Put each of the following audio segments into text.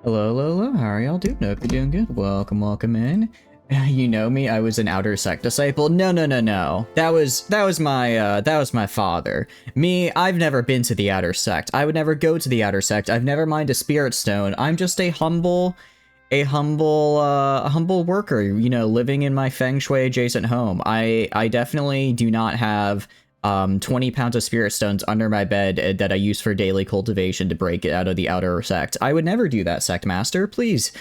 Hello, hello, hello. How are y'all doing? Hope you're doing good. Welcome, welcome in. You know me. I was an outer sect disciple. No, no, no, no. That was my father. Me, I've never been to the outer sect. I would never go to the outer sect. I've never mined a spirit stone. I'm just a humble worker. You know, living in my feng shui adjacent home. I definitely do not have 20 pounds of spirit stones under my bed that I use for daily cultivation to break it out of the outer sect. I would never do that, sect master. Please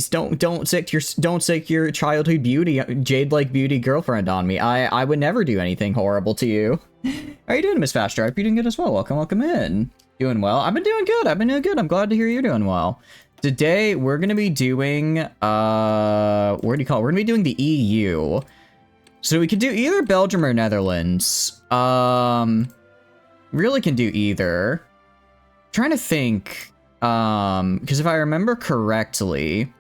don't sick your childhood beauty, jade-like beauty girlfriend on me. I would never do anything horrible to you. How are you doing, Miss Fast Drive? You doing good as well? Welcome in. Doing well. I've been doing good. I'm glad to hear you're doing well. Today we're gonna be doing what do you call it? We're gonna be doing the EU. So we could do either Belgium or Netherlands. Really can do either. Trying to think, because if I remember correctly,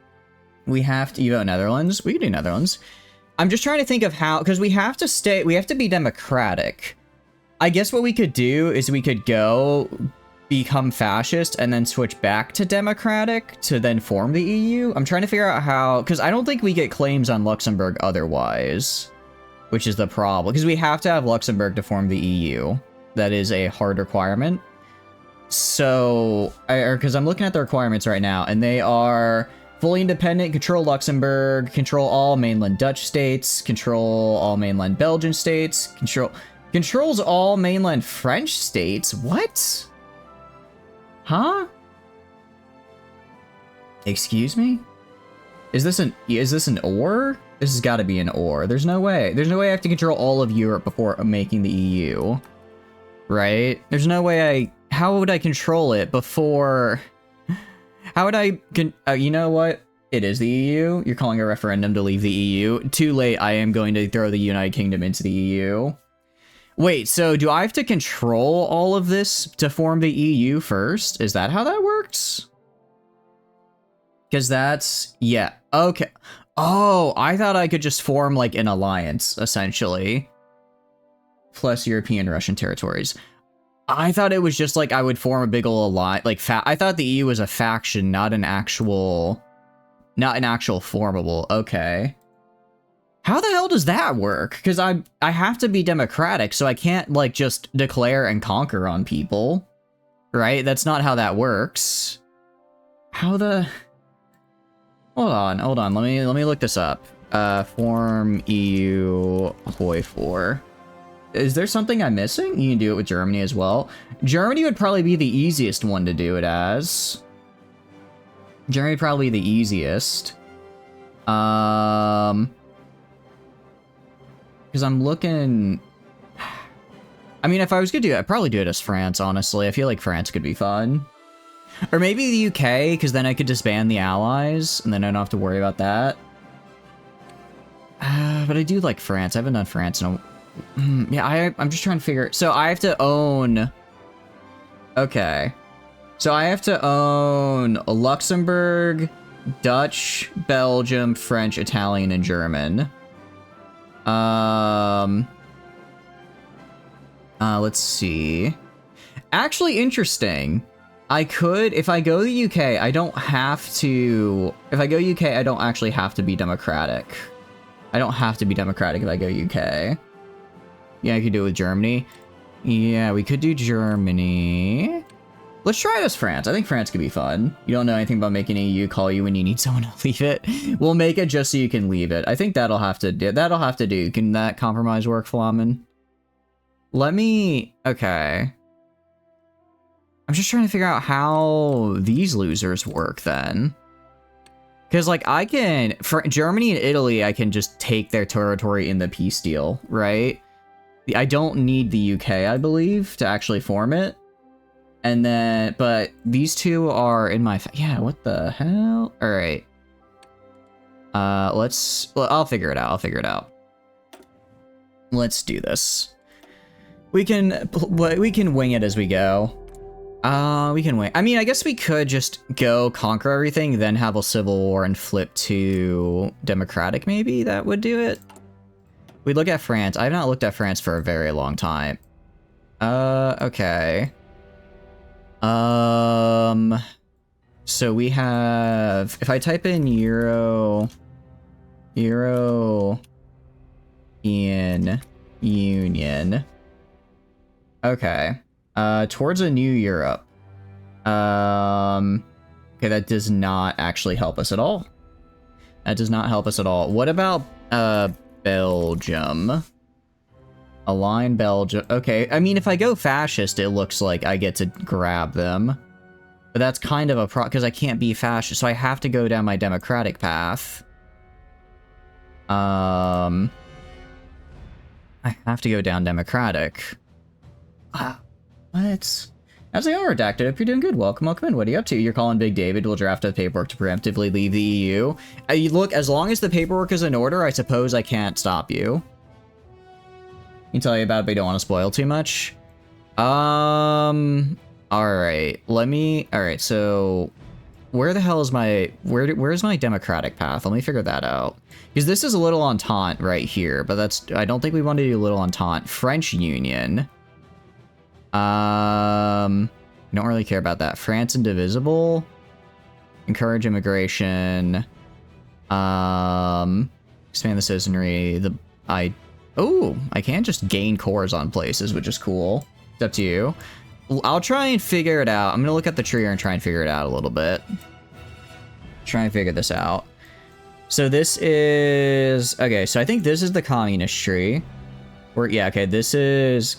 we have to vote Netherlands. We can do Netherlands. I'm just trying to think of how, because we have to be democratic. I guess what we could do is we could become fascist and then switch back to democratic to then form the EU. I'm trying to figure out how, because I don't think we get claims on Luxembourg otherwise. Which is the problem, because we have to have Luxembourg to form the EU. That is a hard requirement. So, because I'm looking at the requirements right now, and they are fully independent, control Luxembourg, control all mainland Dutch states, control all mainland Belgian states, controls all mainland French states. What? Huh? Excuse me? Is this an or? This has got to be an or. There's no way. There's no way I have to control all of Europe before making the EU. Right? There's no way how would I control it before... How would I... you know what? It is the EU. You're calling a referendum to leave the EU. Too late. I am going to throw the United Kingdom into the EU. Wait, so do I have to control all of this to form the EU first? Is that how that works? Because that's... Yeah. Okay. Oh, I thought I could just form, like, an alliance, essentially. Plus European Russian territories. I thought it was just, like, I would form a big ol' alliance. Like, I thought the EU was a faction, not an actual formable. Okay. How the hell does that work? Because I have to be democratic, so I can't, like, just declare and conquer on people. Right? That's not how that works. How the... Hold on. Let me look this up. Form EU Hoi 4. Is there something I'm missing? You can do it with Germany as well. Germany would probably be the easiest one to do it as. Germany probably the easiest. Because I'm looking... I mean, if I was gonna do it, I'd probably do it as France, honestly. I feel like France could be fun. Or maybe the UK, because then I could disband the Allies, and then I don't have to worry about that. But I do like France. I haven't done France in a... Yeah, I'm just trying to figure... So I have to own... Okay. So I have to own Luxembourg, Dutch, Belgium, French, Italian, and German. Let's see. Actually, interesting. I could, if I go to the UK, I don't have to... If I go UK, I don't actually have to be democratic. I don't have to be democratic if I go UK. Yeah, I could do it with Germany. Yeah, we could do Germany. Let's try it as France. I think France could be fun. You don't know anything about making EU call you when you need someone to leave it. We'll make it just so you can leave it. I think that'll have to do. Can that compromise work, Flamen? Let me... Okay. I'm just trying to figure out how these losers work then. Because, like, I can... For Germany and Italy, I can just take their territory in the peace deal, right? I don't need the UK, I believe, to actually form it. And then... But these two are in my... Yeah, what the hell? Alright. Let's... Well, I'll figure it out. Let's do this. We can wing it as we go. We can wait. I mean, I guess we could just go conquer everything, then have a civil war and flip to democratic, maybe? That would do it. We look at France. I have not looked at France for a very long time. Okay. So we have, if I type in European Union. Okay. Towards a new Europe. Okay, that does not actually help us at all. That does not help us at all. What about, Belgium? Align Belgium. Okay, I mean, if I go fascist, it looks like I get to grab them. But that's kind of a because I can't be fascist, so I have to go down my democratic path. I have to go down democratic. What? As I are redacted, hope you're doing good. Welcome in. What are you up to? You're calling Big David. We'll draft up paperwork to preemptively leave the EU. Look, as long as the paperwork is in order, I suppose I can't stop you. I can tell you about it, but I don't want to spoil too much. Alright. Alright, so where the hell is my where's my democratic path? Let me figure that out. Because this is a little Entente right here, but that's I don't think we want to do little Entente. French Union. Don't really care about that. France indivisible. Encourage immigration. Expand the citizenry. I can just gain cores on places, which is cool. It's up to you. I'll try and figure it out. I'm gonna look at the tree here and try and figure it out a little bit. Try and figure this out. So this is okay. So I think this is the communist tree. This is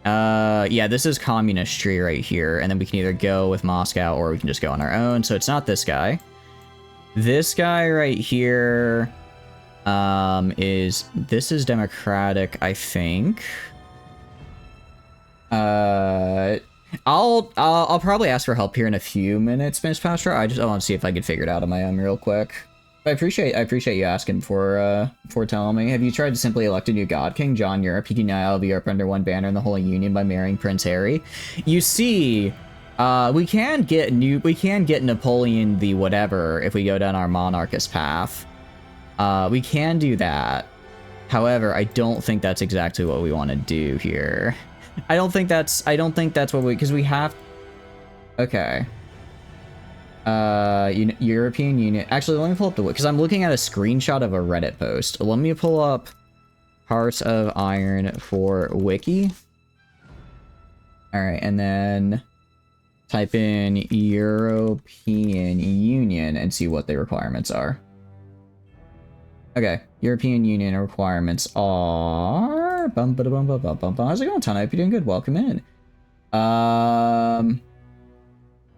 this is communist tree right here, and then we can either go with Moscow or we can just go on our own. So it's not this guy. This guy right here this is democratic, I think. I'll probably ask for help here in a few minutes, Miss Pastor. I want to see if I can figure it out on my own real quick. But I appreciate you asking for telling me. Have you tried to simply elect a new God King, John Europe? He can unite all of Europe under one banner in the Holy Union by marrying Prince Harry. You see, we can get Napoleon the whatever if we go down our monarchist path. We can do that. However, I don't think that's exactly what we want to do here. I don't think that's what because we have. Okay. European Union. Actually, let me pull up because I'm looking at a screenshot of a Reddit post. Let me pull up Hearts of Iron for Wiki. All right, and then type in European Union and see what the requirements are. Okay, European Union requirements are... How's it going, Tana? I hope you're doing good. Welcome in.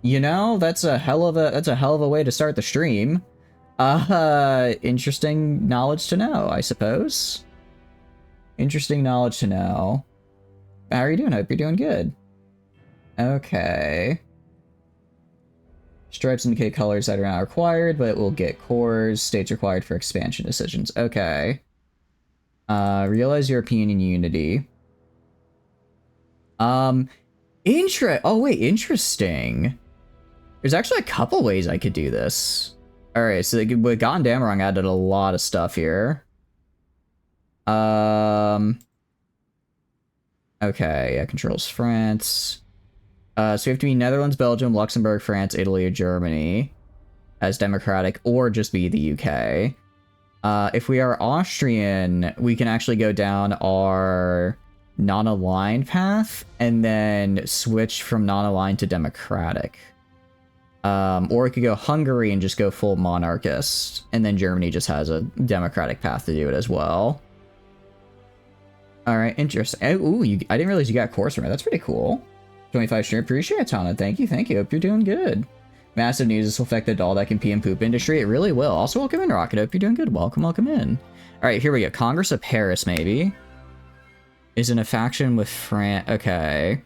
You know, that's a hell of a way to start the stream. Interesting knowledge to know, I suppose. Interesting knowledge to know. How are you doing? I hope you're doing good. Okay. Stripes indicate colors that are not required, but we'll get cores. States required for expansion decisions. Okay. Realize European unity. Oh wait, interesting. There's actually a couple ways I could do this. Alright, so with Gondamarong added a lot of stuff here. Okay, yeah, controls France. So we have to be Netherlands, Belgium, Luxembourg, France, Italy, or Germany as democratic, or just be the UK. If we are Austrian, we can actually go down our non-aligned path and then switch from non-aligned to democratic. Or we could go Hungary and just go full monarchist, and then Germany just has a democratic path to do it as well. Alright, interesting. Ooh, I didn't realize you got course from it. That's pretty cool. 25 stream. Appreciate it, Tana. Thank you. Hope you're doing good. Massive news. This will affect the Dalek and pee and poop industry. It really will. Also, welcome in, Rocket. Hope you're doing good. Welcome in. Alright, here we go. Congress of Paris, maybe. Is in a faction with France. Okay.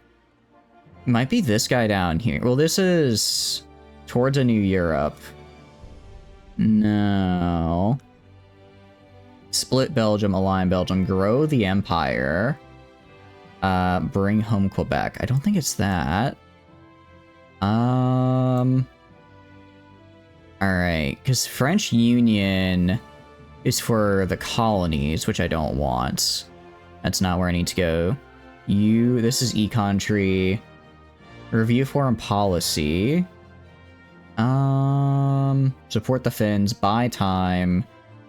Might be this guy down here. Well, this is towards a new Europe. No. Split Belgium, align Belgium, grow the empire. Bring home Quebec. I don't think it's that. Alright, because French Union is for the colonies, which I don't want. That's not where I need to go. This is econ tree. Review foreign policy. Support the Finns, buy time,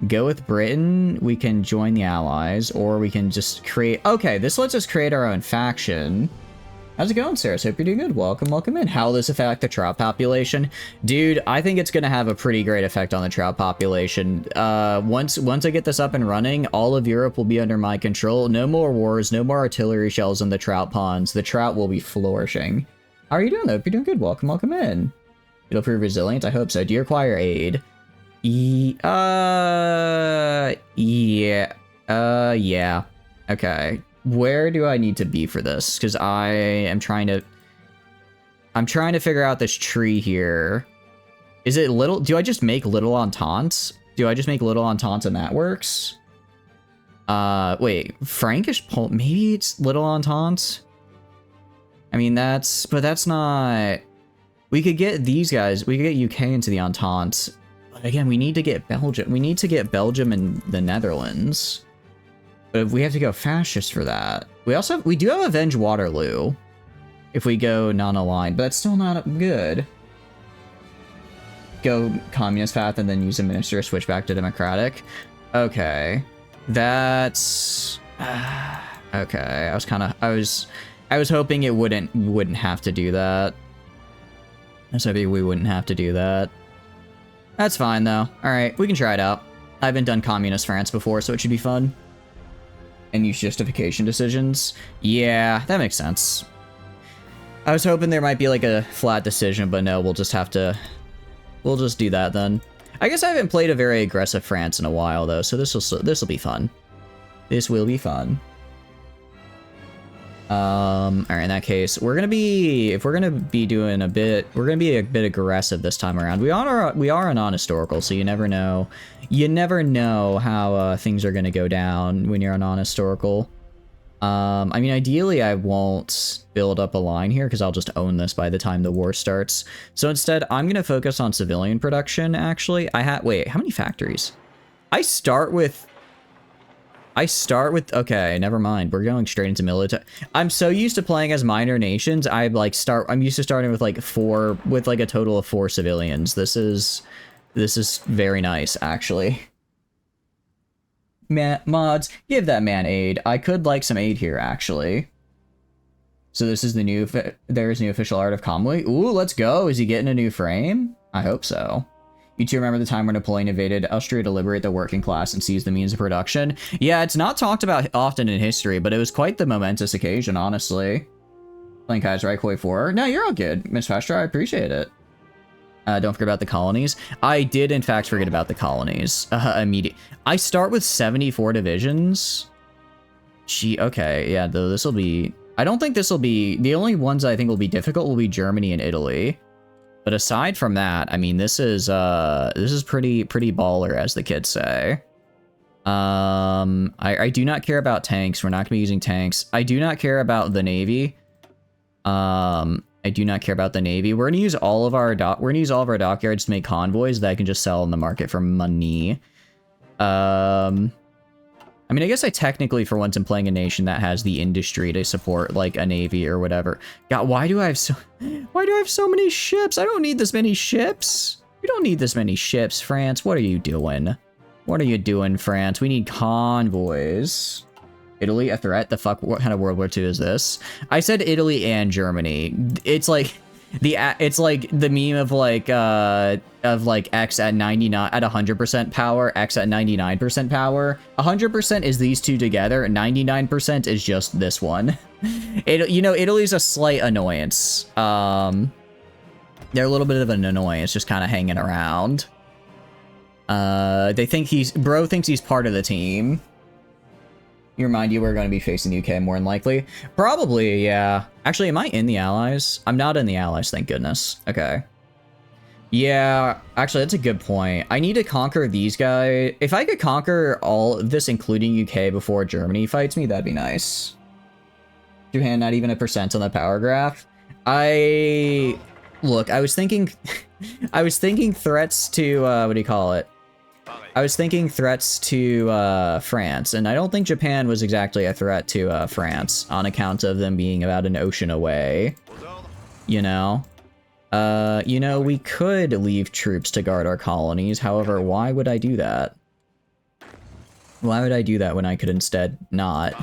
go with Britain, we can join the Allies, or we can just create... Okay, this lets us create our own faction. How's it going, Sarah? Hope you're doing good. Welcome, welcome in. How will this affect the trout population? Dude, I think it's going to have a pretty great effect on the trout population. Once I get this up and running, all of Europe will be under my control. No more wars, no more artillery shells in the trout ponds. The trout will be flourishing. How are you doing, though? Hope you're doing good. Welcome, welcome in. It'll prove resilient? I hope so. Do you require aid? Yeah. Yeah. Okay. Where do I need to be for this? Because I'm trying to figure out this tree here. Is it little? Do I just make little ententes? Do I just make little ententes and that works? Wait, Frankish Pol, maybe it's little ententes? I mean, but that's not, we could get these guys, we could get UK into the ententes. But again, we need to get Belgium. We need to get Belgium and the Netherlands. But we have to go fascist for that. We do have Avenge Waterloo if we go non-aligned, but that's still not good. Go communist path and then use a minister, switch back to democratic. Okay. That's okay. I was hoping it wouldn't have to do that. I was hoping we wouldn't have to do that. That's fine though. Alright, we can try it out. I haven't done communist France before, so it should be fun. And use justification decisions. Yeah, that makes sense. I was hoping there might be like a flat decision, but no, we'll just do that then. I guess I haven't played a very aggressive France in a while though, so this will be fun. This will be fun. Alright, in that case, we're gonna be a bit aggressive this time around. We are a non-historical, so you never know how things are gonna go down when you're a non-historical. I mean, ideally I won't build up a line here because I'll just own this by the time the war starts. So instead, I'm gonna focus on civilian production, actually. Wait, how many factories? I start with, okay, never mind. We're going straight into military. I'm so used to playing as minor nations. I'm used to starting with like a total of 4 civilians. This is very nice, actually. Mods, give that man aid. I could like some aid here, actually. So this is there's new official art of Kamui. Ooh, let's go. Is he getting a new frame? I hope so. You two remember the time when Napoleon invaded Austria to liberate the working class and seize the means of production? Yeah, it's not talked about often in history, but it was quite the momentous occasion, honestly. Playing Kaiserreich Hoi 4. No, you're all good, Miss Fastra. I appreciate it. Don't forget about the colonies. I did, in fact, forget about the colonies. I start with 74 divisions. Gee, okay, yeah, though this will be... I don't think this will be... The only ones I think will be difficult will be Germany and Italy. But aside from that, I mean, this is pretty baller, as the kids say. I do not care about tanks. We're not gonna be using tanks. I do not care about the Navy. I do not care about the Navy. We're gonna use all of our dockyards to make convoys that I can just sell in the market for money. I mean, I guess I technically, for once, am playing a nation that has the industry to support, like, a navy or whatever. God, why do I have so many ships? I don't need this many ships. We don't need this many ships, France. What are you doing? What are you doing, France? We need convoys. Italy, a threat? The fuck? What kind of World War II is this? I said Italy and Germany. It's like the meme of like X at 99 at 100% power, X at 99% power. 100% is these two together, 99% is just this one. Italy's a slight annoyance. They're a little bit of an annoyance, just kind of hanging around. They think bro thinks he's part of the team. You remind you we're going to be facing the UK more than likely. Probably, yeah. Actually, am I in the Allies? I'm not in the Allies, thank goodness. Okay. Yeah, actually, that's a good point. I need to conquer these guys. If I could conquer all of this, including UK, before Germany fights me, that'd be nice. Japan, not even a % on the power graph. Look, I was thinking threats to, what do you call it? I was thinking threats to France, and I don't think Japan was exactly a threat to France on account of them being about an ocean away. You know? You know, we could leave troops to guard our colonies. However, why would I do that? Why would I do that when I could instead not?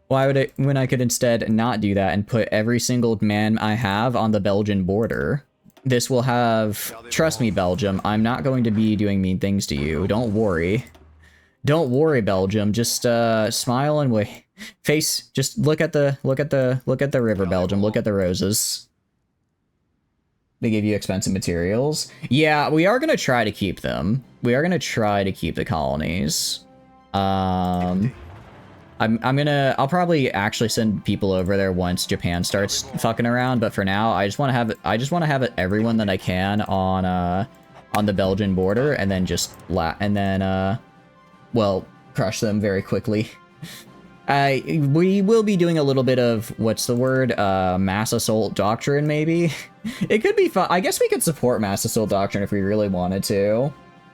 Why would when I could instead not do that and put every single man I have on the Belgian border? This will have... Trust me, Belgium, I'm not going to be doing mean things to you. Don't worry. Don't worry, Belgium. Just smile and wait. Face. Just look at the river, Belgium. Look at the roses. They give you expensive materials. Yeah, we are gonna try to keep them. We are gonna try to keep the colonies. I'll probably actually send people over there once Japan starts fucking around, but for now, I just want to have everyone that I can on the Belgian border, and then well, crush them very quickly. We will be doing a little bit of, what's the word, mass assault doctrine, maybe? It could be fun. I guess we could support mass assault doctrine if we really wanted to.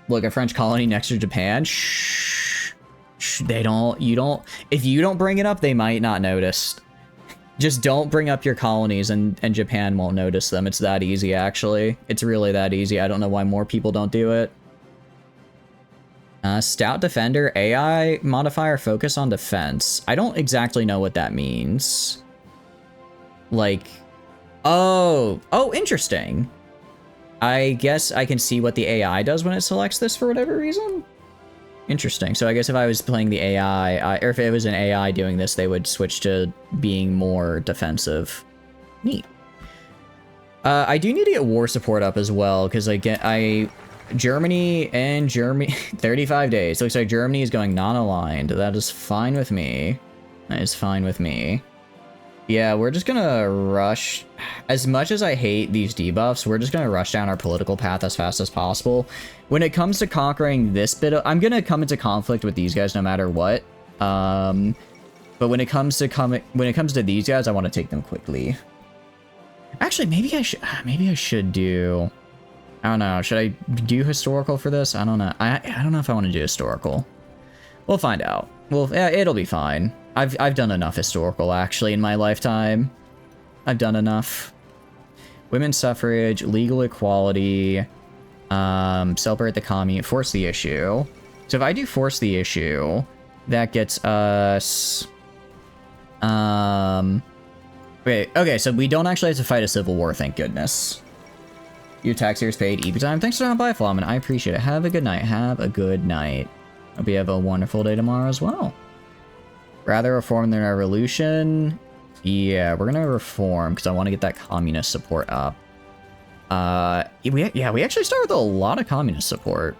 Look, a French colony next to Japan. Shh. If you don't bring it up, they might not notice. Just don't bring up your colonies and Japan won't notice them. It's that easy, actually. It's really that easy. I don't know why more people don't do it. Stout Defender, AI modifier, focus on defense. I don't exactly know what that means. Like, oh, interesting. I guess I can see what the AI does when it selects this for whatever reason. Interesting. So I guess if I was playing the AI, or if it was an AI doing this, they would switch to being more defensive. Neat. I do need to get war support up as well, because Germany, 35 days. Looks like Germany is going non-aligned. That is fine with me. That is fine with me. Yeah, we're just gonna rush. As much as I hate these debuffs, we're just gonna rush down our political path as fast as possible. When it comes to conquering this bit of... I'm gonna come into conflict with these guys no matter what. But when it comes to these guys, I want to take them quickly. Actually, maybe I should do... I don't know. Should I do historical for this? I don't know. I don't know if I want to do historical. We'll find out. Well, yeah, it'll be fine. I've done enough historical, actually, in my lifetime. I've done enough. Women's suffrage, legal equality, celebrate the commune, force the issue. So if I do force the issue, that gets us... Okay, so we don't actually have to fight a civil war, thank goodness. Your taxpayers paid EP time. Thanks for stopping by, Flamin. I appreciate it. Have a good night. Have a good night. Hope you have a wonderful day tomorrow as well. Rather reform than revolution. Yeah, we're gonna reform because I want to get that communist support up. We actually start with a lot of communist support.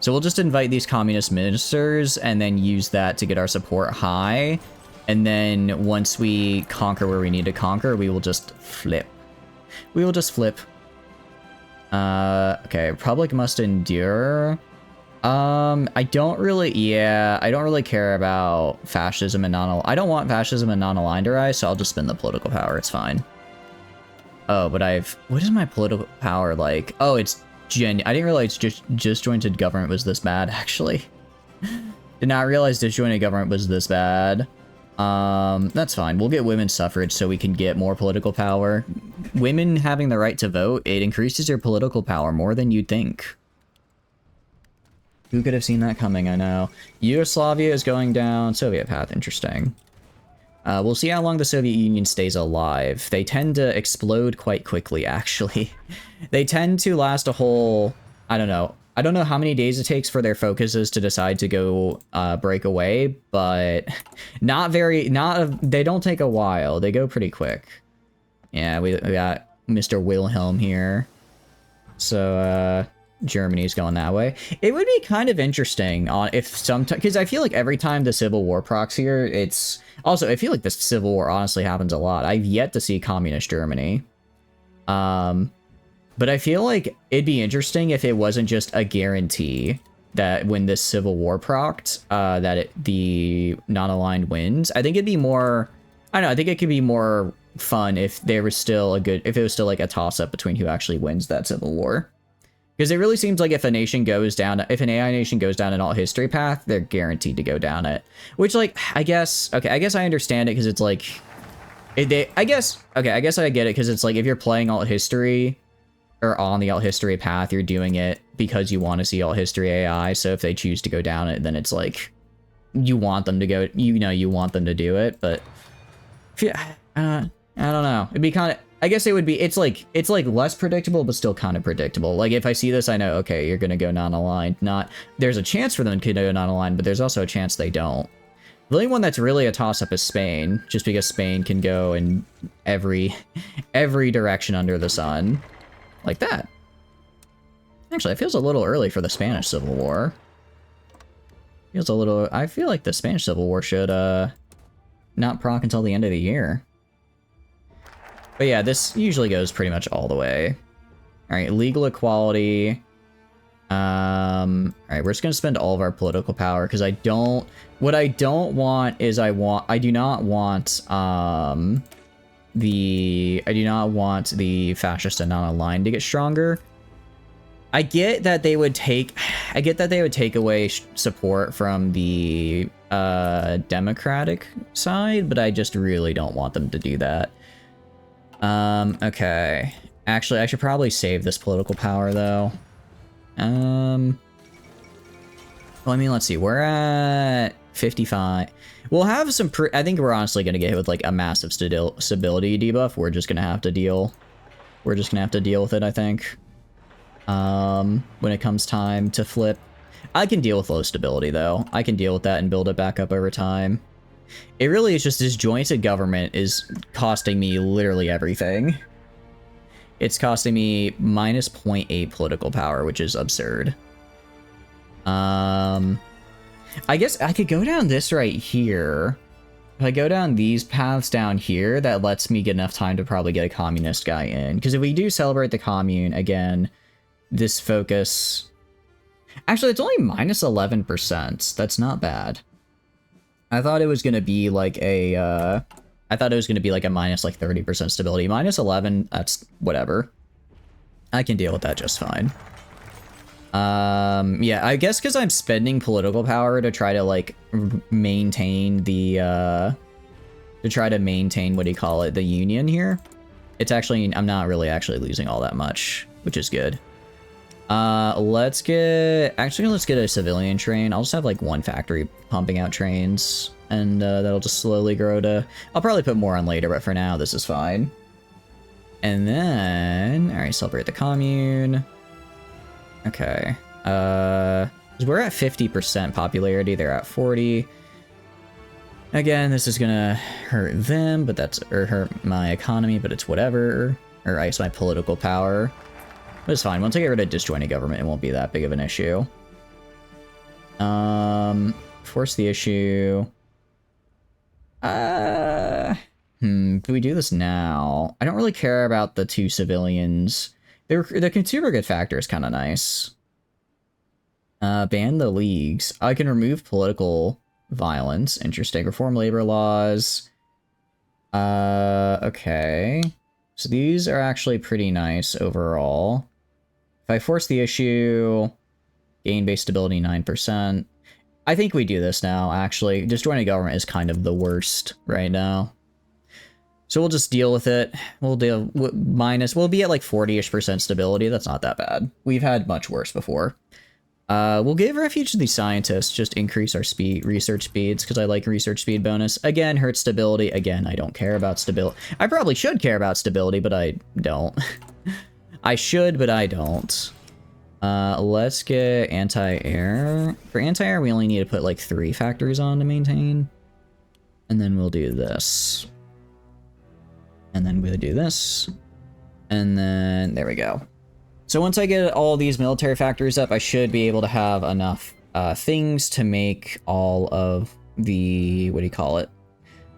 So we'll just invite these communist ministers and then use that to get our support high. And then once we conquer where we need to conquer, we will just flip. We will just flip. Okay, Republic must endure. I don't really care about fascism and I don't want fascism and non-aligned to rise, so I'll just spend the political power, it's fine. Oh, but what is my political power like? Oh, it's I didn't realize disjointed government was this bad, actually. Did not realize disjointed government was this bad. That's fine. We'll get women's suffrage so we can get more political power. Women having the right to vote, it increases your political power more than you'd think. Who could have seen that coming, I know. Yugoslavia is going down. Soviet path, interesting. We'll see how long the Soviet Union stays alive. They tend to explode quite quickly, actually. They tend to last a whole... I don't know. I don't know how many days it takes for their focuses to decide to go break away, but they don't take a while. They go pretty quick. Yeah, we got Mr. Wilhelm here. So, Germany's going that way. It would be kind of interesting because I feel like every time the Civil War procs here, it's... Also, I feel like the Civil War honestly happens a lot. I've yet to see communist Germany. But I feel like it'd be interesting if it wasn't just a guarantee that when this Civil War procced, the non-aligned wins. I think it'd be more... I don't know, I think it could be more fun if there was still if it was still like a toss-up between who actually wins that Civil War. Because it really seems like if an AI nation goes down an alt history path, they're guaranteed to go down it. Which, like, I guess I understand it because it's like, I guess, okay, I guess I get it, because it's like, if you're playing alt history, or on the alt history path, you're doing it because you want to see alt history AI, so if they choose to go down it, then it's like, you want them to go, you want them to do it, but, I don't know, it'd be kind of, I guess it would be, it's like less predictable, but still kind of predictable. Like, if I see this, I know, okay, you're gonna go non-aligned. There's a chance for them to go non-aligned, but there's also a chance they don't. The only one that's really a toss-up is Spain, just because Spain can go in every direction under the sun. Like that. Actually, it feels a little early for the Spanish Civil War. Feels a little, I feel like the Spanish Civil War should, not proc until the end of the year. But yeah, this usually goes pretty much all the way. Alright, legal equality. Alright, we're just gonna spend all of our political power, because what I don't want is I do not want the fascist and non-aligned to get stronger. I get that they would take away support from the Democratic side, but I just really don't want them to do that. Okay. Actually, I should probably save this political power, though. Well, I mean, let's see. We're at 55. We'll have some I think we're honestly going to get hit with, like, a massive stability debuff. We're just going to have to deal with it, I think. When it comes time to flip. I can deal with low stability, though. I can deal with that and build it back up over time. It really is just disjointed government is costing me literally everything. It's costing me minus 0.8 political power, which is absurd. I guess I could go down this right here. If I go down these paths down here, that lets me get enough time to probably get a communist guy in. Because if we do celebrate the commune, again, this focus... Actually, it's only minus 11%. That's not bad. I thought it was going to be like a, I thought it was going to be like a minus like 30% stability. Minus 11, that's whatever. I can deal with that just fine. Yeah, I guess because I'm spending political power to try to like maintain the, what do you call it, the union here. It's actually, I'm not really actually losing all that much, which is good. Let's get a civilian train. I'll just have like one factory pumping out trains, and that'll just slowly grow to, I'll probably put more on later, but for now this is fine. And then, alright, celebrate the commune. Okay, we're at 50% popularity, they're at 40. Again, this is gonna hurt them, but or hurt my economy, but it's whatever. Or I guess my political power. But it's fine. Once I get rid of disjointed government, it won't be that big of an issue. Force the issue. Do we do this now? I don't really care about the two civilians. The consumer good factor is kind of nice. Ban the leagues. I can remove political violence. Interesting. Reform labor laws. Okay. So these are actually pretty nice overall. If I force the issue, gain base stability 9%. I think we do this now, actually. Disjointed government is kind of the worst right now. So we'll just deal with it. We'll deal with we'll be at like 40-ish% stability. That's not that bad. We've had much worse before. We'll give refuge to these scientists, just increase our research speeds, because I like research speed bonus. Again, hurts stability. Again, I don't care about stability. I probably should care about stability, but I don't. I should, but I don't. Let's get anti-air. For anti-air, we only need to put like 3 factories on to maintain. And then we'll do this. And then we'll do this. And then, there we go. So once I get all these military factories up, I should be able to have enough things to make all of the, what do you call it?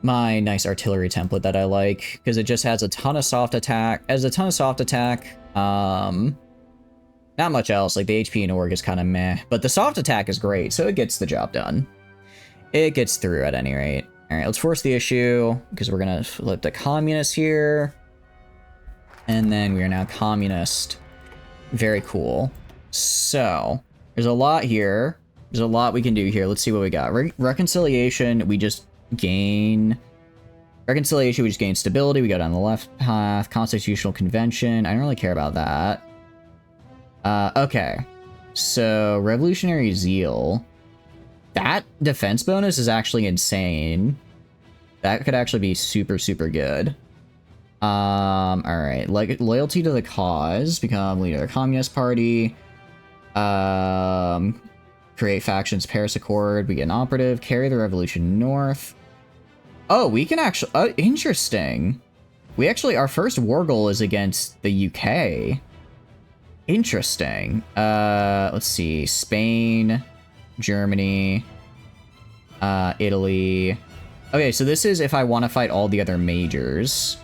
My nice artillery template that I like, because it just has a ton of soft attack. Not much else, like the HP and org is kind of meh, but the soft attack is great, so it gets the job done. It gets through at any rate. All right, let's force the issue, because we're gonna flip the communist here. And then we are now communist. Very cool. So, there's a lot here. There's a lot we can do here. Let's see what we got. Reconciliation, we just gain... Reconciliation, we just gain stability. We go down the left path. Constitutional Convention. I don't really care about that. Okay. So, Revolutionary Zeal. That defense bonus is actually insane. That could actually be super, super good. Alright. Loyalty to the cause. Become leader of the Communist Party. Create factions, Paris Accord. We get an operative. Carry the revolution north. Oh, we can actually... interesting. We actually... Our first war goal is against the UK. Interesting. Let's see. Spain, Germany, Italy. Okay, so this is if I want to fight all the other majors.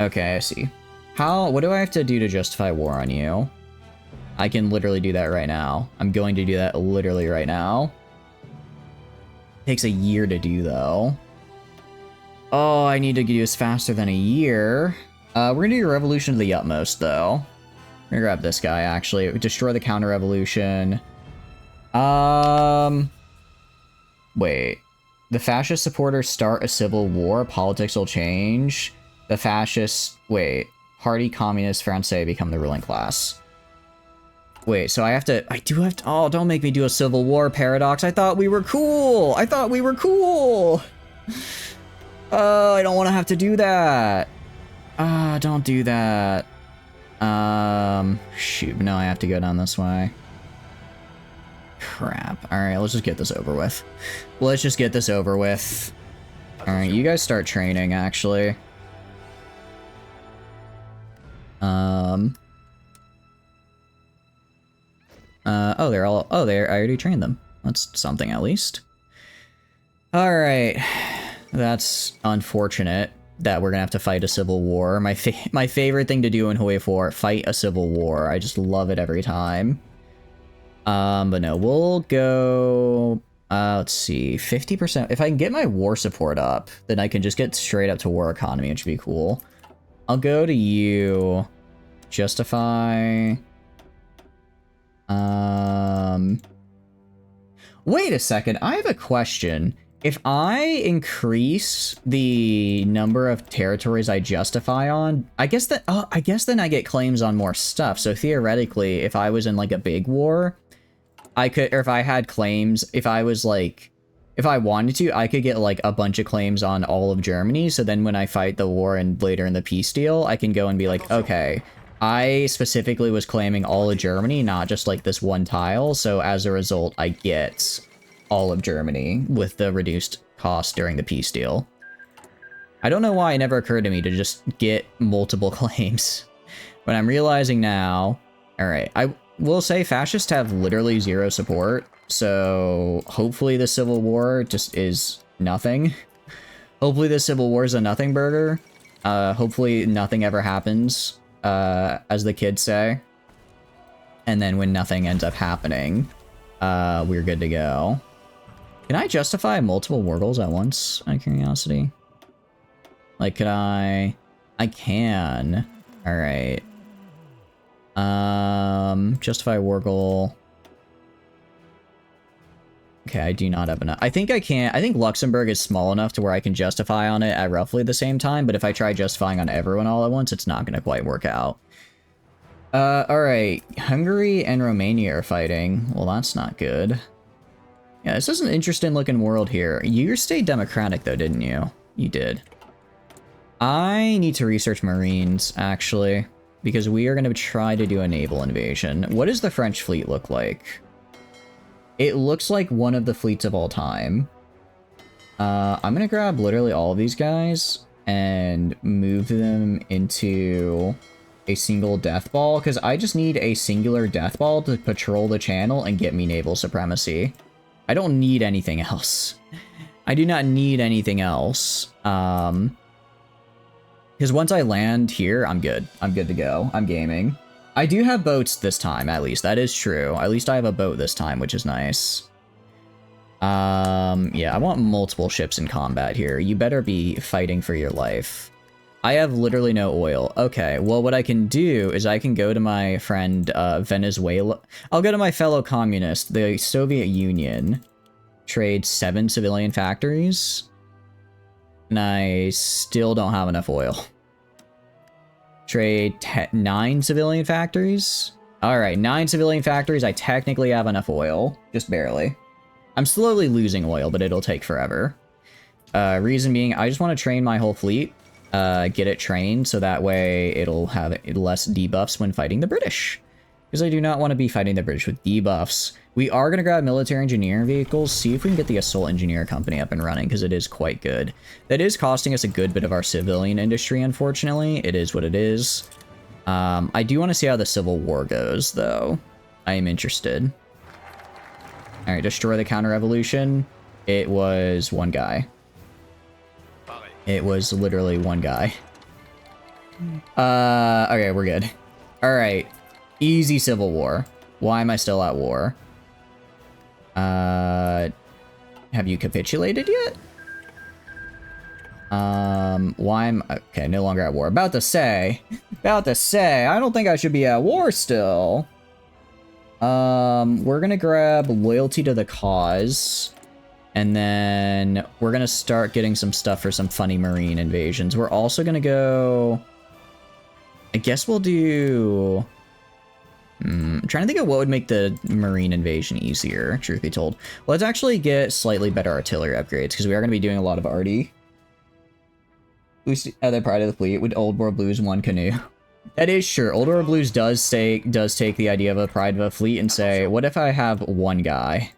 Okay, I see. What do I have to do to justify war on you? I can literally do that right now. I'm going to do that literally right now. Takes a year to do, though. Oh, I need to do this faster than a year. We're gonna do Revolution to the Utmost, though. I'm gonna grab this guy, actually. Destroy the counter-revolution. Wait. The fascist supporters start a civil war. Politics will change. The fascists... Wait. Parti Communiste Français become the ruling class. Wait, so I do have to... Oh, don't make me do a civil war, Paradox. I thought we were cool. I thought we were cool. I don't want to have to do that. Don't do that. Shoot, no, I have to go down this way. Crap. Alright, let's just get this over with. Let's just get this over with. Alright, you guys start training, actually. Oh, they're all... Oh, I already trained them. That's something, at least. Alright. That's unfortunate that we're gonna have to fight a civil war. My favorite thing to do in Hoi 4, fight a civil war. I just love it every time. But no, we'll go... let's see, 50%. If I can get my war support up, then I can just get straight up to war economy, which would be cool. I'll go to you. Justify... Wait a second, I have a question. If I increase the number of territories I justify on, I guess then I get claims on more stuff. So theoretically, if I was in like a big war, I could, or if I had claims, if I wanted to, I could get like a bunch of claims on all of Germany. So then when I fight the war and later in the peace deal, I can go and be like, okay, I specifically was claiming all of Germany, not just like this one tile. So as a result, I get all of Germany with the reduced cost during the peace deal. I don't know why it never occurred to me to just get multiple claims. But I'm realizing now, alright, I will say fascists have literally zero support, so hopefully the Civil War just is nothing. Hopefully the Civil War is a nothing burger. Hopefully nothing ever happens, as the kids say. And then when nothing ends up happening, we're good to go. Can I justify multiple war goals at once, out of curiosity? Like, could I... I can. Alright. Justify war goal. Okay, I do not have enough. I think I can. I think Luxembourg is small enough to where I can justify on it at roughly the same time, but if I try justifying on everyone all at once, it's not going to quite work out. Alright. Hungary and Romania are fighting. Well, that's not good. Yeah, this is an interesting looking world here. You stayed democratic though, didn't you? You did. I need to research Marines, actually, because we are going to try to do a naval invasion. What does the French fleet look like? It looks like one of the fleets of all time. I'm going to grab literally all of these guys and move them into a single death ball, because I just need a singular death ball to patrol the channel and get me naval supremacy. I don't need anything else. I do not need anything else. Because once I land here, I'm good. I'm good to go. I'm gaming. I do have boats this time, at least. That is true. At least I have a boat this time, which is nice. Yeah, I want multiple ships in combat here. You better be fighting for your life. I have literally no oil. Okay, well, what I can do is I can go to my friend, Venezuela. I'll go to my fellow communist, the Soviet Union. Trade 7 civilian factories. And I still don't have enough oil. Trade 9 civilian factories. Alright, 9 civilian factories. I technically have enough oil. Just barely. I'm slowly losing oil, but it'll take forever. Reason being, I just want to train my whole fleet. Get it trained so that way it'll have less debuffs when fighting the British. Because I do not want to be fighting the British with debuffs. We are going to grab military engineering vehicles, see if we can get the Assault Engineer Company up and running, because it is quite good. That is costing us a good bit of our civilian industry, unfortunately. It is what it is. I do want to see how the Civil War goes, though. I am interested. Alright, destroy the counter-revolution. It was one guy. It was literally one guy. Okay, we're good. Alright. Easy Civil War. Why am I still at war? Have you capitulated yet? Why am... Okay, no longer at war. About to say, I don't think I should be at war still. We're gonna grab loyalty to the cause. And then we're gonna start getting some stuff for some funny marine invasions. We're also gonna go... I guess we'll do... I'm trying to think of what would make the marine invasion easier, truth be told. Let's actually get slightly better artillery upgrades, because we are going to be doing a lot of arty. Boost the pride of the fleet with Old World Blues 1 canoe. That is sure. Old World Blues does take the idea of a pride of a fleet and say, what if I have one guy?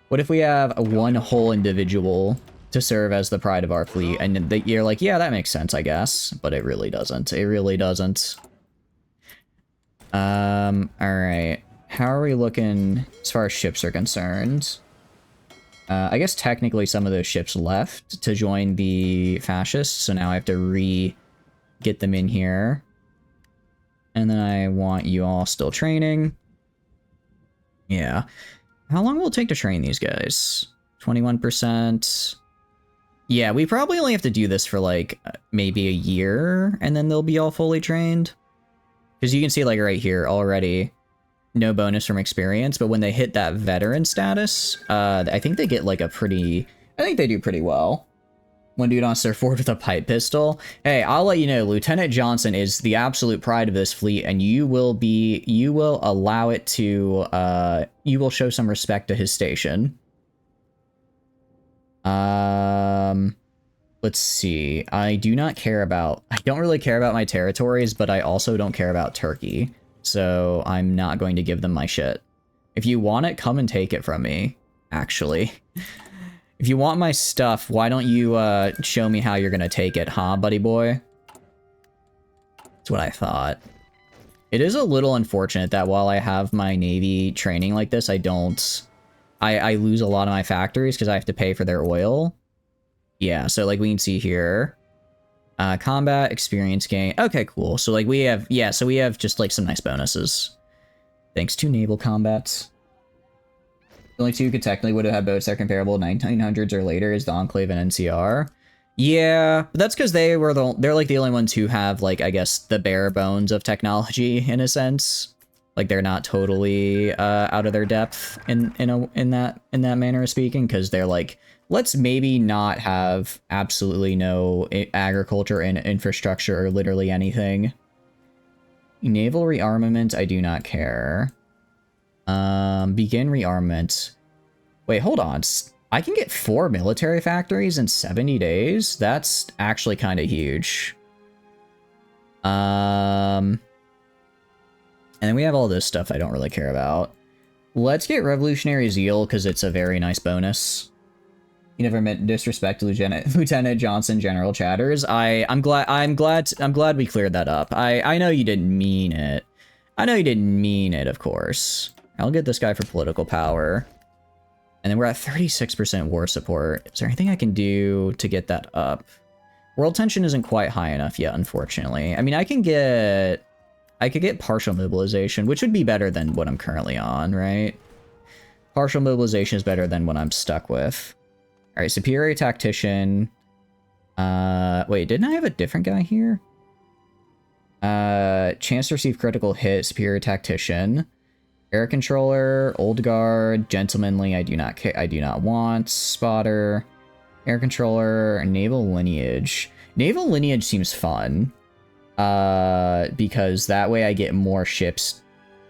What if we have one whole individual to serve as the pride of our fleet? And you're like, yeah, that makes sense, I guess. But it really doesn't. It really doesn't. Alright. How are we looking as far as ships are concerned? I guess technically some of those ships left to join the fascists, so now I have to get them in here. And then I want you all still training. Yeah. How long will it take to train these guys? 21%. Yeah, we probably only have to do this for like maybe a year, and then they'll be all fully trained. Because you can see, like, right here, already, no bonus from experience, but when they hit that veteran status, I think they get, like, I think they do pretty well. One dude on Sir Ford with a pipe pistol. Hey, I'll let you know, Lieutenant Johnson is the absolute pride of this fleet, and you will allow it to, you will show some respect to his station. Let's see. I don't really care about my territories, but I also don't care about Turkey. So I'm not going to give them my shit. If you want it, come and take it from me, actually. If you want my stuff, why don't you show me how you're gonna take it, huh, buddy boy? That's what I thought. It is a little unfortunate that while I have my Navy training like this, I lose a lot of my factories because I have to pay for their oil. Yeah, so like we can see here, combat experience gain. Okay, cool. So like we have just like some nice bonuses. Thanks to naval combats. The only two could technically would have had boats that are comparable 1900s or later is the Enclave and NCR. Yeah, but that's because they're like the only ones who have like, I guess, the bare bones of technology in a sense. Like they're not totally out of their depth in that manner of speaking, because they're like, let's maybe not have absolutely no agriculture and infrastructure or literally anything. Naval rearmament, I do not care. Begin rearmament. Wait, hold on. I can get 4 military factories in 70 days? That's actually kind of huge. And then we have all this stuff I don't really care about. Let's get Revolutionary Zeal, because it's a very nice bonus. You never meant disrespect to Lieutenant Johnson, General Chatters. I'm glad we cleared that up. I know you didn't mean it. Of course. I'll get this guy for political power. And then we're at 36% war support. Is there anything I can do to get that up? World tension isn't quite high enough yet, unfortunately. I mean, I could get partial mobilization, which would be better than what I'm currently on, right? Partial mobilization is better than what I'm stuck with. All right, superior tactician. Wait, didn't I have a different guy here? Chance to receive critical hit, superior tactician. Air controller, old guard, gentlemanly, I do not want. Spotter. Air controller, naval lineage. Naval lineage seems fun. Because that way I get more ships.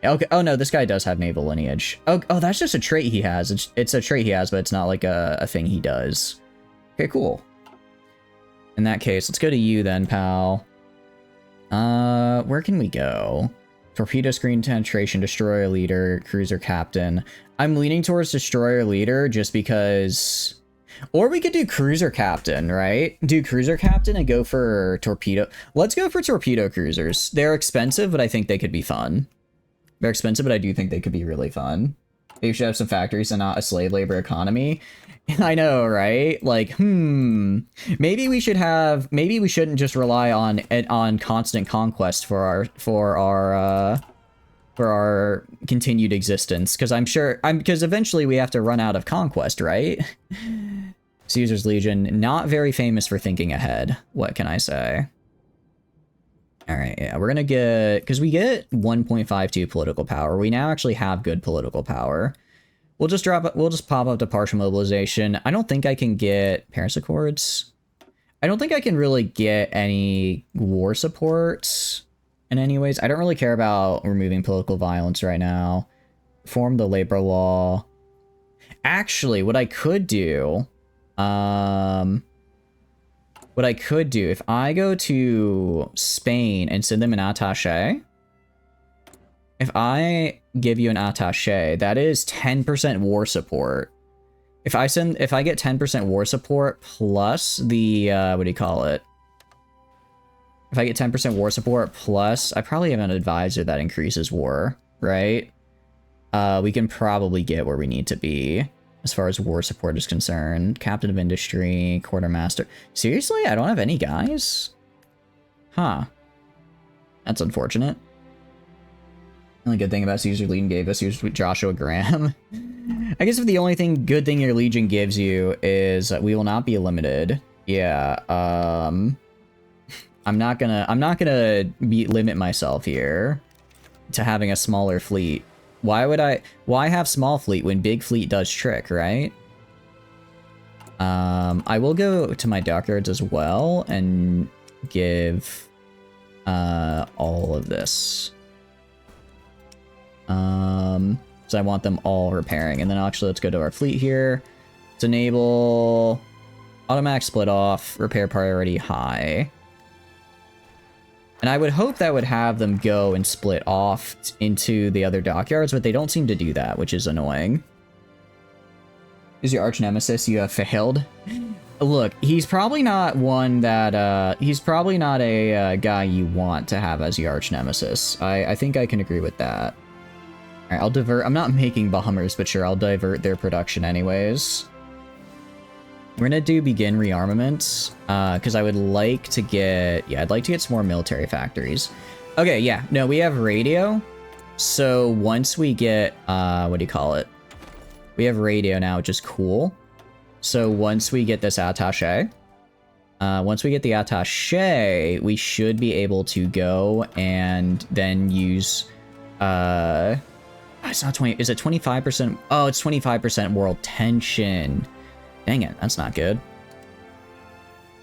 Okay. Oh no, this guy does have naval lineage. Oh, that's just a trait he has. It's a trait he has, but it's not like a thing he does. Okay, cool. In that case, let's go to you then, pal. Where can we go? Torpedo screen penetration, destroyer leader, cruiser captain. I'm leaning towards destroyer leader just because... Or we could do cruiser captain, right? Do cruiser captain and go for torpedo. Let's go for torpedo cruisers. They're expensive, but I think they could be fun. They're expensive, but I do think they could be really fun. They should have some factories and not a slave labor economy. I know, right? Like, maybe we shouldn't just rely on constant conquest for our continued existence, because eventually we have to run out of conquest, right? Caesar's Legion, not very famous for thinking ahead. What can I say? All right, yeah, we're gonna get, because we get 1.52 political power. We now actually have good political power. We'll just pop up to partial mobilization. I don't think I can get Paris Accords. I don't think I can really get any war supports in any ways. I don't really care about removing political violence right now. Form the labor law. Actually, what I could do, if I go to Spain and send them an attaché, if I give you an attaché, that is 10% war support. If I get 10% war support plus the, what do you call it? If I get 10% war support plus, I probably have an advisor that increases war, right? We can probably get where we need to be as far as war support is concerned. Captain of Industry, Quartermaster. Seriously? I don't have any guys? Huh. That's unfortunate. The only good thing about Caesar Legion gave us was Joshua Graham. I guess if the only good thing your Legion gives you is we will not be limited. Yeah, I'm not gonna limit myself here to having a smaller fleet. Why have small fleet when big fleet does trick, right? I will go to my dockyards as well and give all of this. So I want them all repairing, and then actually let's go to our fleet here. Let's enable automatic split off, repair priority high. And I would hope that would have them go and split off into the other dockyards, but they don't seem to do that, which is annoying. Is your arch nemesis? You have failed. Look, he's probably not one that, he's probably not a guy you want to have as your arch nemesis. I think I can agree with that. Alright, I'll divert. I'm not making bombers, but sure, I'll divert their production anyways. We're gonna do begin rearmaments, because I would like to get, I'd like to get some more military factories. Okay, yeah, no, we have radio. So once we get, what do you call it? We have radio now, which is cool. So once we get this attaché, we should be able to go and then use, it's not 20, is it 25%? Oh, it's 25% world tension. Dang it, that's not good.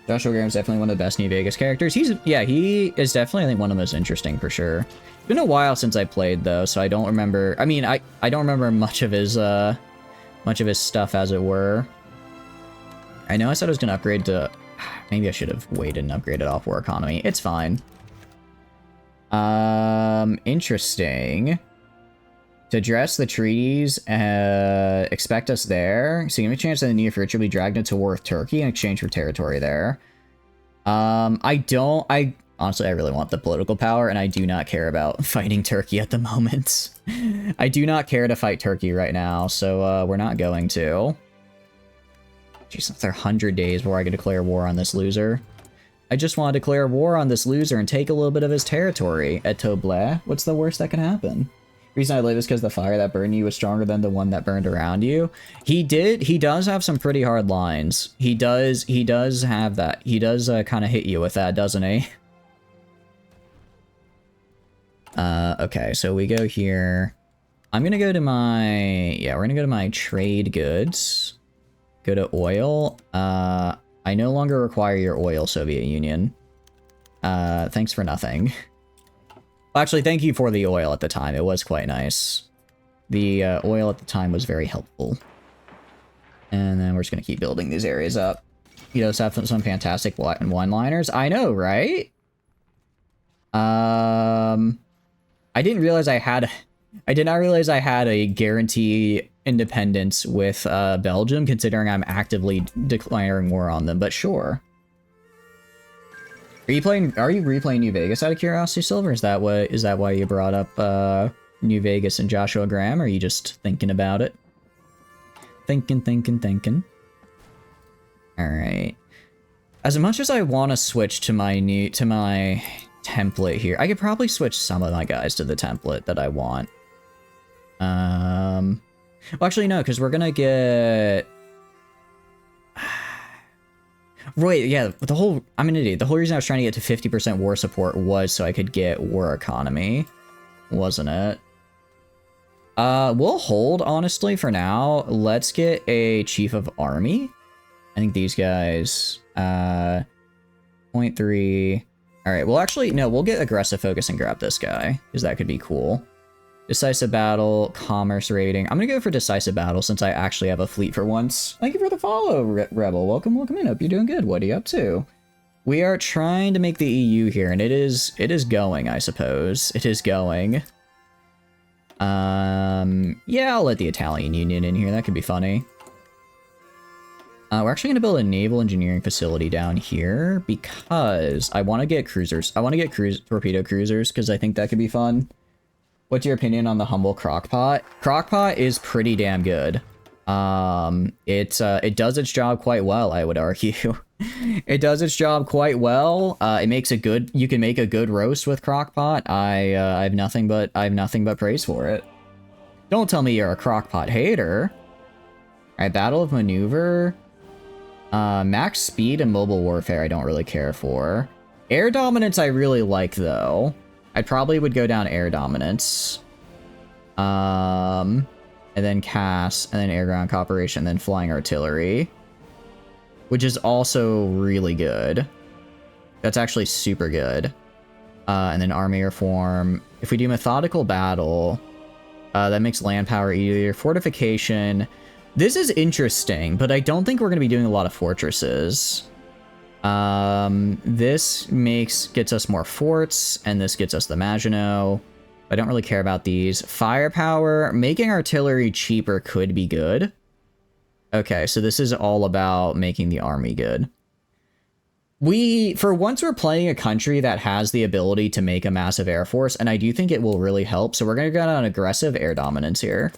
Joshua Graham's definitely one of the best New Vegas characters. He is definitely, I think, one of the most interesting for sure. It's been a while since I played though, so I don't remember. I mean, I don't remember much of his stuff, as it were. I know I said I was gonna upgrade to. Maybe I should have waited and upgraded off war economy. It's fine. Interesting. To address the treaties, expect us there. So you have a chance in the near future to be dragged into war with Turkey in exchange for territory there. Honestly, I really want the political power, and I do not care about fighting Turkey at the moment. I do not care to fight Turkey right now, so we're not going to. Jeez, another 100 days before I can declare war on this loser. I just want to declare war on this loser and take a little bit of his territory at Tobler. What's the worst that can happen? Reason I live is because the fire that burned you was stronger than the one that burned around you. He does have some pretty hard lines. He does have that. He does kind of hit you with that, doesn't he? Okay, so we go here. I'm gonna go to my, we're gonna go to my trade goods. Go to oil. I no longer require your oil, Soviet Union. Thanks for nothing. Well, actually, thank you for the oil at the time. It was quite nice. The oil at the time was very helpful. And then we're just going to keep building these areas up. You know, have some fantastic one-liners. I know, right? I didn't realize I did not realize I had a guarantee independence with Belgium, considering I'm actively declaring war on them, but sure. Are you replaying New Vegas out of curiosity, Silver? Is that why you brought up New Vegas and Joshua Graham, or are you just thinking about it? Thinking. Alright. As much as I want to switch to my template here, I could probably switch some of my guys to the template that I want. Well, actually, no, because we're gonna get... Right, yeah, I'm an idiot. The whole reason I was trying to get to 50% war support was so I could get war economy, wasn't it? We'll hold, honestly, for now. Let's get a chief of army. I think these guys, 0.3. All right, well, actually, no, we'll get aggressive focus and grab this guy, because that could be cool. Decisive battle, commerce rating. I'm gonna go for decisive battle since I actually have a fleet for once. Thank you for the follow, Rebel. Welcome in. Hope you're doing good. What are you up to? We are trying to make the EU here, and it is going, I suppose. It is going. Yeah, I'll let the Italian Union in here. That could be funny. We're actually going to build a naval engineering facility down here because I want to get cruisers. I want to get torpedo cruisers because I think that could be fun. What's your opinion on the humble crockpot? Crockpot is pretty damn good. It does its job quite well, I would argue. It does its job quite well. It makes you can make a good roast with crockpot. I have nothing but praise for it. Don't tell me you're a crockpot hater. Alright, battle of maneuver. Max speed and mobile warfare I don't really care for. Air dominance I really like though. I probably would go down air dominance. And then CAS, and then air ground cooperation, then flying artillery. Which is also really good. That's actually super good. And then army reform. If we do methodical battle, that makes land power easier. Fortification. This is interesting, but I don't think we're going to be doing a lot of fortresses. This gets us more forts, and this gets us the Maginot. I don't really care about these. Firepower, making artillery cheaper could be good. Okay, so this is all about making the army good. For once, we're playing a country that has the ability to make a massive air force, and I do think it will really help, so we're going to go on aggressive air dominance here.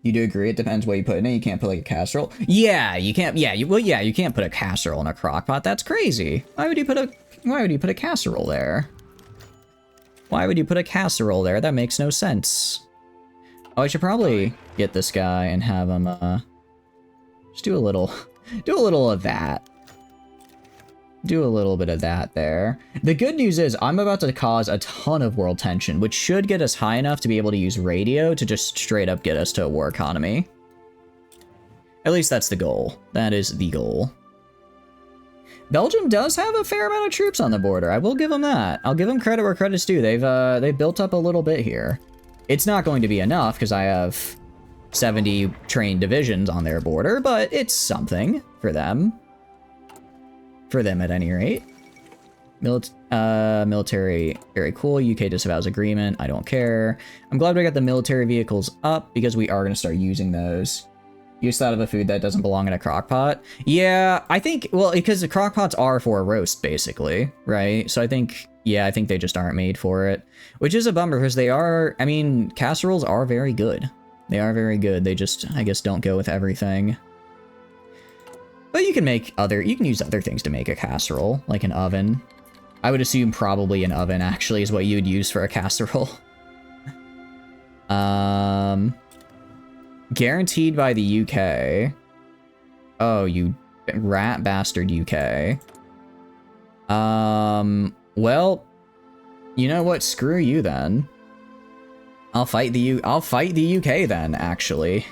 You do agree? It depends what you put in it. You can't put like a casserole. Yeah, you can't. Yeah, you can't put a casserole in a crock pot. That's crazy. Why would you put a casserole there? Why would you put a casserole there? That makes no sense. Oh, I should probably get this guy and have him just do a little of that. Do a little bit of that there. The good news is I'm about to cause a ton of world tension, which should get us high enough to be able to use radio to just straight up get us to a war economy. At least that's the goal. That is the goal. Belgium does have a fair amount of troops on the border. I will give them that. I'll give them credit where credit's due. They've built up a little bit here. It's not going to be enough because I have 70 trained divisions on their border, but it's something for them. For them at any rate. Military, very cool. UK disavows agreement. I don't care. I'm glad we got the military vehicles up because we are going to start using those. Use that of a food that doesn't belong in a crock pot. Yeah, I think, well, because the crock pots are for a roast, basically, right? So I think, yeah, I think they just aren't made for it. Which is a bummer because they are, I mean, casseroles are very good. They are very good. They just, I guess, don't go with everything. But you can use other things to make a casserole, like an oven. I would assume probably an oven, actually, is what you would use for a casserole. Guaranteed by the UK. Oh, you rat bastard UK. Well, you know what? Screw you then. I'll fight the UK then, actually.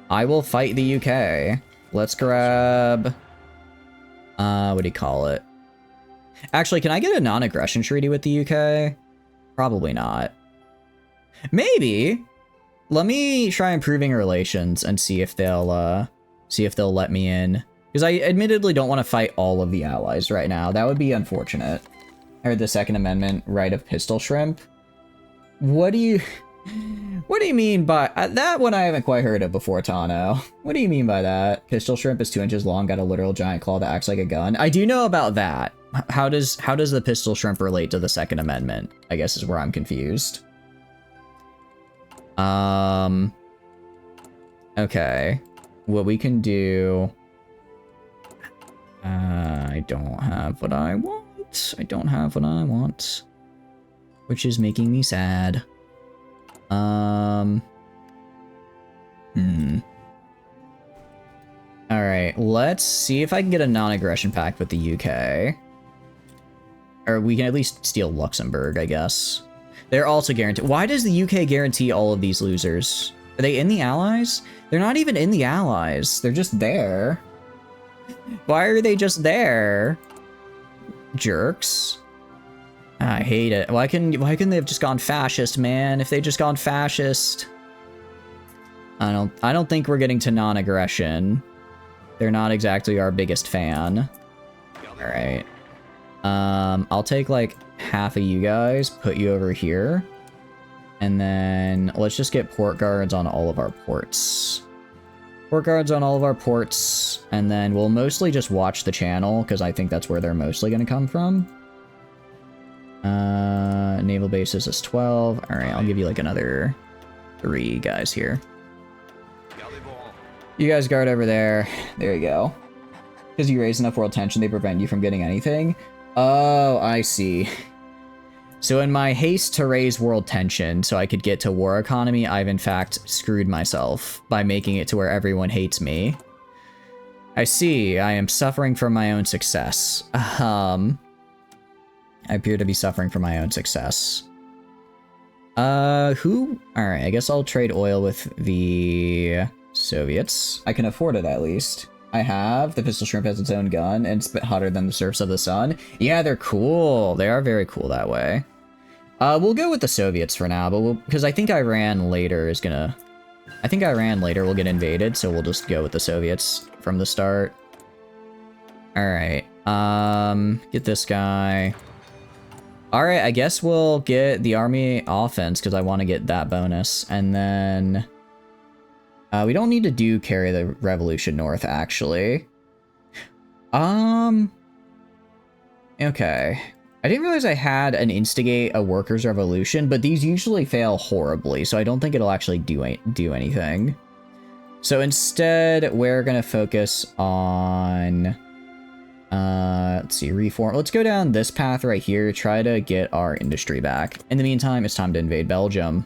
I will fight the UK. Let's grab... what do you call it? Actually, can I get a non-aggression treaty with the UK? Probably not. Maybe. Let me try improving relations and see if they'll let me in. Because I admittedly don't want to fight all of the allies right now. That would be unfortunate. I heard the Second Amendment right of pistol shrimp. What do you mean by that one? I haven't quite heard of before, Tano. What do you mean by that? Pistol shrimp is 2 inches long, got a literal giant claw that acts like a gun. I do know about that. How does the pistol shrimp relate to the Second Amendment? I guess is where I'm confused. Okay. What we can do... I don't have what I want. I don't have what I want. Which is making me sad. Alright, let's see if I can get a non-aggression pact with the UK. Or we can at least steal Luxembourg, I guess. They're also guaranteed. Why does the UK guarantee all of these losers? Are they in the Allies? They're not even in the Allies. They're just there. Why are they just there? Jerks. I hate it. Why couldn't they have just gone fascist, man? If they just gone fascist. I don't think we're getting to non-aggression. They're not exactly our biggest fan. Alright. I'll take like half of you guys, put you over here. And then let's just get port guards on all of our ports. Port guards on all of our ports, and then we'll mostly just watch the channel, because I think that's where they're mostly going to come from. Naval bases is 12. Alright, I'll give you like another 3 guys here. You guys guard over there. There you go. Because you raise enough world tension, they prevent you from getting anything. Oh, I see. So in my haste to raise world tension so I could get to war economy, I've in fact screwed myself by making it to where everyone hates me. I see. I am suffering from my own success. I appear to be suffering from my own success. Who? Alright, I guess I'll trade oil with the Soviets. I can afford it at least. I have. The pistol shrimp has its own gun, and it's a bit hotter than the surface of the sun. Yeah, they're cool. They are very cool that way. We'll go with the Soviets for now, but because I think Iran later is gonna... I think Iran later will get invaded, so we'll just go with the Soviets from the start. Alright, get this guy. Alright, I guess we'll get the army offense, because I want to get that bonus, and then... we don't need to carry the revolution north, actually. Okay. I didn't realize I had an instigate a workers' revolution, but these usually fail horribly, so I don't think it'll actually do anything. So instead, we're gonna focus on... let's see, reform. Let's go down this path right here, try to get our industry back. In the meantime, it's time to invade Belgium.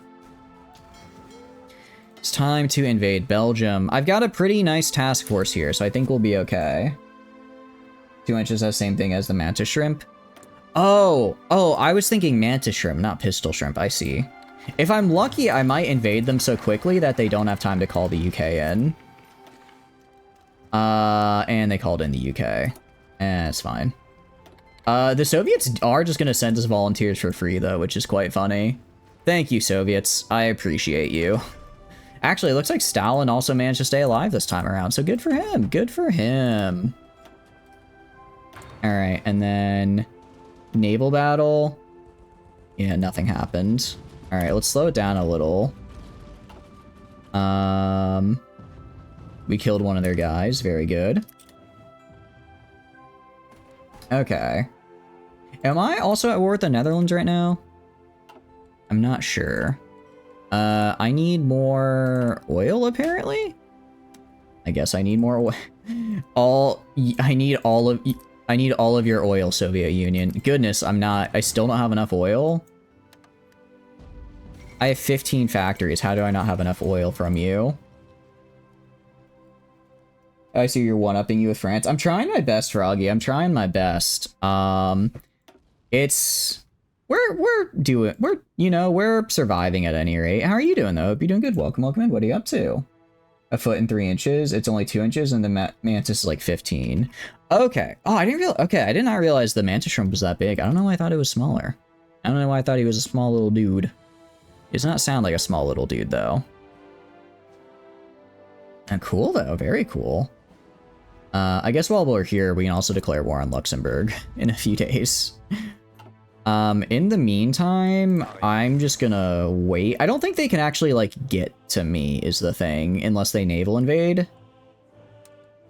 It's time to invade Belgium. I've got a pretty nice task force here, so I think we'll be okay. 2 inches has the same thing as the mantis shrimp. Oh, I was thinking mantis shrimp, not pistol shrimp. I see. If I'm lucky, I might invade them so quickly that they don't have time to call the UK in. And they called in the UK. It's fine. The Soviets are just gonna send us volunteers for free, though, which is quite funny. Thank you, Soviets. I appreciate you. Actually, it looks like Stalin also managed to stay alive this time around, so good for him. Good for him. Alright, and then... naval battle. Yeah, nothing happened. Alright, let's slow it down a little. We killed one of their guys. Very good. Okay. Am I also at war with the Netherlands right now? I'm not sure. I need more oil, apparently? I guess I need more oil. I need all of your oil, Soviet Union. Goodness, I still don't have enough oil. I have 15 factories. How do I not have enough oil from you? I see you're one-upping you with France. I'm trying my best, Froggy. I'm trying my best. We're surviving at any rate. How are you doing, though? Hope you're doing good. Welcome in. What are you up to? a foot and 3 inches. It's only 2 inches, and the mantis is like 15. Okay. Oh, I didn't realize. Okay, I did not realize the mantis shrimp was that big. I don't know why I thought it was smaller. I don't know why I thought he was a small little dude. He does not sound like a small little dude, though. And cool, though. Very cool. I guess while we're here, we can also declare war on Luxembourg in a few days. In the meantime, I'm just gonna wait. I don't think they can actually, like, get to me, is the thing, unless they naval invade.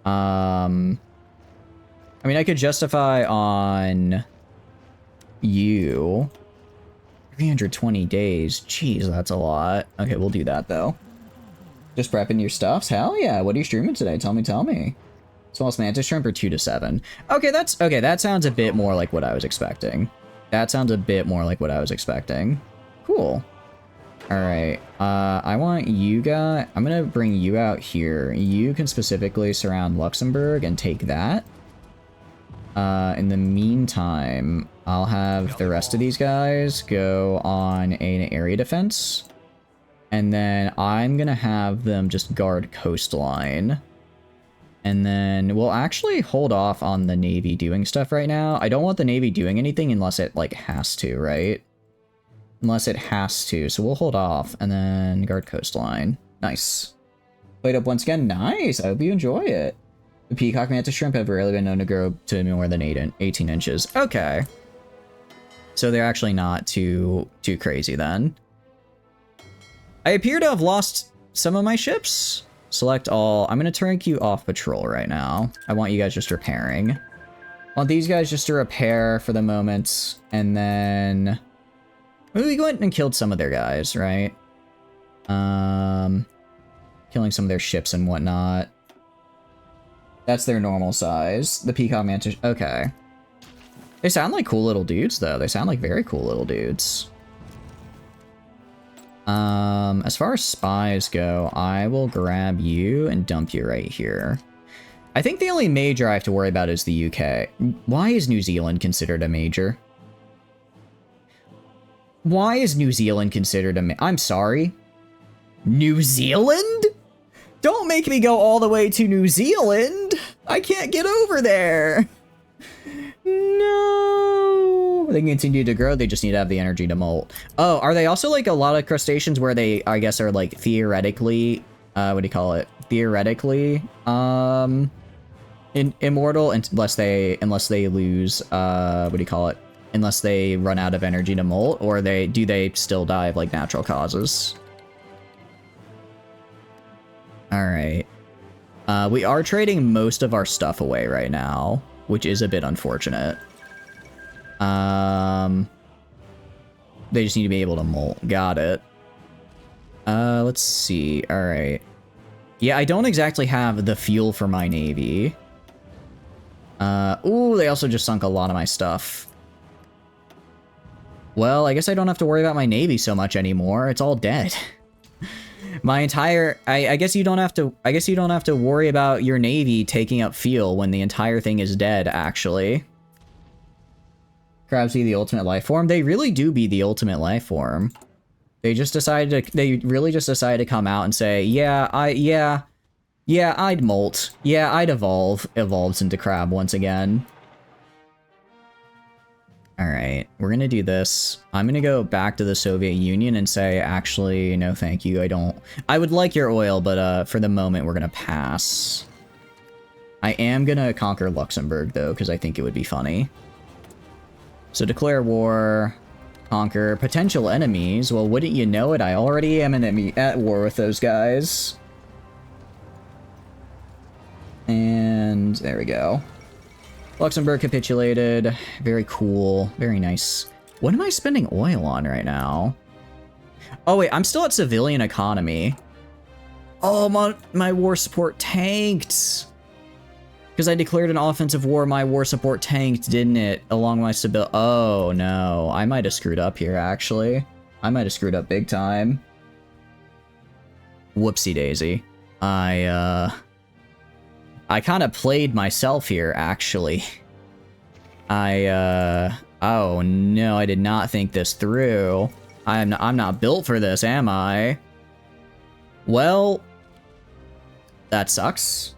I mean, I could justify on you. 320 days. Jeez, that's a lot. Okay, we'll do that, though. Just prepping your stuffs? Hell yeah. What are you streaming today? Tell me. Smallest mantis shrimp or 2 to 7? Okay, that sounds a bit more like what I was expecting. Cool. Alright, I want you guys... I'm gonna bring you out here. You can specifically surround Luxembourg and take that. In the meantime, I'll have the rest of these guys go on an area defense. And then I'm gonna have them just guard coastline. And then we'll actually hold off on the Navy doing stuff right now. I don't want the Navy doing anything unless it, like, has to, right? Unless it has to. So we'll hold off and then guard coastline. Nice. Played up once again. Nice. I hope you enjoy it. The peacock mantis shrimp have rarely been known to grow to more than 18 inches. Okay. So they're actually not too crazy then. I appear to have lost some of my ships. Select all. I'm going to turn you off patrol right now. I want you guys just repairing. I want these guys just to repair for the moment. And then... we went and killed some of their guys, right? Killing some of their ships and whatnot. That's their normal size. The peacock mantis... Okay. They sound like cool little dudes, though. They sound like very cool little dudes. As far as spies go, I will grab you and dump you right here. I think the only major I have to worry about is the UK. Why is New Zealand considered a major? Why is New Zealand considered a I'm sorry? New Zealand? Don't make me go all the way to New Zealand! I can't get over there! No! They can continue to grow, they just need to have the energy to molt. Oh, are they also like a lot of crustaceans where they, I guess, are like theoretically, what do you call it? Theoretically, immortal unless they lose, what do you call it? Unless they run out of energy to molt, or do they still die of like natural causes? Alright. We are trading most of our stuff away right now, which is a bit unfortunate. They just need to be able to molt. Got it. Let's see. Alright. Yeah, I don't exactly have the fuel for my navy. Ooh, they also just sunk a lot of my stuff. Well, I guess I don't have to worry about my navy so much anymore. It's all dead. My entire... I guess you don't have to worry about your navy taking up fuel when the entire thing is dead, actually. Crabs be the ultimate life form. They really do be the ultimate life form. They really just decided to come out and say, yeah, I'd molt. Yeah, I'd evolves into crab once again. Alright, we're gonna do this. I'm gonna go back to the Soviet Union and say, actually, no thank you, I would like your oil, but for the moment, we're gonna pass. I am gonna conquer Luxembourg, though, because I think it would be funny. So declare war, conquer potential enemies. Well, wouldn't you know it, I already am at war with those guys. And there we go. Luxembourg capitulated. Very cool. Very nice. What am I spending oil on right now? Oh, wait. I'm still at civilian economy. Oh, my war support tanked. Because I declared an offensive war, my war support tanked, didn't it? Along my stability. Oh, no. I might have screwed up here, actually. I might have screwed up big time. Whoopsie daisy. I kind of played myself here, actually. Oh no, I did not think this through. I'm not built for this, am I? Well, That sucks.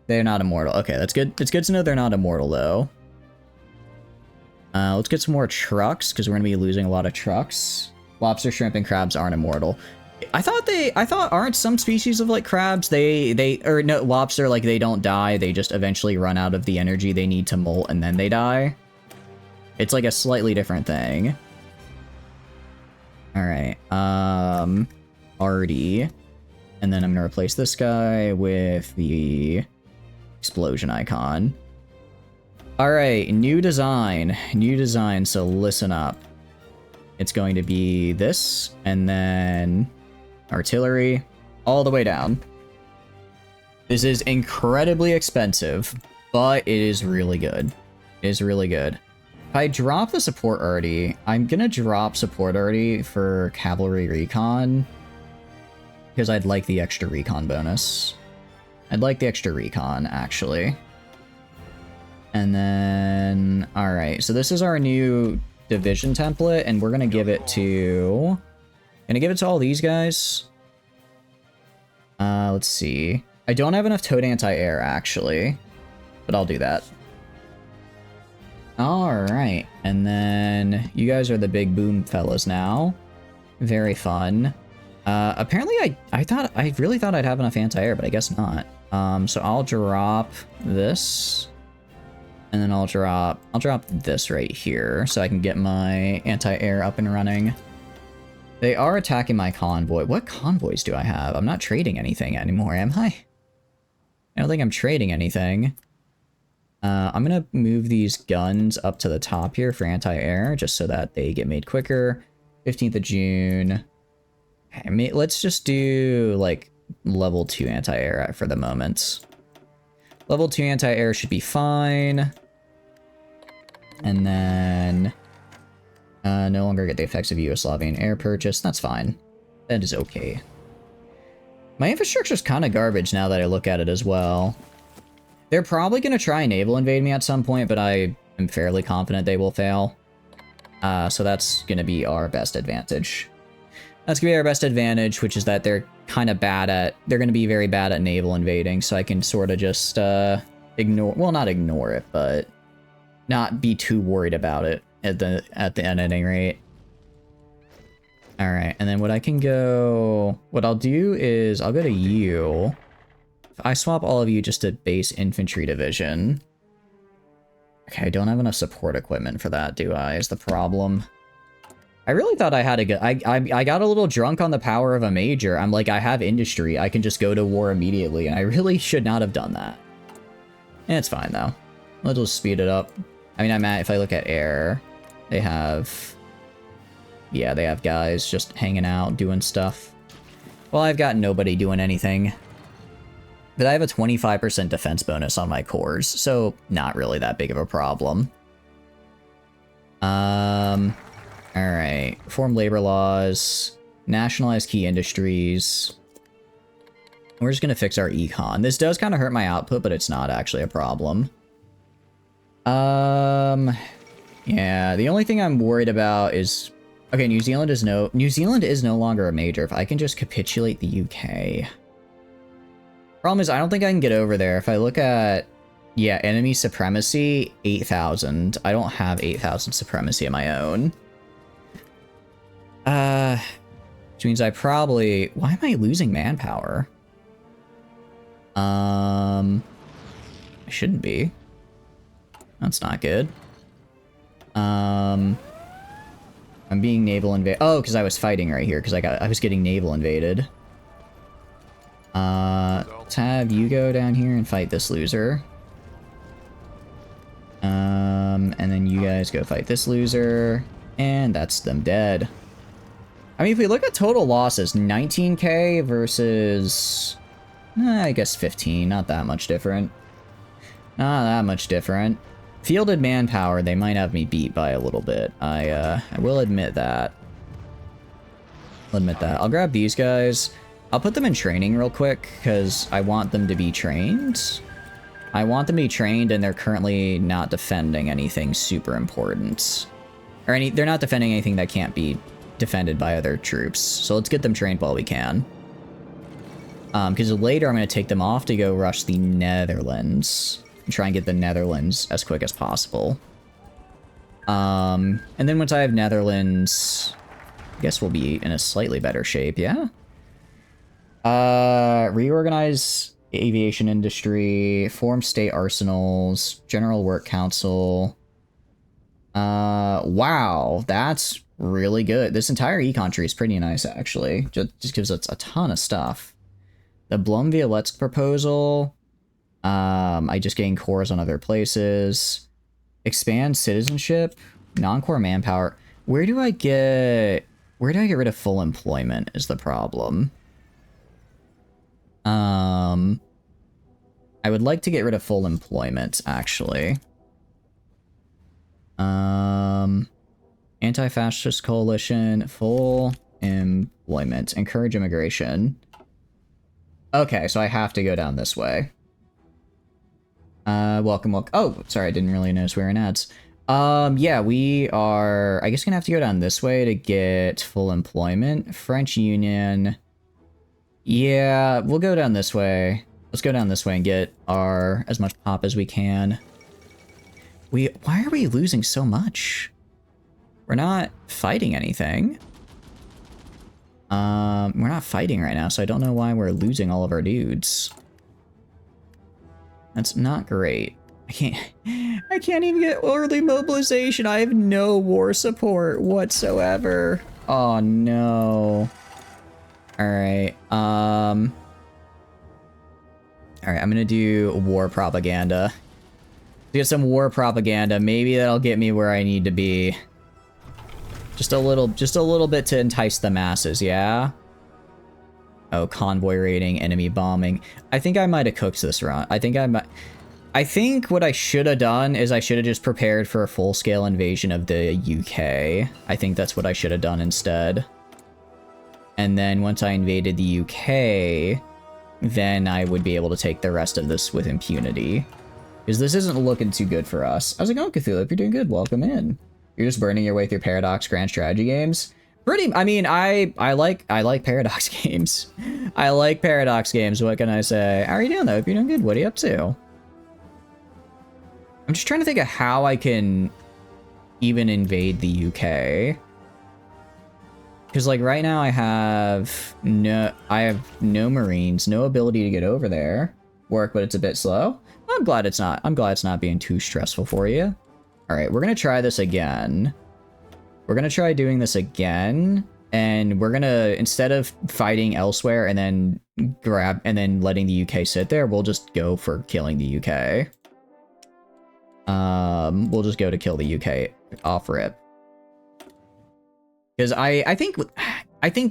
They're not immortal. Okay, that's good. It's good to know they're not immortal, though. Let's get some more trucks, because we're going to be losing a lot of trucks. Lobster, shrimp, and crabs aren't immortal. I thought aren't some species of, like, crabs, or no, lobster, like, they don't die, they just eventually run out of the energy they need to molt, and then they die? It's, like, a slightly different thing. Alright, Artie. And then I'm gonna replace this guy with the explosion icon. Alright, new design, so listen up. It's going to be this, and then artillery, all the way down. This is incredibly expensive, but it is really good. It is really good. If I drop the support Artie, I'm gonna drop support Artie for cavalry recon, because I'd like the extra recon bonus. I'd like the extra recon, actually. And then, alright, so this is our new division template, and we're gonna give it to... all these guys. Let's see. I don't have enough towed anti-air, actually, but I'll do that. Alright, and then you guys are the big boom fellas now. Very fun. Apparently I really thought I'd have enough anti-air, but I guess not. So I'll drop this. And then I'll drop this right here so I can get my anti-air up and running. They are attacking my convoy. What convoys do I have? I'm not trading anything anymore, am I? I don't think I'm trading anything. I'm gonna move these guns up to the top here for anti-air, just so that they get made quicker. 15th of June. Okay, let's just do, like, level 2 anti-air for the moment. Level 2 anti-air should be fine. And then... no longer get the effects of Yugoslavian air purchase. That's fine. That is okay. My infrastructure's kind of garbage now that I look at it as well. They're probably going to try and naval invade me at some point, but I am fairly confident they will fail. So that's going to be our best advantage. That's going to be our best advantage, which is that they're kind of bad at... They're going to be very bad at naval invading, so I can sort of just ignore... Well, not ignore it, but not be too worried about it at the ending rate. Alright, and then what I can go... What I'll do is I'll go to you. I swap all of you just to base infantry division. Okay, I don't have enough support equipment for that, do I? Is the problem. I really thought I had a good... I got a little drunk on the power of a major. I'm like, I have industry. I can just go to war immediately, and I really should not have done that. And it's fine, though. Let's just speed it up. I mean, if I look at air, they have... Yeah, they have guys just hanging out, doing stuff. Well, I've got nobody doing anything. But I have a 25% defense bonus on my cores, so not really that big of a problem. Alright. Reform labor laws. Nationalize key industries. We're just gonna fix our econ. This does kind of hurt my output, but it's not actually a problem. Yeah, the only thing I'm worried about is... Okay, New Zealand is no longer a major. If I can just capitulate the UK... Problem is, I don't think I can get over there. If I look at, yeah, enemy supremacy, 8,000. I don't have 8,000 supremacy of my own. Which means I probably... Why am I losing manpower? I shouldn't be. That's not good. I'm being naval invaded. Oh, because I was fighting right here, because I was getting naval invaded. Let's have you go down here and fight this loser. And then you guys go fight this loser. And that's them dead. I mean, if we look at total losses, 19k versus... I guess 15, not that much different. Not that much different. Fielded manpower, they might have me beat by a little bit. I will admit that. I'll admit that. I'll grab these guys. I'll put them in training real quick, because I want them to be trained. I want them to be trained, and they're currently not defending anything super important. Or they're not defending anything that can't be defended by other troops. So let's get them trained while we can. Because later I'm going to take them off to go rush the Netherlands. And try and get the Netherlands as quick as possible. And then once I have Netherlands, I guess we'll be in a slightly better shape, yeah? Reorganize aviation industry, form state arsenals, general work council. Wow, that's really good. This entire econ tree is pretty nice, actually. Just gives us a ton of stuff. The Blum-Violetsk proposal. I just gain cores on other places. Expand citizenship. Non-core manpower. Where do I get rid of full employment is the problem. I would like to get rid of full employment, actually. Anti-fascist coalition, full employment, encourage immigration. Okay, so I have to go down this way. Welcome. Oh, sorry, I didn't really notice we were in ads. Yeah, we are, I guess, gonna have to go down this way to get full employment. French Union. Yeah, we'll go down this way. Let's go down this way and get our as much pop as we can. Why are we losing so much? We're not fighting anything. We're not fighting right now, so I don't know why we're losing all of our dudes. That's not great. I can't even get early mobilization. I have no war support whatsoever. Oh no. Alright, alright, I'm gonna do war propaganda. Get some war propaganda. Maybe that'll get me where I need to be. Just a little bit to entice the masses, yeah? Oh, convoy raiding, enemy bombing. I think I might have cooked this run. I think what I should have done is I should have just prepared for a full-scale invasion of the UK. I think that's what I should have done instead. And then once I invaded the UK, then I would be able to take the rest of this with impunity. Because this isn't looking too good for us. How's it going, Cthulhu? If you're doing good, welcome in. You're just burning your way through Paradox Grand Strategy games? I mean, I like Paradox games. I like Paradox games, what can I say? How are you doing, though? If you're doing good, what are you up to? I'm just trying to think of how I can even invade the UK. Because, like, right now I have no Marines, no ability to get over there. Work, but it's a bit slow. I'm glad it's not being too stressful for you. Alright, we're gonna try this again. We're gonna try doing this again, and we're gonna, instead of fighting elsewhere and then letting the UK sit there, we'll just go for killing the UK. We'll just go to kill the UK off rip. Because I think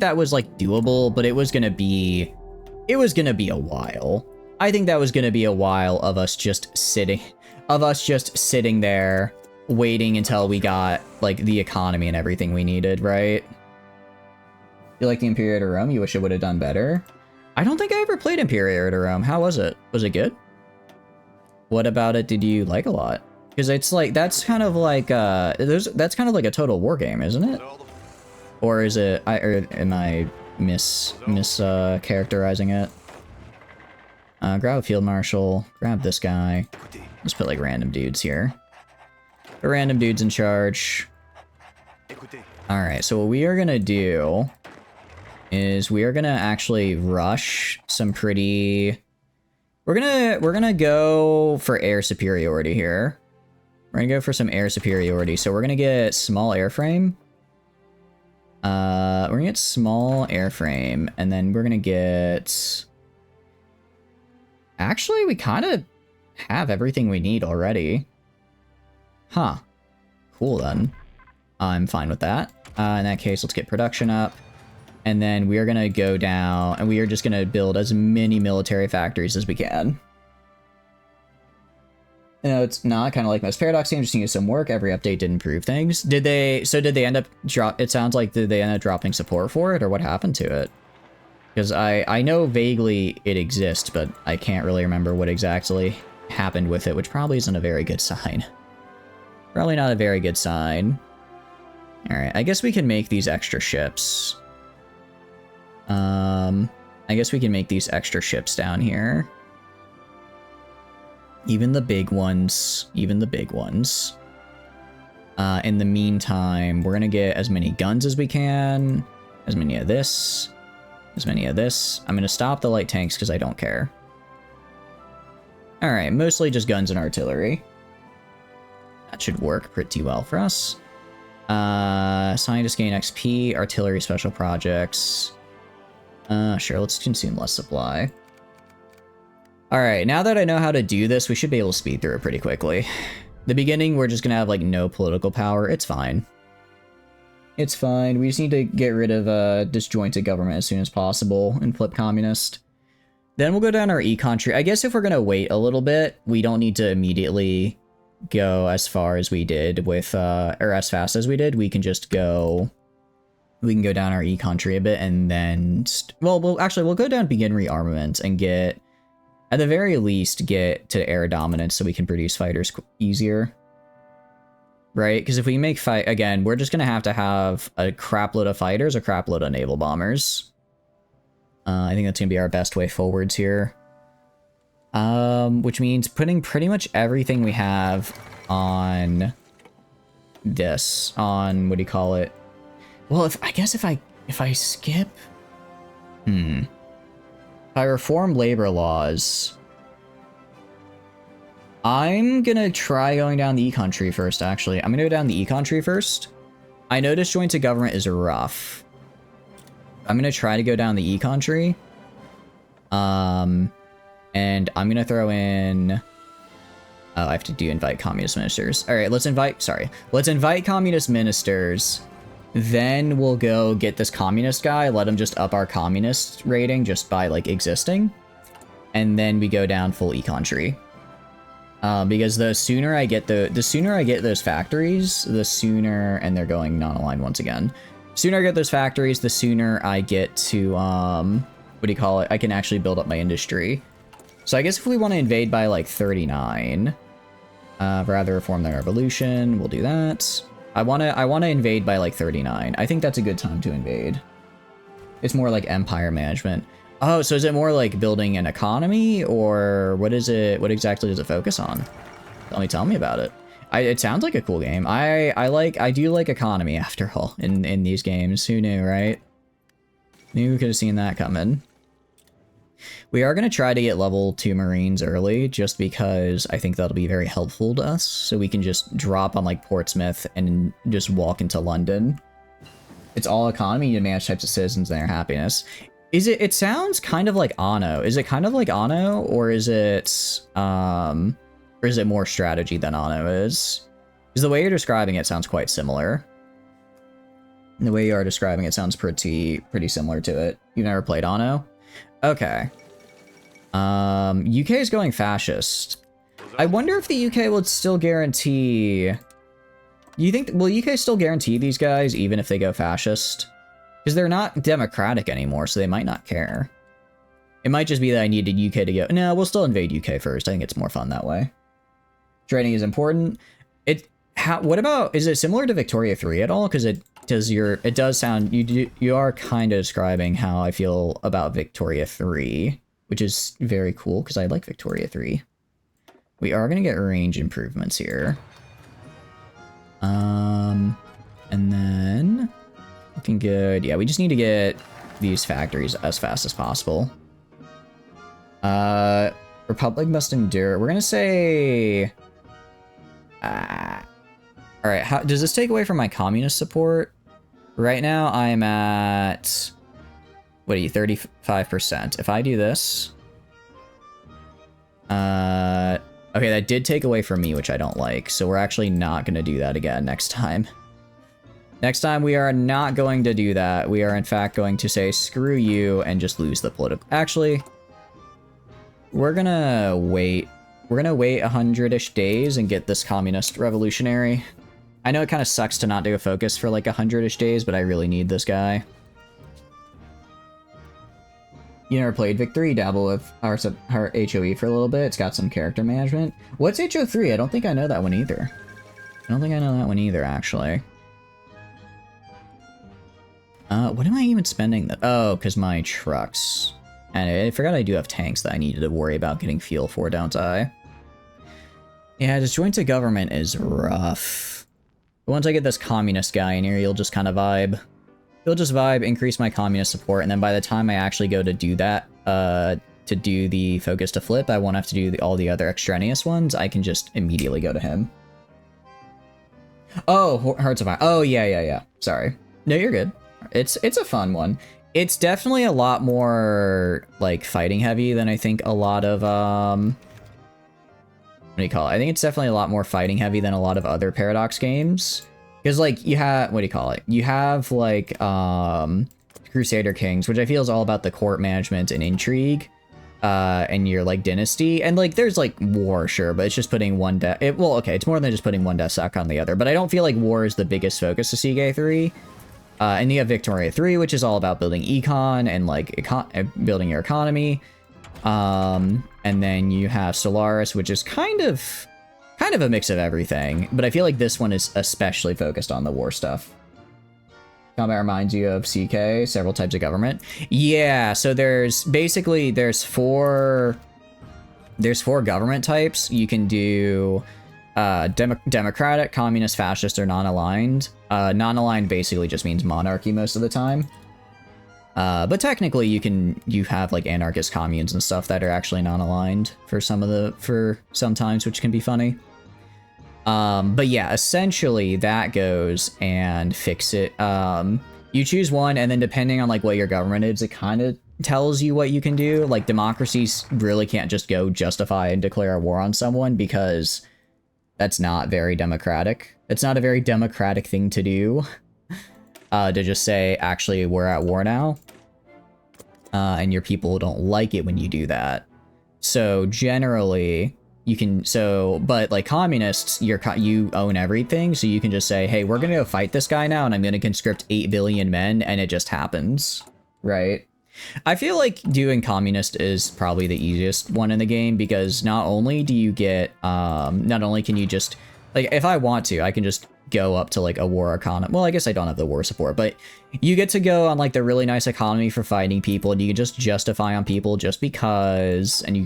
that was like doable, but it was gonna be a while. I think that was gonna be a while of us just sitting there, waiting until we got like the economy and everything we needed, right? You like the Imperial to Rome? You wish it would have done better? I don't think I ever played Imperial to Rome. How was it? Was it good? What about it did you like a lot? Because it's like, that's kind of like that's kind of like a Total War game, isn't it? Or is it, or am I characterizing it? Grab a field marshal, grab this guy. Let's put like random dudes here. The random dudes in charge. Alright, so what we are gonna do is we are gonna actually rush some pretty... We're gonna go for air superiority here. We're gonna go for some air superiority. So we're gonna get small airframe. We're gonna get small airframe, and then we're gonna get... Actually, we kind of have everything we need already. Huh. Cool, then. I'm fine with that. In that case, let's get production up. And then we are going to go down, and we are just going to build as many military factories as we can. You know, it's not kind of like most Paradox games, just needed some work. Every update did improve things. Did they end up it sounds like, did they end up dropping support for it, or what happened to it? Because I know vaguely it exists, but I can't really remember what exactly happened with it, which probably isn't a very good sign. Probably not a very good sign. Alright, I guess we can make these extra ships. I guess we can make these extra ships down here. Even the big ones. Even the big ones. In the meantime, we're gonna get as many guns as we can. As many of this. As many of this. I'm gonna stop the light tanks because I don't care. Alright, mostly just guns and artillery. That should work pretty well for us. Scientists gain XP, artillery special projects. Sure, let's consume less supply. Alright, now that I know how to do this, we should be able to speed through it pretty quickly. The beginning, we're just gonna have, like, no political power. It's fine. It's fine. We just need to get rid of disjointed government as soon as possible and flip communist. Then we'll go down our econ tree. I guess if we're gonna wait a little bit, we don't need to immediately go as far as we did with, or as fast as we did. We can just go... We can go down our econ tree a bit and then... Well, we'll go down begin rearmament and get... At the very least, get to air dominance so we can produce fighters easier. Right? Because if we make fight... Again, we're just going to have a crapload of fighters, a crapload of naval bombers. I think that's going to be our best way forwards here. Which means putting pretty much everything we have on this. On, what do you call it? Well, I guess if I skip... If I reform labor laws... I'm gonna try going down the econ tree first, actually. I'm gonna go down the econ tree first. I know disjointed government is rough. I'm gonna try to go down the econ tree. And I'm gonna throw in... Oh, I have to invite communist ministers. Alright, let's invite communist ministers. Then we'll go get this communist guy, let him just up our communist rating just by, like, existing. And then we go down full econ tree. Because the sooner I get those factories, the sooner, and they're going non-aligned once again. Sooner I get those factories, the sooner I get to, what do you call it? I can actually build up my industry. So I guess if we want to invade by, like, 39, rather reform the revolution, we'll do that. I want to invade by, like, 39. I think that's a good time to invade. It's more like empire management. Oh, so is it more like building an economy, or what is it? What exactly does it focus on? Tell me about it. It sounds like a cool game. I do like economy after all in these games. Who knew, right? Maybe we could have seen that coming. We are going to try to get level 2 Marines early, just because I think that'll be very helpful to us, so we can just drop on, like, Portsmouth and just walk into London. It's all economy, you manage types of citizens and their happiness. It sounds kind of like Anno. Is it kind of like Anno, or is it more strategy than Anno is? Because the way you're describing it sounds quite similar. The way you are describing it sounds pretty similar to it. You've never played Anno? Okay. UK is going fascist. I wonder if the UK would still guarantee... You think... Will UK still guarantee these guys, even if they go fascist? Because they're not democratic anymore, so they might not care. It might just be that I needed UK to go... No, we'll still invade UK first. I think it's more fun that way. Trading is important. What about... Is it similar to Victoria 3 at all? Because it does sound... You are kind of describing how I feel about Victoria 3, which is very cool, because I like Victoria 3. We are going to get range improvements here. And then... Looking good. Yeah, we just need to get these factories as fast as possible. Republic must endure. We're gonna say... Alright, how does this take away from my communist support? Right now, I'm at... What are you, 35%. If I do this... Okay, that did take away from me, which I don't like. So we're actually not gonna do that again next time. Next time, we are not going to do that. We are, in fact, going to say, screw you, and just lose the political... Actually, we're gonna wait. We're gonna wait 100-ish days and get this communist revolutionary. I know it kind of sucks to not do a focus for, like, 100-ish days, but I really need this guy. You never played Vic 3? Dabble with our HOE for a little bit. It's got some character management. What's HO3? I don't think I know that one either. I don't think I know that one either, actually. What am I even spending? Oh, because my trucks. And I forgot I do have tanks that I needed to worry about getting fuel for, don't I? Yeah, disjointed government is rough. But once I get this communist guy in here, you'll just kind of vibe. You'll just vibe, increase my communist support, and then by the time I actually go to do that, to do the focus to flip, I won't have to do all the other extraneous ones. I can just immediately go to him. Oh, Hearts of Iron. Oh, yeah. Sorry. No, you're good. It's a fun one. It's definitely a lot more, like, fighting heavy than I think a lot of, what do you call it? I think it's definitely a lot more fighting heavy than a lot of other Paradox games. Because, like, you have, what do you call it? You have, like, Crusader Kings, which I feel is all about the court management and intrigue, and your, like, dynasty. And, like, there's, like, war, sure, but it's just putting one well, okay, it's more than just putting one death sack on the other. But I don't feel like war is the biggest focus of Siege 3. And you have Victoria 3, which is all about building econ and, like, building your economy. And then you have Solaris, which is kind of a mix of everything. But I feel like this one is especially focused on the war stuff. Combat reminds you of CK, several types of government. Yeah, so there's four government types. You can do democratic, communist, fascist, or non-aligned. Non-aligned basically just means monarchy most of the time. But technically you have like anarchist communes and stuff that are actually non-aligned for sometimes, which can be funny. But yeah, essentially that goes and fix it. You choose one, and then depending on like what your government is, it kind of tells you what you can do. Like democracies really can't just go justify and declare a war on someone, because that's not very democratic. It's not a very democratic thing to do. To just say, actually, we're at war now. And your people don't like it when you do that. So generally, you can, but like communists, you own everything, so you can just say, hey, we're gonna go fight this guy now, and I'm gonna conscript 8 billion men, and it just happens, right? I feel like doing communist is probably the easiest one in the game, because not only do you get, not only can you just, like, if I want to, I can just go up to like a war economy. Well, I guess I don't have the war support, but you get to go on like the really nice economy for fighting people, and you can just justify on people just because, and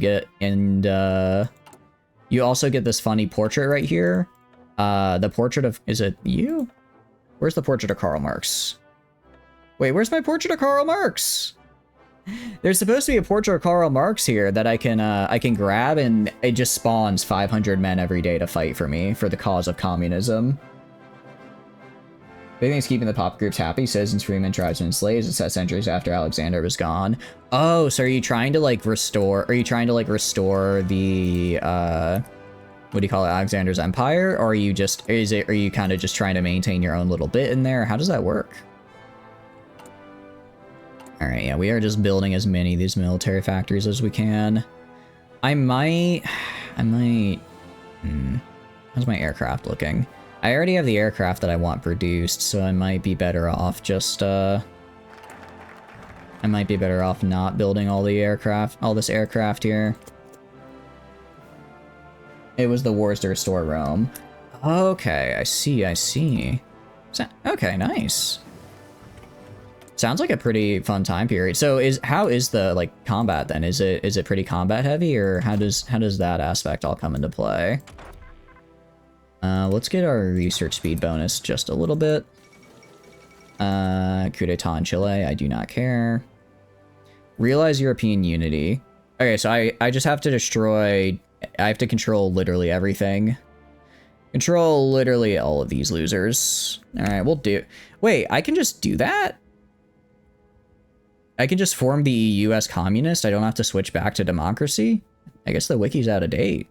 you also get this funny portrait right here. The portrait of, is it you? Where's the portrait of Karl Marx? Wait, where's my portrait of Karl Marx? There's supposed to be a portrait of Karl Marx here that I can grab, and it just spawns 500 men every day to fight for me for the cause of communism. Big thing's keeping the pop groups happy. Citizens, freemen, tribesmen, and slaves. It's set centuries after Alexander was gone. Oh, so are you trying to like restore? Are you trying to like restore the what do you call it, Alexander's empire, or are you just are you kind of just trying to maintain your own little bit in there? How does that work? All right, yeah, we are just building as many of these military factories as we can. I might. How's my aircraft looking? I already have the aircraft that I want produced, so I might be better off just, I might be better off not building all this aircraft here. It was the wars to restore Rome. Okay, I see. Okay, nice. Sounds like a pretty fun time period. So how is the like combat then? Is it pretty combat heavy, or how does that aspect all come into play? Let's get our research speed bonus just a little bit. Coup d'etat in Chile, I do not care. Realize European unity. Okay, so I just have to destroy, I have to control literally everything. Control literally all of these losers. Alright, we'll do, wait, I can just do that? I can just form the EU as communist? I don't have to switch back to democracy? I guess the wiki's out of date.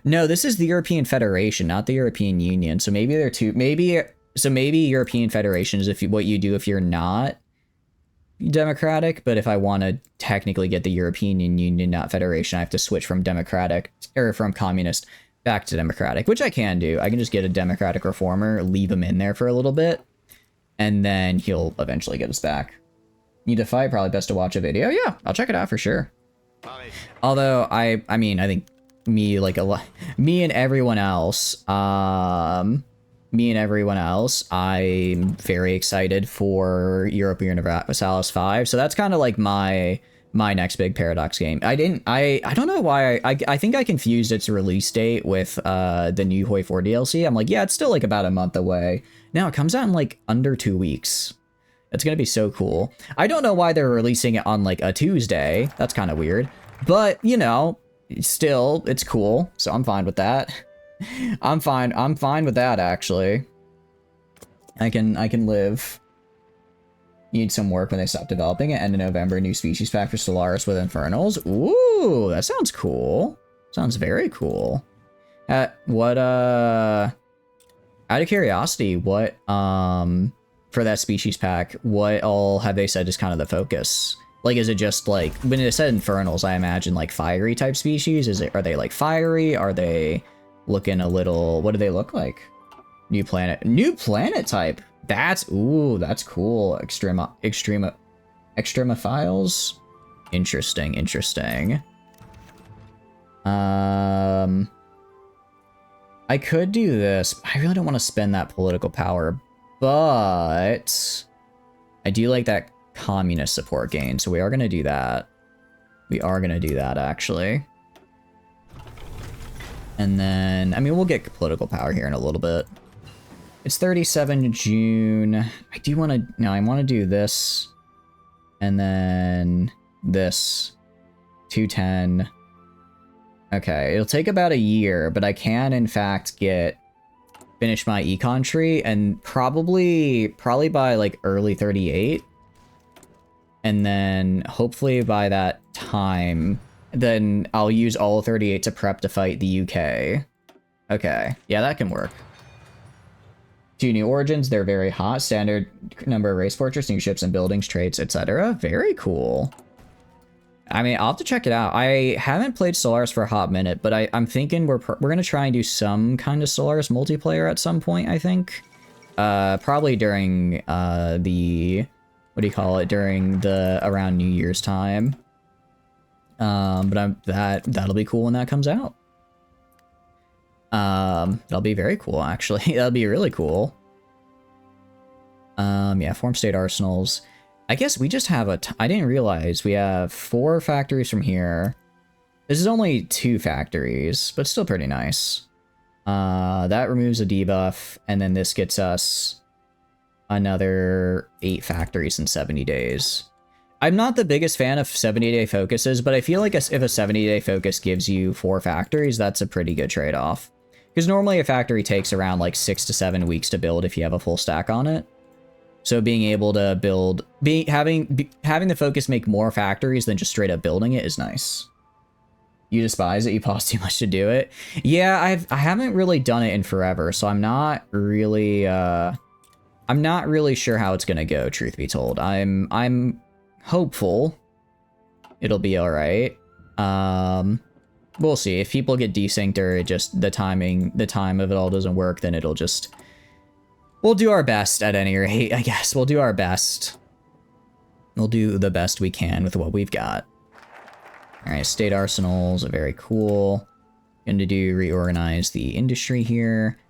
No, this is the European Federation, not the European Union. So maybe they're two. Maybe European Federation is what you do if you're not democratic. But if I want to technically get the European Union, not Federation, I have to switch from democratic or from communist back to democratic, which I can do. I can just get a democratic reformer, leave him in there for a little bit, and then he'll eventually get us back. Need to fight? Probably best to watch a video. Yeah, I'll check it out for sure. Although I mean, I think. Me and everyone else, I'm very excited for Europa Universalis 5. So that's kind of like my my next big Paradox game. I don't know why. I think I confused its release date with the new Hoi 4 DLC. I'm like, yeah, it's still like about a month away. Now it comes out in like under 2 weeks. It's gonna be so cool. I don't know why they're releasing it on like a Tuesday. That's kind of weird. But, you know, still, it's cool. So I'm fine with that. I'm fine with that, actually. I can live. Need some work when they stop developing it. End of November, new species pack for Stellaris with Infernals. Ooh, that sounds cool. Sounds very cool. Out of curiosity, what, for that species pack, what all have they said is kind of the focus? Like, is it just like, when it said Infernals, I imagine like fiery type species? Are they like fiery? Are they looking a little, what do they look like? New planet type. That's cool. Extremophiles. Interesting. I could do this. I really don't want to spend that political power, but I do like that communist support gain, so we are going to do that. Actually. And then, I mean, we'll get political power here in a little bit. It's 37 June. I do want to... No, I want to do this. And then this. 210. Okay, it'll take about a year, but I can, in fact, finish my econ tree, and probably by, like, early 38. And then, hopefully by that time, then I'll use all 38 to prep to fight the UK. Okay, yeah, that can work. 2 new origins, they're very hot. Standard number of race fortress, new ships and buildings, traits, etc. Very cool. I mean, I'll have to check it out. I haven't played Stellaris for a hot minute, but I'm thinking we're gonna try and do some kind of Stellaris multiplayer at some point, I think. Probably during the... What do you call it? During around New Year's time. But that'll be cool when that comes out. That'll be very cool, actually. That'll be really cool. Yeah, form state arsenals. I guess we just have I didn't realize we have 4 factories from here. This is only 2 factories, but still pretty nice. That removes a debuff, and then this gets us another 8 factories in 70 days. I'm not the biggest fan of 70-day focuses, but I feel like if a 70-day focus gives you 4 factories, that's a pretty good trade-off. Because normally a factory takes around like 6 to 7 weeks to build if you have a full stack on it. So being able to build, having the focus make more factories than just straight up building it is nice. You despise it, you pause too much to do it. Yeah, I haven't really done it in forever, so I'm not really sure how it's gonna go, truth be told. I'm hopeful it'll be all right. We'll see. If people get desynced or it just the time of it all doesn't work, then it'll just... We'll do our best at any rate, I guess. We'll do our best. We'll do the best we can with what we've got. All right, state arsenals, very cool. Going to reorganize the industry here.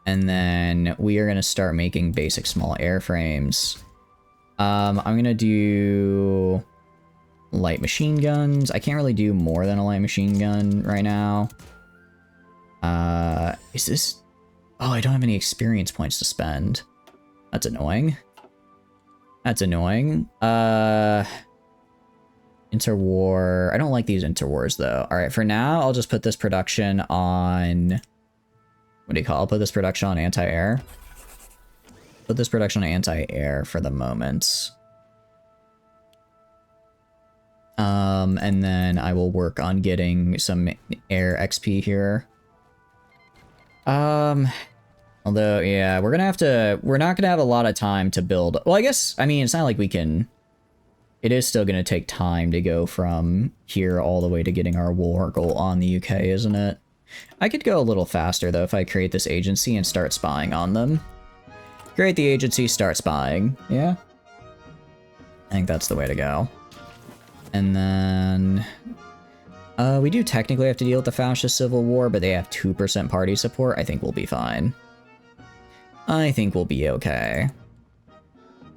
And then we are going to start making basic small airframes. I'm going to do light machine guns. I can't really do more than a light machine gun right now. Is this... Oh, I don't have any experience points to spend. That's annoying. Interwar. I don't like these interwars, though. All right, for now, I'll just put this production on... What do you call it? I'll put this production on anti-air. Put this production on anti-air for the moment. And then I will work on getting some air XP here. Although, yeah, we're not gonna have a lot of time to build. Well, I guess, I mean, it's not like we can, it is still gonna take time to go from here all the way to getting our war goal on the UK, isn't it? I could go a little faster, though, if I create this agency and start spying on them. Create the agency, start spying. Yeah? I think that's the way to go. And then... we do technically have to deal with the fascist civil war, but they have 2% party support. I think we'll be fine. I think we'll be okay.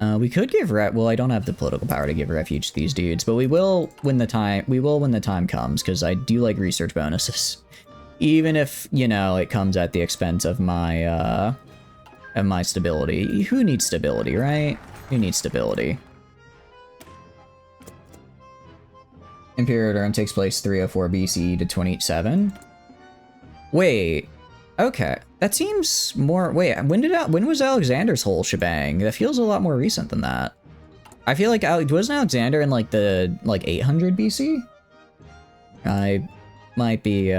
We could give well, I don't have the political power to give refuge to these dudes, but we will when the time comes, because I do like research bonuses. Even if, you know, it comes at the expense of my stability. Who needs stability, right? Who needs stability? Imperial Durham takes place 304 BCE to 27. Wait. Okay. That seems more... Wait, when was Alexander's whole shebang? That feels a lot more recent than that. I feel like... wasn't Alexander in, like, the... like, 800 BC? I might be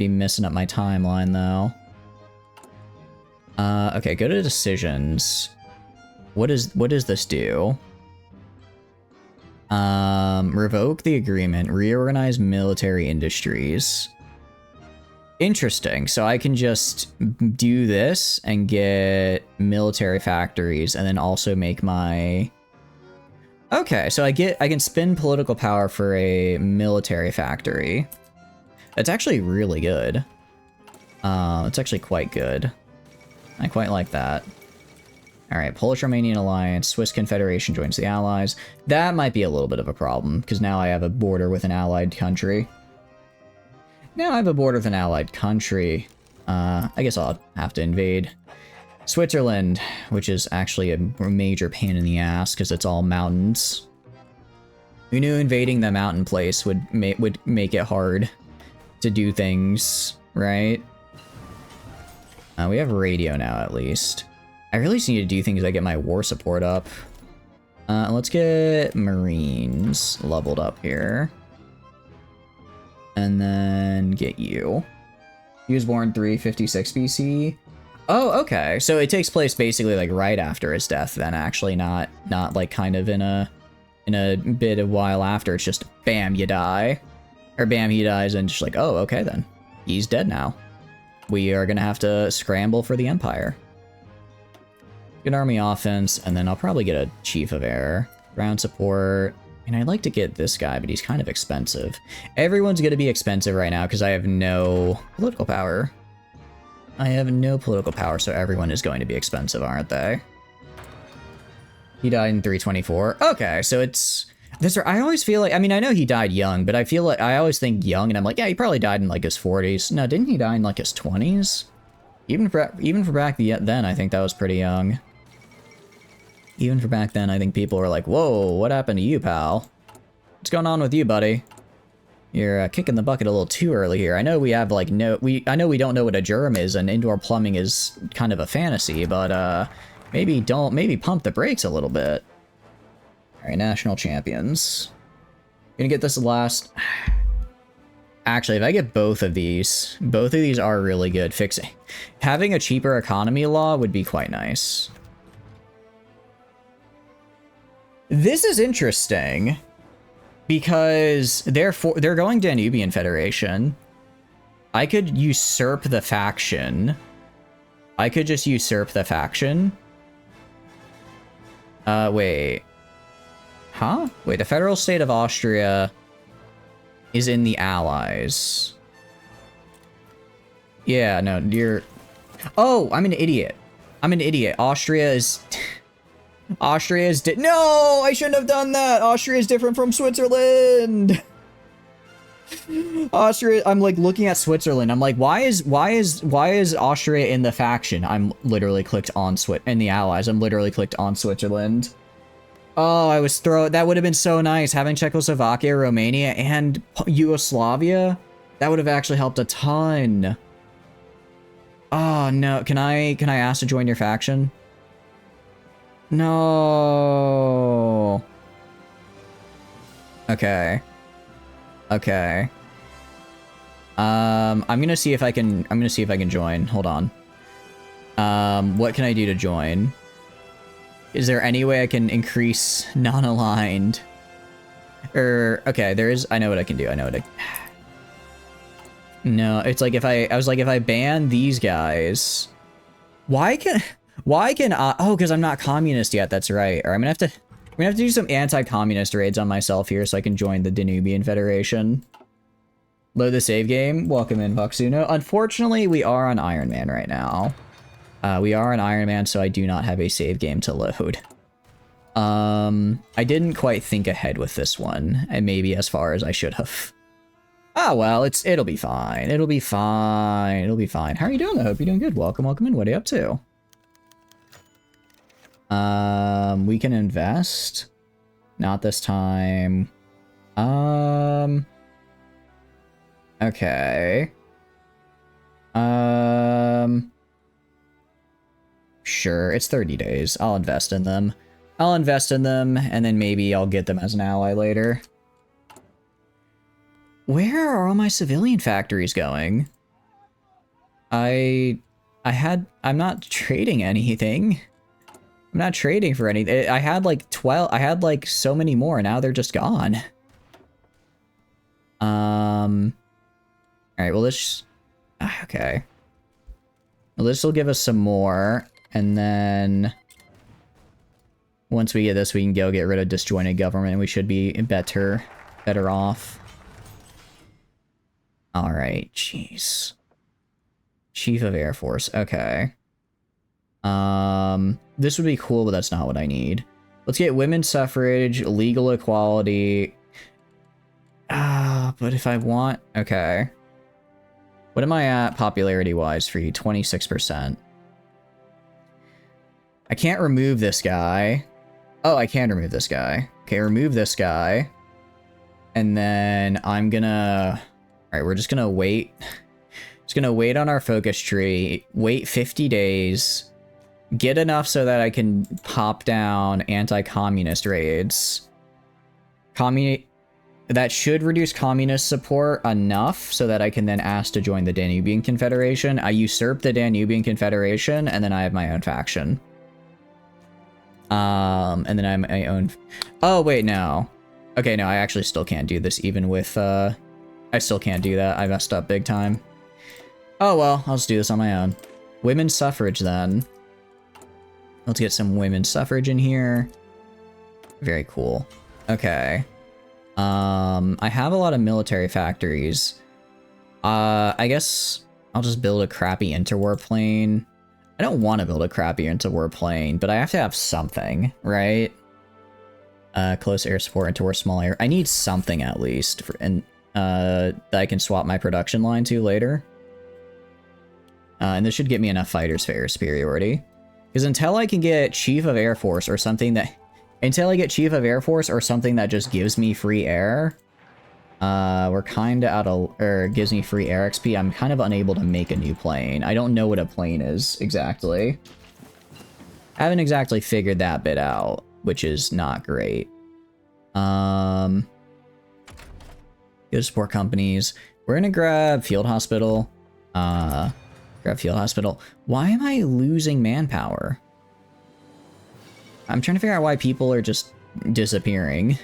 messing up my timeline, though. Okay, go to decisions. What does this do? Revoke the agreement, reorganize military industries. Interesting. So I can just do this and get military factories and then also make my... Okay, so I can spin political power for a military factory. That's actually really good. It's actually quite good. I quite like that. Alright, Polish-Romanian alliance, Swiss Confederation joins the Allies. That might be a little bit of a problem, because now I have a border with an allied country. Now I have a border with an allied country. I guess I'll have to invade Switzerland, which is actually a major pain in the ass, because it's all mountains. Who knew invading the mountain place would make it hard to do things, right? We have radio now, at least. I really just need to do things that get my war support up. Let's get Marines leveled up here. And then get you. He was born 356 BC. Oh, okay. So it takes place basically like right after his death then, actually, not like kind of in a bit of while after. It's just bam, you die. Or bam, he dies, and just like, oh, okay then. He's dead now. We are gonna have to scramble for the Empire. Good army offense, and then I'll probably get a Chief of Air. Ground support. And I'd like to get this guy, but he's kind of expensive. Everyone's gonna be expensive right now because I have no political power. I have no political power, so everyone is going to be expensive, aren't they? He died in 324. Okay, so it's... I always feel like... I mean, I know he died young, but I feel like... I always think young, and I'm like, yeah, he probably died in, like, his 40s. No, didn't he die in, like, his 20s? Even for back then, I think that was pretty young. Even for back then, I think people were like, whoa, what happened to you, pal? What's going on with you, buddy? You're kicking the bucket a little too early here. I know we have, like, I know we don't know what a germ is, and indoor plumbing is kind of a fantasy, but, maybe pump the brakes a little bit. Alright, national champions. Gonna get this last... Actually, if I get both of these are really good. Having a cheaper economy law would be quite nice. This is interesting because they're going Danubian Federation. I could usurp the faction. I could just usurp the faction. Wait. Huh? Wait, the federal state of Austria is in the Allies. Yeah, no, you're... Oh, I'm an idiot. I'm an idiot. Austria is... No, I shouldn't have done that. Austria is different from Switzerland. Austria, I'm like looking at Switzerland. I'm like, why is Austria in the faction? I'm literally clicked on in the Allies. I'm literally clicked on Switzerland. Oh, that would have been so nice having Czechoslovakia, Romania, and Yugoslavia. That would have actually helped a ton. Oh no, can I ask to join your faction? No. Okay. Okay. I'm gonna see if I can join. Hold on. What can I do to join? Is there any way I can increase non-aligned? Okay, there is. I know what I can do. No, it's like if I ban these guys, why can I? Oh, because I'm not communist yet. That's right. Or I'm gonna have to do some anti-communist raids on myself here so I can join the Danubian Federation. Load the save game. Welcome in, Voxuno. Unfortunately, we are on Iron Man right now. We are an Iron Man, so I do not have a save game to load. I didn't quite think ahead with this one, and maybe as far as I should have. Ah, well, it'll be fine. It'll be fine. It'll be fine. How are you doing? I hope you're doing good. Welcome, welcome in. What are you up to? We can invest. Not this time. Okay. Sure, it's 30 days. I'll invest in them. I'll invest in them, and then maybe I'll get them as an ally later. Where are all my civilian factories going? I'm not trading anything. I'm not trading for anything. I had like 12, I had like so many more, now they're just gone. Alright, well this, okay. Well, this will give us some more, and then once we get this, we can go get rid of disjointed government, and we should be better off. Alright, jeez. Chief of Air Force, okay. This would be cool, but that's not what I need. Let's get women's suffrage, legal equality. But if I want, okay. What am I at popularity-wise for you? 26%. I can't remove this guy. Oh, I can remove this guy. Okay, remove this guy. And then I'm gonna... Alright, we're just gonna wait. Just gonna wait on our focus tree. Wait 50 days. Get enough so that I can pop down anti-communist raids. That should reduce communist support enough so that I can then ask to join the Danubian Confederation. I usurp the Danubian Confederation, and then I have my own faction. And then I have my own... Oh, wait, no. Okay, no, I actually still can't do this even with, I still can't do that. I messed up big time. Oh, well, I'll just do this on my own. Women's suffrage, then. Let's get some women's suffrage in here. Very cool. Okay. I have a lot of military factories. I guess I'll just build a crappy interwar plane. I don't want to build a crappy interwar plane, but I have to have something, right? Close air support, interwar, small air. I need something at least, that I can swap my production line to later. And this should get me enough fighters for air superiority. Because until I can get Chief of Air Force or something that... Until I get Chief of Air Force or something that just gives me free air, we're kind of out of, or gives me free air XP, I'm kind of unable to make a new plane. I don't know what a plane is exactly. I haven't exactly figured that bit out, which is not great. Go to support companies. We're gonna grab Field Hospital. Grab Field Hospital. Why am I losing manpower? I'm trying to figure out why people are just disappearing.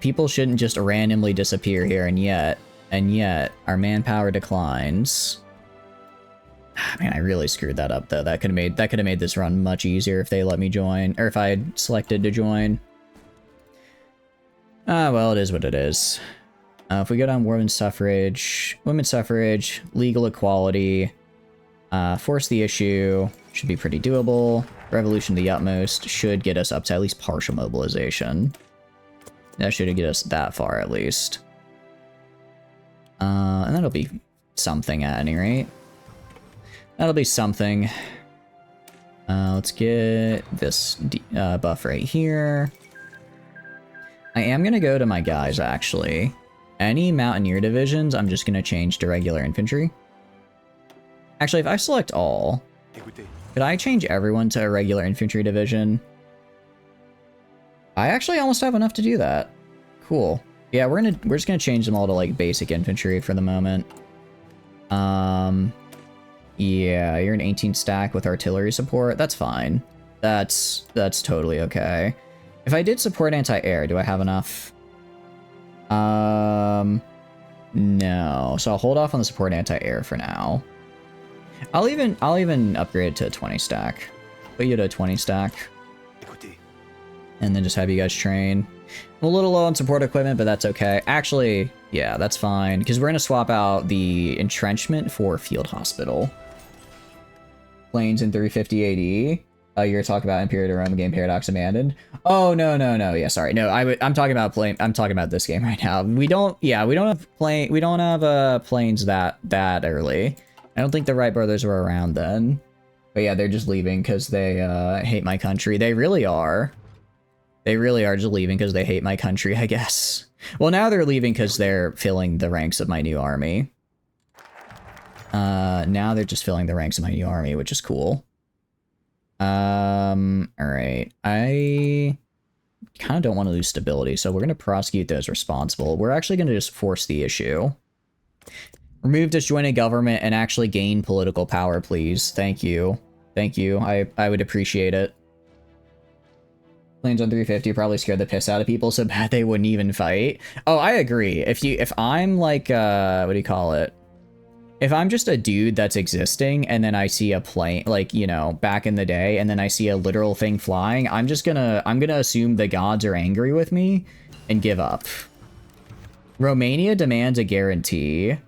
People shouldn't just randomly disappear here, and yet our manpower declines. Man, I really screwed that up though. That could have made this run much easier if they let me join, or if I had selected to join. Well, it is what it is. If we go down women's suffrage, legal equality, force the issue, should be pretty doable. Revolution to the utmost should get us up to at least partial mobilization. That should get us that far at least. And that'll be something at any rate. That'll be something. Let's get this buff right here. I am going to go to my guys, actually. Any Mountaineer divisions, I'm just going to change to regular infantry. Actually, if I select all, could I change everyone to a regular infantry division? I actually almost have enough to do that. Cool. Yeah, we're just gonna change them all to like basic infantry for the moment. Yeah, you're an 18 stack with artillery support. That's fine. That's totally okay. If I did support anti-air, do I have enough? No. So I'll hold off on the support anti-air for now. I'll even upgrade it to a 20 stack. Put you to a 20 stack. And then just have you guys train. I'm a little low on support equipment, but that's okay. Actually, yeah, that's fine. Because we're going to swap out the entrenchment for field hospital. Planes in 350 AD. You're talking about Imperial to Rome game Paradox Abandoned. Oh no. Yeah, sorry. No, I'm talking about I'm talking about this game right now. We don't have planes that early. I don't think the Wright brothers were around then. But yeah, they're just leaving because they hate my country. They really are. They really are just leaving because they hate my country, I guess. Well, now they're leaving because they're filling the ranks of my new army. Now they're just filling the ranks of my new army, which is cool. Alright. I kind of don't want to lose stability, so we're going to prosecute those responsible. We're actually going to just force the issue. Remove disjointed government and actually gain political power, please. Thank you. Thank you. I would appreciate it. Planes on 350 probably scared the piss out of people so bad they wouldn't even fight. Oh, I agree. If I'm like, what do you call it? If I'm just a dude that's existing and then I see a plane, like, you know, back in the day, and then I see a literal thing flying, I'm gonna assume the gods are angry with me and give up. Romania demands a guarantee.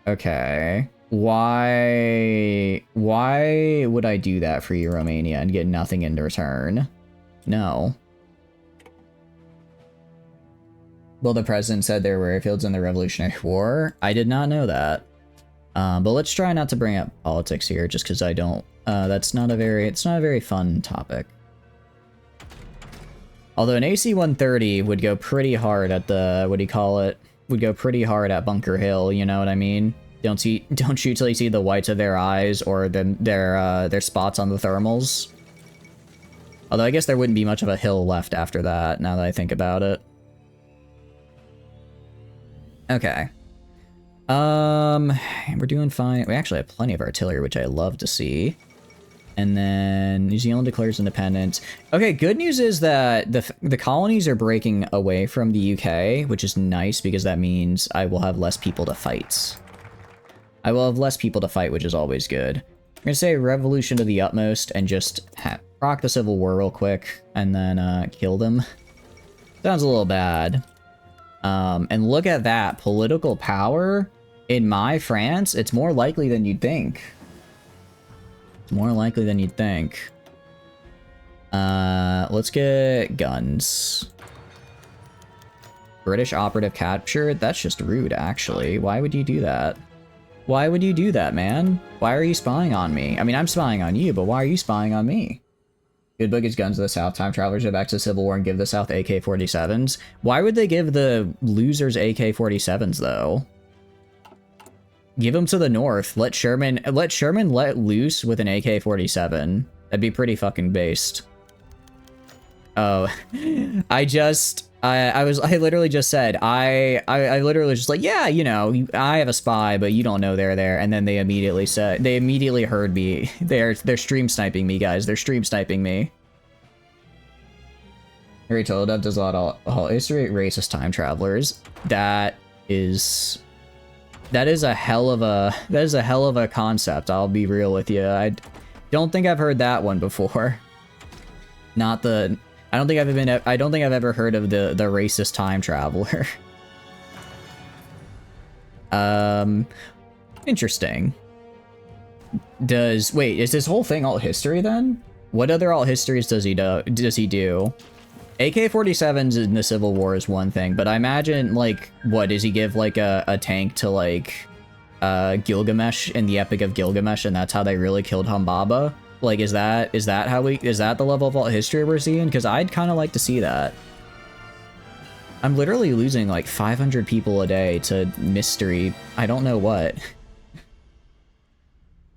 Okay. Why would I do that for you, Romania, and get nothing in return? No. Well, the president said there were airfields in the Revolutionary War. I did not know that. But let's try not to bring up politics here, just because I don't. It's not a very fun topic. Although an AC-130 would go pretty hard at the, what do you call it? Would go pretty hard at Bunker Hill. You know what I mean? Don't shoot till you see the whites of their eyes or their spots on the thermals. Although I guess there wouldn't be much of a hill left after that. Now that I think about it. Okay. We're doing fine. We actually have plenty of artillery, which I love to see. And then New Zealand declares independence. Okay, good news is that the colonies are breaking away from the UK, which is nice because that means I will have less people to fight. I will have less people to fight, which is always good. I'm gonna say revolution to the utmost and just rock the Civil War real quick and then kill them. Sounds a little bad. And look at that, political power in my France. It's more likely than you'd think. It's more likely than you'd think. Let's get guns. British operative captured? That's just rude, actually. Why would you do that? Why would you do that, man? Why are you spying on me? I mean, I'm spying on you, but why are you spying on me? Good book is guns to the South. Time travelers go back to the Civil War and give the South AK-47s. Why would they give the losers AK-47s, though? Give them to the North. Let Sherman let loose with an AK-47. That'd be pretty fucking based. Oh, I literally just said, I literally just like, yeah, you know, I have a spy, but you don't know they're there. And then they immediately heard me. They're stream sniping me, guys. They're stream sniping me. Harry Toledo does a lot of history, racist time travelers. That is a hell of a concept. I'll be real with you. I don't think I've heard that one before. I don't think I've ever heard of the racist time traveler. Interesting. Wait, is this whole thing alt history then? What other alt histories does he do? AK-47s in the Civil War is one thing, but I imagine, like, what, does he give, like, a tank to, like, Gilgamesh in the Epic of Gilgamesh, and that's how they really killed Humbaba? Like, is that the level of alt history we're seeing? Because I'd kind of like to see that. I'm literally losing, like, 500 people a day to mystery. I don't know what.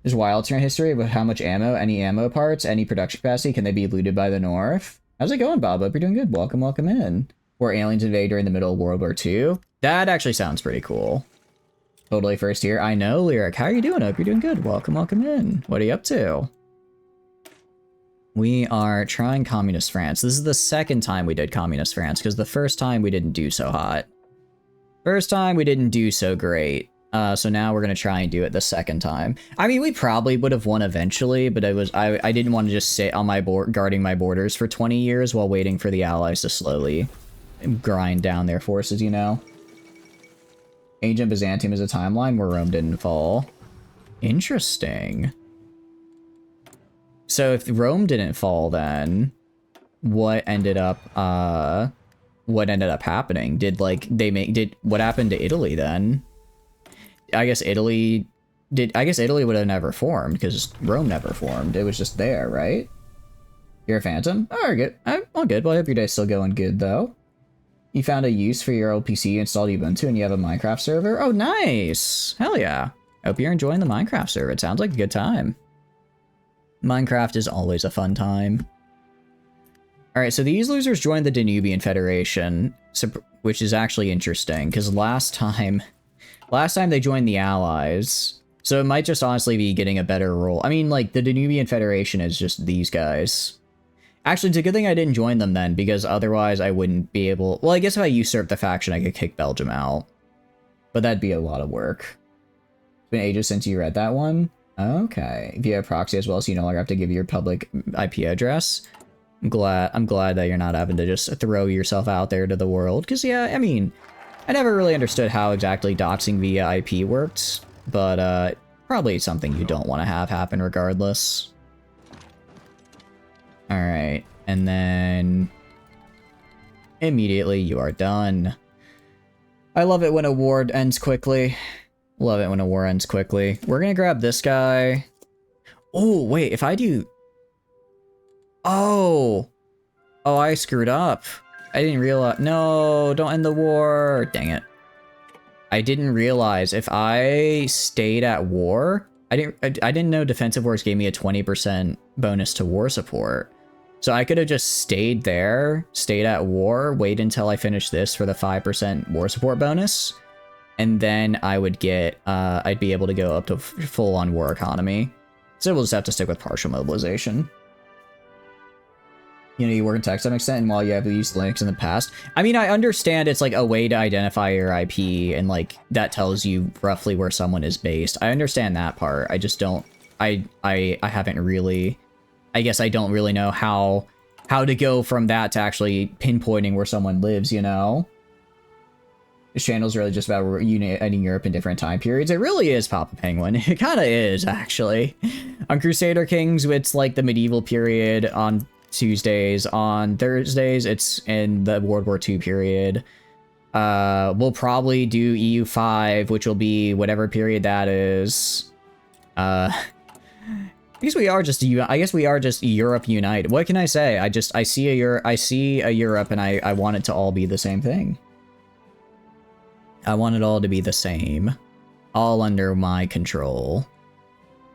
There's wild alternate history with how much ammo, any ammo parts, any production capacity, can they be looted by the North? How's it going, Bob? Hope you're doing good. Welcome in. Or aliens invade during the middle of World War II? That actually sounds pretty cool. Totally first here. I know, Lyric. How are you doing? Hope you're doing good. Welcome in. What are you up to? We are trying Communist France. This is the second time we did Communist France, because the first time we didn't do so hot. First time we didn't do so great. So now we're going to try and do it the second time. I mean, we probably would have won eventually, but I didn't want to just sit on my board guarding my borders for 20 years while waiting for the Allies to slowly grind down their forces, you know? Ancient Byzantium is a timeline where Rome didn't fall. Interesting. So if Rome didn't fall, then what ended up happening? Did like what happened to Italy then? I guess Italy would have never formed because Rome never formed. It was just there, right? You're a phantom? Oh, good. All good. Well, I hope your day's still going good though. You found a use for your old PC, installed Ubuntu, and you have a Minecraft server? Oh, nice! Hell yeah. Hope you're enjoying the Minecraft server. It sounds like a good time. Minecraft is always a fun time. Alright, so these losers joined the Danubian Federation, which is actually interesting, because last time they joined the Allies, so it might just honestly be getting a better role. I mean, like, the Danubian Federation is just these guys. Actually, it's a good thing I didn't join them then, because otherwise I wouldn't be able... Well, I guess if I usurped the faction, I could kick Belgium out. But that'd be a lot of work. It's been ages since you read that one? Okay. If you have proxy as well, so you no longer have to give your public IP address. I'm glad that you're not having to just throw yourself out there to the world. Because, yeah, I mean, I never really understood how exactly doxing via IP worked. But, probably something you don't want to have happen regardless. Alright, and then immediately you are done. I love it when a war ends quickly. Love it when a war ends quickly. We're gonna grab this guy. Oh, wait, if I do... Oh, I screwed up. I didn't realize... No, don't end the war. Dang it. I didn't realize if I stayed at war... I didn't know Defensive Wars gave me a 20% bonus to war support. So I could have just stayed there, stayed at war, wait until I finish this for the 5% war support bonus, and then I would get, I'd be able to go up to full-on war economy. So we'll just have to stick with partial mobilization. You know, you work in tech to some extent, and while you have used Linux in the past, I mean, I understand it's like a way to identify your IP, and like, that tells you roughly where someone is based. I understand that part. I just don't, I haven't really... I guess I don't really know how to go from that to actually pinpointing where someone lives, you know? This channel's really just about uniting Europe in different time periods. It really is, Papa Penguin. It kind of is, actually. On Crusader Kings, it's like the medieval period. On Tuesdays. On Thursdays, it's in the World War II period. We'll probably do EU5, which will be whatever period that is. I guess we are just Europe united. What can I say? I see a Europe and I want it to all be the same thing. I want it all to be the same. All under my control.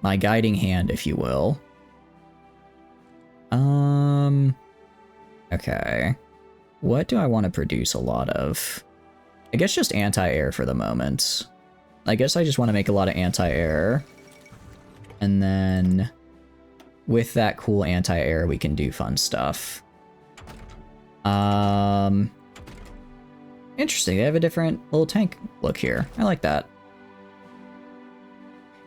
My guiding hand, if you will. Okay. What do I want to produce a lot of? I guess just anti-air for the moment. I guess I just want to make a lot of anti-air. And then with that cool anti-air, we can do fun stuff. Interesting. They have a different little tank look here. I like that.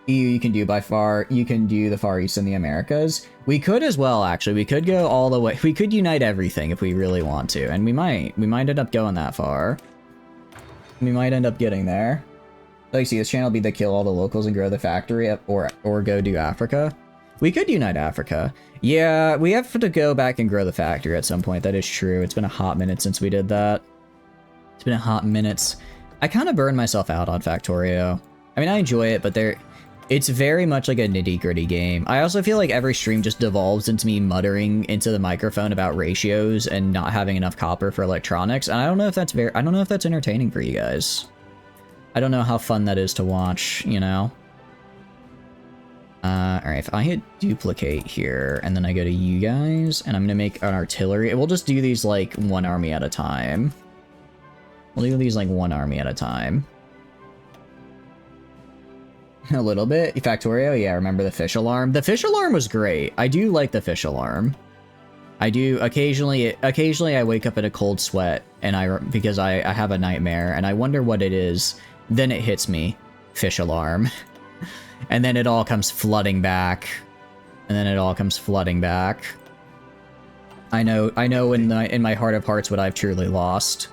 EU, you can do by far. You can do the Far East and the Americas. We could as well, actually. We could go all the way. We could unite everything if we really want to, and we might. We might end up going that far. We might end up getting there. Like, you see, this channel be the kill all the locals and grow the factory, or go do Africa. We could unite Africa. Yeah, we have to go back and grow the factory at some point. That is true. It's been a hot minute since we did that. It's been a hot minute. I kind of burned myself out on Factorio. I mean, I enjoy it, but it's very much like a nitty-gritty game. I also feel like every stream just devolves into me muttering into the microphone about ratios and not having enough copper for electronics. And I don't know if that's entertaining for you guys. I don't know how fun that is to watch, you know? Alright, if I hit duplicate here, and then I go to you guys, and I'm gonna make an artillery, we'll just do these, like, one army at a time. We'll do these, like, one army at a time. A little bit. Factorio, yeah, remember the fish alarm? The fish alarm was great. I do like the fish alarm. I do occasionally I wake up in a cold sweat, and because I have a nightmare, and I wonder what it is. Then it hits me, fish alarm, and then it all comes flooding back, I know in my heart of hearts what I've truly lost.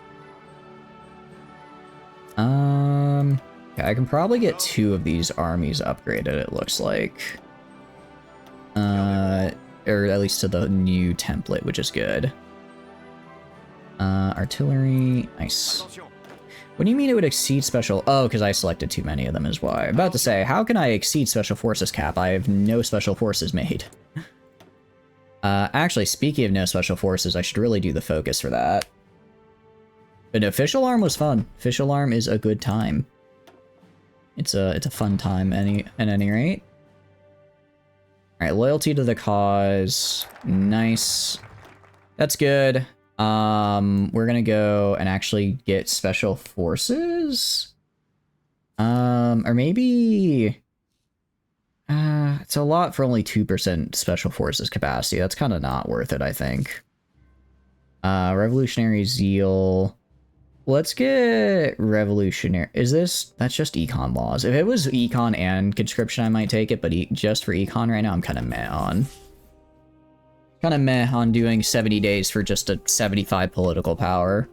Okay, I can probably get 2 of these armies upgraded, it looks like. Or at least to the new template, which is good. Artillery, nice. What do you mean it would exceed special? Oh, because I selected too many of them is why. I'm about to say, how can I exceed special forces cap? I have no special forces made. Actually, speaking of no special forces, I should really do the focus for that. But no, official arm was fun. Official arm is a good time. It's a fun time at any rate. All right, loyalty to the cause, nice. That's good. We're gonna go and actually get special forces. Or maybe. It's a lot for only 2% special forces capacity. That's kind of not worth it, I think. Revolutionary zeal. Let's get revolutionary. Is this? That's just econ laws. If it was econ and conscription, I might take it, but just for econ right now, I'm kind of meh on. Kind of meh on doing 70 days for just a 75 political power.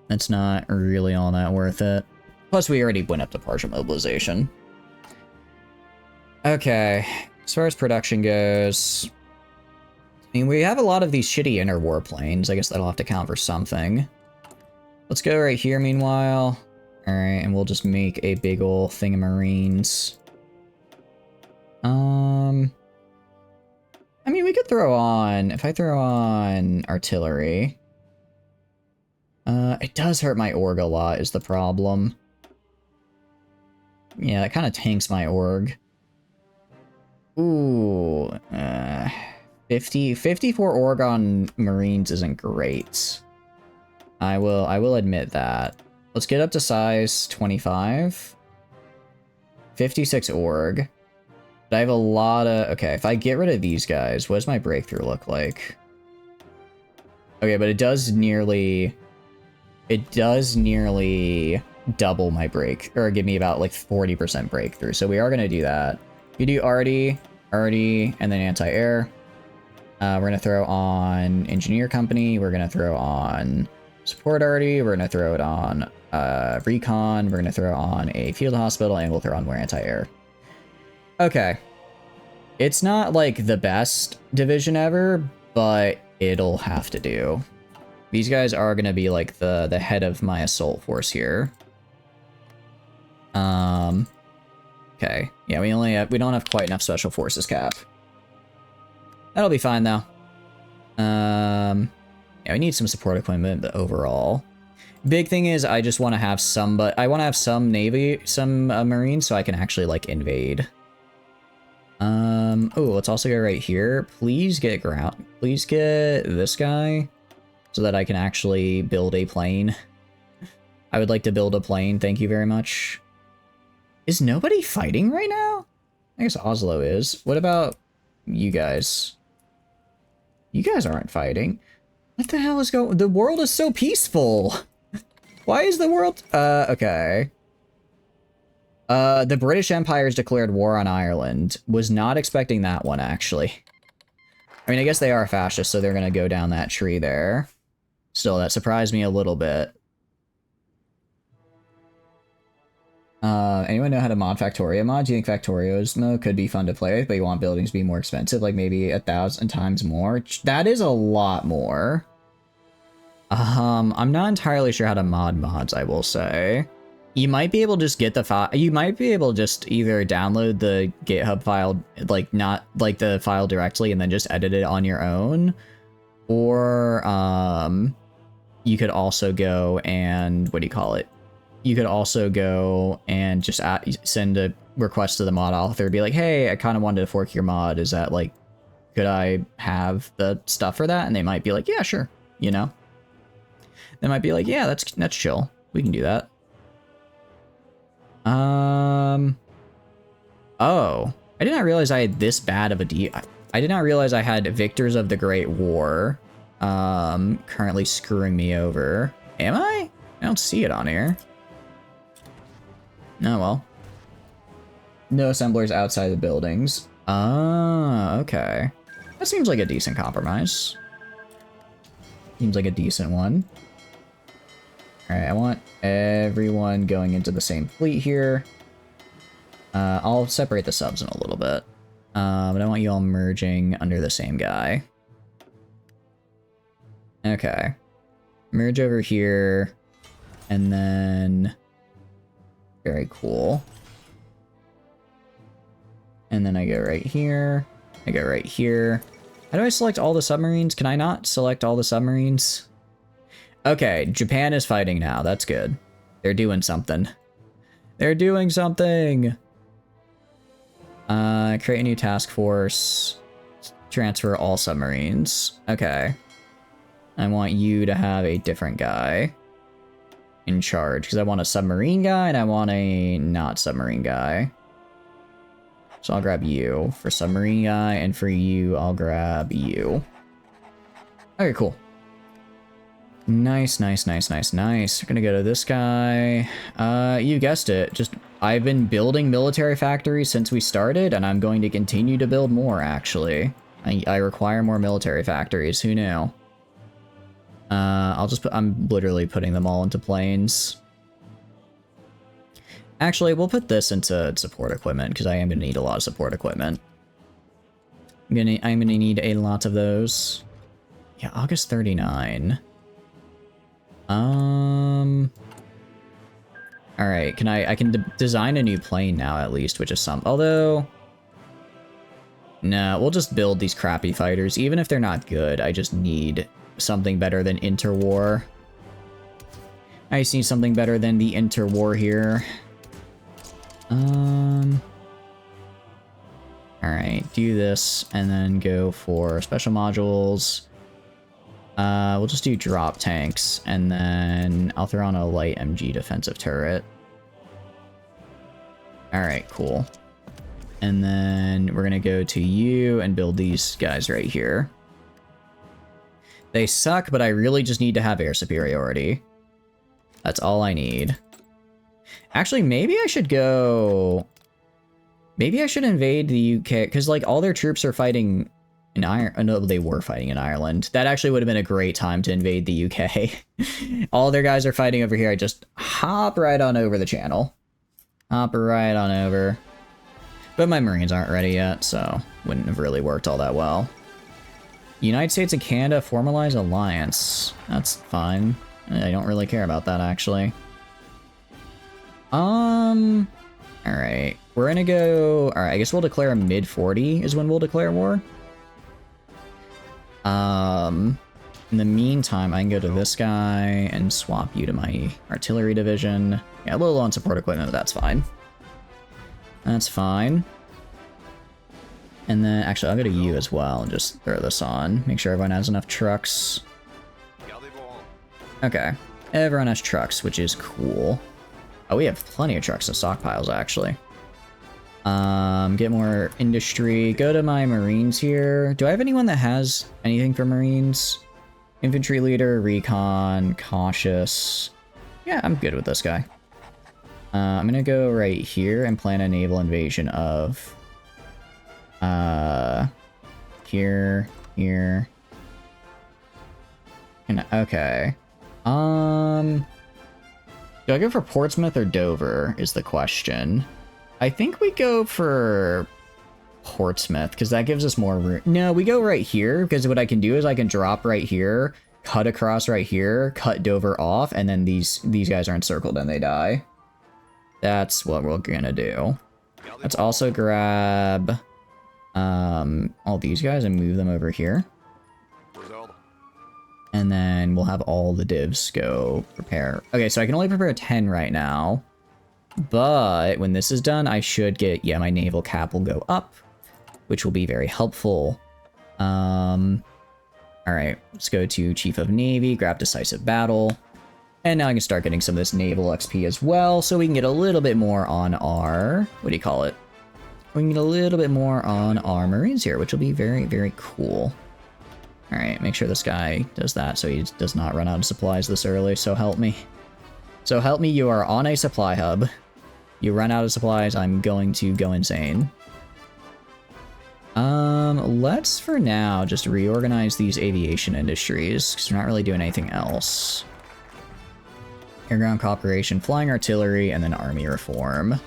That's not really all that worth it. Plus, we already went up to partial mobilization. Okay, as far as production goes, I mean, we have a lot of these shitty interwar planes. I guess that'll have to count for something. Let's go right here, meanwhile. Alright, and we'll just make a big ol' thing of Marines. I mean, we could throw on... If I throw on artillery... it does hurt my org a lot, is the problem. Yeah, that kind of tanks my org. Ooh, 54 org on Marines isn't great. I will admit that. Let's get up to size 25. 56 org. But I have a lot of... Okay, if I get rid of these guys, what does my breakthrough look like? Okay, but it does nearly double my break, or give me about like 40% breakthrough. So we are gonna do that. You do arty, and then anti-air. We're gonna throw on engineer company. We're gonna throw on support arty. We're gonna throw it on recon. We're gonna throw on a field hospital, and we'll throw on more anti-air. Okay. It's not like the best division ever, but it'll have to do. These guys are gonna be like the head of my assault force here. Okay. Yeah, we don't have quite enough special forces cap. That'll be fine though. Yeah, we need some support equipment, but overall. Big thing is I just want to have some, but I want to have some navy, some marines, so I can actually like invade. Oh, let's also go right here. Please get ground. Please get this guy so that I can actually build a plane. I would like to build a plane. Thank you very much. Is nobody fighting right now? I guess Oslo is. What about you guys? You guys aren't fighting. What the hell is going? The world is so peaceful. Why is the world? Okay. The British Empire has declared war on Ireland. Was not expecting that one, actually. I mean, I guess they are fascist, so they're gonna go down that tree there. Still, that surprised me a little bit. Anyone know how to mod Factorio mod? Do you think Factorio's mode could be fun to play with, but you want buildings to be more expensive, like maybe 1,000 times more? That is a lot more. I'm not entirely sure how to mod mods, I will say. You might be able to just get the file. You might be able to just either download the GitHub file, like not like the file directly, and then just edit it on your own. Or, you could also go and, what do you call it? You could also go and just send a request to the mod author, be like, hey, I kind of wanted to fork your mod. Is that like, could I have the stuff for that? And they might be like, yeah, sure. You know, they might be like, yeah, that's chill. We can do that. Oh, I did not realize I had this bad of a I did not realize I had Victors of the Great War, currently screwing me over. Am I? I don't see it on here. Oh, well. No assemblers outside the buildings. Ah, okay. That seems like a decent compromise. Seems like a decent one. Alright, I want everyone going into the same fleet here. I'll separate the subs in a little bit. But I want you all merging under the same guy. Okay. Merge over here. And then... Very cool. And then I go right here. I go right here. How do I select all the submarines? Can I not select all the submarines? Okay, Japan is fighting now. That's good. They're doing something. They're doing something! Create a new task force. Transfer all submarines. Okay. I want you to have a different guy in charge, because I want a submarine guy and I want a not submarine guy. So I'll grab you for submarine guy, and for you, I'll grab you. Okay, cool. Nice, nice, nice, nice, nice. We're gonna go to this guy. You guessed it. I've been building military factories since we started, and I'm going to continue to build more, actually. I require more military factories. Who knew? I'm literally putting them all into planes. Actually, we'll put this into support equipment, because I am going to need a lot of support equipment. I'm gonna need a lot of those. Yeah, August 39. Alright, I can design a new plane now, at least, which is some... Although... No, we'll just build these crappy fighters. Even if they're not good, I just need something better than Interwar. I just need something better than the Interwar here. Alright, do this, and then go for special modules. We'll just do drop tanks, and then I'll throw on a light MG defensive turret. Alright, cool. And then we're gonna go to you and build these guys right here. They suck, but I really just need to have air superiority. That's all I need. Actually, maybe I should go... Maybe I should invade the UK, because, like, all their troops are fighting in Ireland. No, they were fighting in Ireland. That actually would have been a great time to invade the UK. All their guys are fighting over here. I just hop right on over the channel. Hop right on over. But my Marines aren't ready yet, so wouldn't have really worked all that well. United States and Canada formalize alliance. That's fine. I don't really care about that, actually. Alright. We're gonna go... Alright, I guess we'll declare mid-40 is when we'll declare war. In the meantime, I can go to this guy and swap you to my artillery division. Yeah, a little low on support equipment, but that's fine. That's fine. And then, actually, I'll go to you as well and just throw this on. Make sure everyone has enough trucks. Okay. Everyone has trucks, which is cool. Oh, we have plenty of trucks and stockpiles, actually. Get more industry. Go to my Marines here. Do I have anyone that has anything for Marines? Infantry leader, recon, cautious. Yeah, I'm good with this guy. I'm gonna go right here and plan a naval invasion of... here. And, okay. Do I go for Portsmouth or Dover is the question. I think we go for Portsmouth, because that gives us more room. No, we go right here, because what I can do is I can drop right here, cut across right here, cut Dover off, and then these guys are encircled and they die. That's what we're gonna do. Let's also grab all these guys and move them over here. And then we'll have all the divs go prepare. Okay, so I can only prepare 10 right now. But when this is done, I should get... Yeah, my naval cap will go up, which will be very helpful. Alright, let's go to Chief of Navy, grab Decisive Battle. And now I can start getting some of this naval XP as well, so we can get a little bit more on our... What do you call it? We can get a little bit more on our Marines here, which will be very, very cool. Alright, make sure this guy does that so he does not run out of supplies this early, so help me. So help me, you are on a supply hub. You run out of supplies, I'm going to go insane. Let's for now just reorganize these aviation industries, because we're not really doing anything else. Air-ground cooperation, flying artillery, and then army reform.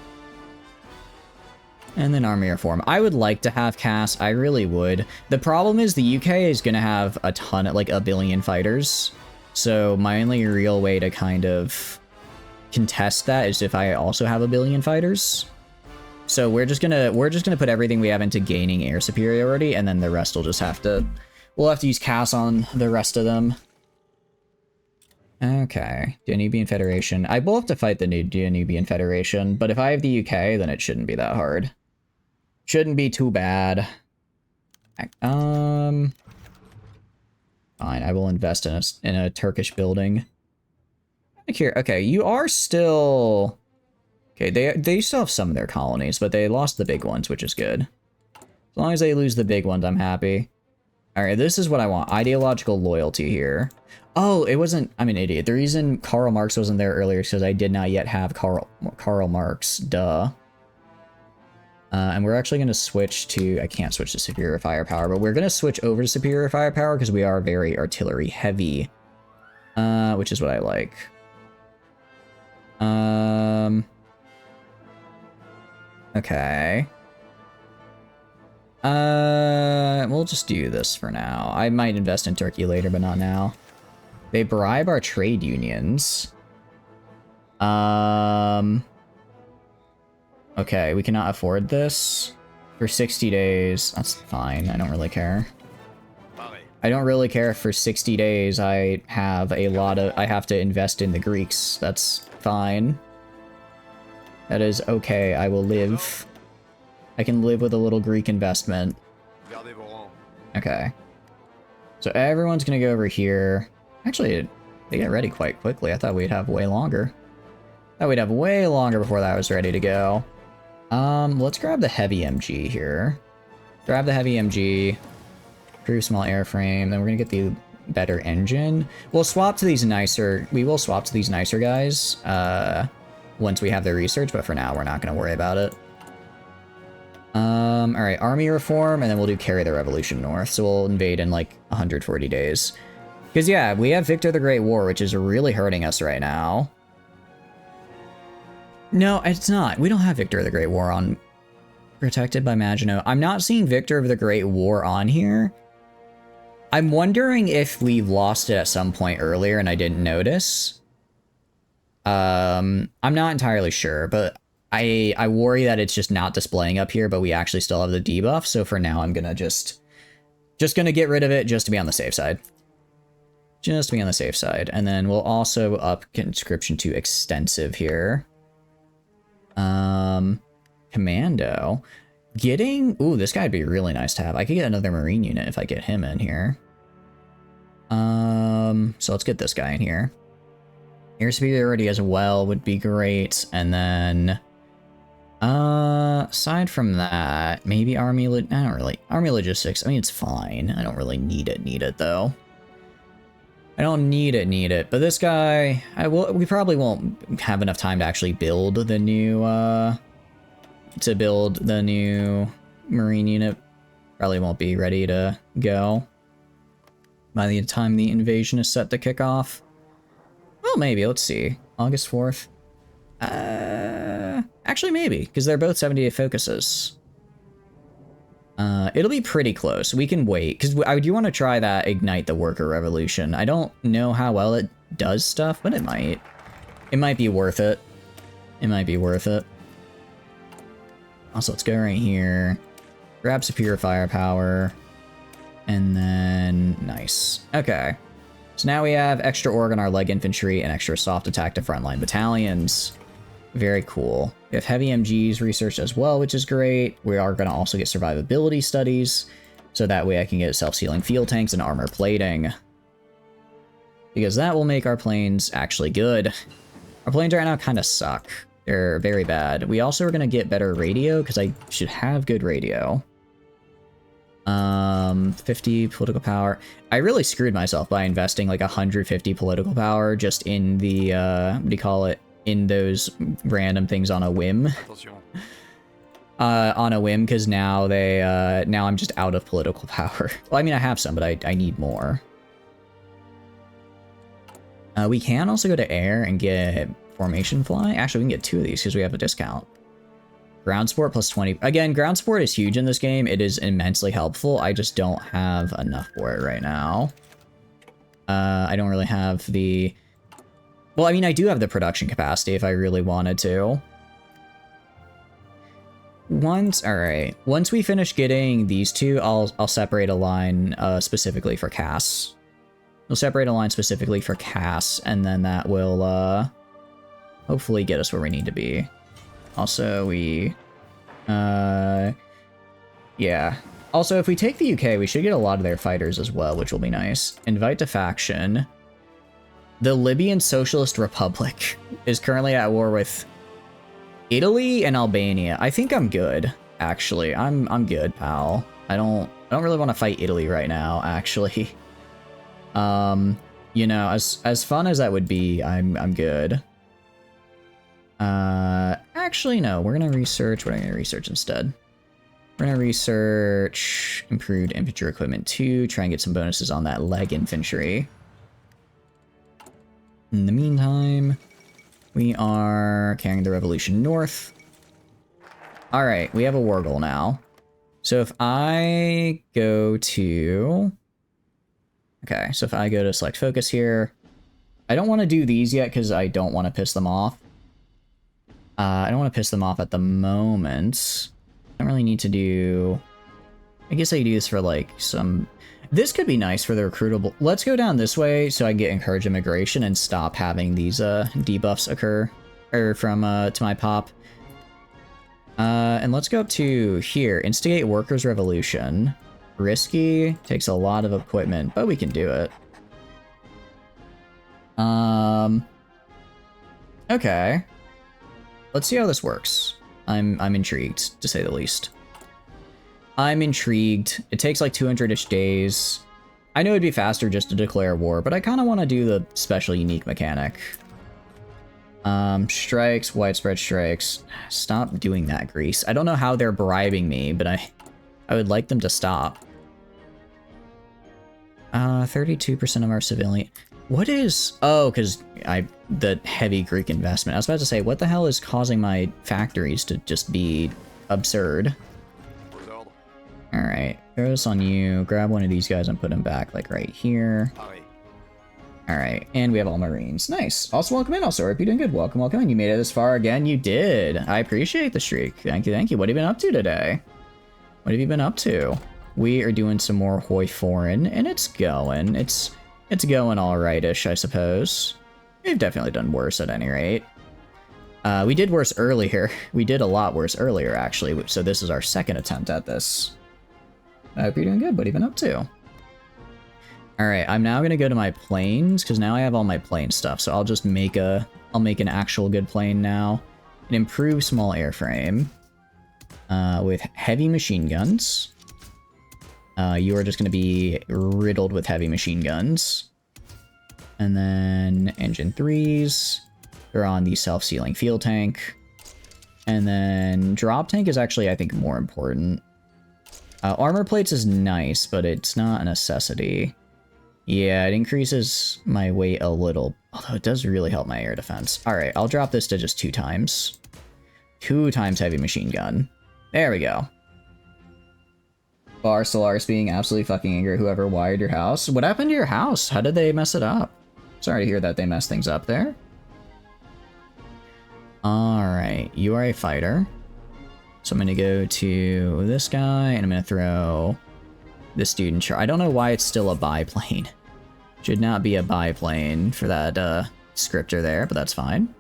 And then army reform. I would like to have CAS. I really would. The problem is the UK is going to have a ton of, like, 1 billion fighters. So my only real way to kind of contest that is if I also have 1 billion fighters. So we're just gonna put everything we have into gaining air superiority, and then the rest will just have to, we'll have to use CAS on the rest of them. Okay, Danubian Federation. I will have to fight the new Danubian Federation, but if I have the UK, then it shouldn't be that hard. Shouldn't be too bad. Fine, I will invest in a Turkish building. Here, okay, you are still... Okay, they still have some of their colonies, but they lost the big ones, which is good. As long as they lose the big ones, I'm happy. Alright, this is what I want. Ideological loyalty here. Oh, it wasn't... I'm an idiot. The reason Karl Marx wasn't there earlier is because I did not yet have Karl Marx. Duh. And we're actually going to switch to... I can't switch to superior firepower, but we're going to switch over to superior firepower because we are very artillery heavy. Which is what I like. Okay. We'll just do this for now. I might invest in Turkey later, but not now. They bribe our trade unions. Okay, we cannot afford this. For 60 days, that's fine. I don't really care. I don't really care if for 60 days I have I have to invest in the Greeks. That's fine. That is okay. I will live. I can live with a little Greek investment. Okay. So everyone's gonna go over here. Actually, they get ready quite quickly. I thought we'd have way longer. Thought we'd have way longer before that was ready to go. Let's grab the heavy MG here. Grab the heavy MG. Improve small airframe. Then we're gonna get the better engine. We'll swap to these nicer... We will swap to these nicer guys, once we have the research, but for now, we're not gonna worry about it. Alright, army reform, and then we'll do carry the revolution north. So we'll invade in, like, 140 days. Because, yeah, we have Victor the Great War, which is really hurting us right now. No, it's not. We don't have Victor of the Great War on Protected by Maginot. I'm not seeing Victor of the Great War on here. I'm wondering if we lost it at some point earlier and I didn't notice. I'm not entirely sure, but I worry that it's just not displaying up here, but we actually still have the debuff. So for now, I'm gonna just gonna get rid of it just to be on the safe side. Just to be on the safe side. And then we'll also up conscription to extensive here. Commando. Getting... Ooh, this guy'd be really nice to have. I could get another Marine unit if I get him in here. So let's get this guy in here. Air superiority as well would be great. And then... aside from that, maybe army... I don't really... Army logistics, I mean, it's fine. I don't really need it though. I don't need it, but this guy, we probably won't have enough time to actually build the new, Marine unit. Probably won't be ready to go by the time the invasion is set to kick off. Well, maybe, let's see. August 4th. Actually, maybe, because they're both 78 focuses. It'll be pretty close. We can wait, because I do want to try that Ignite the Worker Revolution. I don't know how well it does stuff, but it might. It might be worth it. It might be worth it. Also, let's go right here. Grab Superior Firepower. And then... Nice. Okay. So now we have extra org on our leg infantry and extra soft attack to frontline battalions. Very cool. We have heavy MGs researched as well, which is great. We are going to also get survivability studies, so that way I can get self-sealing field tanks and armor plating. Because that will make our planes actually good. Our planes right now kind of suck. They're very bad. We also are going to get better radio, because I should have good radio. 50 political power. I really screwed myself by investing like 150 political power just in the, what do you call it? In those random things on a whim. On a whim, because now now I'm just out of political power. Well, I mean, I have some, but I need more. We can also go to air and get formation fly. Actually, we can get 2 of these because we have a discount. Ground support plus 20. Again, ground support is huge in this game. It is immensely helpful. I just don't have enough for it right now. I don't really have the... Well, I mean, I do have the production capacity if I really wanted to. Alright. Once we finish getting these 2, I'll separate a line specifically for Cass. We'll separate a line specifically for Cass, and then that will hopefully get us where we need to be. Also, yeah. Also, if we take the UK, we should get a lot of their fighters as well, which will be nice. Invite to faction. The Libyan Socialist Republic is currently at war with Italy and Albania. I think I'm good, actually. I'm good, pal. I don't really want to fight Italy right now, actually. You know, as fun as that would be, I'm good. Actually, no, we're gonna research. What am I gonna research instead? We're gonna research improved infantry equipment 2, try and get some bonuses on that leg infantry. In the meantime, we are carrying the revolution north. Alright, we have a war goal now. So if I go to... Okay, so if I go to select focus here, I don't want to do these yet because I don't want to piss them off. I don't want to piss them off at the moment. I don't really need to do... I guess I could do this for like some... This could be nice for the recruitable... Let's go down this way so I can get encourage immigration and stop having these debuffs occur. Or from to my pop. And let's go up to here. Instigate workers' revolution. Risky. Takes a lot of equipment, but we can do it. Okay. Let's see how this works. I'm intrigued, to say the least. I'm intrigued. It takes like 200-ish days. I know it'd be faster just to declare war, but I kind of want to do the special unique mechanic. Strikes, widespread strikes. Stop doing that, Greece. I don't know how they're bribing me, but I would like them to stop. 32% of our civilian... What is... Oh, because the heavy Greek investment. I was about to say, what the hell is causing my factories to just be absurd? Alright, throw this on you. Grab one of these guys and put him back, like, right here. Alright, and we have all Marines. Nice. Also, welcome in, also. You're doing good. Welcome, welcome in. You made it this far again. You did. I appreciate the streak. Thank you, thank you. What have you been up to today? What have you been up to? We are doing some more Hoi Foreign, and it's going. It's going alright-ish, I suppose. We've definitely done worse at any rate. We did worse earlier. We did a lot worse earlier, actually, so this is our second attempt at this. I hope you're doing good. What have you been up to? Alright, I'm now gonna go to my planes, because now I have all my plane stuff, so I'll just make an actual good plane now. An improved small airframe. With heavy machine guns. You are just gonna be riddled with heavy machine guns. And then engine 3s. They're on the self-sealing field tank. And then drop tank is actually, I think, more important. Armor plates is nice, but it's not a necessity. Yeah, it increases my weight a little, although it does really help my air defense. Alright, I'll drop this to just 2 times. 2 times heavy machine gun. There we go. Bar Solaris being absolutely fucking angry at whoever wired your house. What happened to your house? How did they mess it up? Sorry to hear that they messed things up there. Alright, you are a fighter. So I'm going to go to this guy, and I'm going to throw this dude in charge. I don't know why it's still a biplane. Should not be a biplane for that scripter there, but that's fine.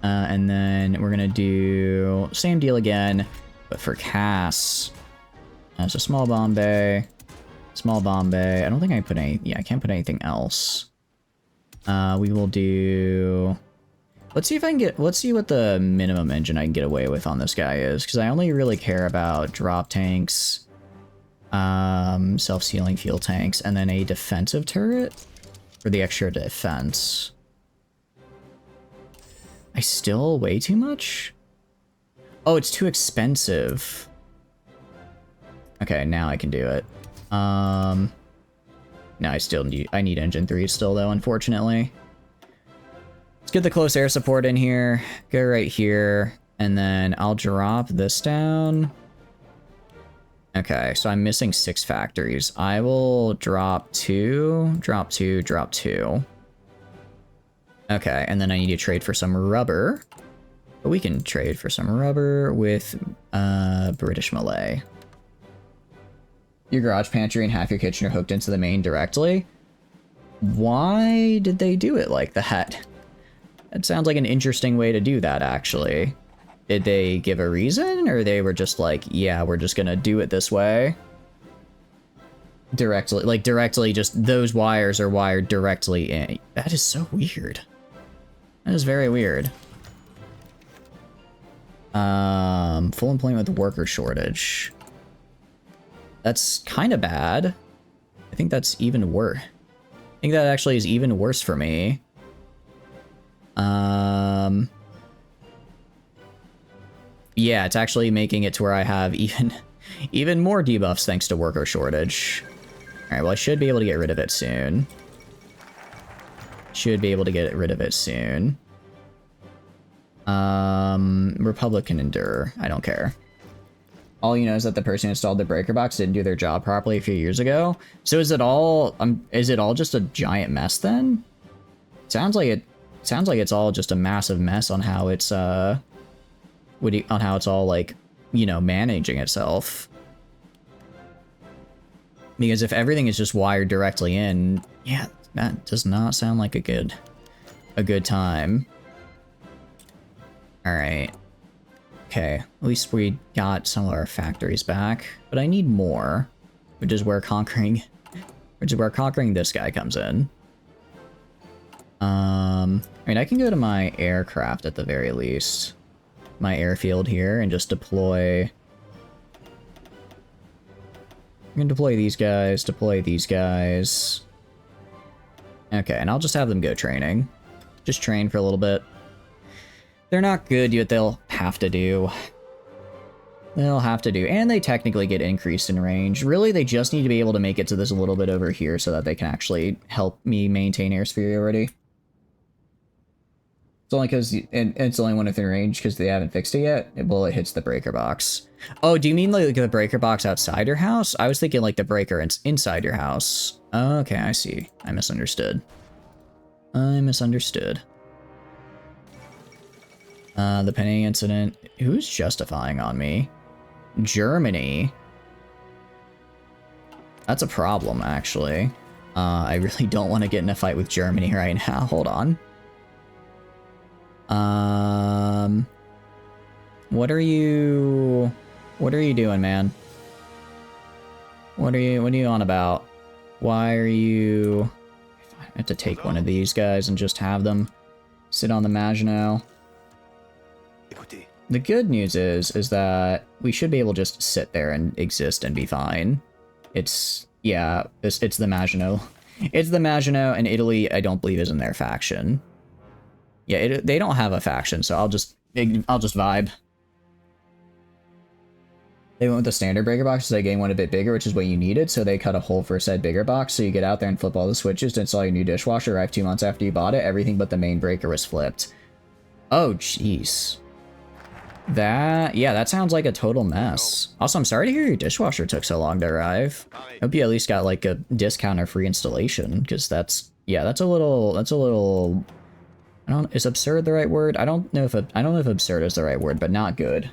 And then we're going to do same deal again, but for Cass. So small bomb bay. Small bomb bay. I don't think I put any... Yeah, I can't put anything else. We will do... Let's see if I can get... Let's see what the minimum engine I can get away with on this guy is, because I only really care about drop tanks, self-sealing fuel tanks, and then a defensive turret for the extra defense. I still way too much? Oh, it's too expensive. Okay, now I can do it. No, I need engine 3 still though, unfortunately. Let's get the close air support in here. Go right here. And then I'll drop this down. Okay, so I'm missing 6 factories. I will drop 2, drop 2, drop 2. Okay, and then I need to trade for some rubber. But we can trade for some rubber with British Malay. Your garage pantry and half your kitchen are hooked into the main directly. Why did they do it like that? That sounds like an interesting way to do that, actually. Did they give a reason, or they were just like, yeah, we're just gonna do it this way? Directly, just those wires are wired directly in. That is so weird. That is very weird. Full employment with worker shortage. That's kind of bad. I think that's even worse. I think that actually is even worse for me. Yeah, it's actually making it to where I have even more debuffs thanks to worker shortage. Alright, well I should be able to get rid of it soon. Should be able to get rid of it soon. Republic can endure. I don't care. All you know is that the person who installed the breaker box didn't do their job properly a few years ago. So is it all just a giant mess then? Sounds like it's all just a massive mess on how it's on how it's all, like, you know, managing itself. Because if everything is just wired directly in, yeah, that does not sound like a good time. All right. Okay, at least we got some of our factories back, but I need more, which is where conquering this guy comes in. I mean, I can go to my aircraft at the very least, my airfield here, and just deploy. I'm gonna deploy these guys, deploy these guys. Okay, and I'll just have them go training. Just train for a little bit. They're not good, yet they'll have to do. They'll have to do. And they technically get increased in range. Really, they just need to be able to make it to this a little bit over here so that they can actually help me maintain air superiority. It's only because it's only when within range because they haven't fixed it yet. Well, it hits the breaker box. Oh, do you mean like the breaker box outside your house? I was thinking like the breaker inside your house. Okay, I see. I misunderstood. The Penny incident. Who's justifying on me? Germany. That's a problem, actually. I really don't want to get in a fight with Germany right now. Hold on. What are you doing, man? What are you on about? Why are you... I have to take one of these guys and just have them sit on the Maginot. The good news is that we should be able to just sit there and exist and be fine. It's the Maginot. It's the Maginot, and Italy, I don't believe, is in their faction. Yeah, they don't have a faction, so I'll just vibe. They went with the standard breaker box, so they gained one a bit bigger, which is what you needed, so they cut a hole for said bigger box, so you get out there and flip all the switches to install your new dishwasher. Arrived 2 months after you bought it, everything but the main breaker was flipped. Oh, jeez. That sounds like a total mess. Also, I'm sorry to hear your dishwasher took so long to arrive. Hope you at least got like a discount or free installation, because that's a little, is absurd the right word? I don't know if absurd is the right word, but not good.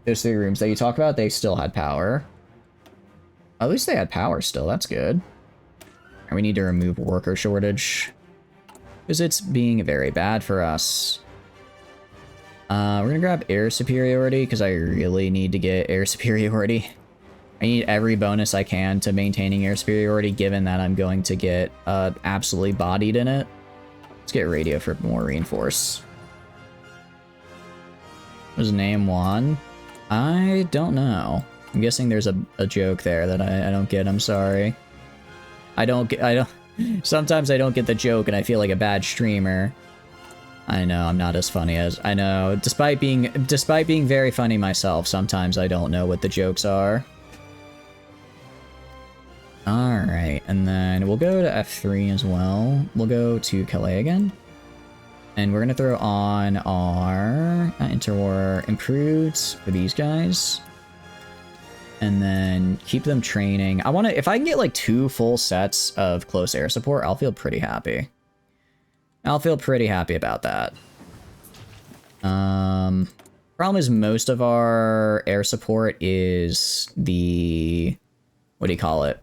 Those 3 rooms that you talk about, they still had power. At least they had power still, that's good. And we need to remove worker shortage, because it's being very bad for us. We're gonna grab air superiority, because I really need to get air superiority. I need every bonus I can to maintaining air superiority, given that I'm going to get absolutely bodied in it. Let's get radio for more reinforce. Was name 1? I don't know. I'm guessing there's a joke there that I don't get. I'm sorry. Sometimes I don't get the joke and I feel like a bad streamer. I know, I'm not as funny as... I know, despite being very funny myself, sometimes I don't know what the jokes are. Alright, and then we'll go to F3 as well. We'll go to Calais again. And we're going to throw on our interwar improved for these guys. And then keep them training. I want to, if I can get like 2 full sets of close air support, I'll feel pretty happy. I'll feel pretty happy about that. Problem is most of our air support is the, what do you call it?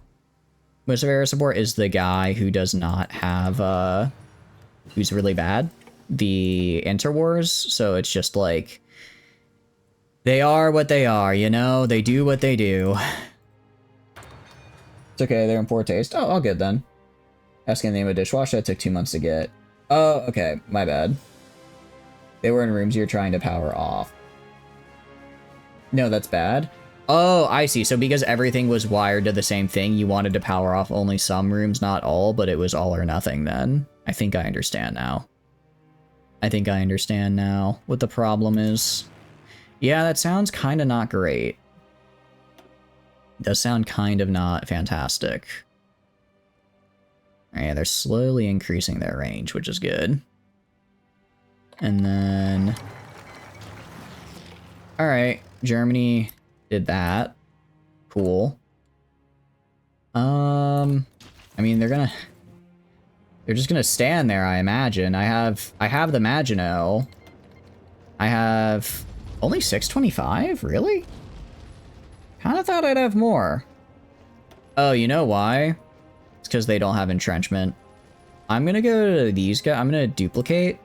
Most of our air support is the guy who does not have, who's really bad. The interwars, so it's just like, they are what they are, you know? They do what they do. It's okay, they're in poor taste. Oh, all good then. Asking the name of a dishwasher, that took 2 months to get. Oh, okay, my bad. They were in rooms you're trying to power off. No, that's bad. Oh, I see. So because everything was wired to the same thing, you wanted to power off only some rooms, not all, but it was all or nothing then. I think I understand now. I think I understand now what the problem is. Yeah, that sounds kind of not great. It does sound kind of not fantastic. Yeah, they're slowly increasing their range, which is good. And then... Alright, Germany did that. Cool. I mean, they're just gonna stand there, I imagine. I have the Maginot. I have only 625? Really? Kinda thought I'd have more. Oh, you know why? It's because they don't have entrenchment. I'm gonna go to these guys. I'm gonna duplicate.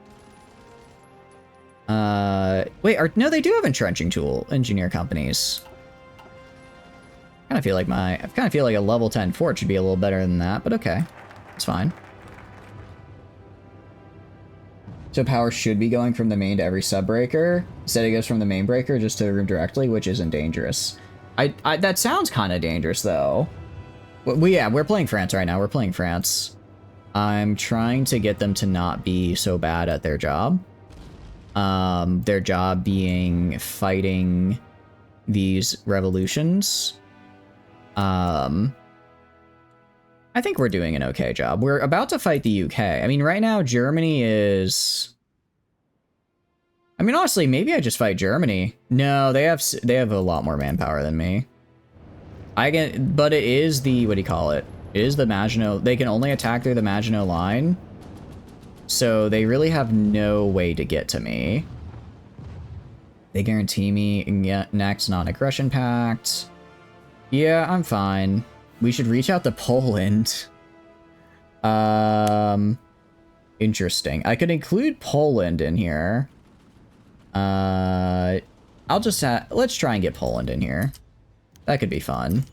Wait, no, they do have entrenching tool engineer companies. I kind of feel like a level 10 fort should be a little better than that, but okay. It's fine. So power should be going from the main to every subbreaker. Instead it goes from the main breaker just to the room directly, which isn't dangerous. That sounds kind of dangerous though. We're playing France right now. We're playing France. I'm trying to get them to not be so bad at their job. Their job being fighting these revolutions. I think we're doing an okay job. We're about to fight the UK. I mean, right now, Germany is... I mean, honestly, maybe I just fight Germany. No, they have a lot more manpower than me. But it is the, what do you call it? It is the Maginot. They can only attack through the Maginot line. So they really have no way to get to me. They guarantee me next non-aggression pact. Yeah, I'm fine. We should reach out to Poland. Interesting. I could include Poland in here. Let's try and get Poland in here. That could be fun.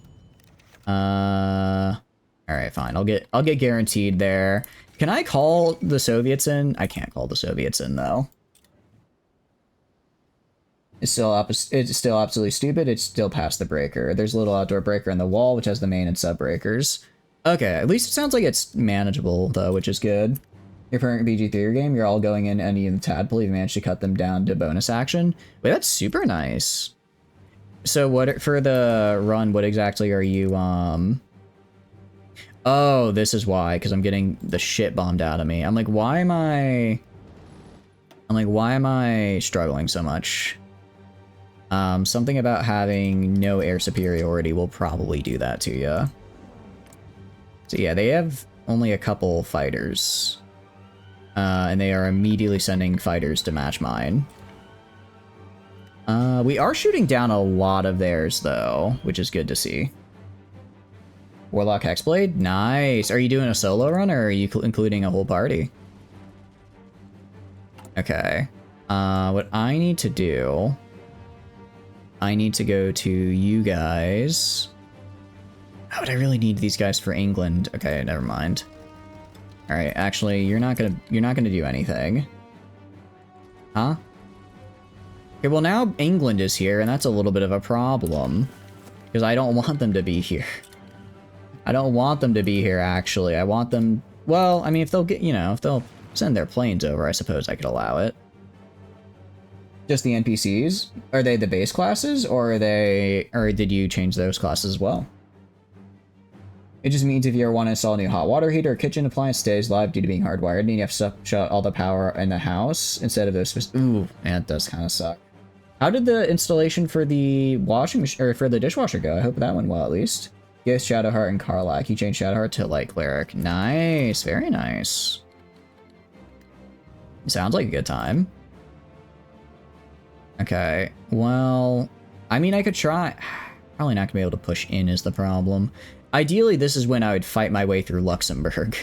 All right, fine. I'll get guaranteed there. Can I call the Soviets in? I can't call the Soviets in though. It's still absolutely stupid. It's still past the breaker. There's a little outdoor breaker in the wall, which has the main and sub breakers. Okay, at least it sounds like it's manageable though, which is good. Your current BG3 game, you're all going in any of the tadpole. You've managed to cut them down to bonus action. Wait, that's super nice. So what for the run? What exactly are you? Oh, this is why, because I'm getting the shit bombed out of me. I'm like, why am I struggling so much? Something about having no air superiority will probably do that to you. So yeah, they have only a couple fighters. And they are immediately sending fighters to match mine. We are shooting down a lot of theirs, though, which is good to see. Warlock Hexblade? Nice! Are you doing a solo run, or are you including a whole party? Okay. What I need to do... I need to go to you guys. Oh, but I really need these guys for England. Okay, never mind. Alright, actually, you're not gonna do anything. Huh? Okay, well now England is here, and that's a little bit of a problem. Because I don't want them to be here. I don't want them to be here, actually. I want them... Well, I mean, if they'll get, if they'll send their planes over, I suppose I could allow it. Just the NPCs? Are they the base classes, or did you change those classes as well? It just means if you ever want to install a new hot water heater or kitchen appliance, stays live due to being hardwired, and you have to shut all the power in the house instead of those. Ooh, man, it does kind of suck. How did the installation for the washing machine or for the dishwasher go? I hope that went well at least. Yes, Shadowheart and Karlach. You changed Shadowheart to Light Cleric. Nice, very nice. Sounds like a good time. Okay, well, I mean, I could try. Probably not gonna be able to push in is the problem. Ideally, this is when I would fight my way through Luxembourg.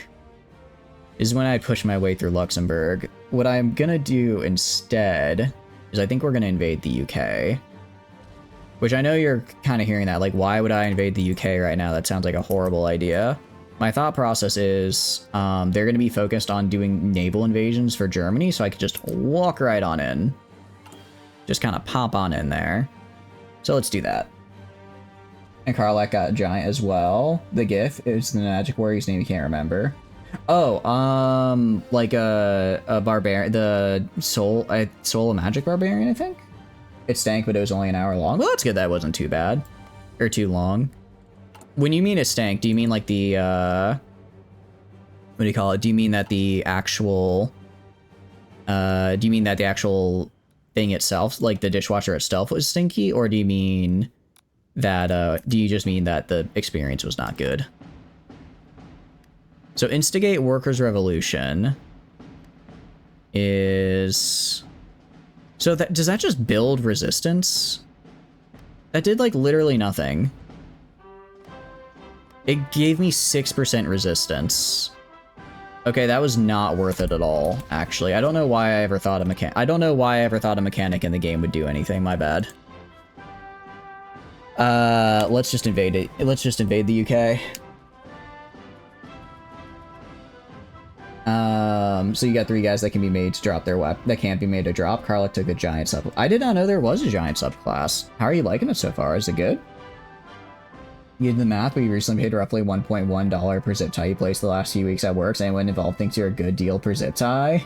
This is when I'd push my way through Luxembourg. What I'm gonna do instead is I think we're gonna invade the UK. Which I know you're kind of hearing that, like, why would I invade the UK right now? That sounds like a horrible idea. My thought process is they're gonna be focused on doing naval invasions for Germany, so I could just walk right on in. Just kind of pop on in there. So let's do that. And Karlach got a giant as well. The GIF is the magic warrior's name you can't remember. Oh, like a barbarian, the soul of magic barbarian, I think. It stank, but it was only an hour long. Well, that's good. That wasn't too bad, or too long. When you mean it stank, do you mean like the what do you call it? Do you mean that the actual do you mean that the actual thing itself, like the dishwasher itself, was stinky, or do you mean that do you just mean that the experience was not good? So instigate workers' revolution is, so that, does that just build resistance? That did like literally nothing. It gave me 6% resistance. Okay, that was not worth it at all, actually. I don't know why I ever thought a mechanic in the game would do anything, my bad. Let's just invade it. Let's just invade the UK. So you got 3 guys that can be made to drop their weapon, that can't be made to drop. Karlach took a giant sub. I did not know there was a giant subclass. How are you liking it so far? Is it good? You did the math, but you recently paid roughly $1.1 per zip tie you placed the last few weeks at work. So anyone involved thinks you're a good deal per zip tie.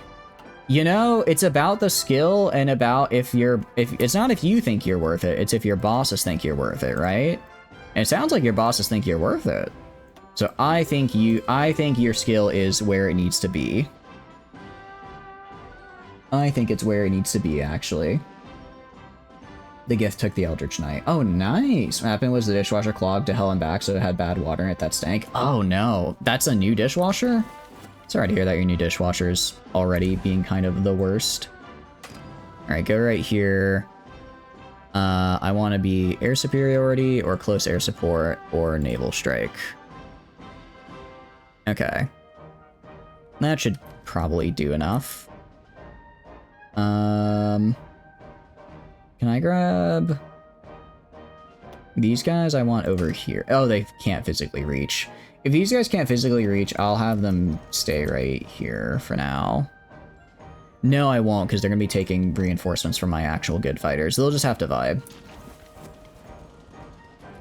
You know, it's about the skill and about if it's not if you think you're worth it, it's if your bosses think you're worth it, right? And it sounds like your bosses think you're worth it. So I think your skill is where it needs to be. I think it's where it needs to be, actually. The gift took the Eldritch Knight. Oh, nice. What happened was the dishwasher clogged to hell and back, so it had bad water in it that stank. Oh, no. That's a new dishwasher? Sorry to hear that your new dishwasher's already being kind of the worst. Alright, go right here. I want to be air superiority or close air support or naval strike. Okay. That should probably do enough. Can I grab these guys? I want over here. Oh, they can't physically reach. If these guys can't physically reach, I'll have them stay right here for now. No, I won't, because they're going to be taking reinforcements from my actual good fighters. They'll just have to vibe.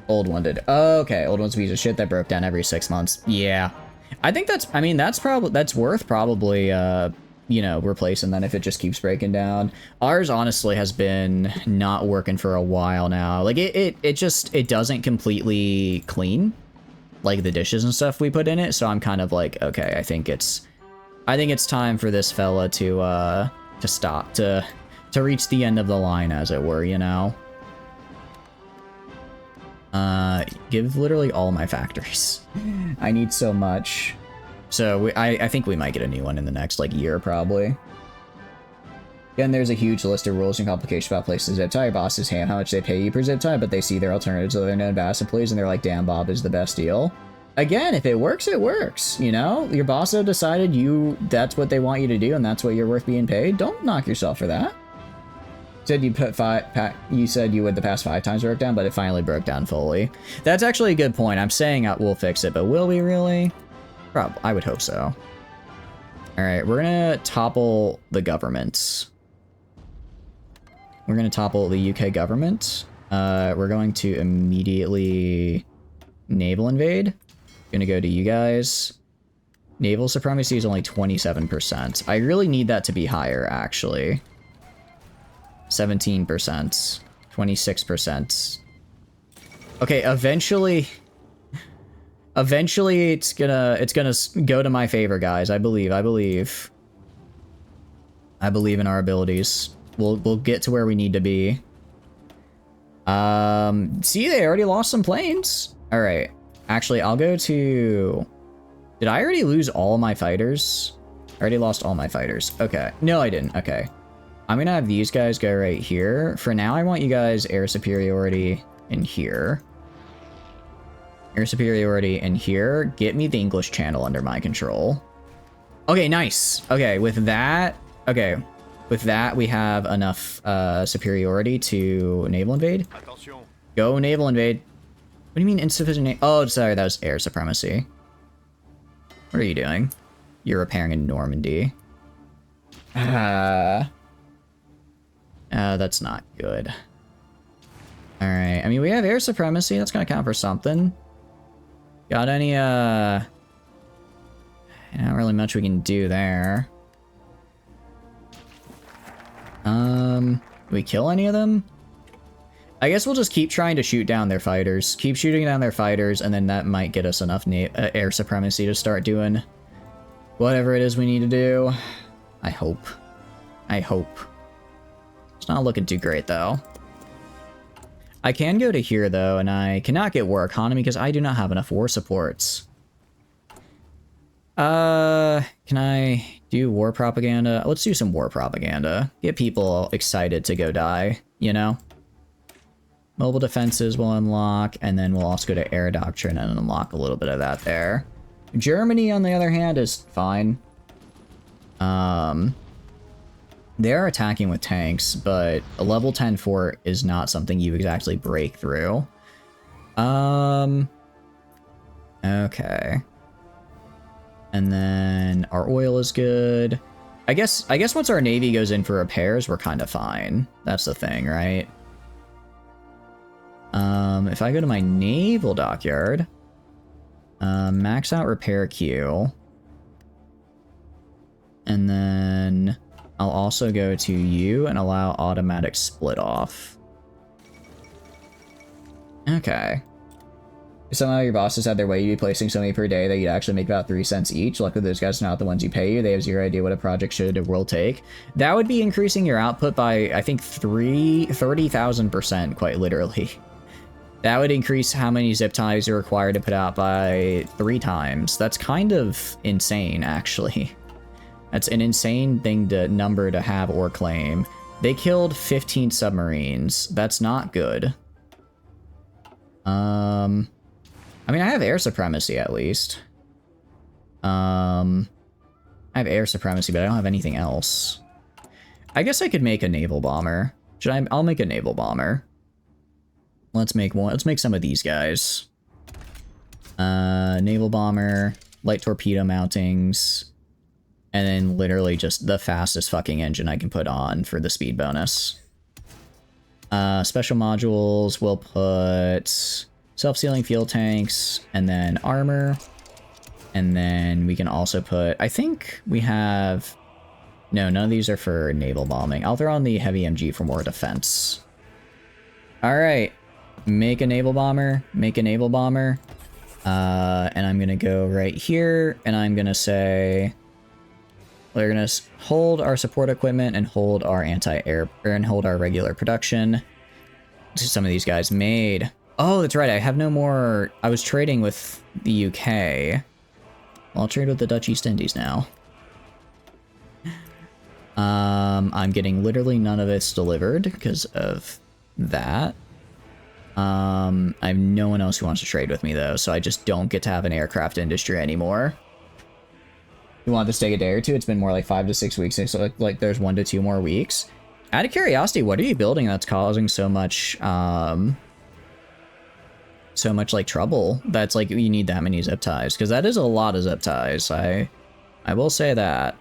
Old one did. Okay, old one's a piece of shit that broke down every 6 months. Yeah. I think that's, I mean, that's worth probably, you know, replacing then if it just keeps breaking down. Ours honestly has been not working for a while now. Like it doesn't completely clean like the dishes and stuff we put in it. So I'm kind of like, okay, I think it's time for this fella to stop, to reach the end of the line, as it were, you know. Give literally all my factories. I need so much. So I think we might get a new one in the next like year probably. Again, there's a huge list of rules and complications about places zip tie. Your bosses hand how much they pay you per zip tie, but they see their alternatives to their known bass employees and they're like, damn, Bob is the best deal. Again, if it works, it works. You know, your boss have decided that's what they want you to do and that's what you're worth being paid. Don't knock yourself for that. You said you would the past 5 times broke down, but it finally broke down fully. That's actually a good point. I'm saying we'll fix it, but will we really? Probably. I would hope so. All right, we're gonna topple the government. We're gonna topple the UK government. We're going to immediately naval invade. Gonna go to you guys. Naval supremacy is only 27%. I really need that to be higher, actually. 17%, 26%. Okay, Eventually, it's gonna go to my favor, guys. I believe in our abilities. We'll get to where we need to be. See, they already lost some planes. All right. Actually, I'll go to... Did I already lose all my fighters? I already lost all my fighters. Okay. No, I didn't. Okay. I'm gonna have these guys go right here. For now, I want you guys air superiority in here. Air superiority in here. Get me the English Channel under my control. Okay, nice. Okay, with that... Okay. With that, we have enough superiority to naval invade. Go naval invade. What do you mean insufficient? Oh, sorry, that was air supremacy. What are you doing? You're repairing in Normandy. That's not good. All right. I mean, we have air supremacy. That's gonna count for something. Got any? Not really much we can do there. Do we kill any of them? I guess we'll just keep trying to shoot down their fighters. Keep shooting down their fighters, and then that might get us enough air supremacy to start doing whatever it is we need to do. I hope. I hope. It's not looking too great, though. I can go to here, though, and I cannot get war economy because I do not have enough war supports. Can I do war propaganda? Let's do some war propaganda. Get people excited to go die, you know? Mobile defenses will unlock, and then we'll also go to air doctrine and unlock a little bit of that there. Germany, on the other hand, is fine. They are attacking with tanks, but a level 10 fort is not something you exactly break through. Okay. And then our oil is good. I guess once our navy goes in for repairs, we're kind of fine. That's the thing, right? If I go to my naval dockyard, max out repair queue, and then I'll also go to you and allow automatic split off. Okay. If somehow your bosses had their way, you'd be placing so many per day that you'd actually make about 3 cents each. Luckily, those guys are not the ones you pay you. They have zero idea what a project should or will take. That would be increasing your output by, I think, 30,000%, quite literally. That would increase how many zip ties you're required to put out by 3 times. That's kind of insane, actually. That's an insane number to have or claim. They killed 15 submarines. That's not good. I mean, I have air supremacy at least. I have air supremacy, but I don't have anything else. I guess I could make a naval bomber. I'll make a naval bomber. Let's make one. Let's make some of these guys. Naval bomber, light torpedo mountings, and then literally just the fastest fucking engine I can put on for the speed bonus. Special modules, we'll put self-sealing fuel tanks, and then armor. And then we can also put, I think we have, no, none of these are for naval bombing. I'll throw on the heavy MG for more defense. All right, make a naval bomber, make a naval bomber. And I'm gonna go right here, and I'm gonna say, we're gonna hold our support equipment and hold our anti-air, and hold our regular production. Some of these guys made. Oh, that's right. I have no more. I was trading with the UK. I'll trade with the Dutch East Indies now. I'm getting literally none of it's delivered because of that. I have no one else who wants to trade with me though, so I just don't get to have an aircraft industry anymore. You want this to take a day or two? It's been more like 5 to 6 weeks, so like there's 1 to 2 more weeks. Out of curiosity, what are you building that's causing so much like trouble? That's like you need that many zip ties, because that is a lot of zip ties. I will say that.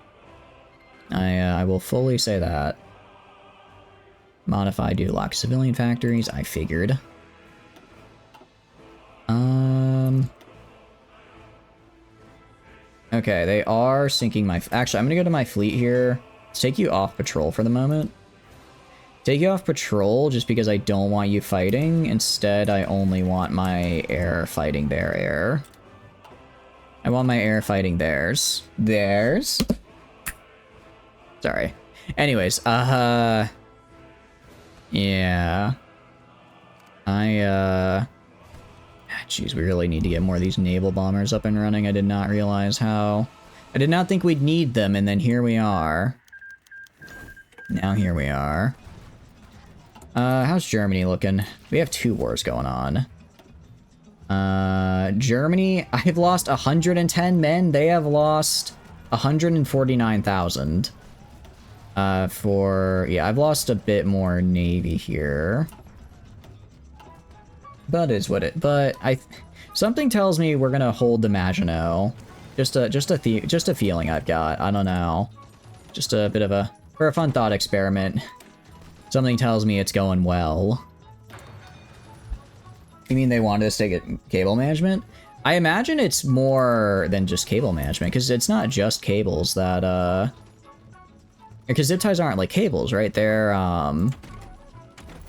I will fully say that. Modify due to lack of civilian factories. I figured. Okay, they are sinking my... Actually, I'm gonna go to my fleet here. Let's take you off patrol for the moment. Take you off patrol just because I don't want you fighting. Instead, I only want my air fighting their air. I want my air fighting theirs. Theirs? Sorry. Anyways, yeah. Jeez, we really need to get more of these naval bombers up and running. I did not realize how... I did not think we'd need them, and then here we are. Now here we are. How's Germany looking? We have 2 wars going on. Germany, I've lost 110 men. They have lost 149,000. Yeah, I've lost a bit more navy here. But something tells me we're gonna hold the Maginot. Just a feeling I've got. I don't know. Just a bit of for a fun thought experiment. Something tells me it's going well. You mean they wanted us to get cable management? I imagine it's more than just cable management, because it's not just cables that, because zip ties aren't like cables, right? They're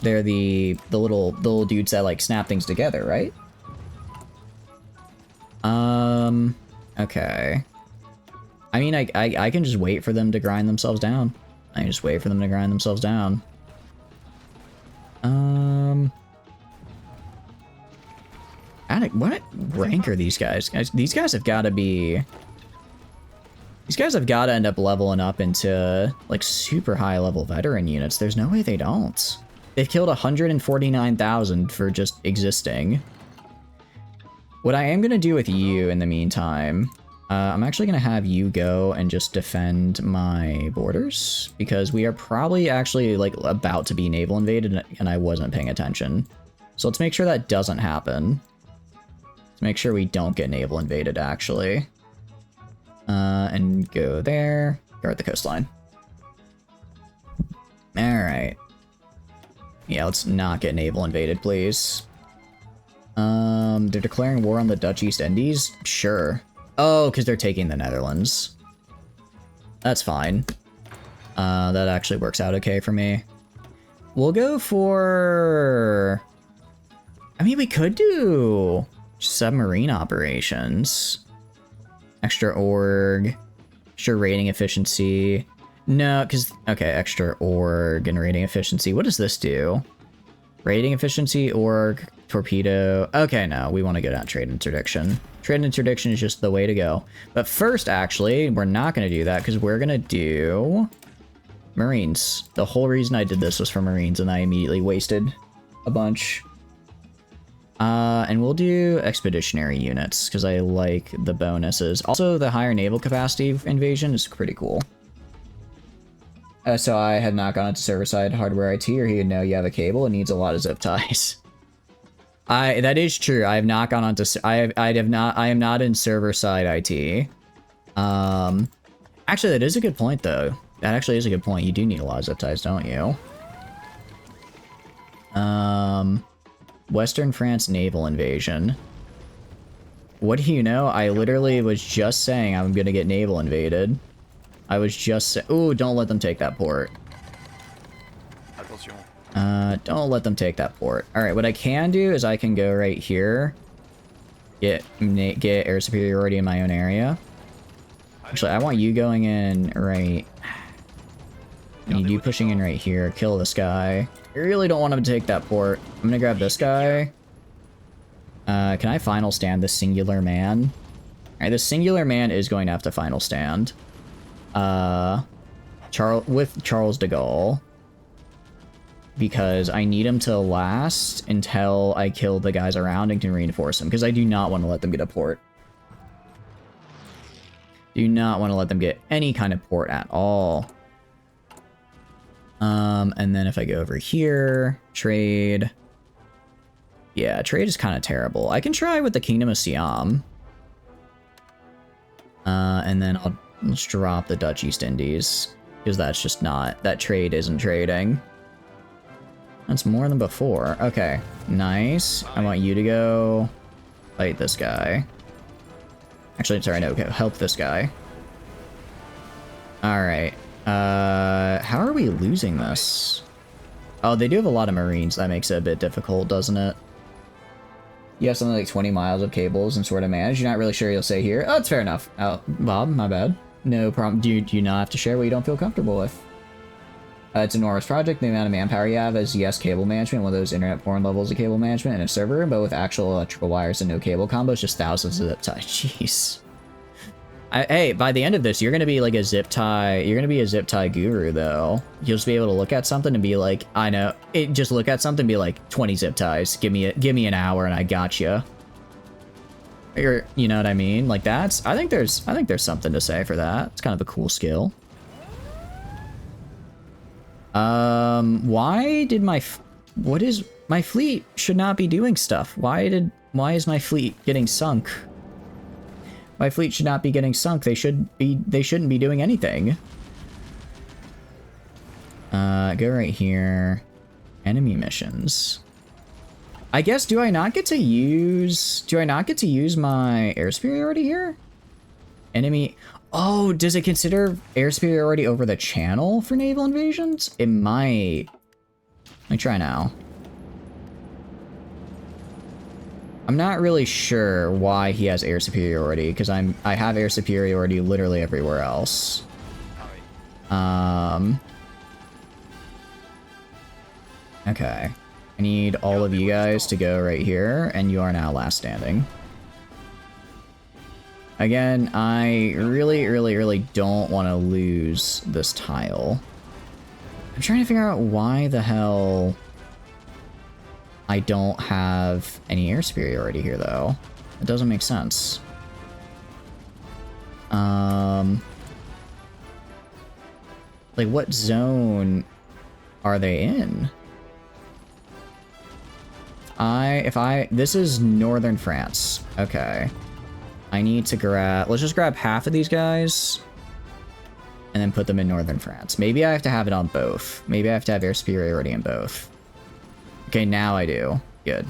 the little dudes that like snap things together, right? Okay. I mean, I can just wait for them to grind themselves down. I can just wait for them to grind themselves down. What rank are these guys? These guys have got to be... These guys have got to end up leveling up into, like, super high level veteran units. There's no way they don't. They've killed 149,000 for just existing. What I am going to do with you in the meantime, I'm actually going to have you go and just defend my borders, because we are probably actually, like, about to be naval invaded, and I wasn't paying attention. So let's make sure that doesn't happen. Let's make sure we don't get naval invaded, actually. And go there. Guard the coastline. Alright. Yeah, let's not get naval invaded, please. They're declaring war on the Dutch East Indies? Sure. Oh, because they're taking the Netherlands. That's fine. That actually works out okay for me. We'll go for... I mean, we could do submarine operations. Extra org. Extra rating efficiency. No, because... Okay, extra org and rating efficiency. What does this do? Rating efficiency, org, torpedo. Okay, no, we want to go down trade interdiction. Trade interdiction is just the way to go. But first, actually, we're not going to do that because we're going to do Marines. The whole reason I did this was for Marines, and I immediately wasted a bunch. And we'll do expeditionary units because I like the bonuses. Also, the higher naval capacity invasion is pretty cool. So I had not gone into server-side hardware IT, or he would know you have a cable. It needs a lot of zip ties. That is true. I have not gone onto. I am not in server-side IT. Actually, that is a good point, though. That actually is a good point. You do need a lot of zip ties, don't you? Western France naval invasion. What do you know? I literally was just saying I'm gonna get naval invaded. I was just ooh, don't let them take that port. Don't let them take that port. Alright, what I can do is I can go right here. Get air superiority in my own area. Actually, I want you going in right... I need you pushing in right here. Kill this guy. I really don't want him to take that port. I'm gonna grab this guy. Can I final stand this singular man? Alright, this singular man is going to have to final stand. With Charles de Gaulle. Because I need him to last until I kill the guys around and can reinforce him. Because I do not want to let them get a port. Do not want to let them get any kind of port at all. And then if I go over here, trade. Yeah, trade is kind of terrible. I can try with the Kingdom of Siam. And then I'll just drop the Dutch East Indies. Because that's just not, that trade isn't trading. That's more than before. Okay, nice. I want you to go fight this guy. Actually, sorry, no, help this guy. Alright. How are we losing this? Oh, they do have a lot of Marines. That makes it a bit difficult, doesn't it? You have something like 20 miles of cables and sort of manage. You're not really sure you'll say here. Oh, it's fair enough. Oh, Bob, my bad. No problem. Do you not have to share what you don't feel comfortable with? It's an enormous project. The amount of manpower you have is, yes, cable management, one of those internet porn levels of cable management in a server room, but with actual electrical wires and no cable combos, just thousands of zip ties. Jeez. Hey, by the end of this, you're gonna be like a zip tie. You're gonna be a zip tie guru, though. You'll just be able to look at something and be like, I know. Just look at something and be like, 20 zip ties. Give me an hour and I gotcha. Or, you know what I mean? Like that's. I think there's something to say for that. It's kind of a cool skill. Why did my fleet should not be doing stuff? Why is my fleet getting sunk? My fleet should not be getting sunk. They shouldn't be doing anything. Go right here. Enemy missions. I guess, do I not get to use my air superiority here? Enemy. Oh, does it consider air superiority over the channel for naval invasions? It might. Let me try now. I'm not really sure why he has air superiority, because I have air superiority literally everywhere else. Okay. I need all of you guys to go right here, and you are now last standing. Again, I really don't want to lose this tile. I'm trying to figure out why the hell I don't have any air superiority here, though. It doesn't make sense. Like, what zone are they in? This is northern France. Okay. I need to grab, let's just grab half of these guys and then put them in northern France. Maybe I have to have it on both. Maybe I have to have air superiority in both. Okay, now I do. Good.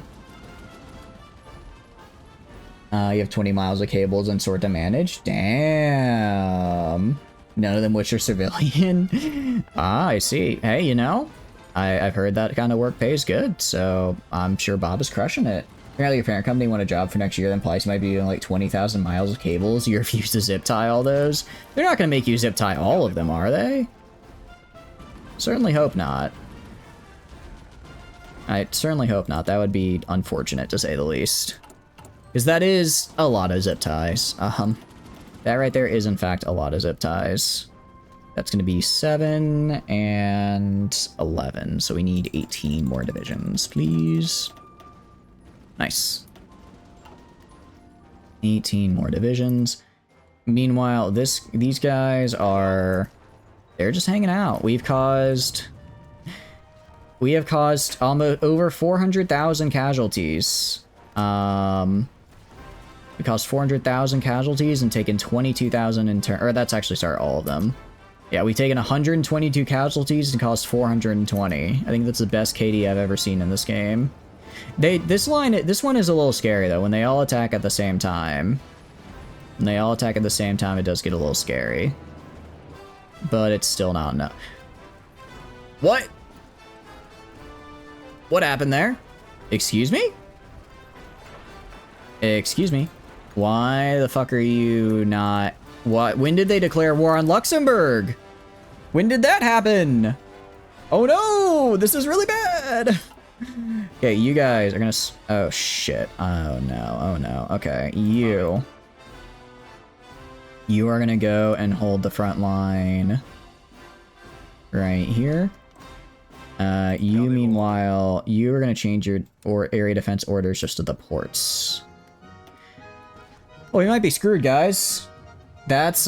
You have 20 miles of cables and sort to manage. Damn. None of them which are civilian. Ah, I see. Hey, you know, I've heard that kind of work pays good, so I'm sure Bob is crushing it. Apparently your parent company won a job for next year, then Plice might be doing like 20,000 miles of cables. You refuse to zip tie all those? They're not going to make you zip tie all of them, are they? Certainly hope not. I certainly hope not. That would be unfortunate, to say the least. Because that is a lot of zip ties. That right there is, in fact, a lot of zip ties. That's going to be 7 and 11. So we need 18 more divisions, please. Nice. 18 more divisions. Meanwhile, these guys are... They're just hanging out. We have caused almost over 400,000 casualties. We caused 400,000 casualties and taken 22,000 in turn. Or that's actually, sorry, all of them. Yeah, we've taken 122 casualties and caused 420. I think that's the best KD I've ever seen in this game. This one is a little scary though. When they all attack at the same time. When they all attack at the same time, it does get a little scary. But it's still not enough. What? What happened there? Excuse me? Excuse me. Why the fuck are you not... What? When did they declare war on Luxembourg? When did that happen? Oh no! This is really bad! Okay, you guys are gonna... Oh shit. Oh no. Oh no. Okay, you are gonna go and hold the front line right here. You, meanwhile, you are going to change your area defense orders just to the ports. Oh, we might be screwed, guys. That's,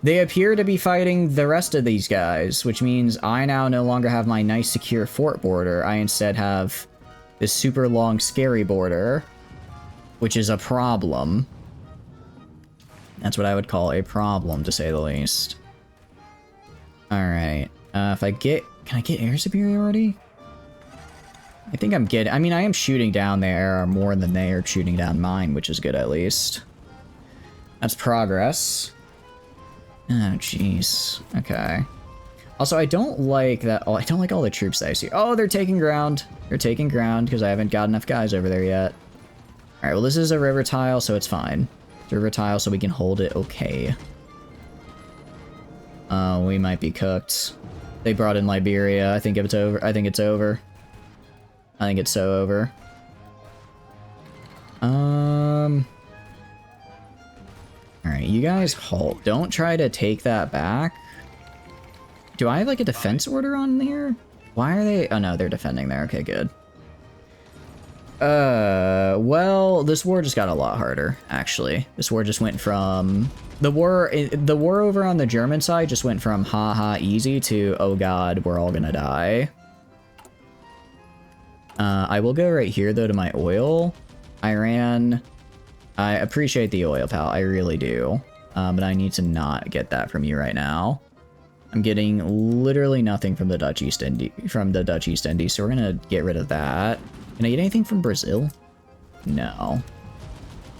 They appear to be fighting the rest of these guys, which means I now no longer have my nice, secure fort border. I instead have this super long, scary border, which is a problem. That's what I would call a problem, to say the least. Alright. If I get... Can I get air superiority? I think I'm getting... I mean, I am shooting down their more than they are shooting down mine, which is good at least. That's progress. Oh, jeez. Okay. Also, I don't like that. Oh, I don't like all the troops that I see. Oh, they're taking ground. They're taking ground because I haven't got enough guys over there yet. All right, well, this is a river tile, so it's fine. It's a river tile, so we can hold it okay. We might be cooked. They brought in Liberia. I think it's over. I think it's over. I think it's so over. Alright, you guys halt. Don't try to take that back. Do I have like a defense order on here? Why are they? Oh no, they're defending there. Okay, good. Well, this war just got a lot harder, actually. This war just went from... The war over on the German side just went from haha easy to oh god, we're all gonna die. I will go right here though to my oil. Iran, I appreciate the oil, pal, I really do. But I need to not get that from you right now. I'm getting literally nothing from the Dutch East Indies, so we're gonna get rid of that. Can I get anything from Brazil? No.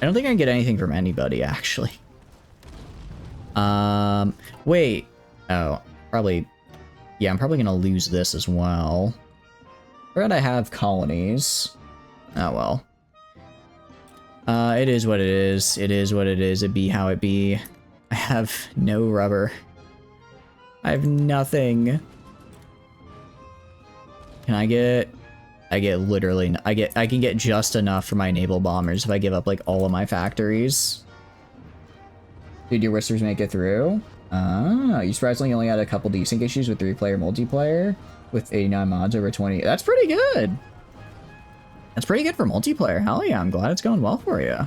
I don't think I can get anything from anybody, actually. Wait. Oh, probably. Yeah, I'm probably gonna lose this as well. Where'd I have colonies? Oh, well. It is what it is. It is what it is. It be how it be. I have no rubber. I have nothing. Can I get... I can get just enough for my naval bombers if I give up, like, all of my factories. Did your Whisters make it through? Ah, you surprisingly only had a couple decent issues with 3-player multiplayer with 89 mods over 20. That's pretty good. That's pretty good for multiplayer. Hell yeah, I'm glad it's going well for you.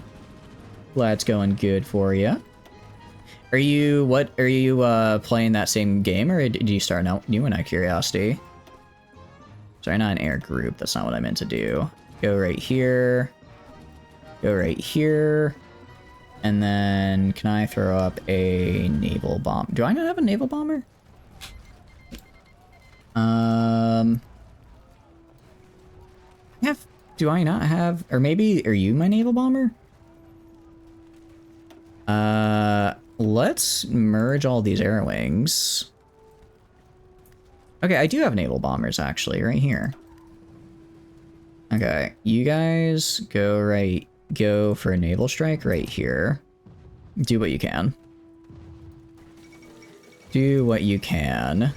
Glad it's going good for you. Are you playing that same game, or did you start a new one out of curiosity? Sorry, not an air group. That's not what I meant to do. Go right here. Go right here. And then, can I throw up a naval bomb? Do I not have a naval bomber? Do I not have, or maybe, are you my naval bomber? Let's merge all these air wings. Okay, I do have naval bombers, actually, right here. Okay, you guys go for a naval strike right here. Do what you can. Do what you can.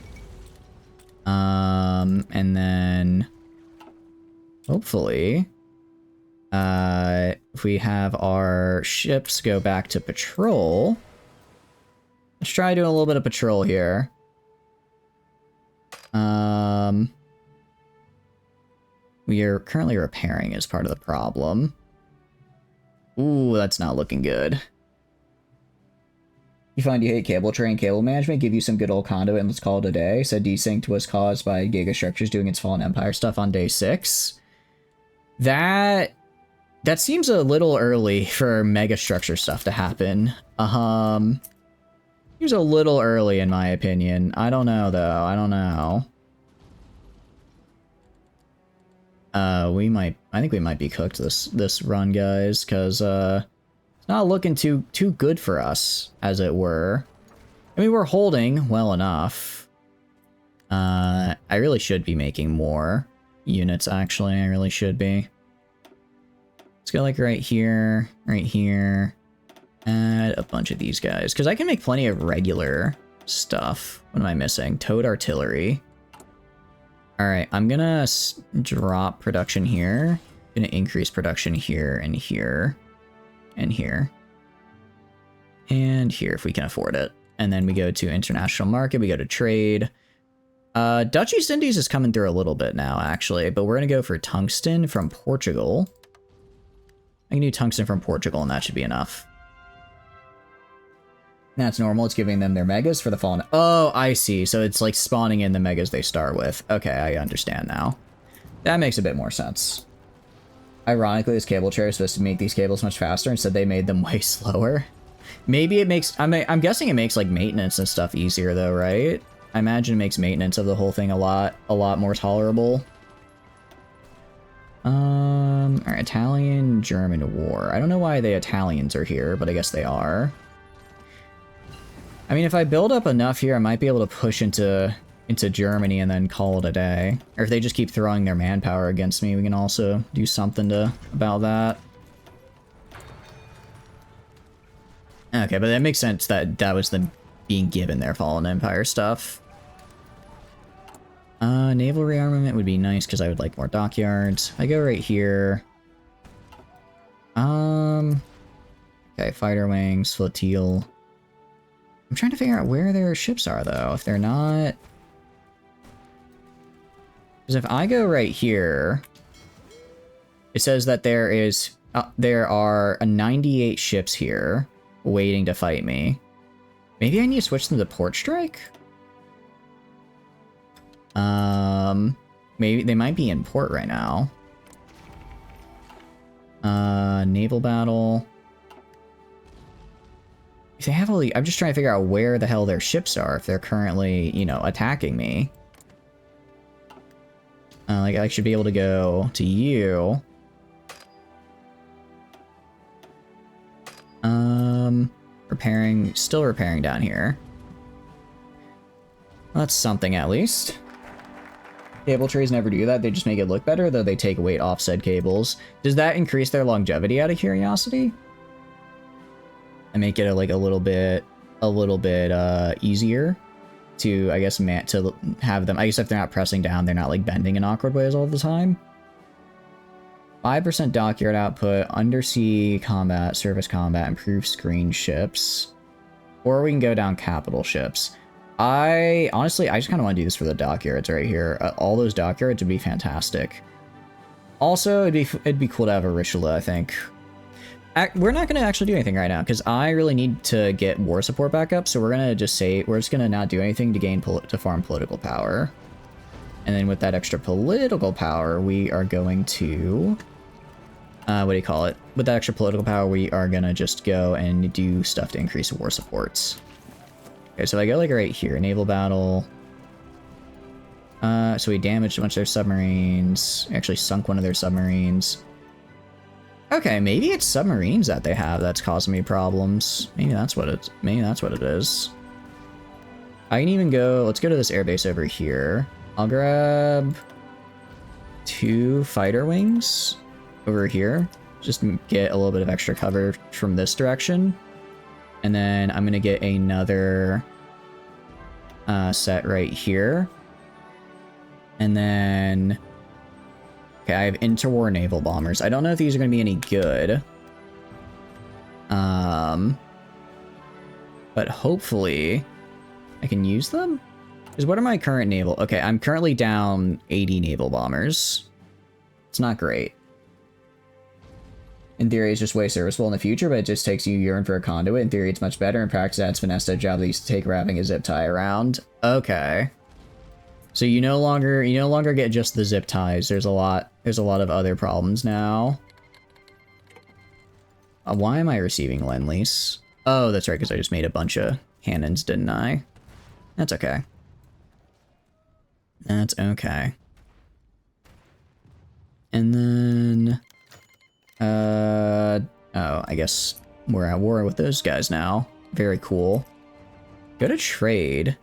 And then hopefully, if we have our ships go back to patrol, let's try doing a little bit of patrol here. We are currently repairing as part of the problem. Ooh, that's not looking good. You find you hate cable tray and cable management, give you some good old conduit and let's call it a day. Said desync was caused by Gigastructures doing its Fallen Empire stuff on day 6. That seems a little early for megastructure stuff to happen. Seems a little early in my opinion. I don't know though, I don't know. I think we might be cooked this run, guys, because it's not looking too good for us, as it were. I mean, we're holding well enough. I really should be making more units, actually. I really should be. Let's go like right here, add a bunch of these guys, because I can make plenty of regular stuff. What am I missing? Towed artillery. Alright, I'm gonna drop production here. I'm gonna increase production here and here. And here. And here, if we can afford it. And then we go to international market, we go to trade. Dutch East Indies is coming through a little bit now, actually. But we're gonna go for tungsten from Portugal. I can do tungsten from Portugal, and that should be enough. That's normal. It's giving them their megas for the fallen. Oh, I see. So it's like spawning in the megas they start with. Okay, I understand now. That makes a bit more sense. Ironically, this cable tray is supposed to make these cables much faster. Instead, they made them way slower. Maybe it makes... I'm guessing it makes like maintenance and stuff easier, though, right? I imagine it makes maintenance of the whole thing a lot more tolerable. Alright, Italian-German war. I don't know why the Italians are here, but I guess they are. I mean, if I build up enough here, I might be able to push into into Germany and then call it a day. Or if they just keep throwing their manpower against me, we can also do something about that. Okay, but that makes sense that that was them being given their Fallen Empire stuff. Naval rearmament would be nice because I would like more dockyards. I go right here. Okay, fighter wings, flotille. I'm trying to figure out where their ships are though. If they're not, because if I go right here, it says that there are 98 ships here waiting to fight me. Maybe I need to switch them to port strike. Maybe they might be in port right now. Naval battle. If they have all the, I'm just trying to figure out where the hell their ships are if they're currently, you know, attacking me. Like I should be able to go to you. Still repairing down here. Well, that's something at least. Cable trays never do that, they just make it look better, though they take weight off said cables. Does that increase their longevity out of curiosity? And make it like a little bit easier to, I guess, to have them, I guess if they're not pressing down, they're not like bending in awkward ways all the time. 5% dockyard output, undersea combat, surface combat, improved screen ships. Or we can go down capital ships. Honestly, I just kind of want to do this for the dockyards right here. All those dockyards would be fantastic. Also, it'd be cool to have a Richelieu, I think. We're not going to actually do anything right now, because I really need to get war support back up, so we're going to just say, we're just going to not do anything to farm political power. And then with that extra political power, we are going to... what do you call it? With that extra political power, we are going to just go and do stuff to increase war supports. Okay, so I go like right here, naval battle. So we damaged a bunch of their submarines. Actually sunk one of their submarines. Okay, maybe it's submarines that they have that's causing me problems. Maybe that's what it is. I can even go, let's go to this airbase over here. I'll grab 2 fighter wings over here. Just get a little bit of extra cover from this direction. And then I'm gonna get another set right here. And then... Okay, I have interwar naval bombers. I don't know if these are gonna be any good. But hopefully I can use them? Because what are my current naval... Okay, I'm currently down 80 naval bombers. It's not great. In theory, it's just way serviceable in the future, but it just takes you urine for a conduit. In theory, it's much better. In practice, that's finesse a job that used to take wrapping a zip tie around. Okay. So you no longer get just the zip ties. There's a lot of other problems now. Why am I receiving Lend-Lease? Oh, that's right, because I just made a bunch of cannons, didn't I? That's okay. That's okay. And then... oh, I guess we're at war with those guys now. Very cool. Go to trade.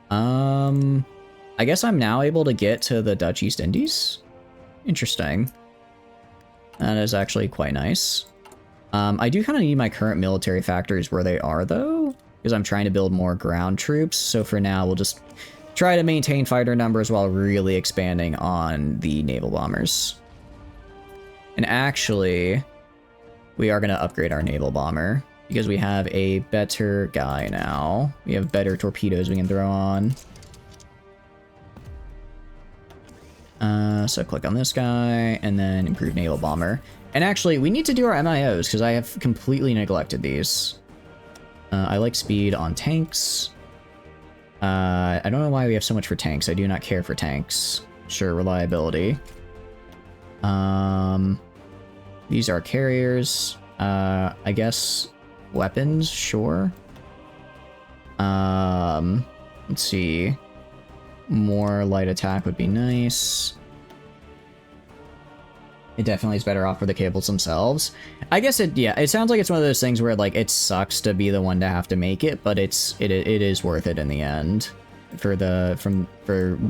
I guess I'm now able to get to the Dutch East Indies. Interesting. That is actually quite nice. I do kind of need my current military factories where they are, though, because I'm trying to build more ground troops. So for now, we'll just try to maintain fighter numbers while really expanding on the naval bombers. And actually, we are going to upgrade our naval bomber because we have a better guy now. We have better torpedoes we can throw on. So click on this guy and then improve naval bomber. And actually, we need to do our MIOs because I have completely neglected these. I like speed on tanks. I don't know why we have so much for tanks. I do not care for tanks. Sure, reliability. These are carriers. I guess weapons, sure. Let's see. More light attack would be nice. It definitely is better off for the cables themselves. I guess it sounds like it's one of those things where like it sucks to be the one to have to make it, but it is worth it in the end. for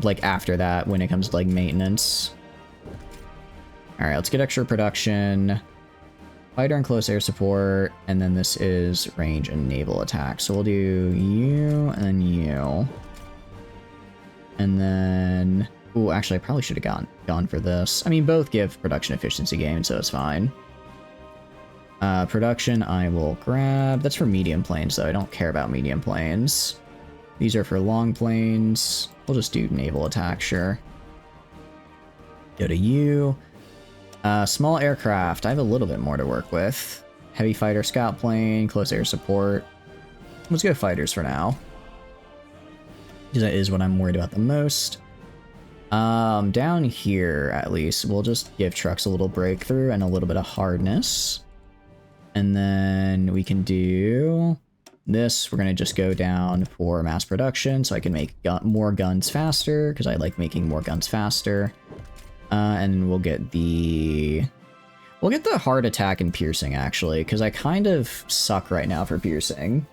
like after that when it comes to like maintenance. All right, let's get extra production. Fighter and close air support, and then this is range and naval attack. So we'll do you and then you. And then, oh, actually I probably should have gone for this. I mean, both give production efficiency gains, so it's fine. Production I will grab. That's for medium planes, though. I don't care about medium planes. These are for long planes. We'll just do naval attack, sure. Go to you. Small aircraft. I have a little bit more to work with. Heavy fighter scout plane, close air support. Let's go fighters for now, because that is what I'm worried about the most. Down here, at least, we'll just give trucks a little breakthrough and a little bit of hardness. And then we can do this. We're going to just go down for mass production so I can make more guns faster, because I like making more guns faster. And we'll get the hard attack and piercing, actually, because I kind of suck right now for piercing.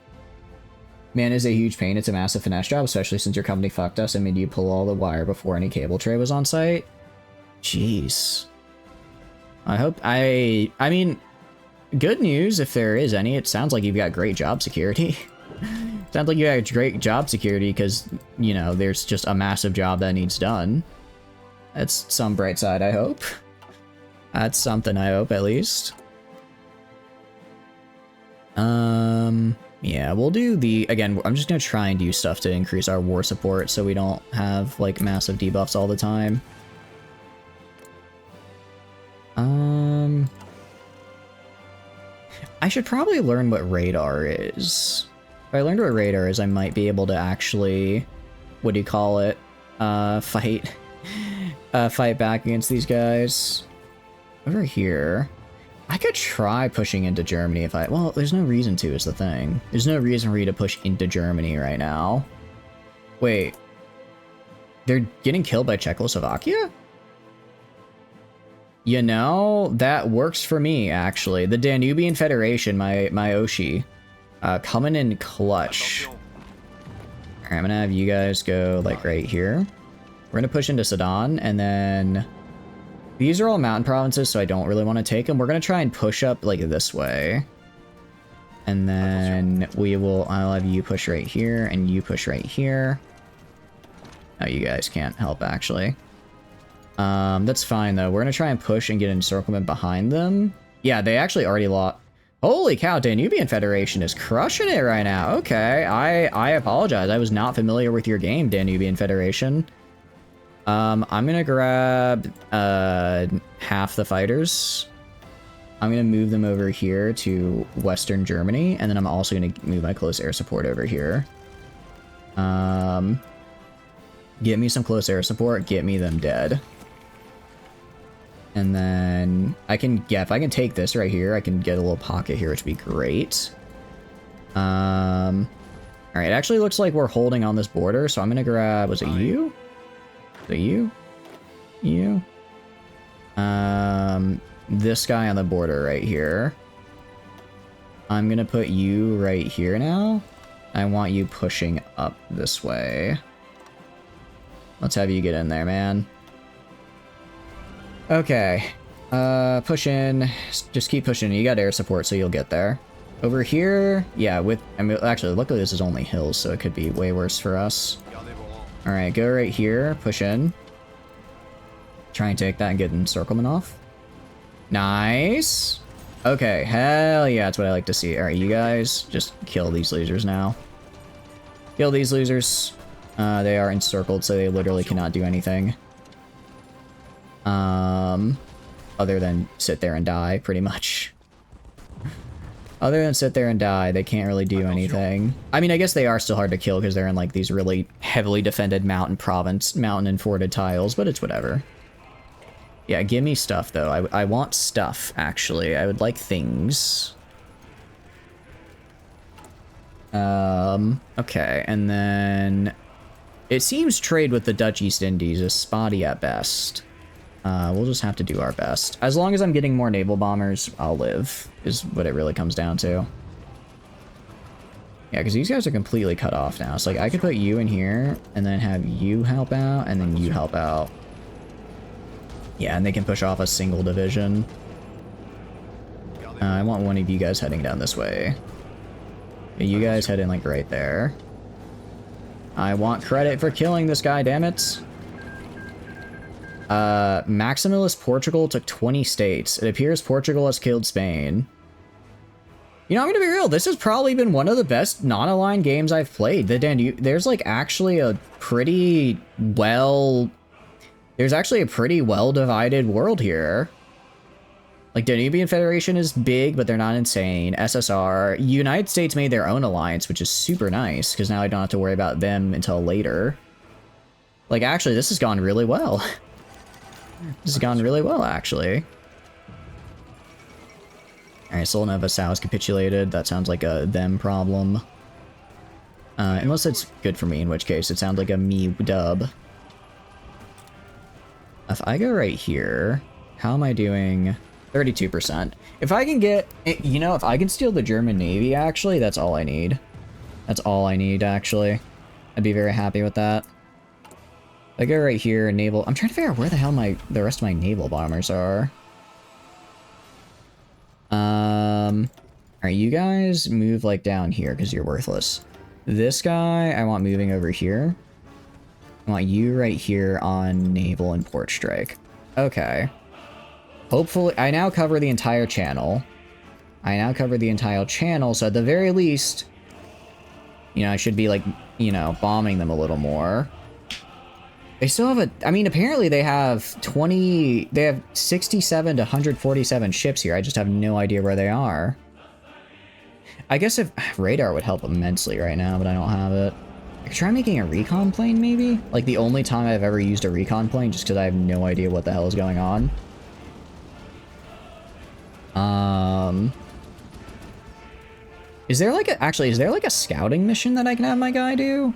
Man is a huge pain. It's a massive finesse job, especially since your company fucked us and made you pull all the wire before any cable tray was on site. Jeez. I mean, good news, if there is any. It sounds like you've got great job security. Sounds like you got great job security because, you know, there's just a massive job that needs done. That's some bright side, I hope. That's something, I hope, at least. Yeah, we'll do again, I'm just gonna try and do stuff to increase our war support so we don't have, like, massive debuffs all the time. I should probably learn what radar is. If I learned what radar is, I might be able to actually, what do you call it, fight back against these guys. Over here, I could try pushing into Germany if well, there's no reason to, is the thing. There's no reason for you to push into Germany right now. Wait, they're getting killed by Czechoslovakia? You know, that works for me, actually. The Danubian Federation, my Oshi, coming in clutch. Alright, I'm gonna have you guys go, like, right here. We're gonna push into Sudan, and then these are all mountain provinces, so I don't really want to take them. We're gonna try and push up, like, this way. And then I'll have you push right here, and you push right here. Oh, you guys can't help, actually. That's fine, though. We're gonna try and push and get encirclement behind them. Yeah, they actually already lost. Holy cow, Danubian Federation is crushing it right now. Okay, I apologize. I was not familiar with your game, Danubian Federation. I'm gonna grab half the fighters. I'm gonna move them over here to Western Germany, and then I'm also gonna move my close air support over here. Get me some close air support, get me them dead. And then if I can take this right here, I can get a little pocket here, which would be great. Alright, it actually looks like we're holding on this border, so I'm gonna grab, was it you? You. This guy on the border right here. I'm gonna put you right here now. I want you pushing up this way. Let's have you get in there, man. Okay. Push in. Just keep pushing. You got air support, so you'll get there. Over here, yeah, actually, luckily this is only hills, so it could be way worse for us. Alright, go right here, push in. Try and take that and get encirclement off. Nice! Okay, hell yeah, that's what I like to see. Alright, you guys, just kill these losers now. Kill these losers. They are encircled, so they literally cannot do anything. Other than sit there and die, pretty much. Other than sit there and die, they can't really do anything. I mean, I guess they are still hard to kill because they're in, like, these really heavily defended mountain and forted tiles, but it's whatever. Yeah, give me stuff, though. I want stuff, actually. I would like things. Okay, and then it seems trade with the Dutch East Indies is spotty at best. We'll just have to do our best. As long as I'm getting more naval bombers, I'll live, is what it really comes down to. Yeah, because these guys are completely cut off now. So, like, I could put you in here, and then have you help out, and then you help out. Yeah, and they can push off a single division. I want one of you guys heading down this way. Yeah, you guys head in, like, right there. I want credit for killing this guy, damn it. Maximalist Portugal took 20 states. It appears Portugal has killed Spain. You know, I'm gonna be real, this has probably been one of the best non-aligned games I've played. There's like actually a pretty well... There's actually a pretty well-divided world here. Like, Danubian Federation is big, but they're not insane. SSR. United States made their own alliance, which is super nice, because now I don't have to worry about them until later. Like, actually, this has gone really well. This has gone really well, actually. Alright, Sultan of Assau has capitulated. That sounds like a them problem. Unless it's good for me, in which case it sounds like a me dub. If I go right here, how am I doing? 32%. If I can get, you know, if I can steal the German Navy, actually, that's all I need. That's all I need, actually. I'd be very happy with that. If I go right here, naval, I'm trying to figure out where the hell the rest of my naval bombers are. Alright, you guys move, like, down here, because you're worthless. This guy, I want moving over here. I want you right here on naval and port strike. Okay. Hopefully, I now cover the entire channel. So at the very least, you know, I should be, like, you know, bombing them a little more. They still have I mean, apparently they have 67 to 147 ships here. I just have no idea where they are. I guess if radar would help immensely right now, but I don't have it. I could try making a recon plane, maybe? Like, the only time I've ever used a recon plane, just because I have no idea what the hell is going on. Is there like a scouting mission that I can have my guy do?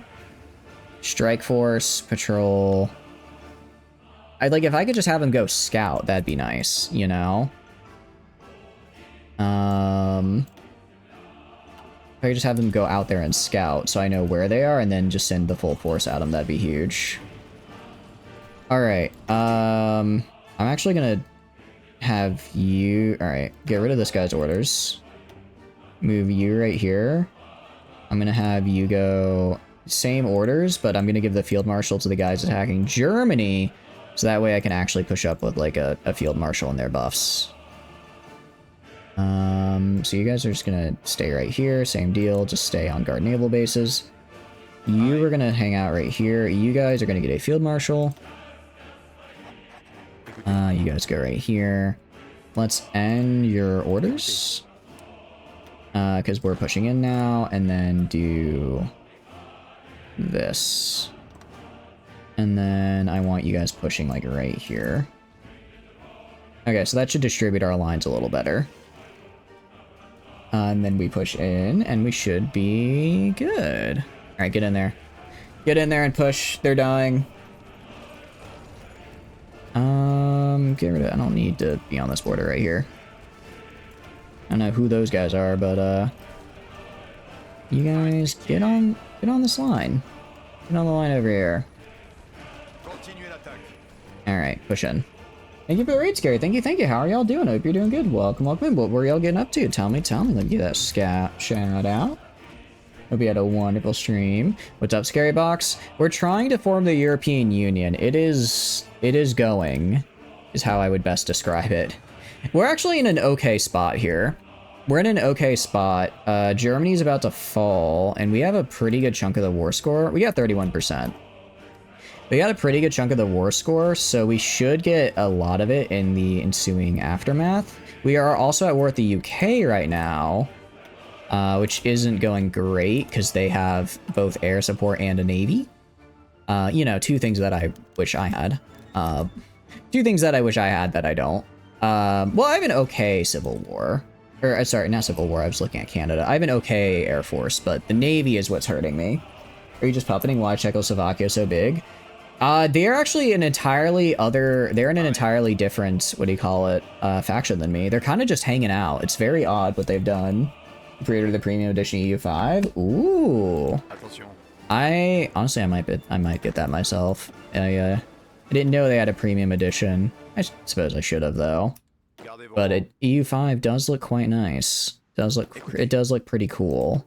Strike force, patrol. If I could just have him go scout, that'd be nice, you know? If I could just have them go out there and scout so I know where they are and then just send the full force at them, that'd be huge. Alright, I'm actually gonna have you... Alright, get rid of this guy's orders. Move you right here. I'm gonna have you go... Same orders, but I'm gonna give the field marshal to the guys attacking Germany, so that way I can actually push up with, like, a field marshal and their buffs. So you guys are just gonna stay right here, same deal, just stay on guard naval bases. You are gonna hang out right here. You guys are gonna get a field marshal. You guys go right here. Let's end your orders. Because we're pushing in now, and then do this. And then I want you guys pushing, like, right here. Okay, so that should distribute our lines a little better. And then we push in, and we should be good. Alright, get in there. Get in there and push. They're dying. Get rid of... I don't need to be on this border right here. I don't know who those guys are, but, you guys, get on this line. Get on the line over here. Alright, push in. Thank you for the raid, Scary. Thank you. How are y'all doing? Hope you're doing good. Welcome in. What were y'all getting up to? Tell me. Let me give that shout out. Hope you had a wonderful stream. What's up, Scary Box? We're trying to form the European Union. It is going, is how I would best describe it. We're actually in an okay spot here. We're in an okay spot. Germany's about to fall, and we have a pretty good chunk of the war score. We got 31%. We got a pretty good chunk of the war score, so we should get a lot of it in the ensuing aftermath. We are also at war with the UK right now, which isn't going great because they have both air support and a navy. You know, two things that I wish I had. Two things that I wish I had that I don't. Well, I have an okay civil war. Or, sorry, not civil war, I was looking at Canada. I have an okay air force, but the navy is what's hurting me. Are you just puppeting why Czechoslovakia is so big? They're actually they're in an entirely different, what do you call it, faction than me. They're kind of just hanging out. It's very odd what they've done. Pre-order the premium edition EU5. Ooh. Attention. Honestly, I might get that myself. I didn't know they had a premium edition. I suppose I should have though. Gardez vos But rangs. EU5 does look quite nice. It does look pretty cool.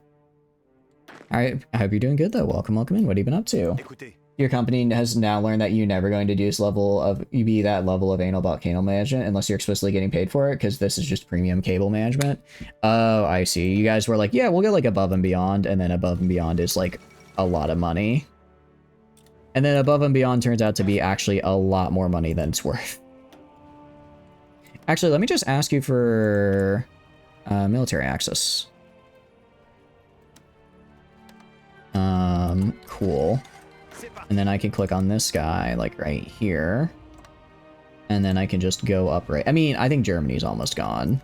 All right, I hope you're doing good though. Welcome in. What have you been up to? Écoutez. Your company has now learned that you're never going to do this level of be that level of anal about cable management unless you're explicitly getting paid for it, because this is just premium cable management. Oh, I see. You guys were like, yeah, we'll get like above and beyond, and then above and beyond is like a lot of money. And then above and beyond turns out to be actually a lot more money than it's worth. Actually, let me just ask you for military access. Cool. C'est parti. And then I can click on this guy, like right here. And then I can just go up right. I mean, I think Germany's almost gone.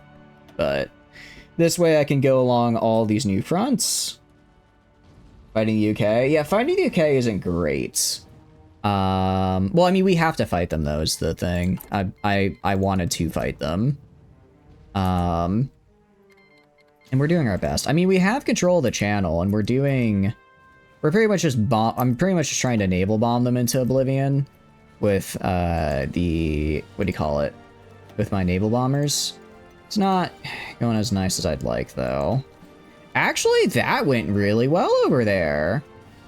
But this way I can go along all these new fronts. Fighting the UK. Yeah, fighting the UK isn't great. Well, I mean, we have to fight them, though, is the thing. I wanted to fight them. And we're doing our best. I mean, we have control of the channel, and we're pretty much just I'm pretty much just trying to naval bomb them into oblivion with, what do you call it? With my naval bombers. It's not going as nice as I'd like, though. Actually, that went really well over there.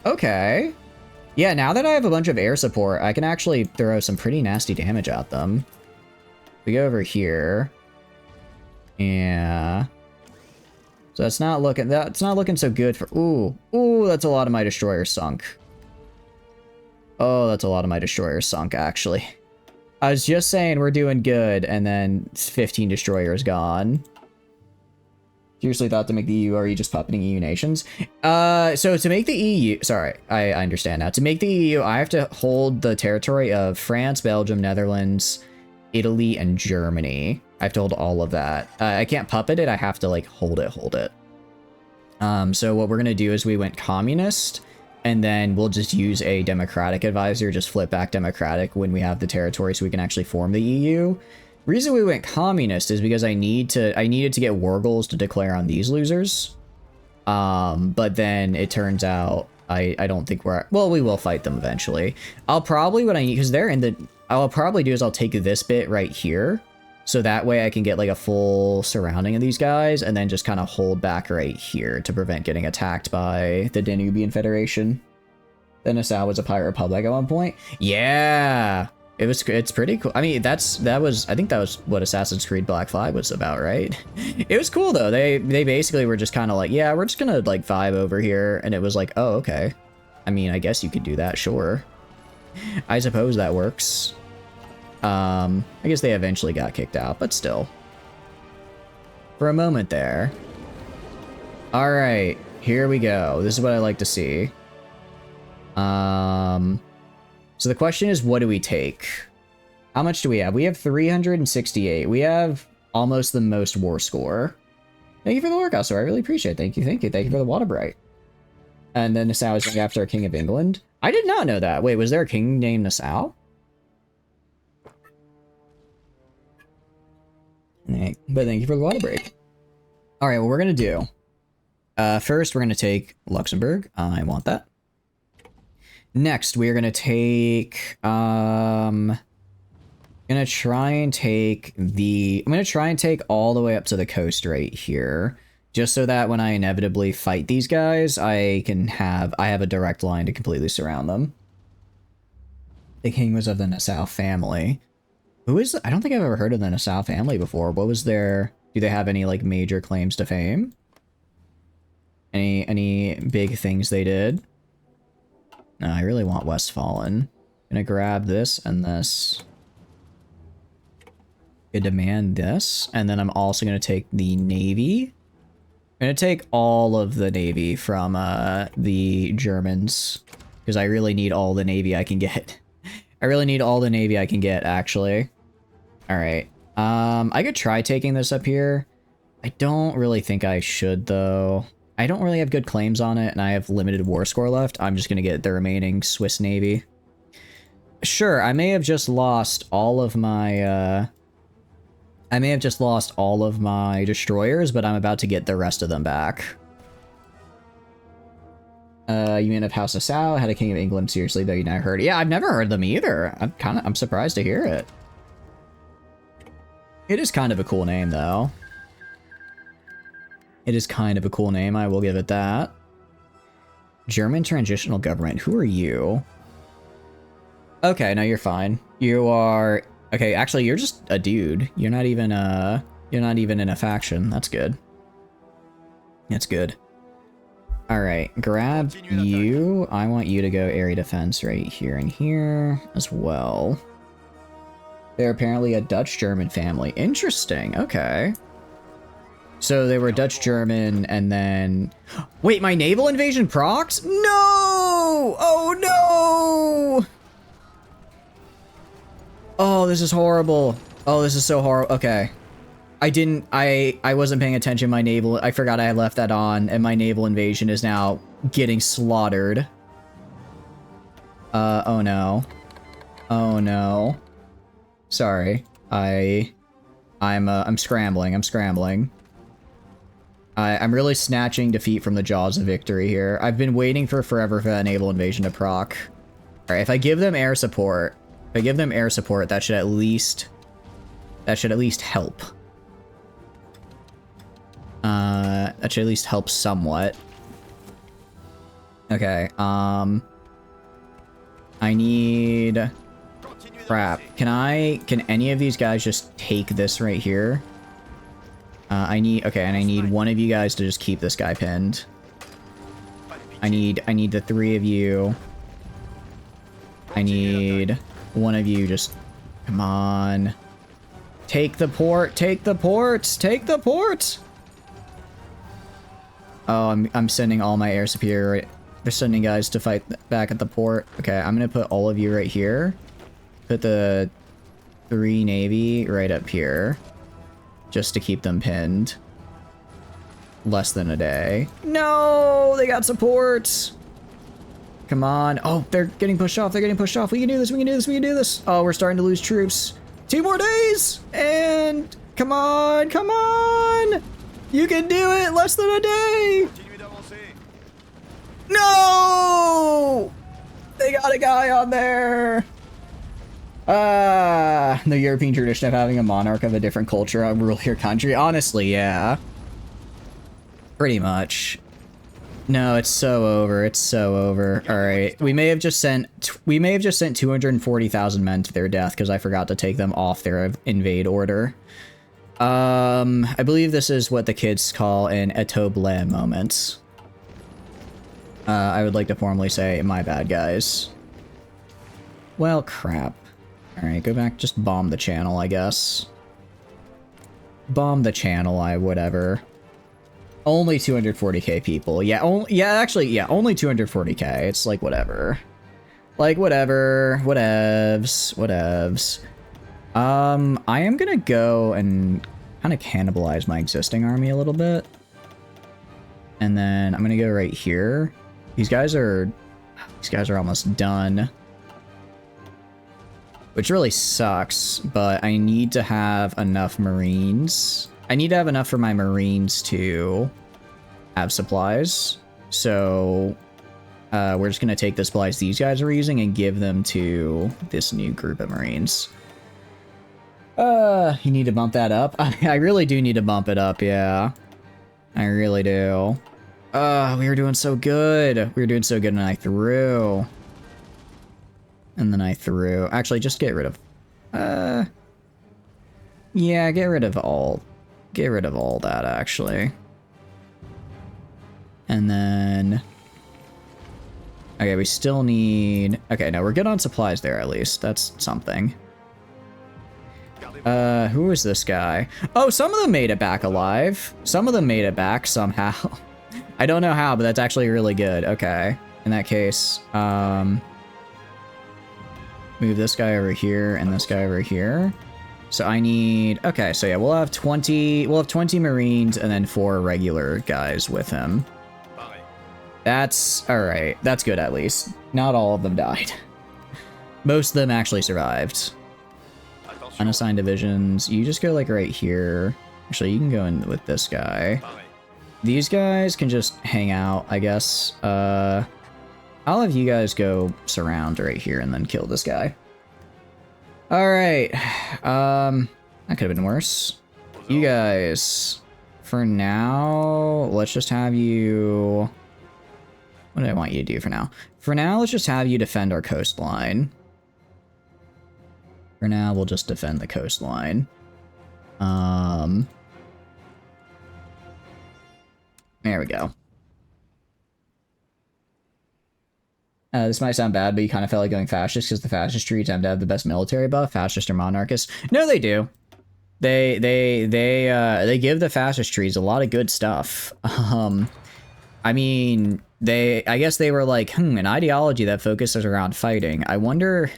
Okay. Yeah, now that I have a bunch of air support, I can actually throw some pretty nasty damage at them. We go over here. Yeah. So that's not looking so good for... Ooh, that's a lot of my destroyers sunk. Oh, that's a lot of my destroyers sunk, actually. I was just saying we're doing good, and then 15 destroyers gone. Seriously thought to make the EU, or are you just puppeting EU nations? So to make the EU... Sorry, I understand now. To make the EU, I have to hold the territory of France, Belgium, Netherlands, Italy, and Germany. I have to hold all of that. I can't puppet it, I have to, like, hold it. So what we're gonna do is we went communist, and then we'll just use a democratic advisor, just flip back democratic when we have the territory so we can actually form the EU. Reason we went communist is because I needed to get war goals to declare on these losers. But then it turns out I don't think well, we will fight them eventually. I'll probably I'll probably do is I'll take this bit right here. So that way I can get like a full surrounding of these guys and then just kind of hold back right here to prevent getting attacked by the Danubian Federation. The Nassau was a pirate republic at one point. Yeah. It's pretty cool. I mean, I think that was what Assassin's Creed Black Flag was about, right? It was cool though. They basically were just kind of like, yeah, we're just gonna like vibe over here. And it was like, oh, okay. I mean, I guess you could do that, sure. I suppose that works. I guess they eventually got kicked out, but still. For a moment there. All right, here we go. This is what I like to see. So the question is, what do we take? How much do we have? We have 368. We have almost the most war score. Thank you for the workout, sir. I really appreciate it. Thank you. Thank you for the water bright. And then Nassau is named after a king of England. I did not know that. Wait, was there a king named Nassau? But thank you for the water break. All right, what we're going to do. First, we're going to take Luxembourg. I want that. Next, we are going to take, I'm going to try and take all the way up to the coast right here, just so that when I inevitably fight these guys, I have a direct line to completely surround them. The king was of the Nassau family. I don't think I've ever heard of the Nassau family before. Do they have any like major claims to fame? Any big things they did? No, I really want Westfalen. Gonna grab this and this. I demand this, and then I'm also gonna take the Navy. I'm gonna take all of the Navy from the Germans, because I really need all the Navy I can get. I really need all the Navy I can get, actually. All right. I could try taking this up here. I don't really think I should, though. I don't really have good claims on it, and I have limited war score left. I'm just going to get the remaining Swiss Navy. Sure, I may have just lost all of my I may have just lost all of my destroyers, but I'm about to get the rest of them back. Unit of House of Sao, had a King of England, seriously, though you never heard it. Yeah, I've never heard them either. I'm surprised to hear it. It is kind of a cool name, though. It is kind of a cool name, I will give it that. German Transitional Government, who are you? Okay, no, you're fine. You are... Okay, actually, you're just a dude. You're not even in a faction. That's good. That's good. Alright, grab you. I want you to go area defense right here and here as well. They're apparently a Dutch-German family. Interesting, okay. So they were Dutch-German and then... Wait, my naval invasion procs? No! Oh no! Oh, this is horrible. Oh, this is so horrible. Okay. I wasn't paying attention. I forgot I had left that on, and my naval invasion is now getting slaughtered. Oh no. Oh no. Sorry. I'm scrambling. I'm really snatching defeat from the jaws of victory here. I've been waiting for forever for that naval invasion to proc. Alright, if I give them air support, that should at least help. That should at least help somewhat. Okay, I need... Crap. Can any of these guys just take this right here? I need one of you guys to just keep this guy pinned. I need the three of you. I need one of you just... Come on. Take the port! Take the ports! Take the ports! Oh, I'm sending all my air superior. They're sending guys to fight back at the port. Okay, I'm gonna put all of you right here. Put the 3 Navy right up here. Just to keep them pinned. Less than a day. No! They got supports! Come on. Oh, they're getting pushed off. They're getting pushed off. We can do this. We can do this. We can do this. Oh, we're starting to lose troops. 2 more days! And... Come on! Come on! You can do it! Less than a day! No! They got a guy on there! The European tradition of having a monarch of a different culture rule your country. Honestly, yeah. Pretty much. No, it's so over. It's so over. Alright. We may have just sent 240,000 men to their death because I forgot to take them off their invade order. I believe this is what the kids call an Eto Bleu moment. I would like to formally say, my bad, guys. Well, crap. Alright, go back, just bomb the channel, I guess. Bomb the channel, whatever. Only 240k people. Yeah, only 240k. It's like, whatever. Like, whatever. Whatevs. I am gonna go and kind of cannibalize my existing army a little bit. And then I'm gonna go right here. These guys are almost done. Which really sucks, but I need to have enough Marines. I need to have enough for my Marines to have supplies. So we're just gonna take the supplies these guys are using and give them to this new group of Marines. You need to bump that up? I really do need to bump it up, yeah. I really do. We were doing so good. We were doing so good and I threw. And then I threw. Actually, just get rid of... yeah, get rid of all that, actually. And then... Okay, we still need... Okay, no, we're good on supplies there, at least. That's something. Who is this guy? Oh, some of them made it back alive. Some of them made it back somehow. I don't know how, but that's actually really good. Okay. In that case, move this guy over here and this guy over here. So I need... Okay, so yeah, we'll have 20 Marines and then 4 regular guys with him. That's... Alright, that's good at least. Not all of them died. Most of them actually survived. Unassigned divisions. You just go like right here. Actually, you can go in with this guy. These guys can just hang out, I guess. I'll have you guys go surround right here and then kill this guy. Alright. That could have been worse. You guys, for now, let's just have you... What do I want you to do for now? For now, let's just have you defend our coastline. For now, we'll just defend the coastline. There we go. This might sound bad, but you kind of felt like going fascist because the fascist trees tend to have the best military buff, fascist or monarchist. No, they do. They give the fascist trees a lot of good stuff. I mean, I guess they were like, an ideology that focuses around fighting. I wonder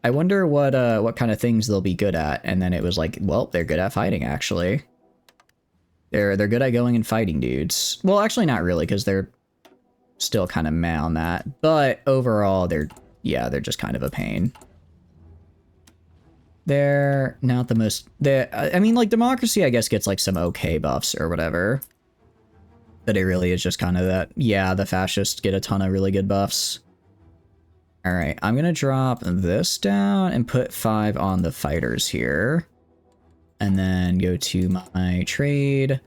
what kind of things they'll be good at. And then it was like, well, they're good at fighting, actually. They're good at going and fighting dudes. Well, actually not really, because they're still kind of meh on that. But overall, they're just kind of a pain. They're not the most... I mean, like, democracy, I guess, gets, like, some okay buffs or whatever. But it really is just kind of that, yeah, the fascists get a ton of really good buffs. Alright, I'm gonna drop this down and put 5 on the fighters here. And then go to my trade.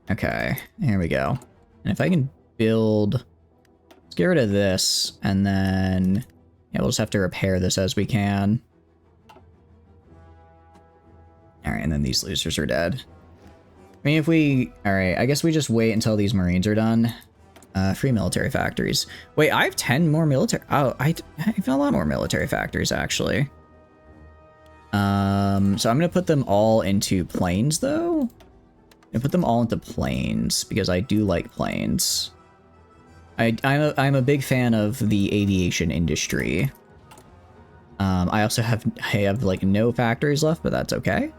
Okay, here we go. And if I can build... Let's get rid of this, and then... Yeah, we'll just have to repair this as we can. Alright, and then these losers are dead. I mean, if we... Alright, I guess we just wait until these Marines are done. Free military factories. Wait, I have 10 more military... Oh, I have a lot more military factories, actually. So I'm gonna put them all into planes, though. I'm gonna put them all into planes, because I do like planes. I'm a big fan of the aviation industry. I also have like no factories left, but that's okay.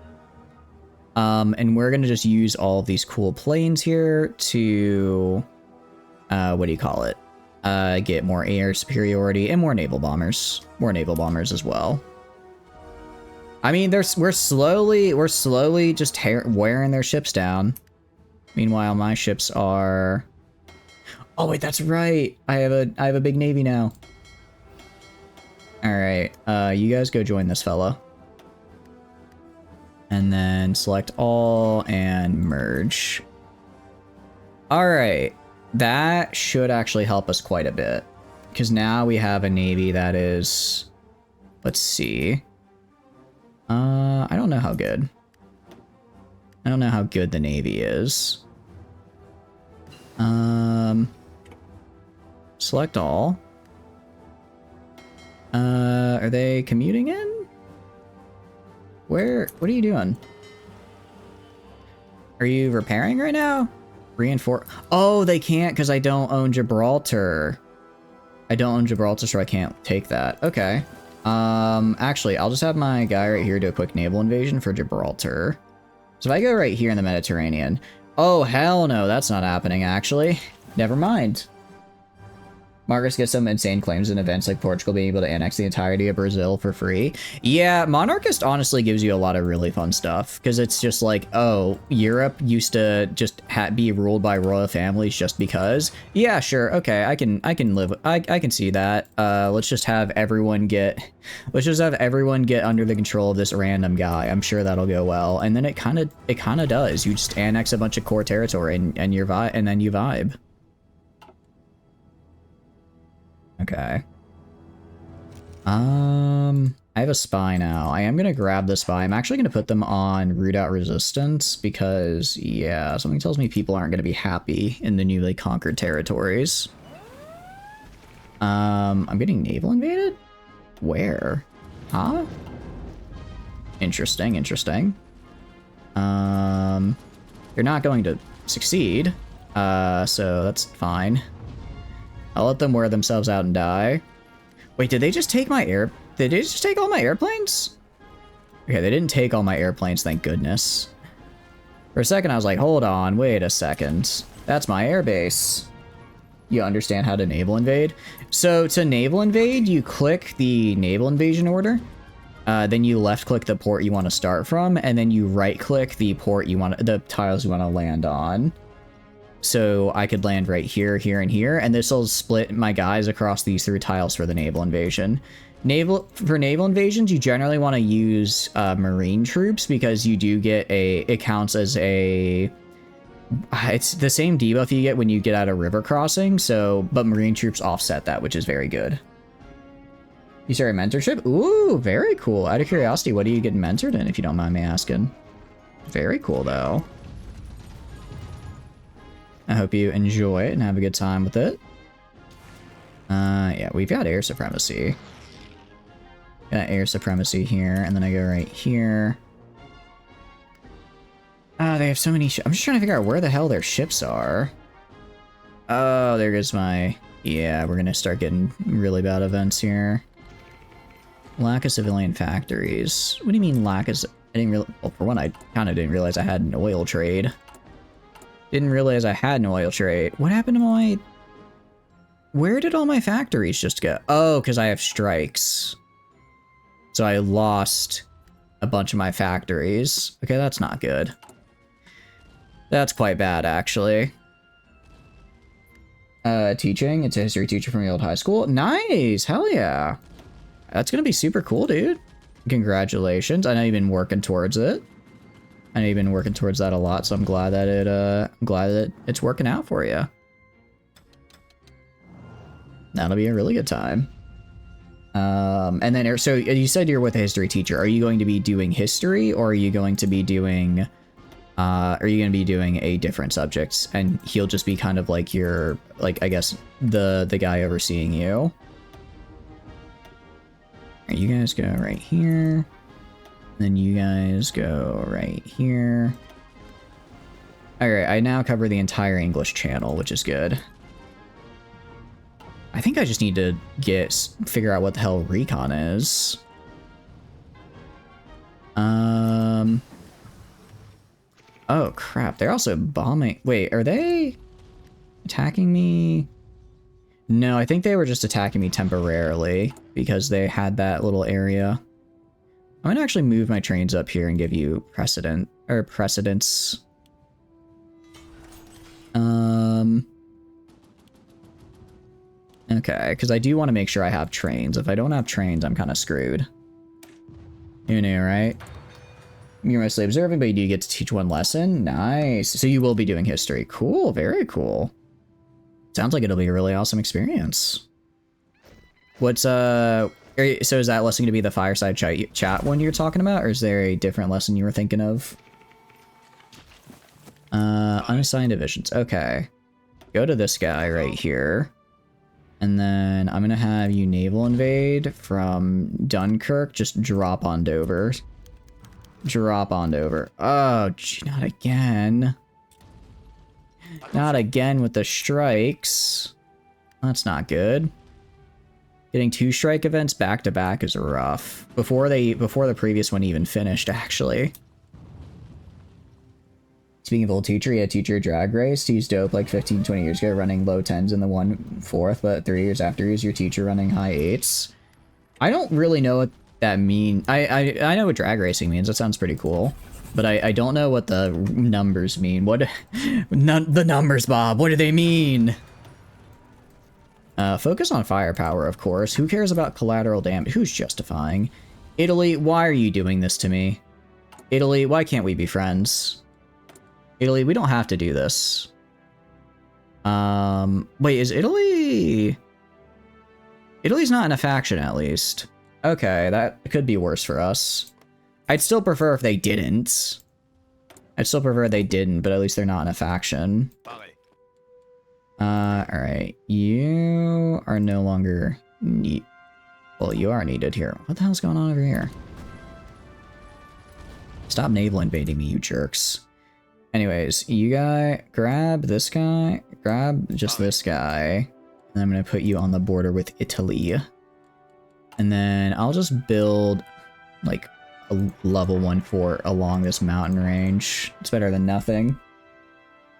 And we're gonna just use all of these cool planes here to, what do you call it? Get more air superiority and more naval bombers. More naval bombers as well. I mean, we're slowly just wearing their ships down. Meanwhile, my ships are... Oh wait, that's right. I have a big navy now. All right, you guys go join this fella. And then select all and merge. All right, that should actually help us quite a bit. Because now we have a navy that is... Let's see. I don't know how good. I don't know how good the navy is. Select all. Are they commuting in? What are you doing? Are you repairing right now? Reinforce. Oh, they can't because I don't own Gibraltar. I don't own Gibraltar, so I can't take that. Okay. Actually, I'll just have my guy right here do a quick naval invasion for Gibraltar. So if I go right here in the Mediterranean... Oh, hell no, that's not happening, actually. Never mind. Marcus gets some insane claims in events like Portugal being able to annex the entirety of Brazil for free. Yeah, Monarchist honestly gives you a lot of really fun stuff, because it's just like, oh, Europe used to just be ruled by royal families just because. Yeah, sure, okay, I can live, I can see that. Let's just have everyone get under the control of this random guy. I'm sure that'll go well, and then it kind of does. You just annex a bunch of core territory and then you vibe. Okay. I have a spy now. I am gonna grab the spy. I'm actually gonna put them on root out resistance because, yeah, something tells me people aren't gonna be happy in the newly conquered territories. I'm getting naval invaded? Where? Huh? Interesting, interesting. They're not going to succeed, so that's fine. I'll let them wear themselves out and die. Wait, did they just take my Did they just take all my airplanes? Okay, they didn't take all my airplanes, thank goodness. For a second, I was like, hold on, wait a second. That's my airbase. You understand how to naval invade? So, to naval invade, you click the naval invasion order. then you left click the port you want to start from, and then you right click the port you want, the tiles you want to land on. So I could land right here, here, and here, and this will split my guys across these 3 tiles for the naval invasion. For naval invasions, you generally want to use marine troops because you do get it counts as it's the same debuff you get when you get out of river crossing, so, but marine troops offset that, which is very good. You started mentorship? Ooh, very cool. Out of curiosity, what are you getting mentored in, if you don't mind me asking? Very cool, though. I hope you enjoy it and have a good time with it. Yeah, we've got air supremacy. Got air supremacy here, and then I go right here. They have so many I'm just trying to figure out where the hell their ships are. Oh, there goes my... Yeah, we're gonna start getting really bad events here. Lack of civilian factories. What do you mean lack of... I didn't really... Well, for one, I kind of didn't realize I had an oil trade. Didn't realize I had an oil trade. What happened to my... Where did all my factories just go? Oh, because I have strikes. So I lost a bunch of my factories. Okay, that's not good. That's quite bad, actually. Teaching. It's a history teacher from the old high school. Nice! Hell yeah! That's gonna be super cool, dude. Congratulations. I know you've been working towards it. I know you've been working towards that a lot, so I'm glad that it's working out for you. That'll be a really good time. And then, so you said you're with a history teacher. Are you going to be doing history, or are you going to be doing, a different subject? And he'll just be kind of like your, like, I guess, the guy overseeing you. Alright, you guys go right here. Then you guys go right here. Alright, I now cover the entire English Channel, which is good. I think I just need to figure out what the hell recon is. Oh crap, they're also bombing. Wait, are they attacking me? No, I think they were just attacking me temporarily because they had that little area. I'm gonna actually move my trains up here and give you precedence. Okay, because I do want to make sure I have trains. If I don't have trains, I'm kind of screwed. You know, right? You're mostly observing, but you do get to teach 1 lesson. Nice. So you will be doing history. Cool, very cool. Sounds like it'll be a really awesome experience. What's, so is that lesson going to be the fireside chat one you're talking about, or is there a different lesson you were thinking of? Unassigned divisions. Okay. Go to this guy right here. And then I'm going to have you naval invade from Dunkirk. Just drop on Dover. Drop on Dover. Oh, gee, not again. Not again with the strikes. That's not good. Getting 2 strike events back to back is rough. Before the previous one even finished, actually. Speaking of old teacher, yeah, teacher drag race. He's dope like 15, 20 years ago, running low 10s in the 1/4, but 3 years after he's your teacher running high 8s. I don't really know what that means. I know what drag racing means. That sounds pretty cool. But I don't know what the numbers mean. What the numbers, Bob? What do they mean? Focus on firepower, of course. Who cares about collateral damage? Who's justifying? Italy, why are you doing this to me? Italy, why can't we be friends? Italy, we don't have to do this. Wait, is Italy... Italy's not in a faction, at least. Okay, that could be worse for us. I'd still prefer if they didn't. I'd still prefer they didn't, but at least they're not in a faction. Alright. You are no longer need... Well, you are needed here. What the hell's going on over here? Stop naval invading me, you jerks. Anyways, you grab this guy, grab just this guy, and I'm gonna put you on the border with Italy. And then I'll just build, like, a level 1 fort along this mountain range. It's better than nothing.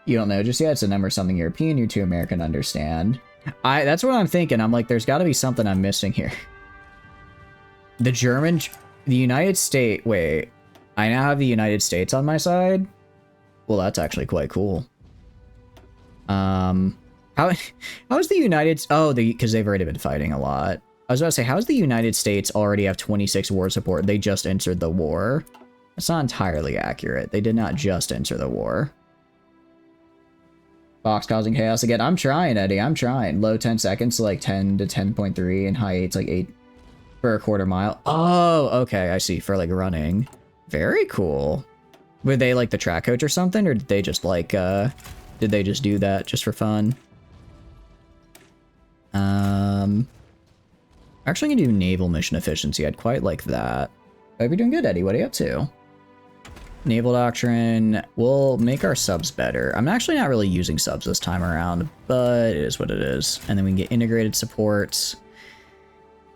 You don't know just yet, it's a number something European, you're too American to understand. That's what I'm thinking. I'm like, there's gotta be something I'm missing here. The German... the United States... Wait. I now have the United States on my side? Well, that's actually quite cool. How's the United... Oh, because they've already been fighting a lot. I was about to say, how's the United States already have 26 war support? They just entered the war. That's not entirely accurate. They did not just enter the war. Fox causing chaos again. I'm trying, Eddie. I'm trying. Low 10 seconds to like 10 to 10.3 and high 8's like 8 for a quarter mile. Oh, okay. I see. For like running. Very cool. Were they like the track coach or something? Or did they just like, did they just do that just for fun? Actually gonna do naval mission efficiency. I'd quite like that. Hope you're doing good, Eddie. What are you up to? Naval doctrine. We'll make our subs better. I'm actually not really using subs this time around, but it is what it is. And then we can get integrated supports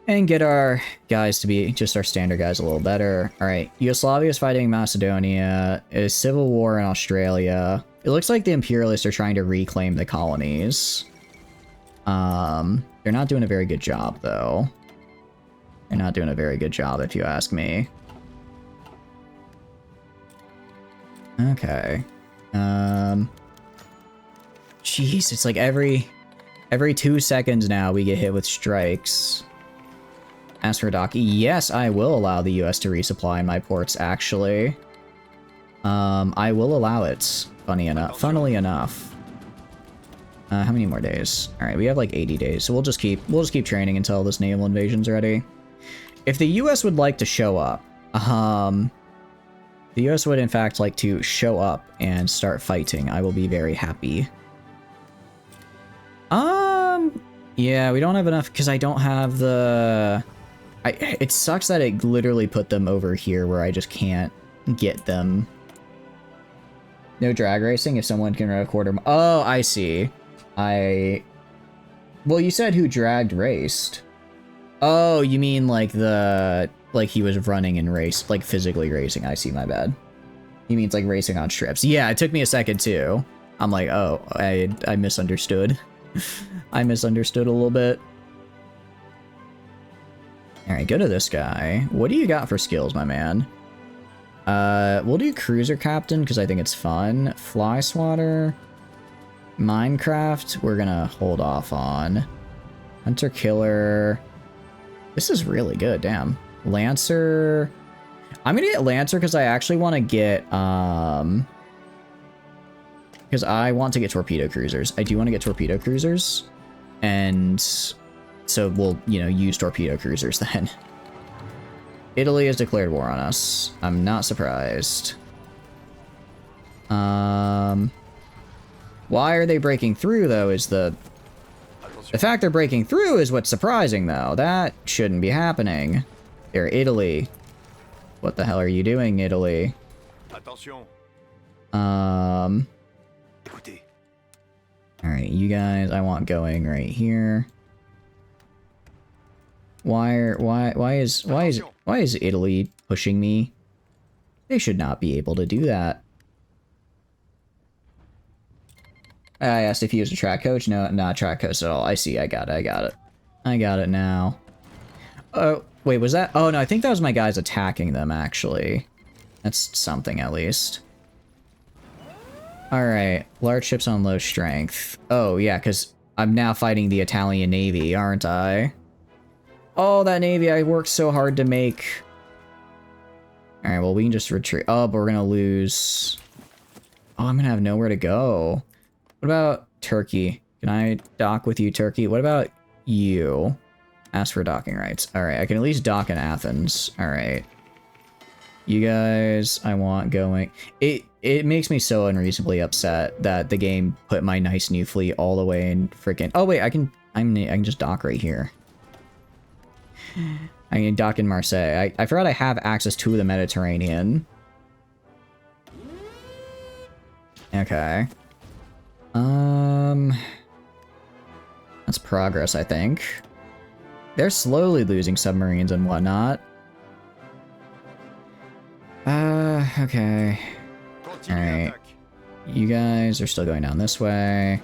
and get our guys to be just our standard guys a little better. All right, Yugoslavia is fighting Macedonia. Is civil war in Australia. It looks like the imperialists are trying to reclaim the colonies. They're not doing a very good job though. They're not doing a very good job if you ask me. Okay. Jeez, it's like every 2 seconds now we get hit with strikes. As for Doc, yes, I will allow the US to resupply my ports, actually. I will allow it, funnily enough. How many more days? Alright, we have like 80 days, so we'll just keep training until this naval invasion's ready. If the US would like to show up, the US would in fact like to show up and start fighting, I will be very happy. Yeah, we don't have enough because I don't have the... it sucks that it literally put them over here where I just can't get them. No drag racing if someone can run a quarter... Oh, I see. Well, you said who dragged raced. Oh, you mean like the... Like he was running and raced, like physically racing. I see, my bad. He means like racing on strips. Yeah, it took me a second too. I'm like, oh, I misunderstood. I misunderstood a little bit. Alright, go to this guy. What do you got for skills, my man? We'll do cruiser captain because I think it's fun. Fly swatter. Minecraft, we're gonna hold off on. Hunter killer. This is really good, damn. Lancer. I'm gonna get Lancer because I actually want to get, because I want to get torpedo cruisers. I do want to get torpedo cruisers. And so we'll, you know, use torpedo cruisers then. Italy has declared war on us. I'm not surprised. Why are they breaking through, though, is the fact they're breaking through is what's surprising, though. That shouldn't be happening. They're Italy. What the hell are you doing, Italy? Attention. Alright, you guys, I want going right here. Why is Italy pushing me? They should not be able to do that. I asked if he was a track coach. No, not track coach at all. I see. I got it. I got it now. Oh, wait, was that? Oh, no, I think that was my guys attacking them, actually. That's something, at least. Alright, large ships on low strength. Oh, yeah, because I'm now fighting the Italian Navy, aren't I? Oh, that Navy I worked so hard to make. Alright, well, we can just retreat. Oh, but we're gonna lose... Oh, I'm gonna have nowhere to go. What about Turkey? Can I dock with you, Turkey? What about you? Ask for docking rights. Alright, I can at least dock in Athens. Alright. You guys, I want going. It makes me so unreasonably upset that the game put my nice new fleet all the way in freaking... Oh, wait, I can just dock right here. I can dock in Marseille. I forgot I have access to the Mediterranean. Okay. That's progress, I think. They're slowly losing submarines and whatnot. Okay. Alright. You guys are still going down this way.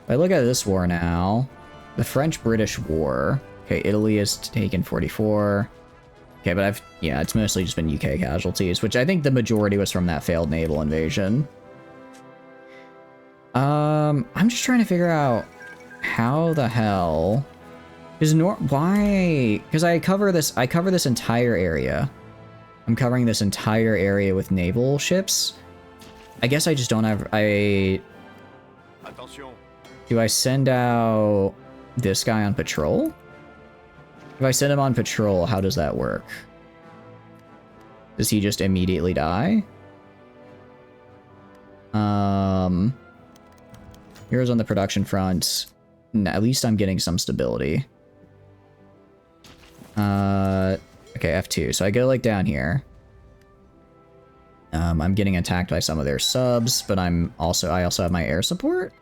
If I look at this war now, the French-British War. Okay, Italy has taken 44. Okay, but yeah, it's mostly just been UK casualties, which I think the majority was from that failed naval invasion. I'm just trying to figure out how the hell is why? Because I cover this entire area. I'm covering this entire area with naval ships. I guess I just don't have do I send out this guy on patrol? If I send him on patrol, how does that work? Does he just immediately die? Heroes on the production front. At least I'm getting some stability. Okay, F2. So I go like down here. I'm getting attacked by some of their subs, but I also have my air support.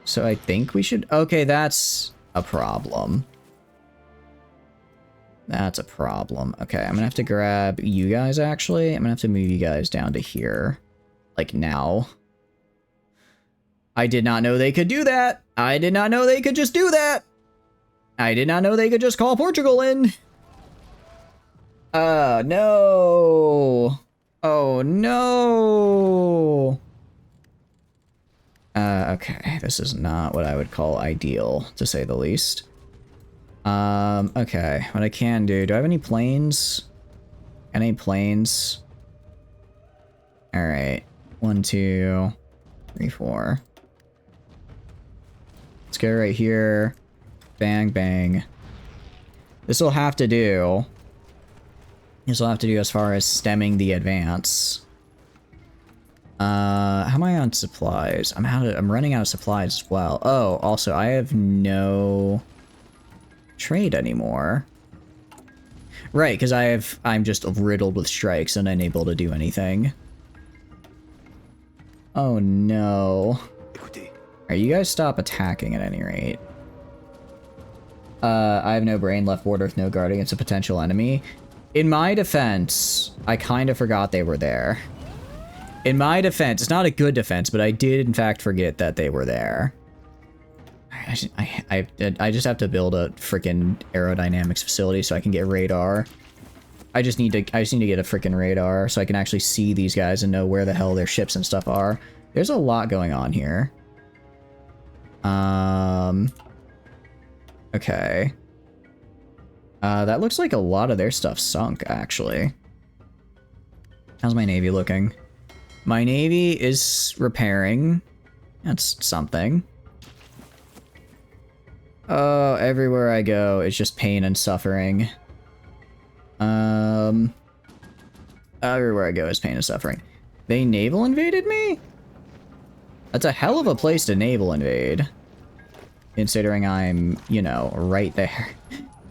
So I think we should... Okay, that's a problem. That's a problem. Okay, I'm gonna have to grab you guys, actually. I'm gonna have to move you guys down to here. Like, now. I did not know they could do that! I did not know they could just do that! I did not know they could just call Portugal in! No! Oh, no! Okay, this is not what I would call ideal, to say the least. Okay, what I can do I have any planes? Any planes? Alright, 1, 2, 3, 4. Let's go right here. Bang, bang. This will have to do. This will have to do as far as stemming the advance. How am I on supplies? I'm running out of supplies as well. Oh, also, I have no trade anymore. Right, because I'm just riddled with strikes and unable to do anything. Oh no. Alright, you guys stop attacking at any rate. I have no brain, left border with no guard against a potential enemy. In my defense, I kind of forgot they were there. In my defense, it's not a good defense, but I did in fact forget that they were there. I just have to build a freaking aerodynamics facility so I can get radar. I just need to get a freaking radar so I can actually see these guys and know where the hell their ships and stuff are. There's a lot going on here. Okay. That looks like a lot of their stuff sunk, actually. How's my navy looking? My navy is repairing. That's something. Oh, everywhere I go, it's just pain and suffering. Everywhere I go is pain and suffering. They naval invaded me? That's a hell of a place to naval invade. Considering I'm, you know, right there.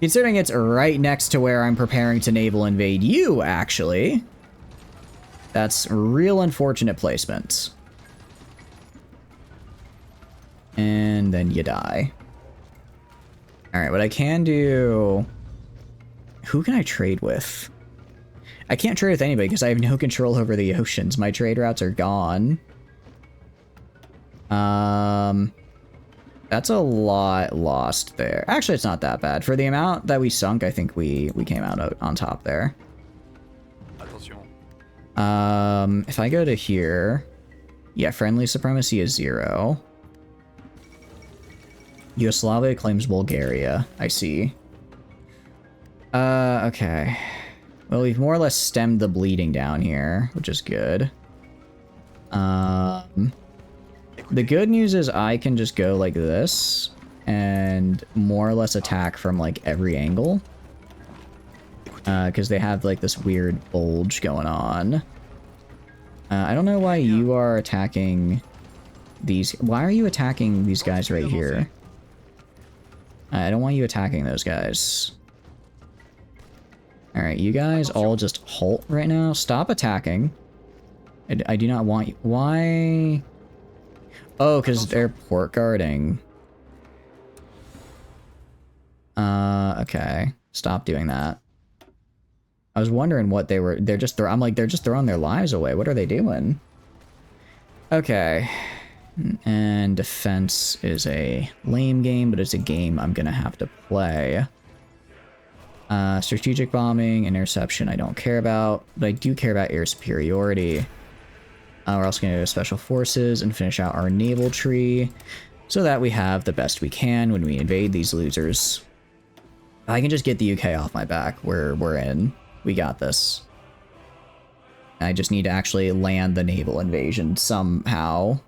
Considering it's right next to where I'm preparing to naval invade you, actually. That's real unfortunate placement. And then you die. Alright, what I can do... Who can I trade with? I can't trade with anybody because I have no control over the oceans. My trade routes are gone. That's a lot lost there. Actually, it's not that bad. For the amount that we sunk, I think we came out on top there. If I go to here... Yeah, friendly supremacy is 0. Yugoslavia claims Bulgaria. I see. Okay. Well, we've more or less stemmed the bleeding down here, which is good. The good news is I can just go like this and more or less attack from like every angle. Because they have like this weird bulge going on. I don't know why you are attacking these. Why are you attacking these guys right here? I don't want you attacking those guys. Alright, you guys all just halt right now. Stop attacking. I do not want you. Why? Oh, because they're port guarding. Okay. Stop doing that. I was wondering what they were. They're just I'm like, they're just throwing their lives away. What are they doing? Okay. And defense is a lame game, but it's a game I'm gonna have to play. Strategic bombing, interception I don't care about, but I do care about air superiority. We're also going to go to special forces and finish out our naval tree so that we have the best we can when we invade these losers. I can just get the UK off my back. We're in. We got this. I just need to actually land the naval invasion somehow.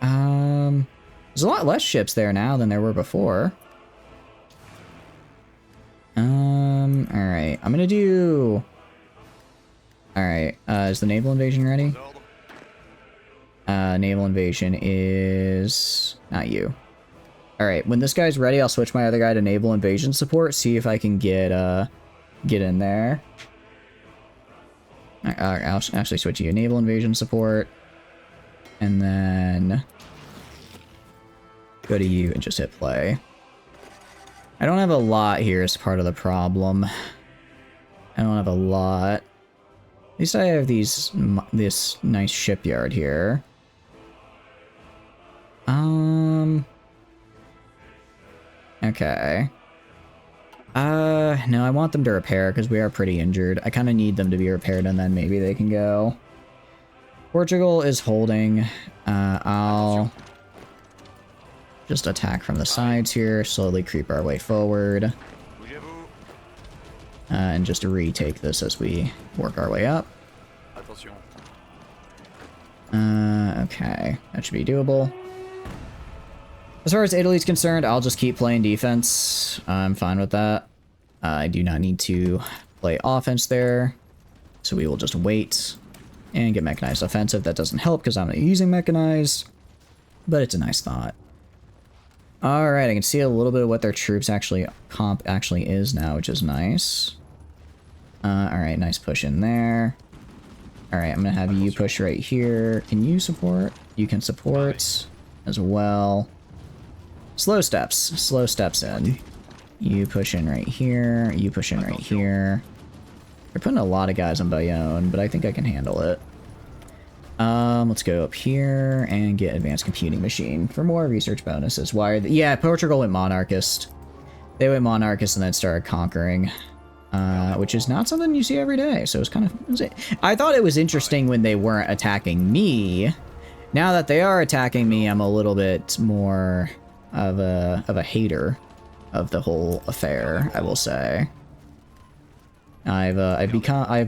There's a lot less ships there now than there were before. Alright. I'm gonna do... Alright, is the naval invasion ready? Naval invasion is... not you. Alright, when this guy's ready, I'll switch my other guy to naval invasion support, see if I can get in there. I'll actually switch you to naval invasion support. And then... go to you and just hit play. I don't have a lot here as part of the problem. I don't have a lot. At least I have this nice shipyard here. Okay. No, I want them to repair because we are pretty injured. I kind of need them to be repaired and then maybe they can go. Portugal is holding. I'll just attack from the sides here, slowly creep our way forward. And just retake this as we work our way up. Okay, that should be doable. As far as Italy's concerned, I'll just keep playing defense. I'm fine with that. I do not need to play offense there. So we will just wait and get mechanized offensive. That doesn't help because I'm not using mechanized, but it's a nice thought. Alright, I can see a little bit of what their troops comp actually is now, which is nice. Alright, nice push in there. Alright, I'm gonna have you push right here. Can you support? You can support as well. Slow steps in. You push in right here, you push in right here. They're putting a lot of guys on Bayonne, but I think I can handle it. Let's go up here and get advanced computing machine for more research bonuses. Why are yeah, Portugal went monarchist. They went monarchist and then started conquering, which is not something you see every day. So it's kind of, I thought it was interesting when they weren't attacking me. Now that they are attacking me, I'm a little bit more of a hater of the whole affair, I will say. I've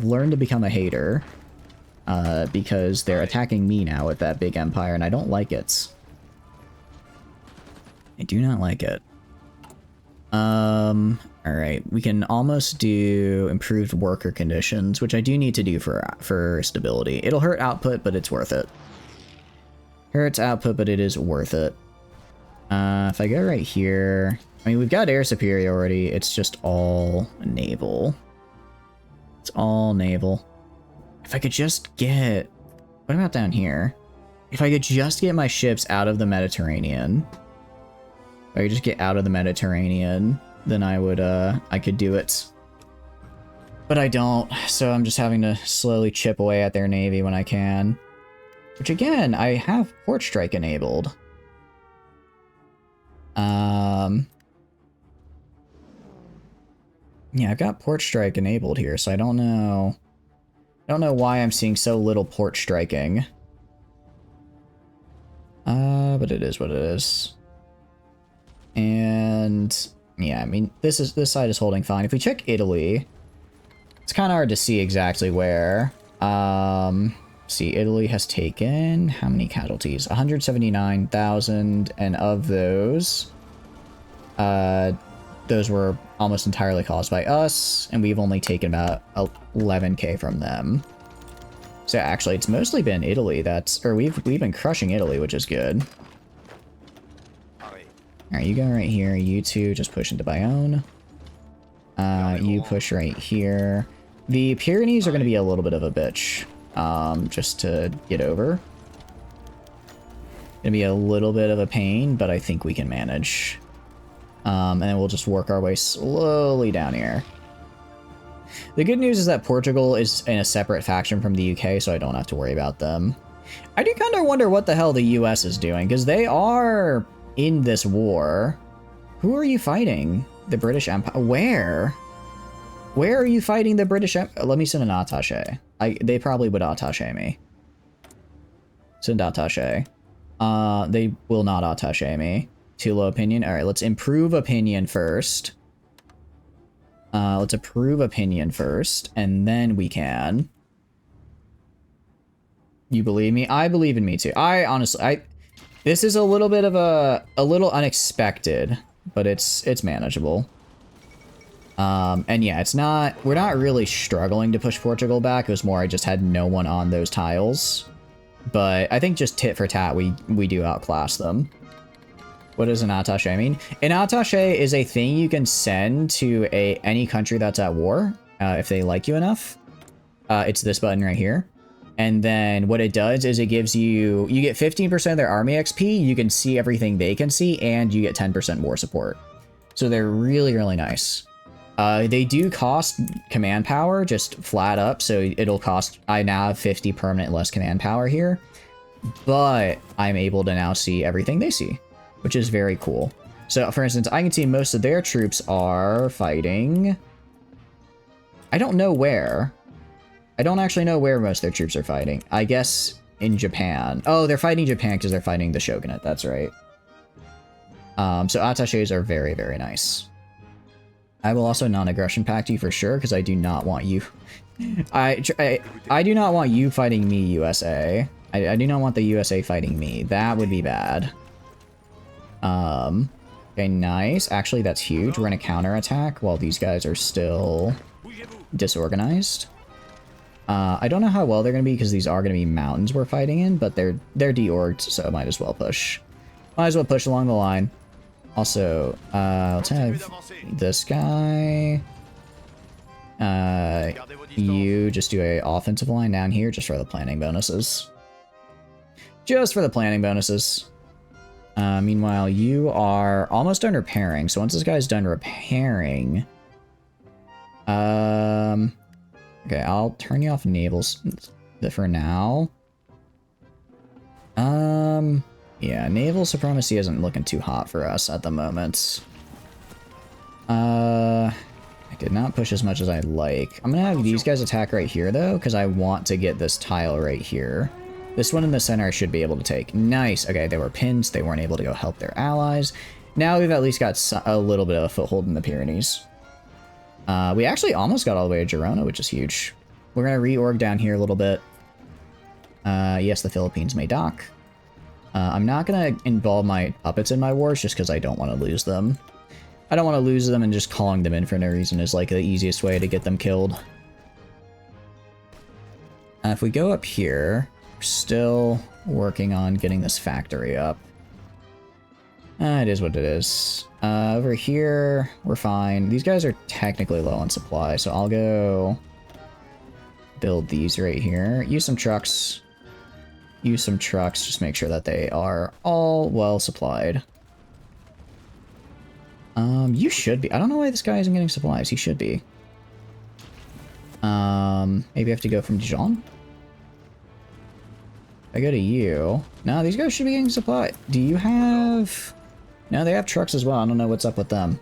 learned to become a hater. Because they're attacking me now with that big empire, and I don't like it. I do not like it. Alright, we can almost do improved worker conditions, which I do need to do for stability. It'll hurt output, but it's worth it. Hurts output, but it is worth it. If I go right here... I mean, we've got air superiority, it's just all naval. It's all naval. If I could just get... what about down here? If I could just get my ships out of the Mediterranean. If I could just get out of the Mediterranean, then I would, I could do it. But I don't, so I'm just having to slowly chip away at their navy when I can. Which again, I have port strike enabled. Yeah, I've got port strike enabled here, so I don't know... I don't know why I'm seeing so little port striking. But it is what it is. And yeah, I mean, this side is holding fine. If we check Italy, it's kind of hard to see exactly where. See, Italy has taken how many casualties? 179,000, and of those were almost entirely caused by us, and we've only taken about 11k from them. So actually, it's mostly been Italy we've been crushing Italy, which is good. Alright, you go right here, you two just push into Bayonne. You push right here. The Pyrenees are going to be a little bit of a bitch, just to get over. Gonna be a little bit of a pain, but I think we can manage. And then we'll just work our way slowly down here. The good news is that Portugal is in a separate faction from the UK, so I don't have to worry about them. I do kind of wonder what the hell the US is doing, because they are in this war. Who are you fighting? The British Empire. Where? Where are you fighting the British Empire? Let me send an attaché. They probably would attaché me. Send attaché. They will not attaché me. Too low opinion. All right, let's improve opinion first. Let's approve opinion first, and then we can. You believe me? I believe in me too. I honestly, this is a little bit of a little unexpected, but it's manageable. And yeah, we're not really struggling to push Portugal back. It was more I just had no one on those tiles. But I think just tit for tat, we do outclass them. What does an attaché mean? An attaché is a thing you can send to any country that's at war, if they like you enough. It's this button right here. And then what it does is it gives you get 15% of their army XP, you can see everything they can see, and you get 10% more support. So they're really, really nice. They do cost command power, just flat up, so it'll cost, I now have 50 permanent less command power here, but I'm able to now see everything they see, which is very cool. So, for instance, I can see most of their troops are fighting. I don't know where. I don't actually know where most of their troops are fighting. I guess in Japan. Oh, they're fighting Japan because they're fighting the shogunate, that's right. So attachés are very, very nice. I will also non-aggression pact you for sure, because I do not want you. I do not want you fighting me, USA. I do not want the USA fighting me. That would be bad. Okay, nice. Actually, that's huge. We're gonna counterattack while these guys are still disorganized. I don't know how well they're gonna be because these are gonna be mountains we're fighting in, but they're deorged, so might as well push. Might as well push along the line. Also, let's have this guy. You just do a offensive line down here just for the planning bonuses. Just for the planning bonuses. Meanwhile, you are almost done repairing. So once this guy's done repairing, okay, I'll turn you off navals for now. Yeah, naval supremacy isn't looking too hot for us at the moment. I did not push as much as I'd like. I'm gonna have these guys attack right here, though, because I want to get this tile right here. This one in the center I should be able to take. Nice. Okay, they were pinned. They weren't able to go help their allies. Now we've at least got a little bit of a foothold in the Pyrenees. We actually almost got all the way to Girona, which is huge. We're gonna reorg down here a little bit. Yes, the Philippines may dock. I'm not going to involve my puppets in my wars just because I don't want to lose them. I don't want to lose them, and just calling them in for no reason is like the easiest way to get them killed. If we go up here, we're still working on getting this factory up. It is what it is. Over here, we're fine. These guys are technically low on supply, so I'll go build these right here. Use some trucks. Use some trucks, just make sure that they are all well supplied. You should be. I don't know why this guy isn't getting supplies. He should be. Maybe I have to go from Dijon? I go to you. No, these guys should be getting supplied. Do you have... No, they have trucks as well. I don't know what's up with them.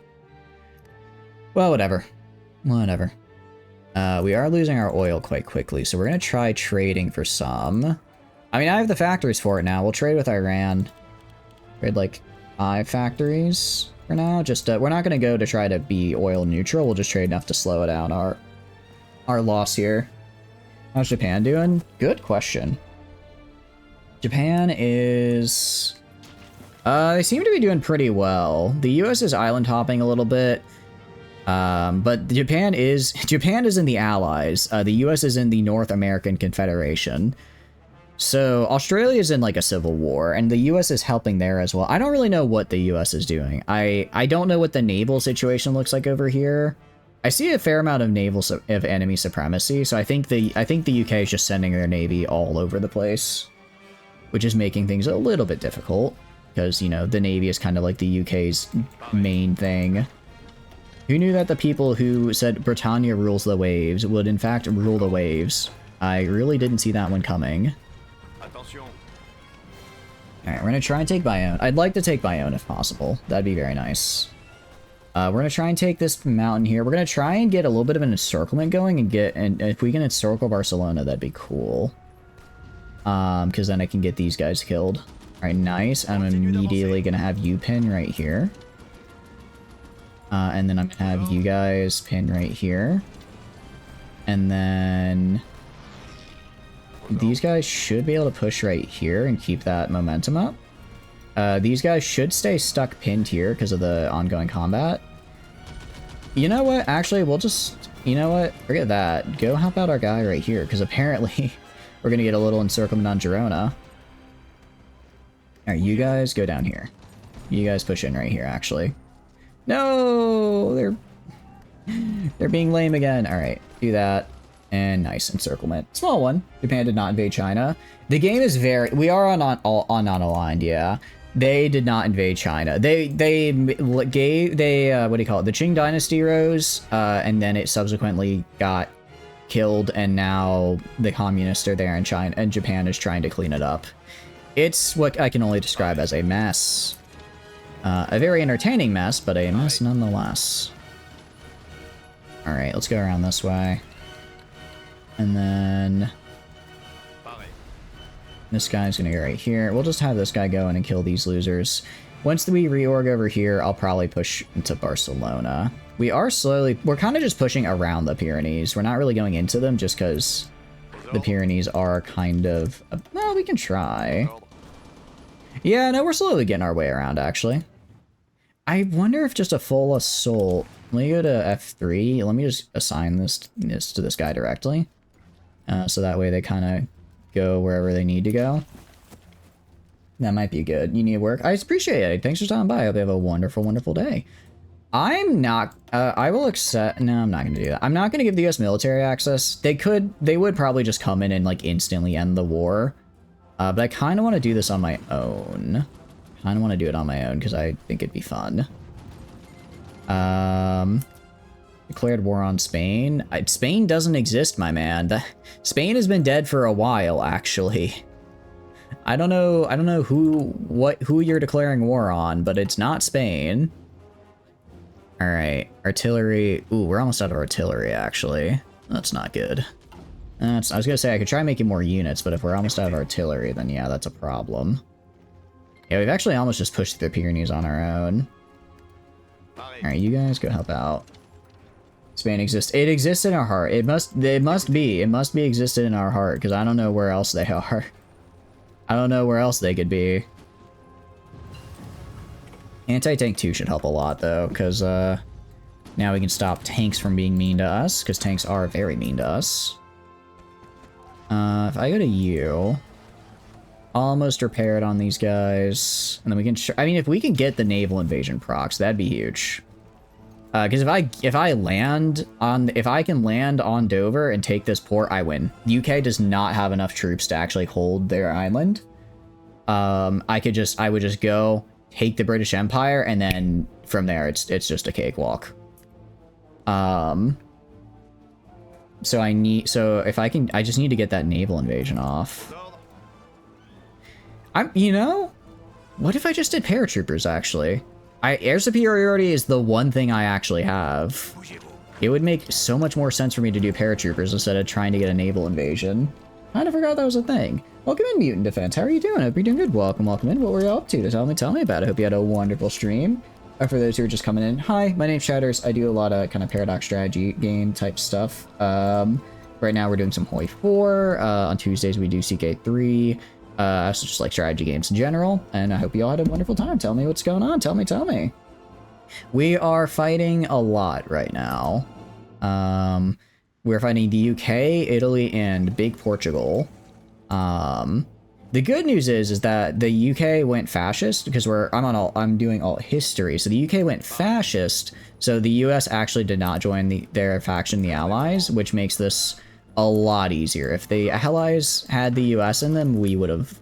Well, whatever. Whatever. We are losing our oil quite quickly, so we're going to try trading for some. I mean, I have the factories for it now. We'll trade with Iran. Trade like 5 factories for now. Just we're not going to go to try to be oil neutral. We'll just trade enough to slow down our loss here. How's Japan doing? Good question. Japan is... they seem to be doing pretty well. The US is island hopping a little bit. But Japan is in the Allies. The US is in the North American Confederation. So Australia is in like a civil war, and the US is helping there as well. I don't really know what the US is doing. I don't know what the naval situation looks like over here. I see a fair amount of enemy supremacy, so I think the UK is just sending their navy all over the place, which is making things a little bit difficult because, you know, the navy is kind of like the UK's main thing. Who knew that the people who said Britannia rules the waves would in fact rule the waves? I really didn't see that one coming. Alright, we're gonna try and take Bayonne. I'd like to take Bayonne if possible. That'd be very nice. We're going to try and take this mountain here. We're going to try and get a little bit of an encirclement going and if we can encircle Barcelona, that'd be cool. Because then I can get these guys killed. All right, nice. I'm immediately going to have you pin right here. And then I'm going to have you guys pin right here. And then these guys should be able to push right here and keep that momentum up. These guys should stay stuck pinned here because of the ongoing combat. You know what? Actually, we'll just... You know what? Forget that. Go help out our guy right here because apparently we're going to get a little encirclement on Girona. Alright, you guys go down here. You guys push in right here, actually. No! They're being lame again. Alright, do that. And nice encirclement. Small one. Japan did not invade China. The game is very... We are on non-aligned, yeah. They did not invade China. They what do you call it? The Qing Dynasty rose, and then it subsequently got killed, and now the communists are there in China, and Japan is trying to clean it up. It's what I can only describe as a mess. A very entertaining mess, but a mess nonetheless. Alright, let's go around this way. And then... this guy's gonna go right here. We'll just have this guy go in and kill these losers. Once we reorg over here, I'll probably push into Barcelona. We are slowly... We're kind of just pushing around the Pyrenees. We're not really going into them just because the Pyrenees are kind of... Well, we can try. Yeah, no, we're slowly getting our way around, actually. I wonder if just a full assault... Let me go to F3. Let me just assign this to this guy directly. So that way they kind of go wherever they need to go. That might be good. You need work? I appreciate it. Thanks for stopping by. I hope you have a wonderful, wonderful day. I'm not... I will accept... No, I'm not going to do that. I'm not going to give the US military access. They would probably just come in and, like, instantly end the war. But I kind of want to do this on my own. Kind of want to do it on my own because I think it'd be fun. Declared war on Spain. Spain doesn't exist, my man. Spain has been dead for a while, actually. I don't know who you're declaring war on, but it's not Spain. All right, artillery. Ooh, we're almost out of artillery, actually. That's not good. I was gonna say I could try making more units, but if we're almost out of artillery, then yeah, that's a problem. Yeah, we've actually almost just pushed the Pyrenees on our own. Alright, you guys go help out. Spain exists. It exists in our heart. It must be existed in our heart, because I don't know where else they are. I don't know where else they could be. Anti-tank 2 should help a lot, though, because now we can stop tanks from being mean to us, because tanks are very mean to us. If I go to you, almost repaired on these guys, and then we can... I mean, if we can get the naval invasion procs, that'd be huge. Because if I can land on Dover and take this port, I win. The UK does not have enough troops to actually hold their island. I would just go take the British Empire, and then from there it's just a cakewalk. So if I can, I just need to get that naval invasion off. You know, what if I just did paratroopers, actually? Air superiority is the one thing I actually have. It would make so much more sense for me to do paratroopers instead of trying to get a naval invasion. I kind of forgot that was a thing. Welcome in, Mutant Defense. How are you doing? I hope you're doing good. Welcome in. What were you up to? Tell me about it. I hope you had a wonderful stream. For those who are just coming in, hi, my name's Shatters. I do a lot of kind of Paradox strategy game type stuff. Right now we're doing some Hoi 4. On Tuesdays we do CK3. I also just like strategy games in general, and I hope you all had a wonderful time. Tell me what's going on. Tell me. We are fighting a lot right now. We're fighting the UK, Italy, and Big Portugal. The good news is that the UK went fascist because I'm doing alt history. So the UK went fascist. So the US actually did not join their faction, the Allies, which makes this a lot easier. If the Allies had the US in them, we would have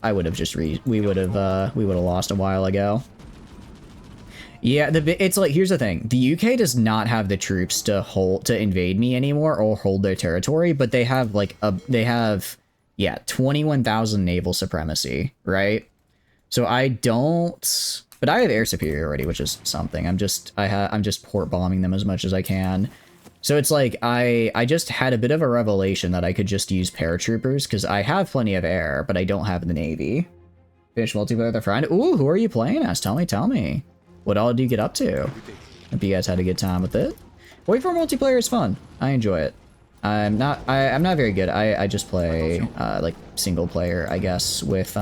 lost a while ago. Yeah, it's like, here's the thing. The UK does not have the troops to invade me anymore or hold their territory, but they have yeah, 21,000 naval supremacy, right? So I don't But I have air superiority, which is something. I'm just port bombing them as much as I can. So it's like I just had a bit of a revelation that I could just use paratroopers because I have plenty of air, but I don't have the Navy. Finish multiplayer with a friend. Ooh, who are you playing as? Tell me. What all do you get up to? Hope you guys had a good time with it. Wait for multiplayer is fun. I enjoy it. I'm not very good. I just play like single player, I guess, with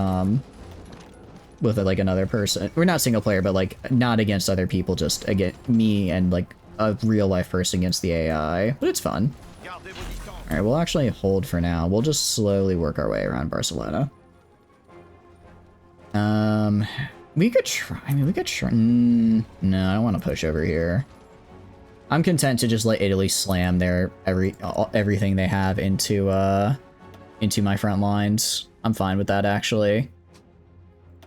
like another person. We're not single player, but like not against other people, just against me and like a real life person against the AI. But it's fun. All right, we'll actually hold for now. We'll just slowly work our way around Barcelona. We could try. I mean, we could try. No, I don't want to push over here. I'm content to just let Italy slam their everything they have into my front lines. I'm fine with that, actually.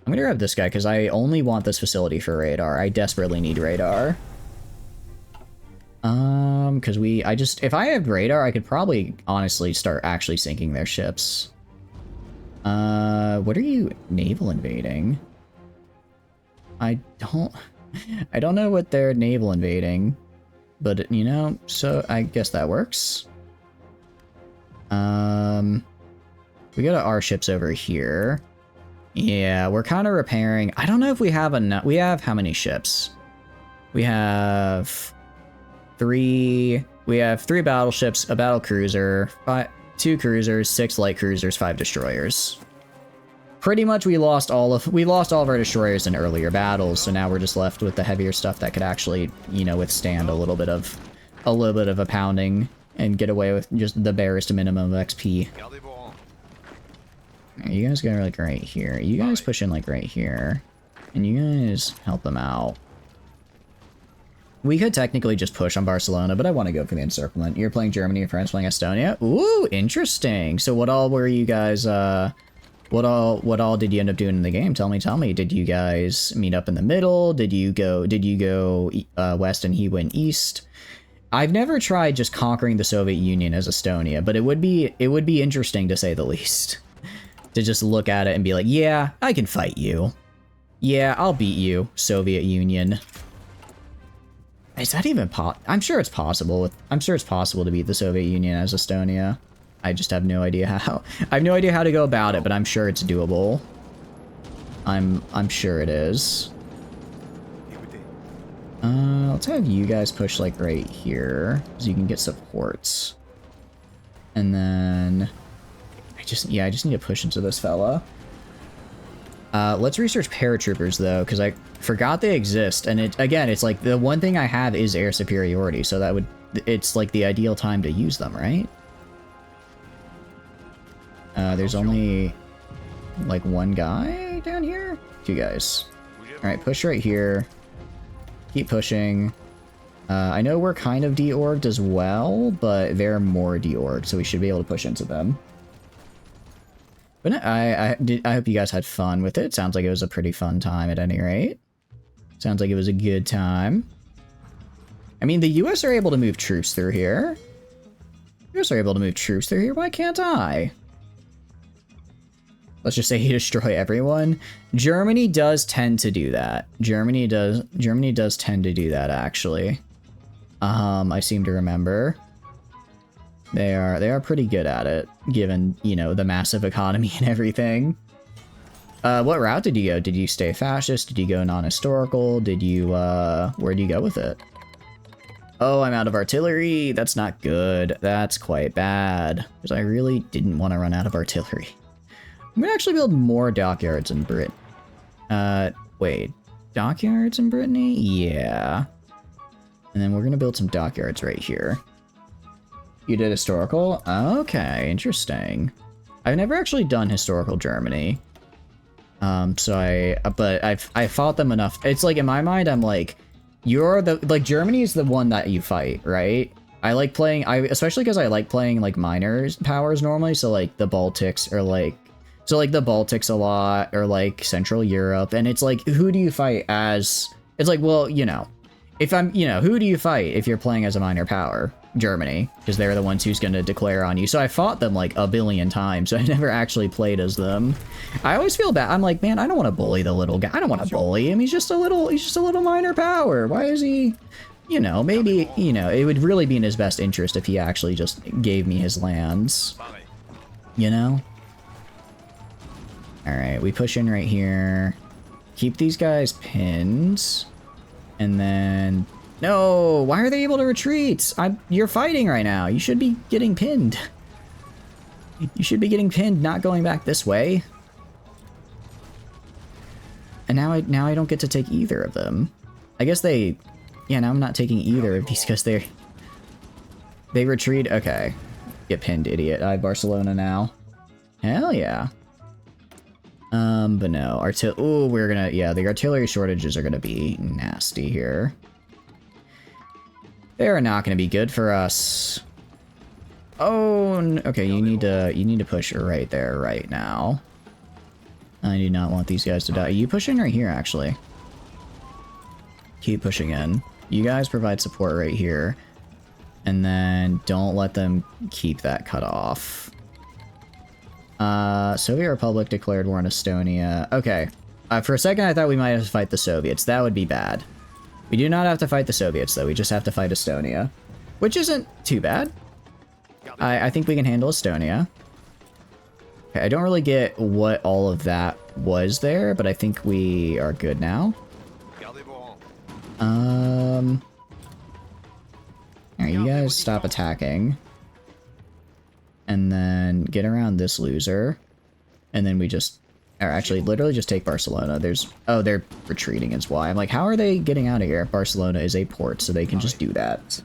I'm gonna grab this guy because I only want this facility for radar. I desperately need radar. Because if I had radar, I could probably honestly start actually sinking their ships. What are you naval invading? I don't know what they're naval invading, but you know, so I guess that works. We got our ships over here. Yeah, we're kind of repairing. I don't know if we have enough. We have how many ships? We have three battleships, a battle cruiser, 2 cruisers, 6 light cruisers, 5 destroyers. Pretty much we lost all of our destroyers in earlier battles, so now we're just left with the heavier stuff that could actually, you know, withstand a little bit of a pounding and get away with just the barest minimum of XP. You guys go like right here. You guys push in like right here. And you guys help them out. We could technically just push on Barcelona, but I want to go for the encirclement. You're playing Germany and France playing Estonia? Ooh, interesting. So what all were you guys, what all did you end up doing in the game? Tell me. Did you guys meet up in the middle? Did you go west and he went east? I've never tried just conquering the Soviet Union as Estonia, but it would be interesting to say the least. To just look at it and be like, yeah, I can fight you. Yeah, I'll beat you, Soviet Union. Is that even I'm sure it's possible. I'm sure it's possible to beat the Soviet Union as Estonia. I just have no idea how. I have no idea how to go about it, but I'm sure it's doable. I'm sure it is. Let's have you guys push like right here, so you can get supports. And then I just need to push into this fella. Let's research paratroopers though, because I forgot they exist, and it's like the one thing I have is air superiority, so it's like the ideal time to use them, right? There's only like one guy down here? 2 guys. Alright, push right here. Keep pushing. I know we're kind of de-orged as well, but they're more de-orged, so we should be able to push into them. But no, I hope you guys had fun with it. Sounds like it was a pretty fun time at any rate. Sounds like it was a good time. I mean, the US are able to move troops through here. Why can't I? Let's just say you destroy everyone. Germany does tend to do that. Germany does tend to do that, actually. I seem to remember. They are pretty good at it, given, you know, the massive economy and everything. What route did you go? Did you stay fascist? Did you go non-historical? Did you, where'd you go with it? Oh, I'm out of artillery. That's not good. That's quite bad. Because I really didn't want to run out of artillery. I'm gonna actually build more dockyards in Britain. Wait. Dockyards in Brittany? Yeah. And then we're gonna build some dockyards right here. You did historical? Okay, interesting. I've never actually done historical Germany. But I've fought them enough. It's like, in my mind, I'm like, Germany is the one that you fight, right? I like playing, especially because I like playing, like, minor powers normally, so, like, the Baltics are, like, the Baltics a lot, or, like, Central Europe, and it's like, who do you fight as, it's like, well, you know, who do you fight if you're playing as a minor power? Germany, because they're the ones who's going to declare on you. So I fought them like a billion times, so I never actually played as them. I always feel bad. I'm like, man, I don't want to bully the little guy. I don't want to bully him. He's just a little minor power. Why is he, you know, maybe, you know, it would really be in his best interest if he actually just gave me his lands, you know? All right, we push in right here. Keep these guys pinned. And then... No! Why are they able to retreat? You're fighting right now. You should be getting pinned. You should be getting pinned, not going back this way. And now I don't get to take either of them. I guess they... Yeah, now I'm not taking either of these because they retreat. Okay. Get pinned, idiot. I have Barcelona now. Hell yeah. But no, ooh, we're gonna, yeah, the artillery shortages are gonna be nasty here. They're not gonna be good for us. Oh, okay, you need to push right there right now. I do not want these guys to die. You push in right here, actually. Keep pushing in. You guys provide support right here. And then don't let them keep that cut off. Soviet Republic declared war on Estonia. Okay. For a second, I thought we might have to fight the Soviets. That would be bad. We do not have to fight the Soviets, though. We just have to fight Estonia. Which isn't too bad. I think we can handle Estonia. Okay, I don't really get what all of that was there, but I think we are good now. Alright, you guys stop attacking. And then get around this loser. And then we just... Or actually, literally just take Barcelona. Oh, they're retreating is why. I'm like, how are they getting out of here? Barcelona is a port, so they can just do that.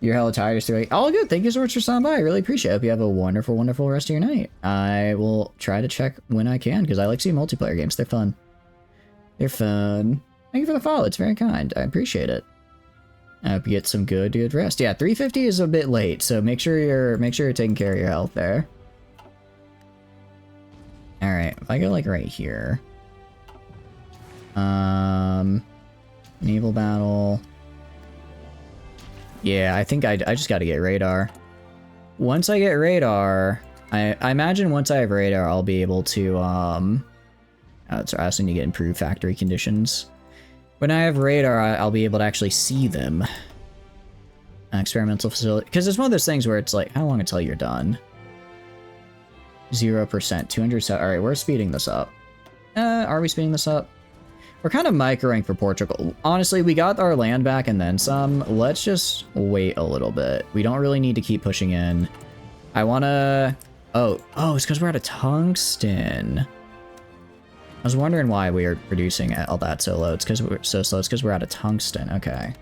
You're hella tired. It's 3 all good. Thank you so much for stopping by. I really appreciate it. Hope you have a wonderful, wonderful rest of your night. I will try to check when I can, because I like seeing multiplayer games. They're fun. They're fun. Thank you for the follow. It's very kind. I appreciate it. I hope you get some good rest. Yeah, 350 is a bit late, so make sure you're taking care of your health there. All right, if I go like right here, naval battle. Yeah, I think I just got to get radar. Once I get radar, I imagine once I have radar, I'll be able to it's asking to get improved factory conditions. When I have radar, I'll be able to actually see them. Experimental facility. Because it's one of those things where it's like, how long until you're done? 0%. 200. Alright, we're speeding this up. Are we speeding this up? We're kind of microing for Portugal. Honestly, we got our land back and then some. Let's just wait a little bit. We don't really need to keep pushing in. I want to... Oh, it's because we're out of tungsten. I was wondering why we are producing all that so low. It's because we're so slow. It's because we're out of tungsten. Okay.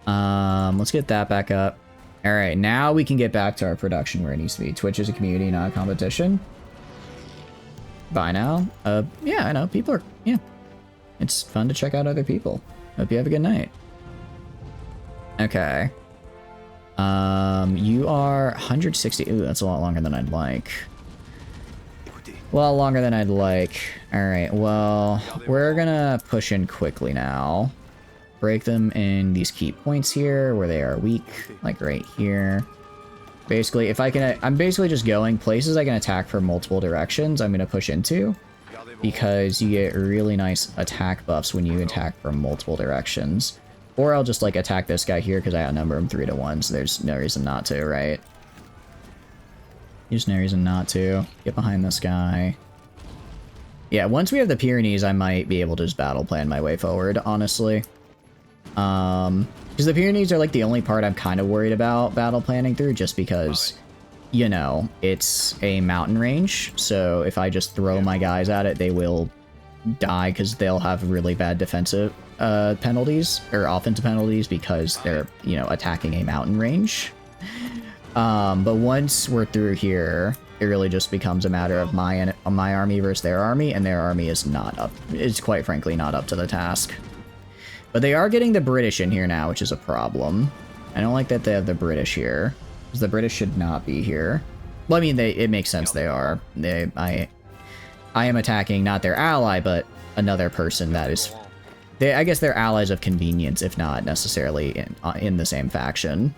Let's get that back up. All right, now we can get back to our production where it needs to be. Twitch is a community, not a competition. Bye now. Yeah, I know. People are, yeah. It's fun to check out other people. Hope you have a good night. Okay. You are 160. Ooh, that's a lot longer than I'd like. A lot longer than I'd like. Alright, well, we're gonna push in quickly now. Break them in these key points here where they are weak, like right here. Basically, if I can, I'm basically just going places I can attack from multiple directions, I'm gonna push into. Because you get really nice attack buffs when you attack from multiple directions. Or I'll just like attack this guy here because I outnumber him 3-1, so there's no reason not to, right? There's no reason not to. Get behind this guy. Yeah, once we have the Pyrenees, I might be able to just battle plan my way forward, honestly. Because the Pyrenees are like the only part I'm kind of worried about battle planning through, just because, you know, it's a mountain range. So if I just throw my guys at it, they will die because they'll have really bad defensive penalties or offensive penalties because they're, you know, attacking a mountain range. But once we're through here, it really just becomes a matter of my army versus their army, and their army is not up. It's quite frankly not up to the task. But they are getting the British in here now, which is a problem. I don't like that they have the British here, because the British should not be here. Well, I mean, it makes sense they are. I am attacking not their ally, but another person that is I guess they're allies of convenience, if not necessarily in the same faction.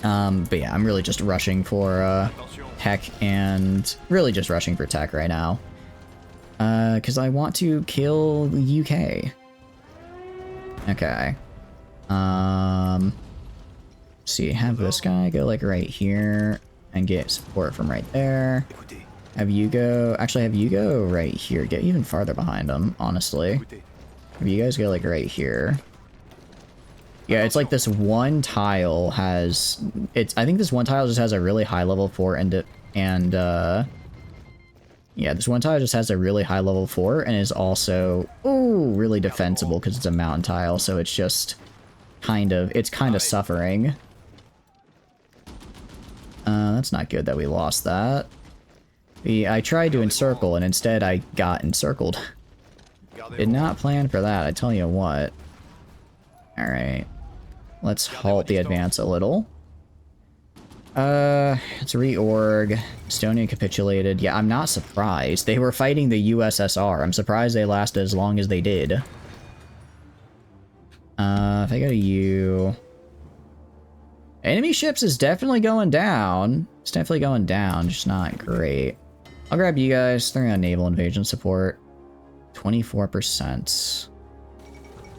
But yeah, I'm really just rushing for tech, and really just rushing for tech right now. Because I want to kill the UK. Okay. See, have this guy go like right here and get support from right there. Have you go, actually have you go right here. Get even farther behind him, honestly. Have you guys go like right here. Yeah, it's like this one tile has, I think this one tile just has a really high level 4 yeah, this one tile just has a really high level 4 and is also, ooh, really defensible because it's a mountain tile, so it's just it's kind of suffering. That's not good that we lost that. I tried to encircle and instead I got encircled. Did not plan for that, I tell you what. Alright. Let's halt the advance a little. Let's reorg. Estonia capitulated. Yeah, I'm not surprised. They were fighting the USSR. I'm surprised they lasted as long as they did. If I go to you... Enemy ships is definitely going down. It's definitely going down, just not great. I'll grab you guys. They're on naval invasion support. 24%.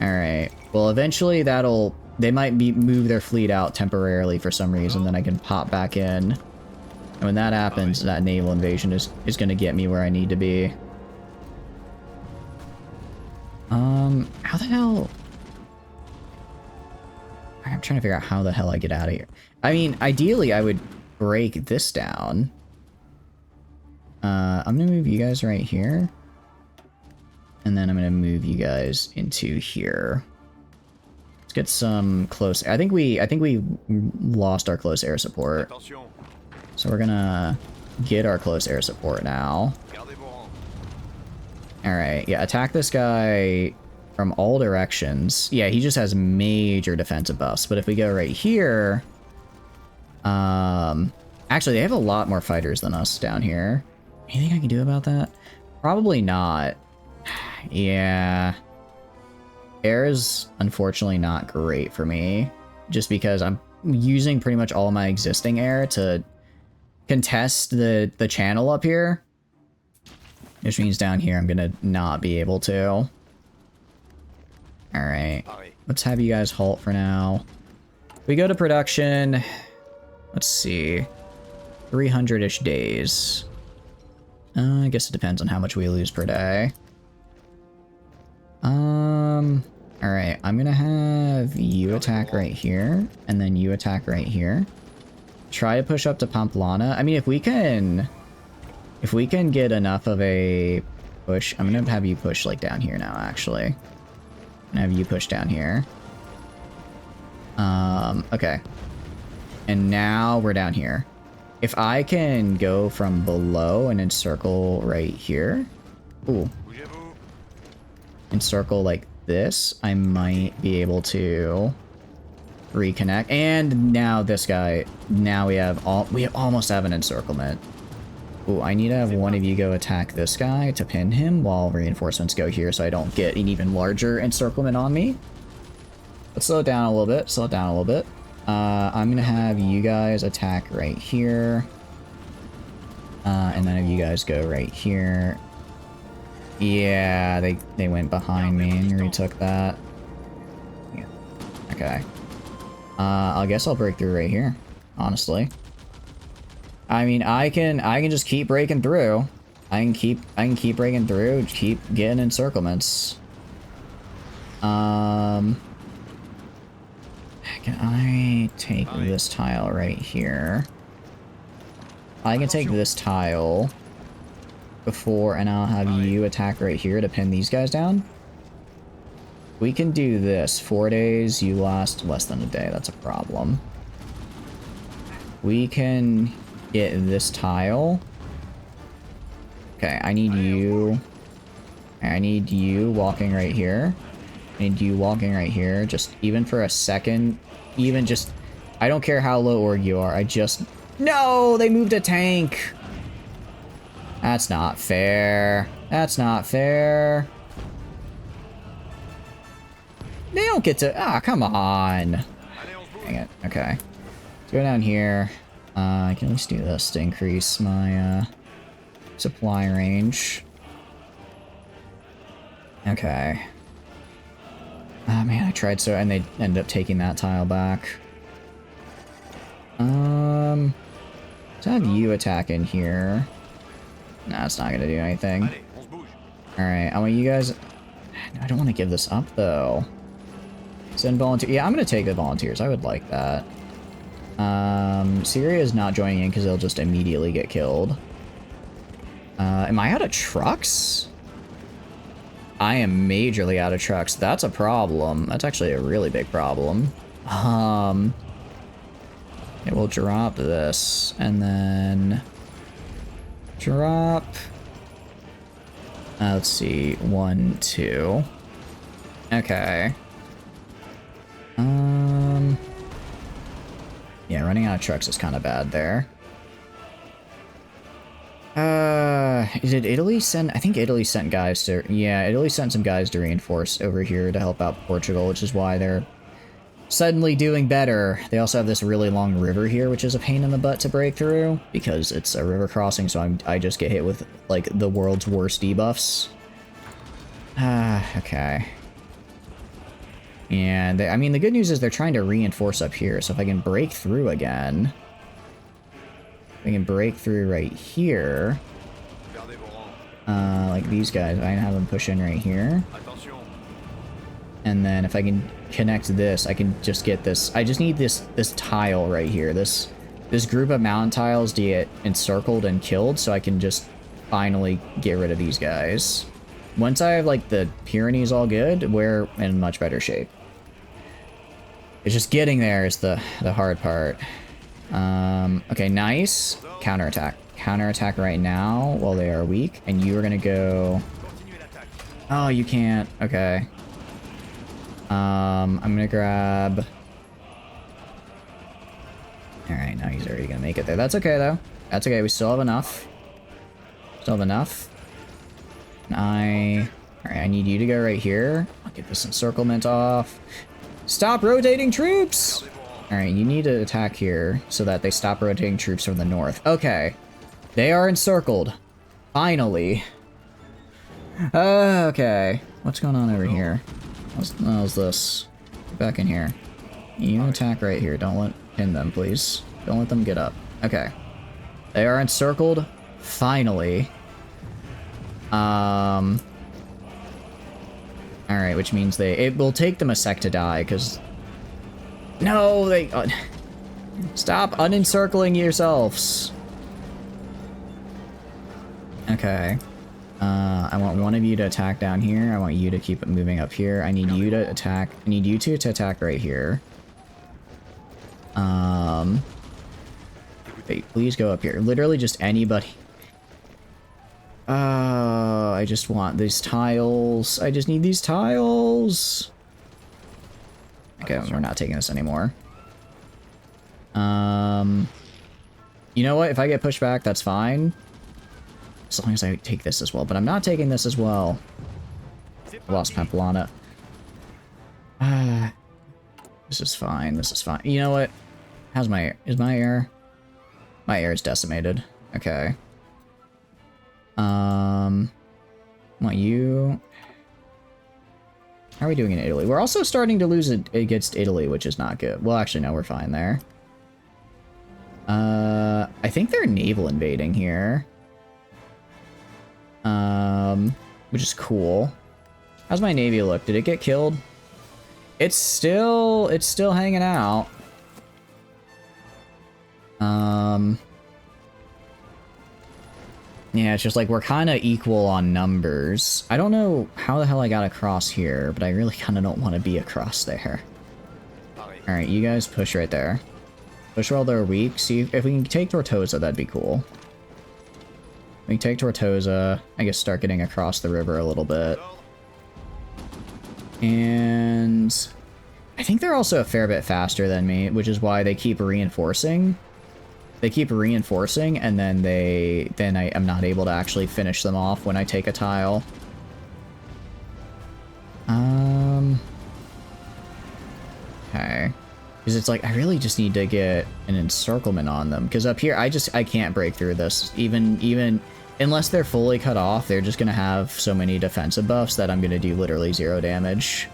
Alright. Well, eventually that'll... They might move their fleet out temporarily for some reason, then I can pop back in. And when that happens, that naval invasion is going to get me where I need to be. How the hell... I'm trying to figure out how the hell I get out of here. I mean, ideally I would break this down. I'm going to move you guys right here. And then I'm going to move you guys into here. Let's get some close... I think we lost our close air support. So we're gonna get our close air support now. Alright, yeah, attack this guy from all directions. Yeah, he just has major defensive buffs, but if we go right here... actually, they have a lot more fighters than us down here. Anything I can do about that? Probably not. Yeah. Air is unfortunately not great for me, just because I'm using pretty much all my existing air to contest the channel up here. Which means down here I'm gonna not be able to. Alright. Let's have you guys halt for now. We go to production. Let's see. 300-ish days. I guess it depends on how much we lose per day. Alright, I'm gonna have you attack right here, and then you attack right here. Try to push up to Pamplona. I mean, if we can get enough of a push, I'm gonna have you push like down here now, actually. And have you push down here. Okay. And now we're down here. If I can go from below and encircle right here. Ooh. Encircle like this, I might be able to reconnect. And now this guy, now we almost have an encirclement. Ooh, I need to have one of you go attack this guy to pin him while reinforcements go here so I don't get an even larger encirclement on me. Let's slow it down a little bit, slow it down a little bit. I'm gonna have you guys attack right here. And then have you guys go right here. Yeah, they went behind me and retook that. Yeah. Okay. I guess I'll break through right here, honestly. I mean, I can just keep breaking through. I can keep breaking through, keep getting encirclements. Can I take this tile right here? I can take this tile before, and I'll have you attack right here to pin these guys down. We can do this. 4 days, you last less than a day. That's a problem. We can get this tile. Okay, I need you walking right here. I need you walking right here, just even for a second. Even just, I don't care how low org you are, no, they moved a tank. That's not fair. That's not fair. They don't get to... Ah, come on. Dang it. Okay. Let's go down here. I can at least do this to increase my supply range. Okay. Oh man, I tried so... And they ended up taking that tile back. Let's have you attack in here. Nah, it's not gonna do anything. Alright, I want you guys... I don't want to give this up, though. Send volunteer... Yeah, I'm gonna take the volunteers. I would like that. Syria is not joining in because they'll just immediately get killed. Am I out of trucks? I am majorly out of trucks. That's a problem. That's actually a really big problem. It will drop this, and then drop... let's see, 1, 2. Okay. Yeah, running out of trucks is kind of bad there. Did Italy send... I think Italy sent guys to... Yeah, Italy sent some guys to reinforce over here to help out Portugal, which is why they're suddenly doing better. They also have this really long river here, which is a pain in the butt to break through, because it's a river crossing, so I just get hit with, like, the world's worst debuffs. Okay. And, I mean, the good news is they're trying to reinforce up here, so if I can break through again... I can break through right here. Like these guys, I can have them push in right here. And then if I can connect this, I can just get this. I just need this tile right here. This group of mountain tiles to get encircled and killed, so I can just finally get rid of these guys. Once I have like the Pyrenees all good, we're in much better shape. It's just getting there is the hard part. Okay, nice. Counterattack. Counterattack right now while they are weak. And you are gonna go... Oh, you can't. Okay. I'm gonna grab... Alright, now he's already gonna make it there. That's okay, though. That's okay, we still have enough. Still have enough. And Alright, I need you to go right here. I'll get this encirclement off. Stop rotating troops! Alright, you need to attack here so that they stop rotating troops from the north. Okay. They are encircled. Finally. Okay. What's going on over here? How's this? Get back in here. You attack right here. Don't let pin them, please. Don't let them get up. Okay. They are encircled. Finally. Alright, which means it will take them a sec to die, because... No, they... Stop unencircling yourselves. Okay. I want one of you to attack down here. I want you to keep it moving up here. I need you to attack... I need you two to attack right here. Wait, please go up here. Literally just anybody. I just want these tiles. I just need these tiles. Okay, we're not taking this anymore. You know what? If I get pushed back, that's fine. As long as I take this as well. But I'm not taking this as well. I lost Pamplona. This is fine. This is fine. You know what? How's my... Is my air... My air is decimated. Okay. Want you... How are we doing in Italy? We're also starting to lose it against Italy, which is not good. Well, actually, no, we're fine there. I think they're naval invading here. Which is cool. How's my navy look? Did it get killed? It's still hanging out. Yeah, it's just like we're kind of equal on numbers. I don't know how the hell I got across here, but I really kind of don't want to be across there. Alright, you guys push right there. Push while they're weak. See if we can take Tortosa, that'd be cool. We can take Tortosa, I guess start getting across the river a little bit. And I think they're also a fair bit faster than me, which is why they keep reinforcing. They keep reinforcing, and then I am not able to actually finish them off when I take a tile. Okay. Because it's like, I really just need to get an encirclement on them. Because up here, I can't break through this. Even, unless they're fully cut off, they're just going to have so many defensive buffs that I'm going to do literally 0 damage.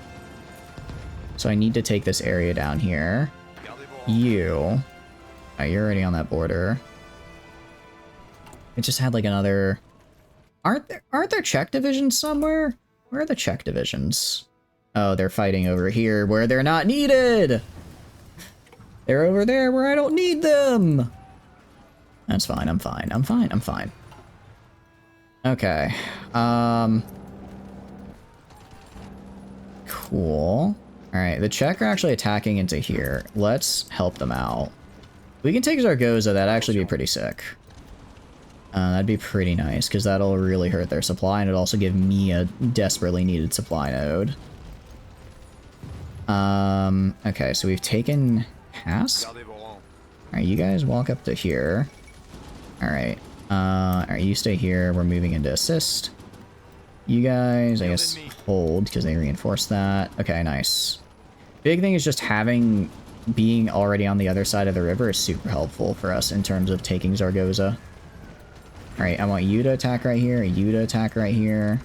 So I need to take this area down here. You. Oh, you're already on that border. It just had like another... Aren't there Czech divisions somewhere? Where are the Czech divisions? Oh, they're fighting over here where they're not needed! They're over there where I don't need them! That's fine, I'm fine, I'm fine, I'm fine. Okay. Cool. Alright, the Czech are actually attacking into here. Let's help them out. We can take Zaragoza, that'd actually be pretty sick. That'd be pretty nice, because that'll really hurt their supply, and it'll also give me a desperately needed supply node. Okay, so we've taken Pass. Alright, you guys walk up to here. Alright. Alright, you stay here. We're moving into assist. You guys, I guess, hold, because they reinforced that. Okay, nice. Big thing is just being already on the other side of the river is super helpful for us in terms of taking Zaragoza. Alright, I want you to attack right here, you to attack right here,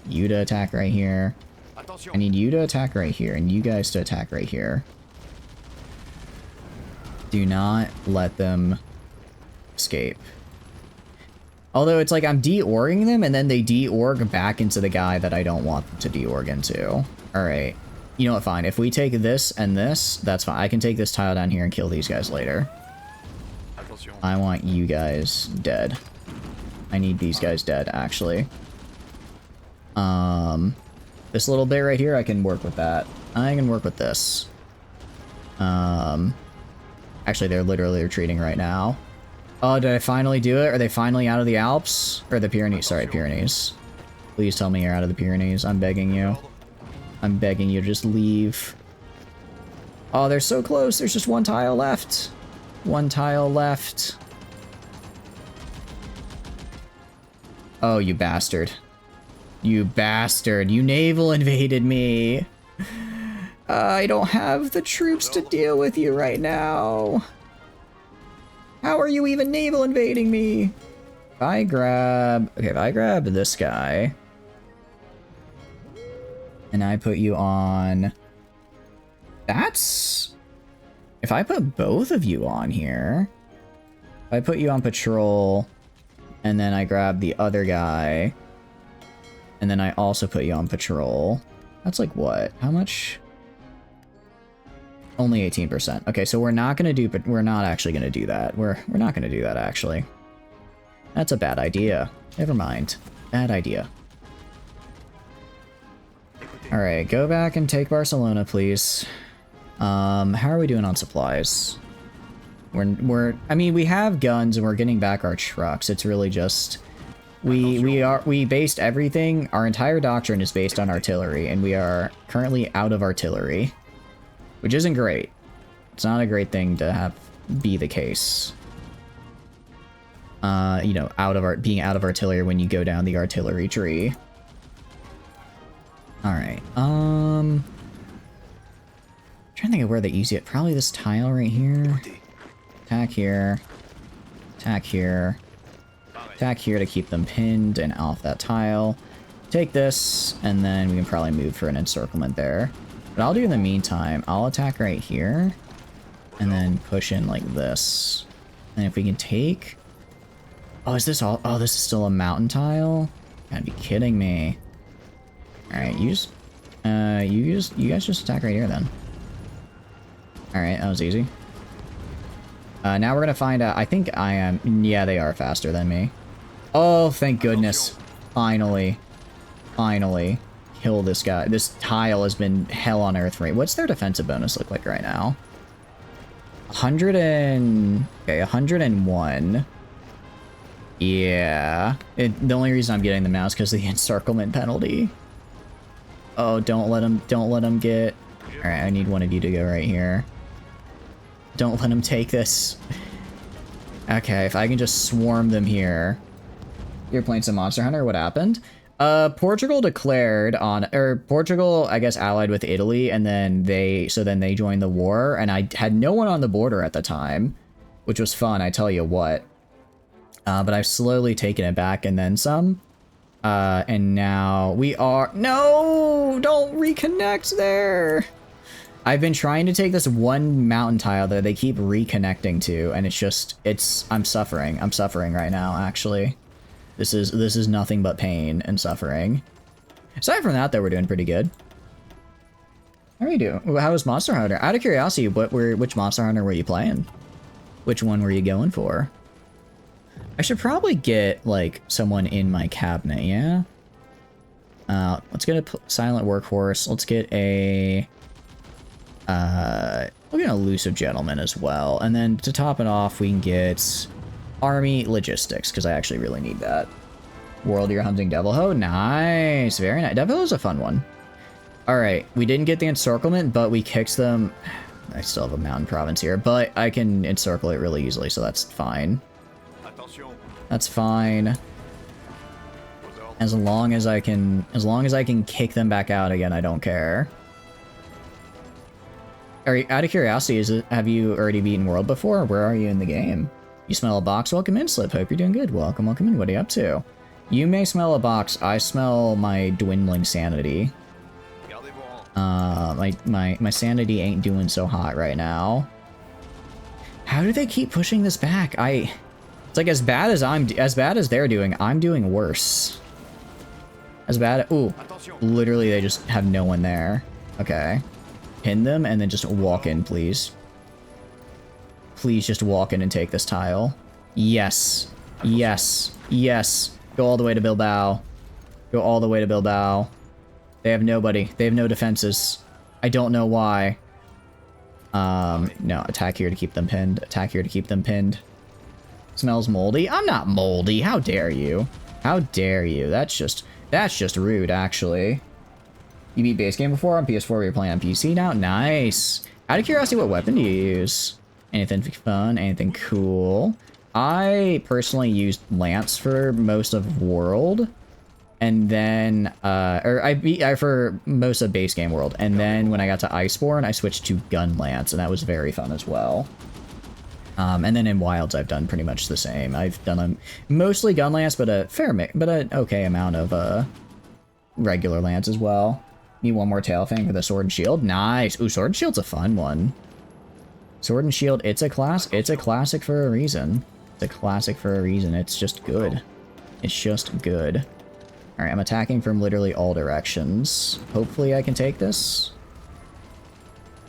you to attack right here. I need you to attack right here, and you guys to attack right here. Do not let them escape. Although it's like I'm de-orging them, and then they de-org back into the guy that I don't want them to de-org into. Alright. You know what, fine. If we take this and this, that's fine. I can take this tile down here and kill these guys later. I want you guys dead. I need these guys dead, actually. This little bit right here, I can work with that. I can work with this. Actually, they're literally retreating right now. Oh, did I finally do it? Are they finally out of the Alps? Or the Pyrenees? Sorry, Pyrenees. Please tell me you're out of the Pyrenees. I'm begging you. I'm begging you to just leave. Oh, they're so close. There's just one tile left. One tile left. Oh, you bastard. You bastard. You naval invaded me. I don't have the troops to deal with you right now. How are you even naval invading me? If I grab... Okay, if I grab this guy... And I put you on... That's... If I put both of you on here... If I put you on patrol... And then I grab the other guy... And then I also put you on patrol... That's like what? How much? Only 18%. Okay, so we're not gonna do... But we're not actually gonna do that. We're not gonna do that, actually. That's a bad idea. Never mind. Bad idea. Alright, go back and take Barcelona, please. How are we doing on supplies? I mean, we have guns and we're getting back our trucks. It's really just... We based everything, our entire doctrine is based on artillery, and we are currently out of artillery. Which isn't great. It's not a great thing to have be the case. You know, being out of artillery when you go down the artillery tree. Alright, trying to think of where the easiest... Probably this tile right here. Attack here. Attack here. Attack here to keep them pinned and off that tile. Take this, and then we can probably move for an encirclement there. But I'll do in the meantime, I'll attack right here. And then push in like this. And if we can take... Oh, is this all... Oh, this is still a mountain tile? You gotta be kidding me. Alright, you guys just attack right here then. Alright, that was easy. Now we're gonna find out. I think I am... Yeah, they are faster than me. Oh, thank goodness. Finally. Finally. Kill this guy. This tile has been hell on earth for me. What's their defensive bonus look like right now? 101. Yeah. The only reason I'm getting them now is because of the encirclement penalty. Oh, don't let him get... Alright, I need one of you to go right here. Don't let him take this. Okay, if I can just swarm them here. You're playing some Monster Hunter, what happened? Portugal declared on, or Portugal, I guess, allied with Italy, and then they joined the war, and I had no one on the border at the time, which was fun, I tell you what. But I've slowly taken it back and then some. And now we are, no, don't reconnect there. I've been trying to take this one mountain tile that they keep reconnecting to, and I'm suffering. I'm suffering right now, actually. This is nothing but pain and suffering. Aside from that, though, we're doing pretty good. How are you doing? How was Monster Hunter? Out of curiosity, which Monster Hunter were you playing? Which one were you going for? I should probably get, like, someone in my cabinet, yeah? Let's get a Silent Workhorse. Let's get a... we'll get an Elusive Gentleman as well. And then to top it off, we can get... Army Logistics, because I actually really need that. World, you're hunting Devilho? Nice, very nice. Devilho is a fun one. Alright, we didn't get the encirclement, but we kicked them. I still have a mountain province here, but I can encircle it really easily, so that's fine. That's fine. As long as I can kick them back out again, I don't care. Out of curiosity, have you already beaten World before? Where are you in the game? You smell a box? Welcome in, Slip. Hope you're doing good. Welcome in. What are you up to? You may smell a box. I smell my dwindling sanity. My sanity ain't doing so hot right now. How do they keep pushing this back? It's like as bad as they're doing, I'm doing worse. As bad. Ooh, literally they just have no one there. Okay, pin them and then just walk in, please. Please just walk in and take this tile. Yes. Yes. Yes. Go all the way to Bilbao. Go all the way to Bilbao. They have nobody. They have no defenses. I don't know why. No. Attack here to keep them pinned. Attack here to keep them pinned. Smells moldy. I'm not moldy. How dare you? How dare you? That's just rude, actually. You beat base game before on PS4? You're playing on PC now? Nice. Out of curiosity, what weapon do you use? Anything fun? Anything cool? I personally used Lance for most of World, and then for most of base game World, and then when I got to Iceborne, I switched to Gun Lance, and that was very fun as well. And then in Wilds, I've done pretty much the same. I've done mostly Gun Lance, but an okay amount of regular Lance as well. Need one more Tailfang for the Sword and Shield. Nice. Ooh, Sword and Shield's a fun one. Sword and Shield, it's a classic for a reason. It's a classic for a reason. It's just good. It's just good. Alright, I'm attacking from literally all directions. Hopefully I can take this.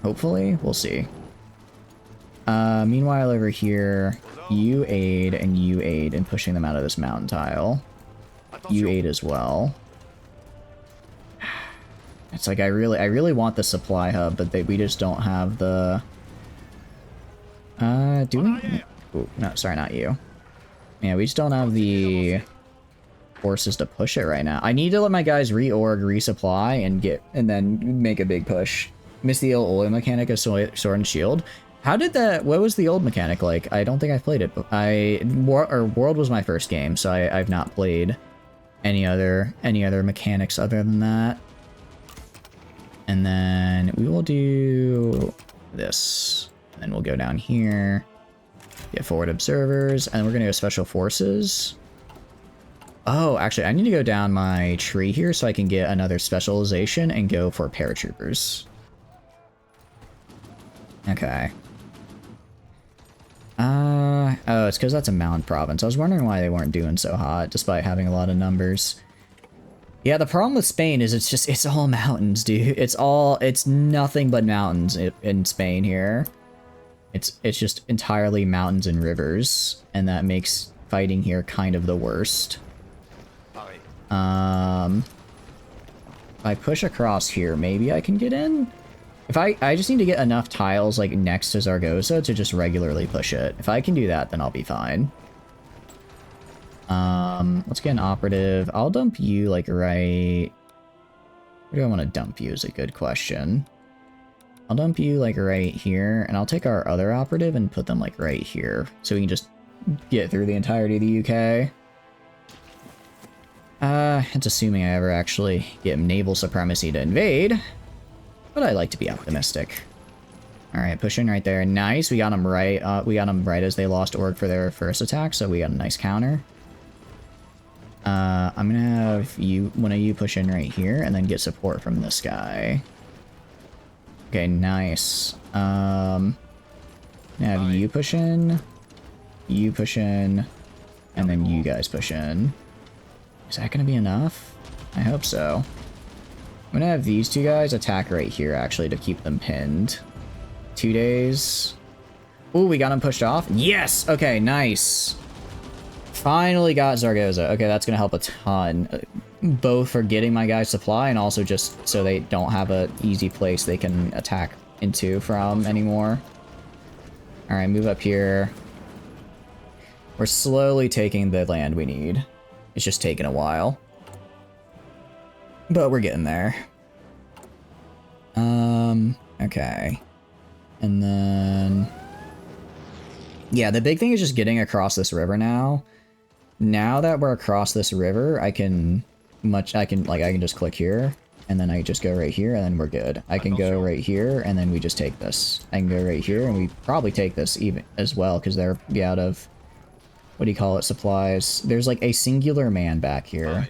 Hopefully. We'll see. Meanwhile over here, you aid in pushing them out of this mountain tile. You aid as well. It's like I really want the supply hub, but we just don't have the... do we? Ooh, no, sorry, not you. Yeah, we just don't have the forces to push it right now. I need to let my guys reorg, resupply, and then make a big push. Miss the old mechanic of Sword and Shield. What was the old mechanic like? I don't think I've played it. World was my first game, so I've not played any other mechanics other than that. And then we will do this. And then we'll go down here, get forward observers, and we're gonna go special forces. Oh, actually, I need to go down my tree here so I can get another specialization and go for paratroopers. Okay. Oh, it's because that's a mountain province. I was wondering why they weren't doing so hot, despite having a lot of numbers. Yeah, the problem with Spain is it's all mountains, dude. It's nothing but mountains in Spain here. It's just entirely mountains and rivers, and that makes fighting here kind of the worst. If I push across here, maybe I can get in? I just need to get enough tiles like next to Zaragoza to just regularly push it. If I can do that, then I'll be fine. Let's get an operative. I'll dump you like right... Where do I want to dump you is a good question. I'll dump you like right here, and I'll take our other operative and put them like right here, so we can just get through the entirety of the UK. It's assuming I ever actually get naval supremacy to invade. But I like to be optimistic. Alright, push in right there. Nice, we got them right. We got them right as they lost org for their first attack, so we got a nice counter. I'm gonna have one of you push in right here, and then get support from this guy. Okay, nice. Have you push in, and then you guys push in. Is that gonna be enough? I hope so. I'm gonna have these two guys attack right here, actually, to keep them pinned. 2 days. Ooh, we got him pushed off. Yes! Okay, nice. Finally got Zaragoza. Okay, that's gonna help a ton. Both for getting my guys supply and also just so they don't have an easy place they can attack into from anymore. Alright, move up here. We're slowly taking the land we need. It's just taking a while. But we're getting there. Okay. And then... yeah, the big thing is just getting across this river now. Now that we're across this river, I can just click here, and then I just go right here, and then we're good. I can go right here, and then we just take this. I can go right here, and we probably take this even as well, because they're out of, what do you call it, supplies. There's like a singular man back here.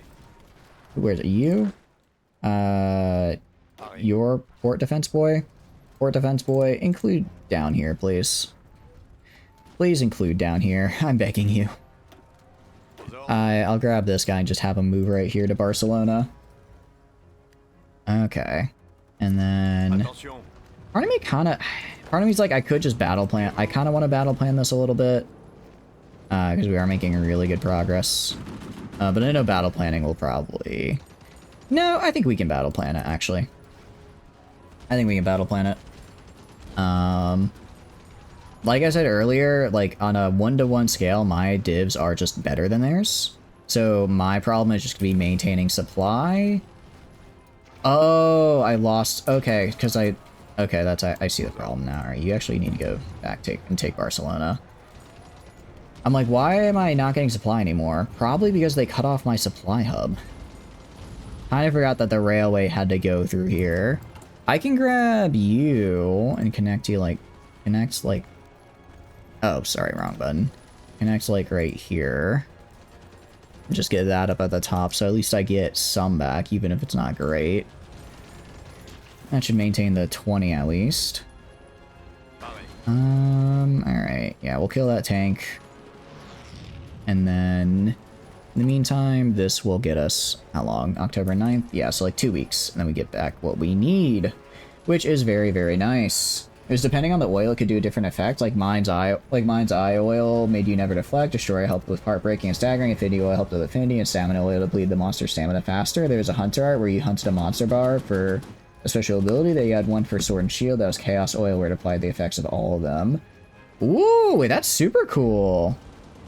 Where's it? You? Your port defense boy? Port defense boy, include down here, please. Please include down here. I'm begging you. I'll grab this guy and just have him move right here to Barcelona. Okay. And then... part of me's like, I could just battle plan. I kind of want to battle plan this a little bit. Because we are making really good progress. But I know battle planning will probably... no, I think we can battle plan it, actually. I think we can battle plan it. Like I said earlier, like on a 1-to-1 scale, my divs are just better than theirs. So my problem is just gonna be maintaining supply. Oh, I lost. Okay, because okay, that's I see the problem now. All right, you actually need to go back take Barcelona. I'm like, why am I not getting supply anymore? Probably because they cut off my supply hub. I forgot that the railway had to go through here. I can grab you and connect you like oh, sorry, wrong button. Connects like right here. Just get that up at the top, so at least I get some back, even if it's not great. That should maintain the 20 at least. Alright. Yeah, we'll kill that tank. And then, in the meantime, this will get us, how long? October 9th? Yeah, so like 2 weeks. And then we get back what we need, which is very, very nice. Because depending on the oil, it could do a different effect. Like Mind's Eye oil made you never deflect. Destroy helped with heartbreaking and staggering. Affinity oil helped with affinity. And stamina oil to bleed the monster's stamina faster. There's a hunter art where you hunted a monster bar for a special ability. They had one for sword and shield. That was chaos oil where it applied the effects of all of them. Ooh, wait, that's super cool.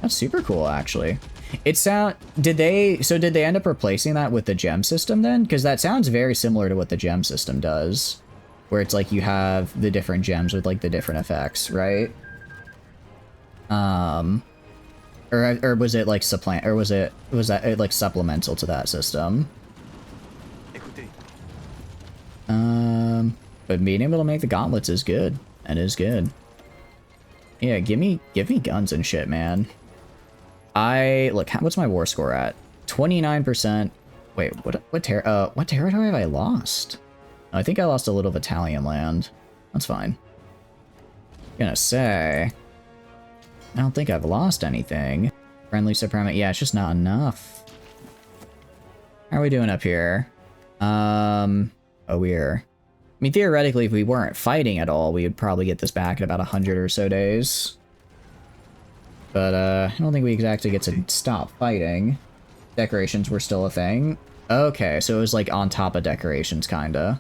That's super cool, actually. Did they end up replacing that with the gem system then? Because that sounds very similar to what the gem system does. Where it's like you have the different gems with like the different effects, right? Or was it like was that like supplemental to that system? But being able to make the gauntlets is good. That is good. Yeah, give me guns and shit, man. Look, what's my war score at? 29%. Wait, what territory have I lost? I think I lost a little of Italian land. That's fine. Gonna say, I don't think I've lost anything. Friendly supremacy. Yeah, it's just not enough. How are we doing up here? Oh, we're... I mean, theoretically, if we weren't fighting at all, we would probably get this back in about 100 or so days. But, I don't think we exactly get to stop fighting. Decorations were still a thing. Okay, so it was like on top of decorations, kinda.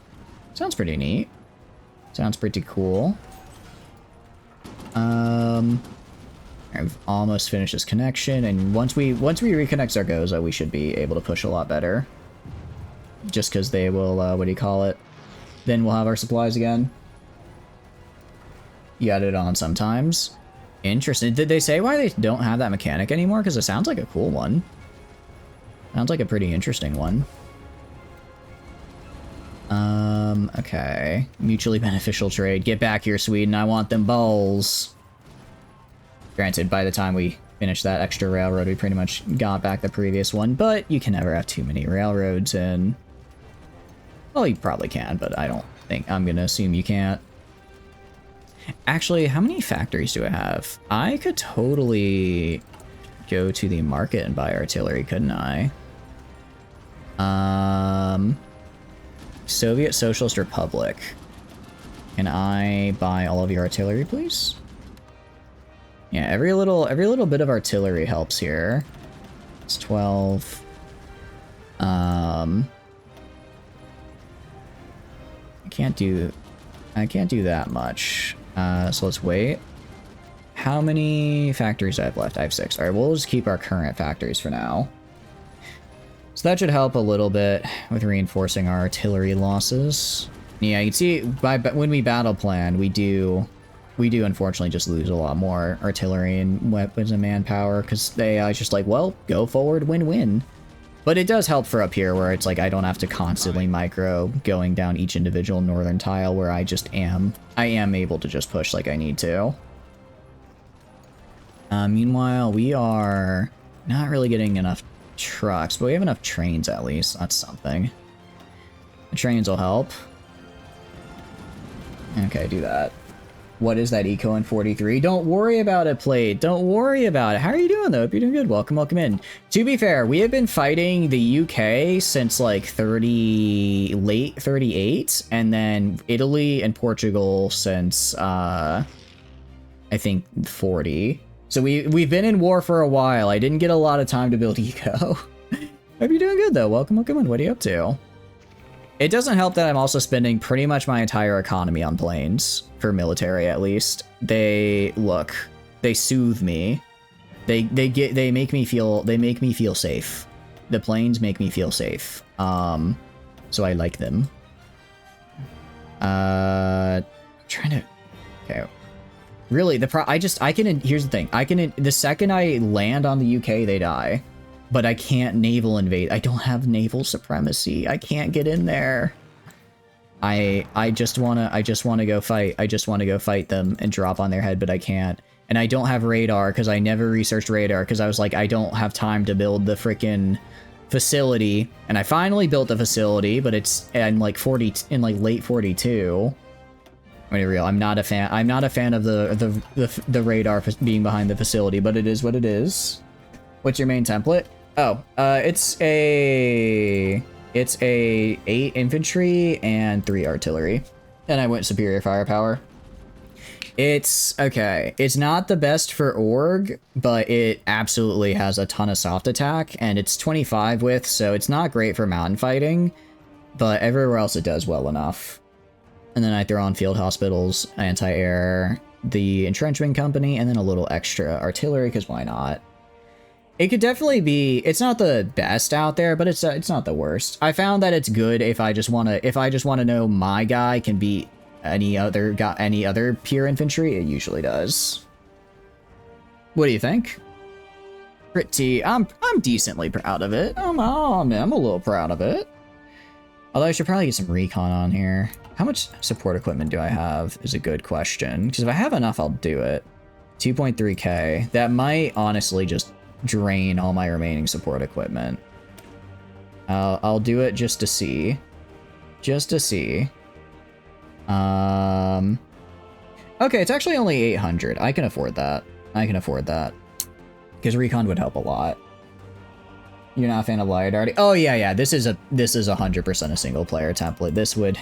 Sounds pretty neat. Sounds pretty cool. I've almost finished this connection, and once we reconnect Zaragoza, we should be able to push a lot better. Just because they will, what do you call it? Then we'll have our supplies again. You got it on sometimes. Interesting. Did they say why they don't have that mechanic anymore? Because it sounds like a cool one. Sounds like a pretty interesting one. Okay. Mutually beneficial trade. Get back here, Sweden. I want them balls. Granted, by the time we finished that extra railroad, we pretty much got back the previous one, but you can never have too many railroads, and... Well, you probably can, but I don't think... I'm gonna assume you can't. Actually, how many factories do I have? I could totally go to the market and buy artillery, couldn't I? Soviet Socialist Republic. Can I buy all of your artillery, please? Yeah, every little bit of artillery helps here. It's 12. I can't do that much. So let's wait. How many factories do I have left? I have 6. All right, we'll just keep our current factories for now. So that should help a little bit with reinforcing our artillery losses. Yeah, you can see when we battle plan, we do unfortunately just lose a lot more artillery and weapons and manpower because they just like, well, go forward, win-win. But it does help for up here where it's like I don't have to constantly micro going down each individual northern tile where I am able to just push like I need to. Meanwhile, we are not really getting enough trucks, but we have enough trains at least. That's something. The trains will help. Okay, do that. What is that eco in 43? Don't worry about it, Plate. Don't worry about it. How are you doing, though? Hope you're doing good. Welcome, welcome in. To be fair, we have been fighting the UK since like late 38, and then Italy and Portugal since I think 40. So we've been in war for a while. I didn't get a lot of time to build eco. Hope you're doing good, though. Welcome, welcome in. What are you up to? It doesn't help that I'm also spending pretty much my entire economy on planes, for military at least. They soothe me. They make me feel safe. The planes make me feel safe. So I like them. Okay. Really, here's the thing. The second I land on the UK, they die. But I can't naval invade. I don't have naval supremacy. I can't get in there. I just wanna go fight. I just wanna go fight them and drop on their head, but I can't. And I don't have radar because I never researched radar because I was like, I don't have time to build the frickin' facility. And I finally built the facility, but it's in like late 42. I mean, real. I'm not a fan of the radar being behind the facility, but it is what it is. What's your main template? Oh, it's a 8 infantry and 3 artillery. And I went superior firepower. It's okay. It's not the best for org, but it absolutely has a ton of soft attack, and it's 25 width, so it's not great for mountain fighting, but everywhere else it does well enough. And then I throw on field hospitals, anti-air, the entrenchment company, and then a little extra artillery, because why not? It could definitely be, it's not the best out there, but it's not the worst. I found that it's good if I just want to know my guy can beat any other pure infantry. It usually does. What do you think? I'm decently proud of it. I'm a little proud of it. Although I should probably get some recon on here. How much support equipment do I have is a good question. Because if I have enough, I'll do it. 2.3k. That might honestly just drain all my remaining support equipment. I'll do it just to see. Just to see. Okay, it's actually only 800. I can afford that. I can afford that. Because recon would help a lot. You're not a fan of Liard already? Oh yeah. This is 100% a single player template. This would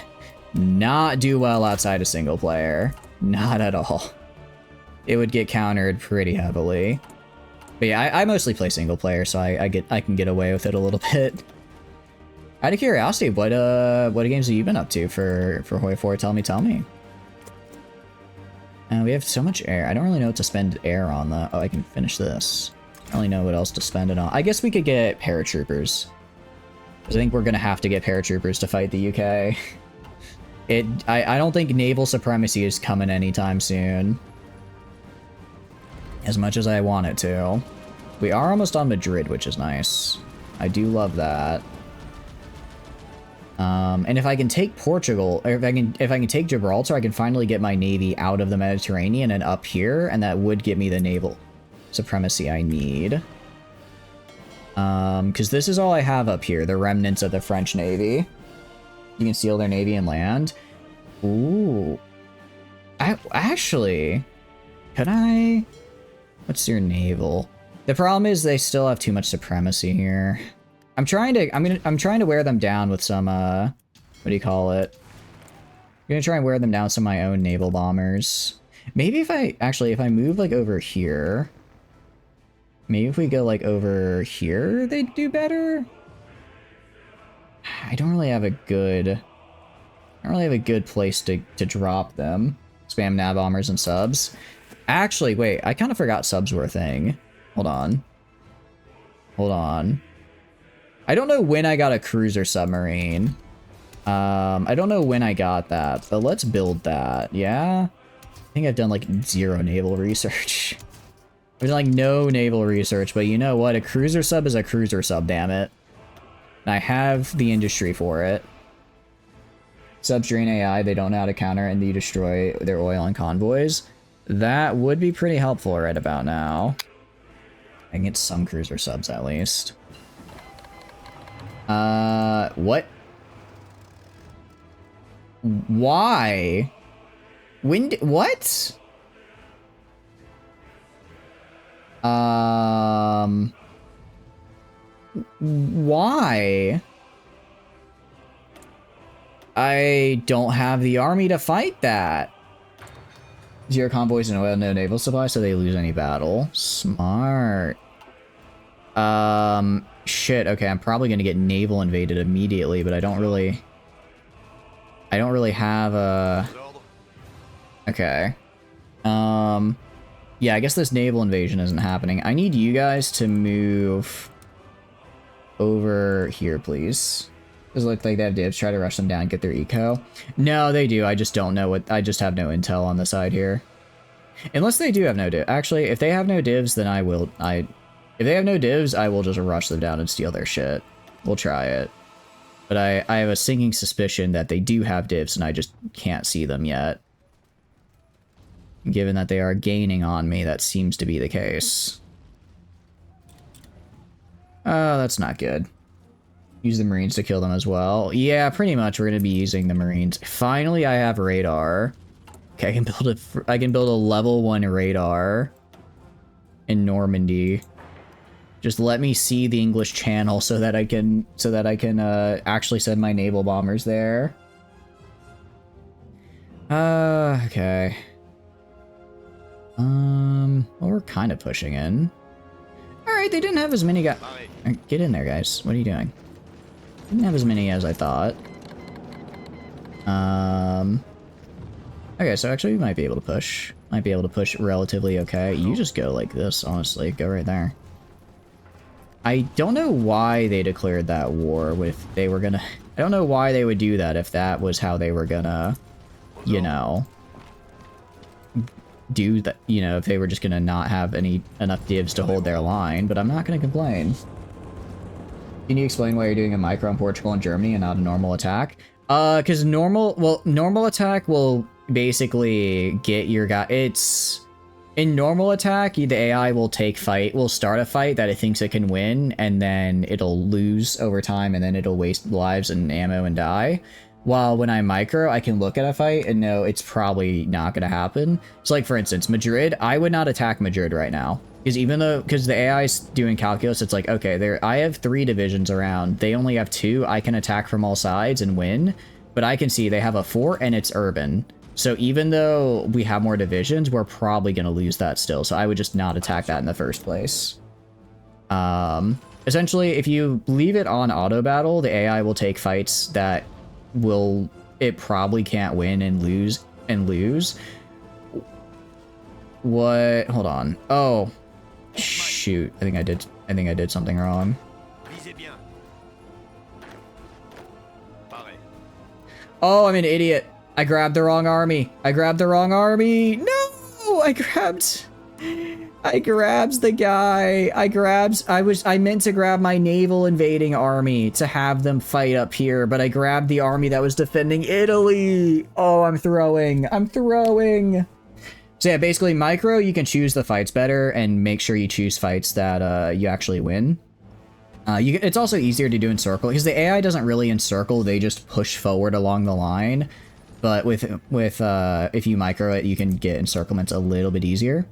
not do well outside of single player. Not at all. It would get countered pretty heavily. But yeah, I mostly play single player, so I can get away with it a little bit. Out of curiosity, what games have you been up to for Hoi 4? Tell me. We have so much air. I don't really know what to spend air on though. Oh, I can finish this. I don't really know what else to spend it on. I guess we could get paratroopers. Because I think we're gonna have to get paratroopers to fight the UK. I don't think naval supremacy is coming anytime soon. As much as I want it to. We are almost on Madrid, which is nice. I do love that. And if I can take Portugal, or if I can take Gibraltar, I can finally get my navy out of the Mediterranean and up here, and that would give me the naval supremacy I need. Because this is all I have up here, the remnants of the French navy. You can steal their navy and land. Ooh. Actually, could I? What's your naval? The problem is they still have too much supremacy here. I'm trying to wear them down with some what do you call it? I'm gonna try and wear them down with some of my own naval bombers. Maybe if I move like over here. Maybe if we go like over here, they'd do better. I don't really have a good place to drop them. Spam nav bombers and subs. Actually, wait, I kind of forgot subs were a thing. Hold on. I don't know when I got a cruiser submarine. I don't know when I got that, but let's build that. Yeah? I think I've done like 0 naval research. There's like no naval research, but you know what? A cruiser sub is a cruiser sub, damn it. And I have the industry for it. Subs drain AI, they don't know how to counter, and you destroy their oil and convoys. That would be pretty helpful right about now. I can get some cruiser subs at least. What? Why? What? Why? I don't have the army to fight that. 0 convoys and oil, no naval supply, so they lose any battle. Smart. Shit, okay, I'm probably gonna get naval invaded immediately, but I don't really have a... Okay. Yeah, I guess this naval invasion isn't happening. I need you guys to move over here, please. Does it look like they have divs? Try to rush them down and get their eco. No, they do. I just don't know what... I just have no intel on the side here. Unless they do have no divs. Actually, if they have no divs, then I will... If they have no divs, I will just rush them down and steal their shit. We'll try it. But I have a sinking suspicion that they do have divs, and I just can't see them yet. Given that they are gaining on me, that seems to be the case. Oh, that's not good. Use the Marines to kill them as well. Yeah, pretty much we're going to be using the Marines. Finally, I have radar. Okay, I can build a level 1 radar in Normandy. Just let me see the English Channel so that I can actually send my naval bombers there. Okay. Well, we're kind of pushing in. All right, they didn't have as many guys. Get in there, guys. What are you doing? Didn't have as many as I thought. Okay, so actually we might be able to push. Might be able to push relatively okay. You just go like this, honestly. Go right there. I don't know why they declared that war if they were gonna... I don't know why they would do that if that was how they were gonna, you know... do that, you know, if they were just gonna not have enough divs to hold their line, but I'm not gonna complain. Can you explain why you're doing a micro on Portugal and Germany and not a normal attack? Because normal attack will basically get your guy. It's in normal attack, the AI will start a fight that it thinks it can win, and then it'll lose over time, and then it'll waste lives and ammo and die. While when I micro, I can look at a fight and know it's probably not going to happen. So like, for instance, Madrid, I would not attack Madrid right now. Because the AI is doing calculus, it's like, okay, I have 3 divisions around. They only have 2. I can attack from all sides and win. But I can see they have a 4 and it's urban. So even though we have more divisions, we're probably going to lose that still. So I would just not attack that in the first place. Essentially, if you leave it on auto battle, the AI will take fights that it probably can't win and lose. What? Hold on. Oh, shoot. I think I did something wrong. Oh, I'm an idiot. I grabbed the wrong army. No! I grabs the guy. I meant to grab my naval invading army to have them fight up here, but I grabbed the army that was defending Italy. Oh, I'm throwing. So yeah, basically micro, you can choose the fights better and make sure you choose fights that you actually win. It's also easier to do in circle because the AI doesn't really encircle, they just push forward along the line. But with if you micro it, you can get encirclements a little bit easier.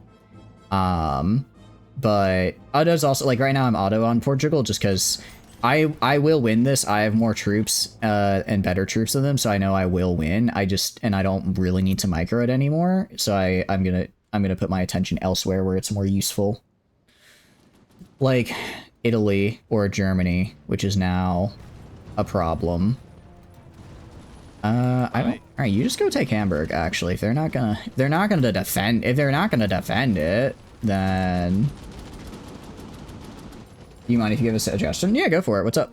But auto's also, like right now I'm auto on Portugal just because I will win this. I have more troops and better troops than them, so I know I will win. I don't really need to micro it anymore, so I'm gonna put my attention elsewhere where it's more useful. Like Italy or Germany, which is now a problem. I don't. All right, you just go take Hamburg. Actually, if they're not gonna defend it, then. Do you mind if you give a suggestion? Yeah, go for it. What's up?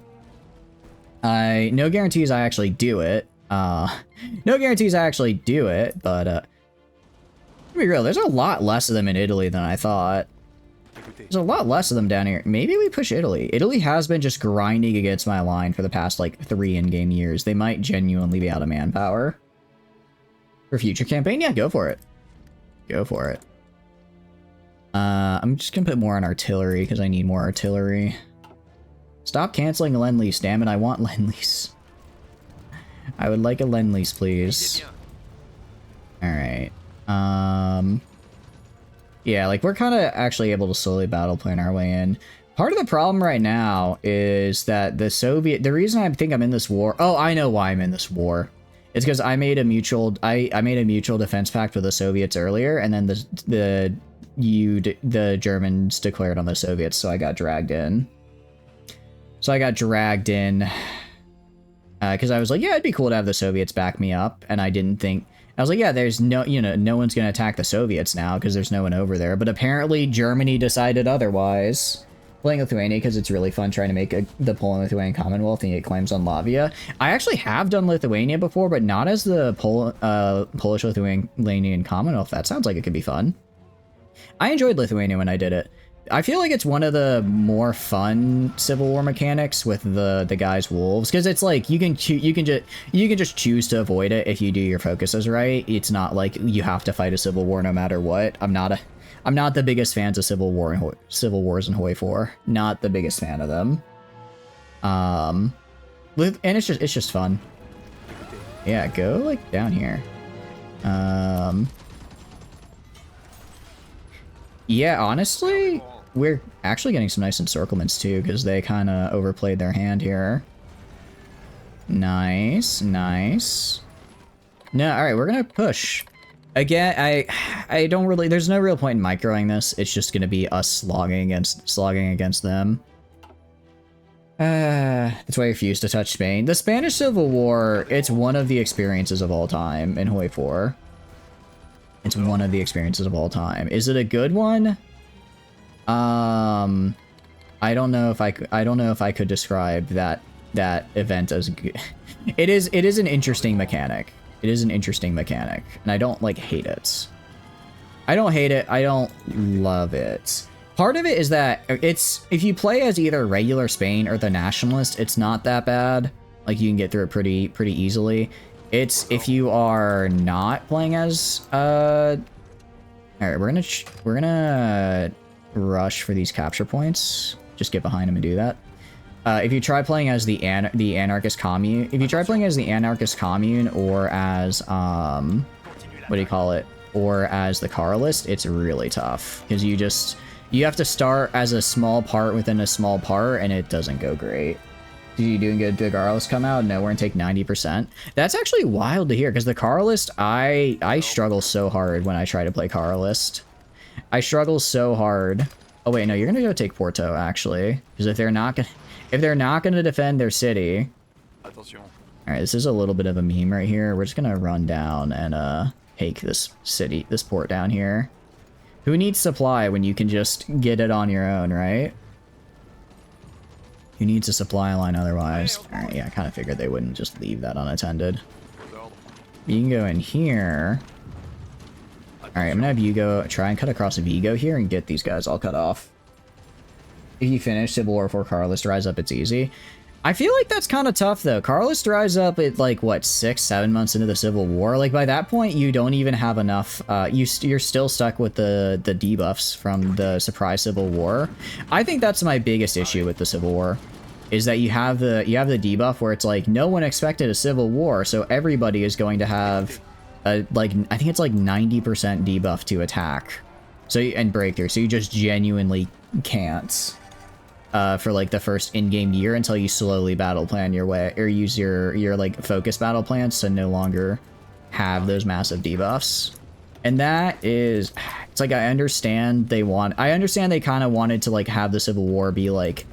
No guarantees I actually do it. No guarantees I actually do it, but to be real, there's a lot less of them in Italy than I thought. There's a lot less of them down here. Maybe we push Italy. Italy has been just grinding against my line for the past, like, 3 in-game years. They might genuinely be out of manpower. For future campaign? Yeah, go for it. Go for it. I'm just gonna put more on artillery, because I need more artillery. Stop canceling Lend-Lease, damn it, I want Lend-Lease. I would like a Lend-Lease, please. Alright. Yeah, like, we're kind of actually able to slowly battle plan our way in. Part of the problem right now is that the reason I think I'm in this war... Oh, I know why I'm in this war. It's because I made a mutual defense pact with the Soviets earlier, and then the Germans declared on the Soviets, so I got dragged in. Because I was like, yeah, it'd be cool to have the Soviets back me up, and I didn't think... I was like, yeah, there's no one's going to attack the Soviets now because there's no one over there. But apparently Germany decided otherwise. Playing Lithuania because it's really fun trying to make the Poland-Lithuanian Commonwealth and get claims on Latvia. I actually have done Lithuania before, but not as the Polish-Lithuanian Commonwealth. That sounds like it could be fun. I enjoyed Lithuania when I did it. I feel like it's one of the more fun Civil War mechanics with the guys wolves, because it's like you can just choose to avoid it if you do your focuses right. It's not like you have to fight a civil war no matter what. I'm not the biggest fans of civil wars in Hoi 4. Not the biggest fan of them. And it's just fun. Yeah, go like down here. Yeah, honestly, we're actually getting some nice encirclements too, because they kind of overplayed their hand here. Nice, nice. No, all right, we're gonna push. Again, I don't really. There's no real point in microing this. It's just gonna be us slogging against them. That's why I refuse to touch Spain. The Spanish Civil War. It's one of the experiences of all time in Hoi 4. It's one of the experiences of all time. Is it a good one? I don't know if I could describe that event as good. It is an interesting mechanic. It is an interesting mechanic, and I don't like hate it. I don't hate it. I don't love it. Part of it is that if you play as either regular Spain or the Nationalist, it's not that bad. Like you can get through it pretty easily. It's if you are not playing as all right, we're gonna rush for these capture points. Just get behind him and do that. If you try playing as the anarchist commune, or as what do you call it, or as the Carlist, it's really tough because you have to start as a small part within a small part, and it doesn't go great. Are you doing good? Did Carlist come out? No, we're gonna take 90%. That's actually wild to hear because the Carlist, I struggle so hard when I try to play Carlist. I struggle so hard. Oh wait, no, you're gonna go take Porto actually, because if they're not gonna defend their city. All right, this is a little bit of a meme right here. We're just gonna run down and take this port down here. Who needs supply when you can just get it on your own, right? Who needs a supply line otherwise? All right, yeah, I kind of figured they wouldn't just leave that unattended. You can go in here. Alright, I'm gonna have you go try and cut across Vigo here and get these guys all cut off. If you finish Civil War before Carlist rise up, it's easy. I feel like that's kind of tough, though. Carlist rise up at, like, what, 6-7 months into the Civil War? Like, by that point, you don't even have enough... you're still stuck with the debuffs from the surprise Civil War. I think that's my biggest issue with the Civil War, is that you have the debuff where it's like, no one expected a Civil War, so everybody is going to have, like, I think it's like 90% debuff to attack. So, and breakthrough, so you just genuinely can't. For like the first in-game year until you slowly battle plan your way, or use your like focus battle plans to no longer have those massive debuffs. And that is, it's like, I understand they kind of wanted to like have the Civil War be like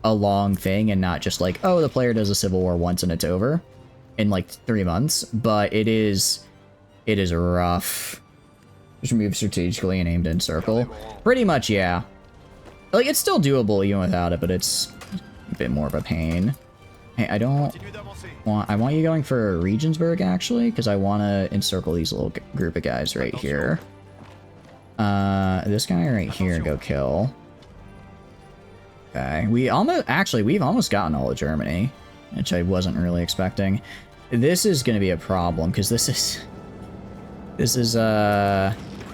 a long thing and not just like, oh, the player does a Civil War once and it's over in like 3 months, but it is rough. Just move strategically and aimed in circle. Pretty much, yeah. Like, it's still doable even without it, but it's a bit more of a pain. Hey, I want you going for Regensburg, actually, because I want to encircle these little group of guys right here. This guy right here, go kill. Okay, we've almost gotten all of Germany, which I wasn't really expecting. This is going to be a problem, because this is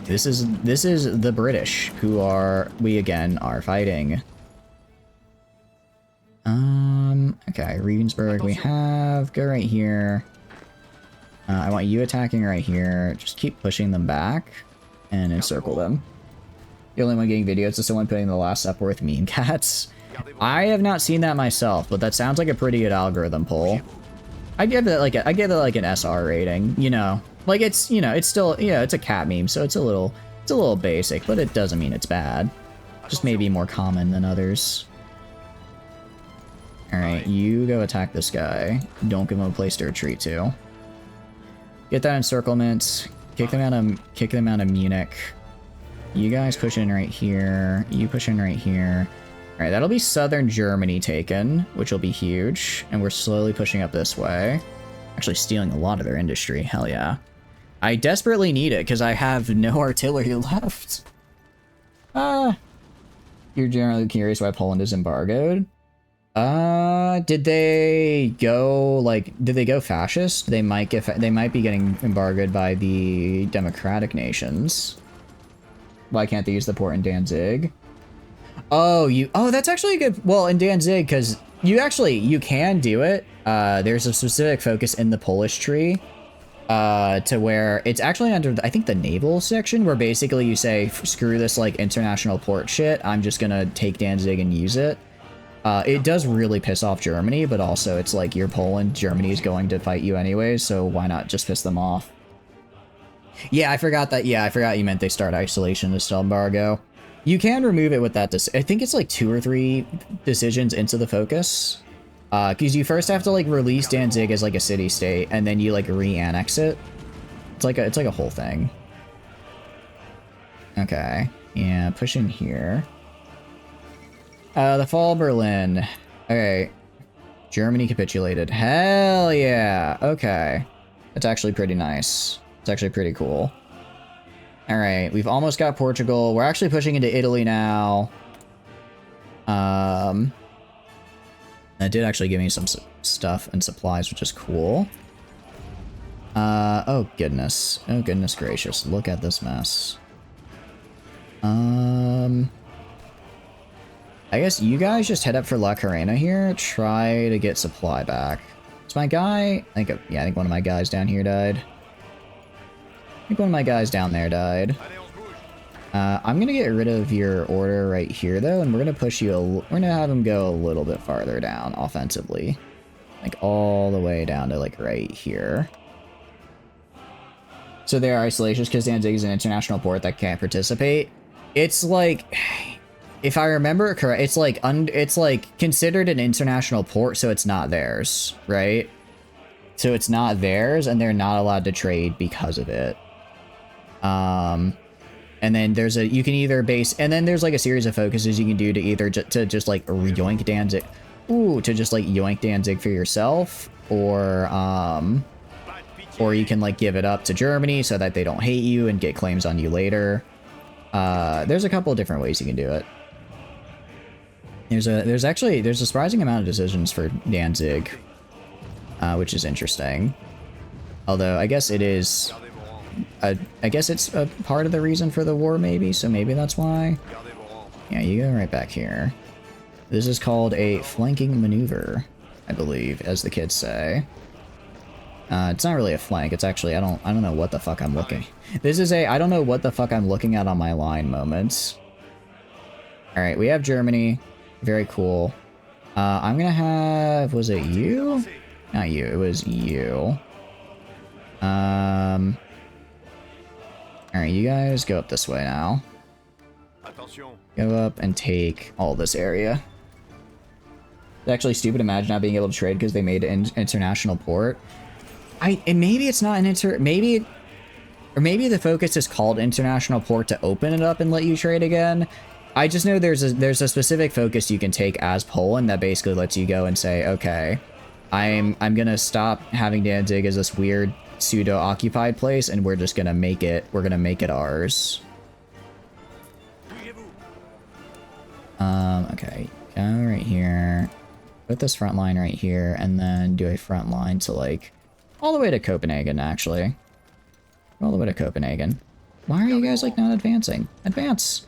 the British who we again are fighting. Okay, Regensburg we have, go right here. I want you attacking right here. Just keep pushing them back and encircle them. The only one getting videos is someone putting the last Epworth meme cats. I have not seen that myself, but that sounds like a pretty good algorithm pull. I give it like an SR rating, you know. Like, it's, you know, it's still, yeah, it's a cat meme, so it's a little basic, but it doesn't mean it's bad. Just maybe more common than others. Alright, you go attack this guy. Don't give him a place to retreat to. Get that encirclement. Kick them out of Munich. You guys push in right here. You push in right here. Alright, that'll be southern Germany taken, which will be huge. And we're slowly pushing up this way. Actually stealing a lot of their industry. Hell yeah. I desperately need it because I have no artillery left. You're generally curious why Poland is embargoed. Did they go fascist? They might be getting embargoed by the democratic nations. Why can't they use the port in Danzig? Oh, that's actually a good, well, in Danzig, because you can do it. There's a specific focus in the Polish tree, to where it's actually under, I think, the naval section, where basically you say, screw this, like, international port shit, I'm just gonna take Danzig and use it. It does really piss off Germany, but also it's like, you're Poland, Germany is going to fight you anyways, so why not just piss them off? Yeah, I forgot you meant they start isolation to still embargo. You can remove it with that, I think it's like 2 or 3 decisions into the focus. Because you first have to, like, release Danzig as, like, a city-state, and then you, like, re-annex it. It's like a whole thing. Okay. Yeah, push in here. The fall of Berlin. Okay. Germany capitulated. Hell yeah! Okay. That's actually pretty nice. It's actually pretty cool. Alright, we've almost got Portugal. We're actually pushing into Italy now. That did actually give me some stuff and supplies, which is cool. Oh goodness. Oh goodness gracious. Look at this mess. I guess you guys just head up for La Carena here. Try to get supply back. Is my guy... I think one of my guys down here died. I think one of my guys down there died. I'm gonna get rid of your order right here, though, and we're gonna push you we're gonna have him go a little bit farther down offensively. Like, all the way down to, like, right here. So there are isolations because Danzig is an international port that can't participate. It's like... If I remember it correct, it's like considered an international port, so it's not theirs, right? So it's not theirs, and they're not allowed to trade because of it. And then there's you can either base, and then there's like a series of focuses you can do to either just like yoink Danzig, to just like yoink Danzig for yourself, or or you can like give it up to Germany so that they don't hate you and get claims on you later. There's a couple of different ways you can do it. There's a surprising amount of decisions for Danzig, which is interesting. Although I guess it is, I guess it's a part of the reason for the war, maybe. So maybe that's why. Yeah, you go right back here. This is called a flanking maneuver, I believe, as the kids say. It's not really a flank. It's actually I don't know what the fuck I'm looking. This is a I don't know what the fuck I'm looking at on my line moments. All right, we have Germany. Very cool. I'm gonna have, was it you? Not you, it was you. Alright, you guys go up this way now. Go up and take all this area. It's actually stupid, imagine not being able to trade because they made an international port. And maybe it's not an maybe the focus is called international port to open it up and let you trade again. I just know there's a specific focus you can take as Poland that basically lets you go and say, okay, I'm gonna stop having Danzig as this weird pseudo-occupied place, and we're just gonna make it ours. Okay, go right here, put this front line right here, and then do a front line to like all the way to Copenhagen. Actually, all the way to Copenhagen. Why are you guys like not advancing? Advance!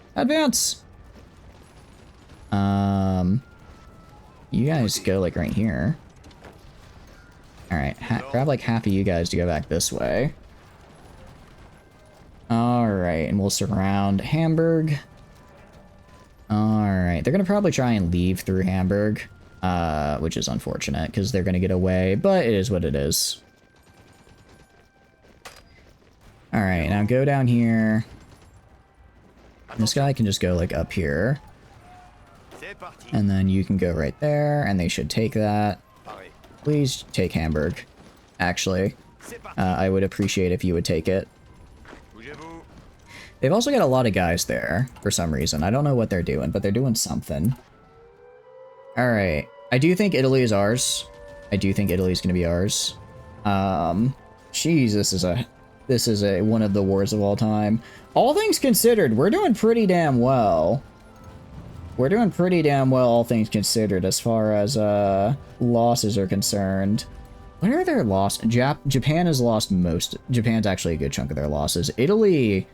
You guys go like right here. Alright, grab like half of you guys to go back this way. Alright, and we'll surround Hamburg. Alright, they're gonna probably try and leave through Hamburg, which is unfortunate because they're gonna get away, but it is what it is. Alright, now go down here. This guy can just go like up here. And then you can go right there, and they should take that. Please take Hamburg. Actually, I would appreciate if you would take it. They've also got a lot of guys there for some reason. I don't know what they're doing, but they're doing something. Alright. I do think Italy is ours. I do think Italy's gonna be ours. Jeez, this is a one of the wars of all time. All things considered, we're doing pretty damn well. We're doing pretty damn well, all things considered, as far as losses are concerned. What are their losses? Japan has lost most. Japan's actually a good chunk of their losses. Italy,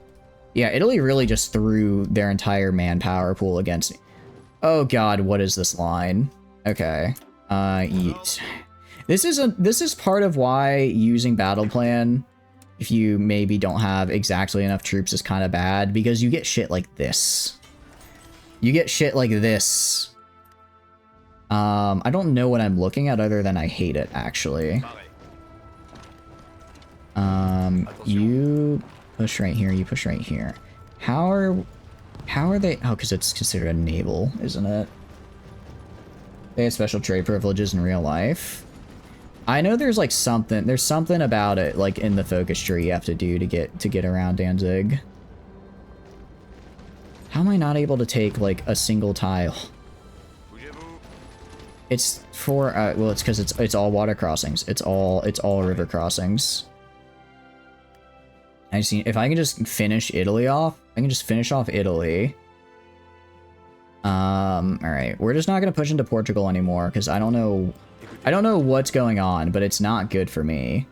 yeah, Italy really just threw their entire manpower pool against. Oh God, what is this line? Okay, this is part of why using battle plan, if you maybe don't have exactly enough troops, is kind of bad, because you get shit like this. You get shit like this. I don't know what I'm looking at other than I hate it, actually. You push right here, you push right here. How are they? Oh, because it's considered a naval, isn't it? They have special trade privileges in real life. I know there's like there's something about it, like in the focus tree you have to do to get around Danzig. How am I not able to take like a single tile? It's for well, it's because it's all water crossings. It's all river crossings. I just need, if I can just finish Italy off, I can just finish off Italy. All right, we're just not gonna push into Portugal anymore because I don't know what's going on, but it's not good for me.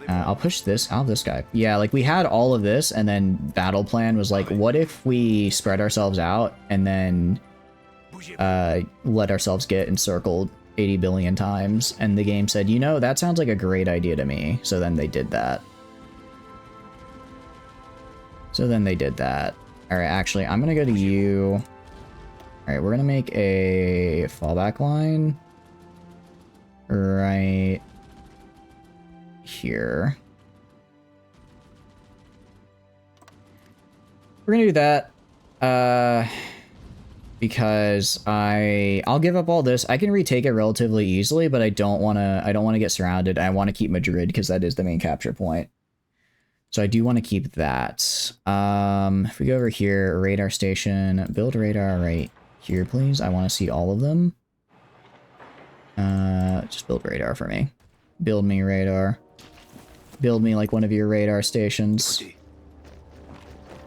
I'll push this. I'll have this guy. Yeah, like we had all of this, and then battle plan was like, what if we spread ourselves out and then let ourselves get encircled 80 billion times? And the game said, you know, that sounds like a great idea to me. So then they did that. All right, actually, I'm gonna go to you. All right, we're gonna make a fallback line right here. We're gonna do that because I'll give up all this. I can retake it relatively easily, but I don't want to get surrounded. I want to keep Madrid because that is the main capture point. So I do want to keep that. If we go over here, radar station, build radar right here, please. I want to see all of them. Just build radar for me. Build me radar. build me like one of your radar stations.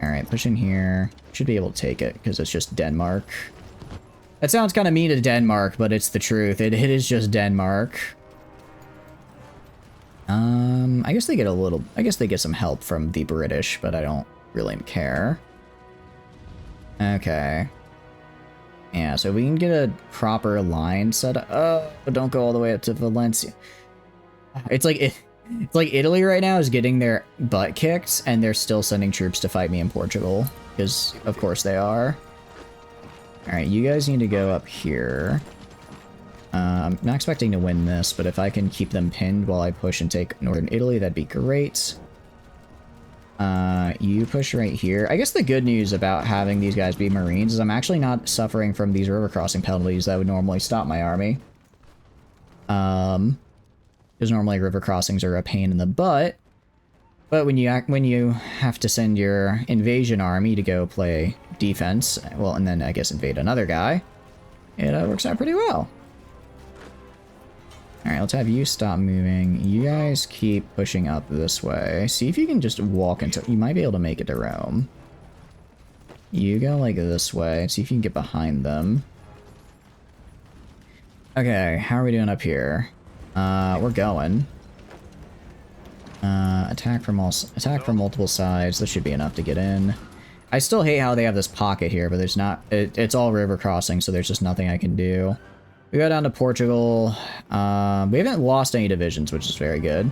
Alright, push in here. Should be able to take it, because it's just Denmark. That sounds kind of mean to Denmark, but it's the truth. It is just Denmark. I guess they get a little... I guess they get some help from the British, but I don't really care. Okay. Yeah, so we can get a proper line set up. Oh, but don't go all the way up to Valencia. It's like Italy right now is getting their butt kicked, and they're still sending troops to fight me in Portugal. Because, of course, they are. Alright, you guys need to go up here. I'm not expecting to win this, but if I can keep them pinned while I push and take northern Italy, that'd be great. You push right here. I guess the good news about having these guys be Marines is I'm actually not suffering from these river crossing penalties that would normally stop my army. Because normally river crossings are a pain in the butt. But when you have to send your invasion army to go play defense, well, and then I guess invade another guy, it works out pretty well. Alright, let's have you stop moving. You guys keep pushing up this way. See if you can just walk into... You might be able to make it to Rome. You go like this way. See if you can get behind them. Okay, how are we doing up here? We're going. Attack from multiple sides. This should be enough to get in. I still hate how they have this pocket here, but there's not... It's all river crossing, so there's just nothing I can do. We go down to Portugal. We haven't lost any divisions, which is very good.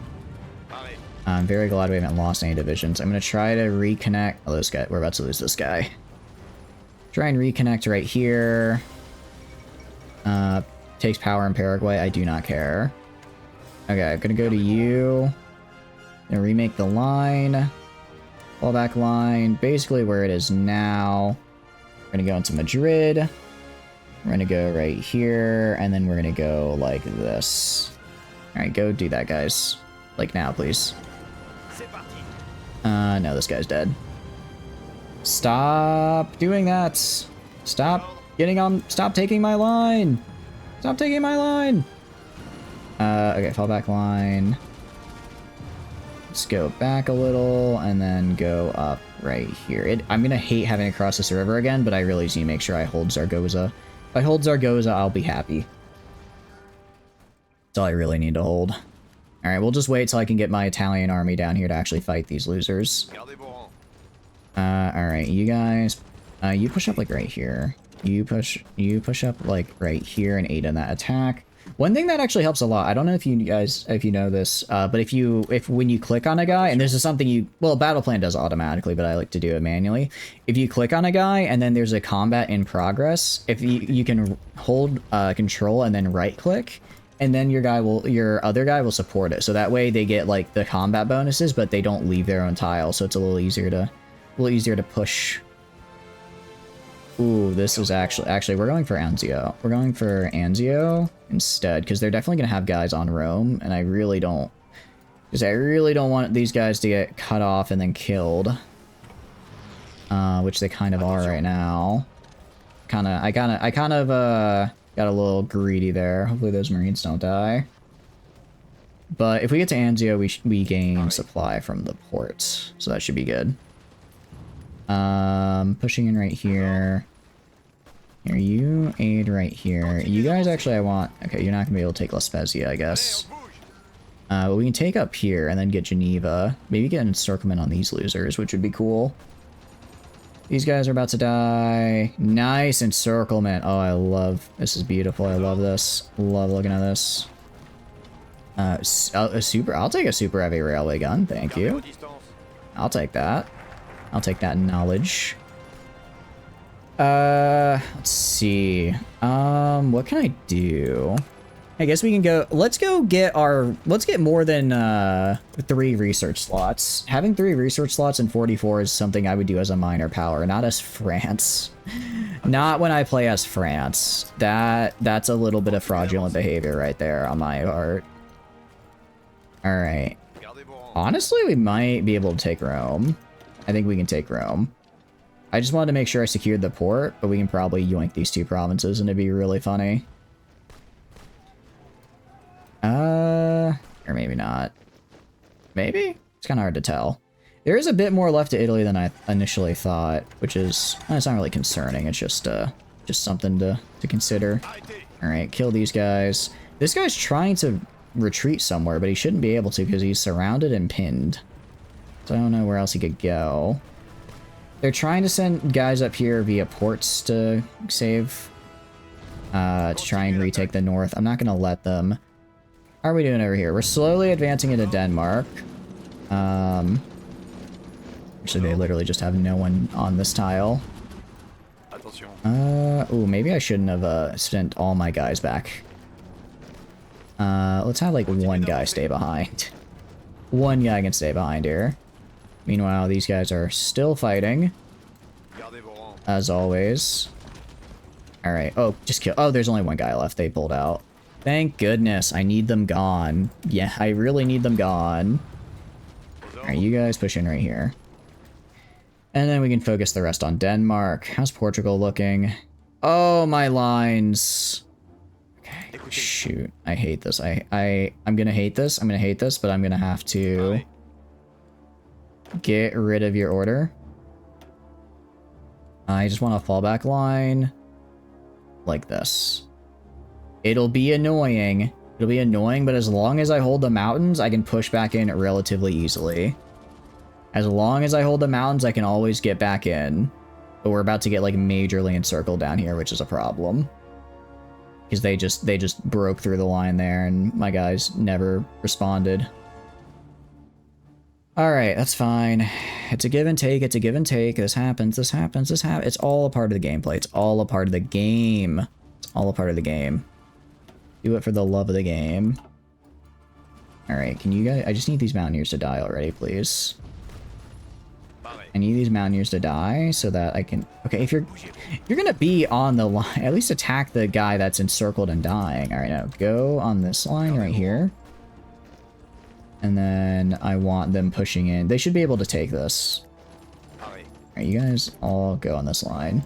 I'm very glad we haven't lost any divisions. I'm going to try to reconnect... Oh, this guy. We're about to lose this guy. Try and reconnect right here. Takes power in Paraguay. I do not care. Okay, I'm going to go to you. And remake the line. Fallback line. Basically where it is now. We're going to go into Madrid. We're going to go right here, and then we're going to go like this. Alright, go do that, guys. Like now, please. No, this guy's dead. Stop doing that! Stop getting on... Stop taking my line! Stop taking my line! Okay, fallback line. Let's go back a little, and then go up right here. I'm going to hate having to cross this river again, but I really just need to make sure I hold Zaragoza. If I hold Zaragoza, I'll be happy. That's all I really need to hold. Alright, we'll just wait till I can get my Italian army down here to actually fight these losers. Alright, you guys... you push up like right here. You push up like right here and aid in that attack. One thing that actually helps a lot, I don't know if you guys, if you know this, but when you click on a guy, and this is something well, Battle Plan does automatically, but I like to do it manually. If you click on a guy and then there's a combat in progress, if you can hold control and then right click, and then your other guy will support it. So that way they get like the combat bonuses, but they don't leave their own tile. So it's a little easier to push. Ooh, this is actually we're going for Anzio. We're going for Anzio instead, because they're definitely gonna have guys on Rome, and I really don't want these guys to get cut off and then killed. Which they kind of are right now. I kind of got a little greedy there. Hopefully those Marines don't die. But if we get to Anzio, we gain supply from the port, so that should be good. Pushing in right here. Here, you aid right here. You guys actually, okay, you're not gonna be able to take La Spezia, I guess. But we can take up here and then get Geneva. Maybe get an encirclement on these losers, which would be cool. These guys are about to die. Nice encirclement. Oh, this is beautiful. I love this. Love looking at this. I'll take a super heavy railway gun. Thank you. I'll take that. I'll take that knowledge. Let's see. What can I do? I guess we can go, let's get more than, 3 research slots. Having 3 research slots in 44 is something I would do as a minor power, not as France. Not when I play as France. That's a little bit of fraudulent behavior right there on my part. Alright. Honestly, we might be able to take Rome. I think we can take Rome. I just wanted to make sure I secured the port, but we can probably yoink these 2 provinces and it'd be really funny. Or maybe not. Maybe? It's kind of hard to tell. There is a bit more left to Italy than I initially thought, which is, it's not really concerning. It's just something to consider. All right, kill these guys. This guy's trying to retreat somewhere, but he shouldn't be able to because he's surrounded and pinned. So I don't know where else he could go. They're trying to send guys up here via ports to save, to try and retake the north. I'm not going to let them. How are we doing over here? We're slowly advancing into Denmark. Actually, they literally just have no one on this tile. Ooh, maybe I shouldn't have sent all my guys back. Let's have like one guy stay behind. One guy can stay behind here. Meanwhile, these guys are still fighting. As always. Alright. Oh, just kill. Oh, there's only one guy left. They pulled out. Thank goodness. I need them gone. Yeah, I really need them gone. Alright, you guys push in right here. And then we can focus the rest on Denmark. How's Portugal looking? Oh, my lines. Okay, shoot. I hate this. I'm gonna hate this. I'm gonna hate this, but I'm gonna have to get rid of your order. I just want a fallback line like this. It'll be annoying. It'll be annoying, but as long as I hold the mountains, I can push back in relatively easily. As long as I hold the mountains, I can always get back in. But we're about to get like majorly encircled down here, which is a problem. Because they just broke through the line there and my guys never responded. Alright, that's fine. It's a give and take, it's a give and take. This happens, this happens, this happens. It's all a part of the gameplay. It's all a part of the game. It's all a part of the game. Do it for the love of the game. Alright, can you guys... I just need these mountaineers to die already, please. I need these mountaineers to die so that I can... Okay, if you're gonna be on the line, at least attack the guy that's encircled and dying. Alright, now go on this line right here. And then I want them pushing in. They should be able to take this. Alright, you guys all go on this line.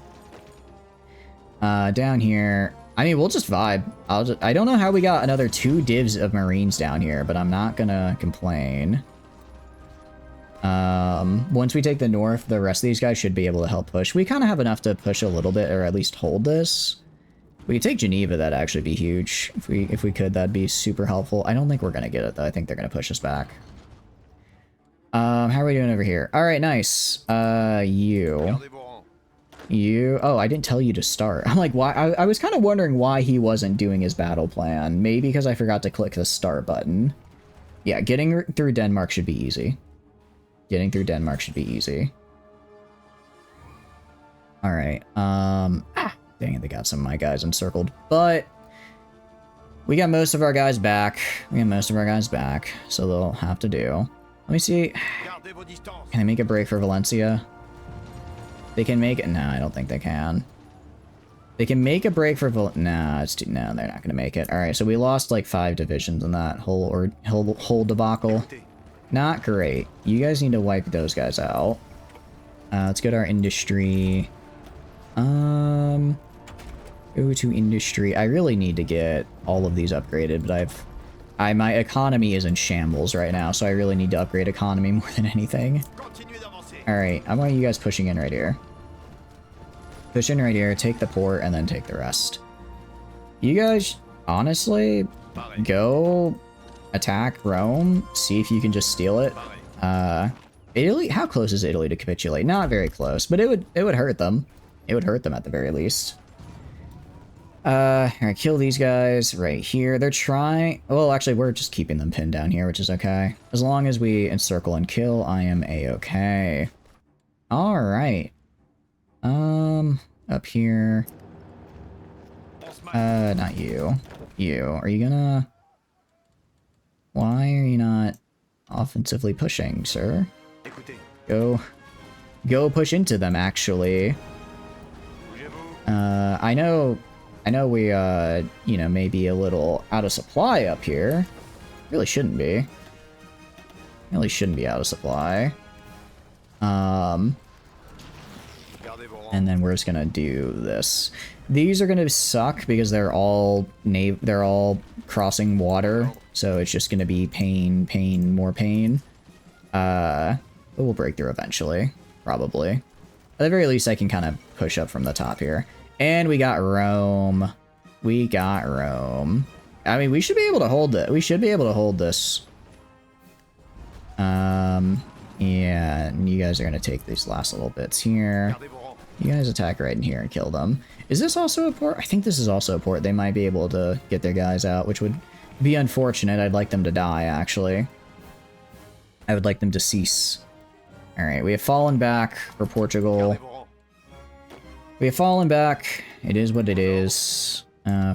Down here... I mean, we'll just vibe. I don't know how we got another 2 divs of Marines down here, but I'm not gonna complain. Once we take the north, the rest of these guys should be able to help push. We kind of have enough to push a little bit, or at least hold this. We could take Geneva, that'd actually be huge. If we could, that'd be super helpful. I don't think we're gonna get it, though. I think they're gonna push us back. How are we doing over here? Alright, nice. You... Oh, I didn't tell you to start. I'm like, why? I was kind of wondering why he wasn't doing his battle plan. Maybe because I forgot to click the start button. Yeah, getting through Denmark should be easy. Getting through Denmark should be easy. Alright, dang it, they got some of my guys encircled. But we got most of our guys back. So they'll have to do. Let me see. Can I make a break for Valencia? They can make it. No, I don't think they can. They can make a break for nah, it's too... No, they're not going to make it. Alright, so we lost like 5 divisions in that whole debacle. Not great. You guys need to wipe those guys out. Let's go to our industry. Go to industry. I really need to get all of these upgraded, but my economy is in shambles right now, so I really need to upgrade economy more than anything. Alright, I want you guys pushing in right here. Push in right here, take the port, and then take the rest. You guys, honestly, go attack Rome, see if you can just steal it. Italy, how close is Italy to capitulate? Not very close, but it would hurt them. It would hurt them at the very least. Alright, kill these guys right here. They're trying... Well, actually, we're just keeping them pinned down here, which is okay. As long as we encircle and kill, I am a-okay. Alright. Up here. Not you. You. Are you gonna... Why are you not offensively pushing, sir? Go push into them, actually. I know we, you know, may be a little out of supply up here. Really shouldn't be. Really shouldn't be out of supply. And then we're just gonna do this. These are gonna suck because they're all crossing water, so it's just gonna be pain, pain, more pain. But we'll break through eventually, probably. At the very least, I can kind of push up from the top here. And we got Rome. We got Rome. I mean, we should be able to hold it. We should be able to hold this. Yeah, and you guys are going to take these last little bits here. You guys attack right in here and kill them. Is this also a port? I think this is also a port. They might be able to get their guys out, which would be unfortunate. I'd like them to die, actually. I would like them to cease. Alright, we have fallen back for Portugal. We have fallen back. It is what it is.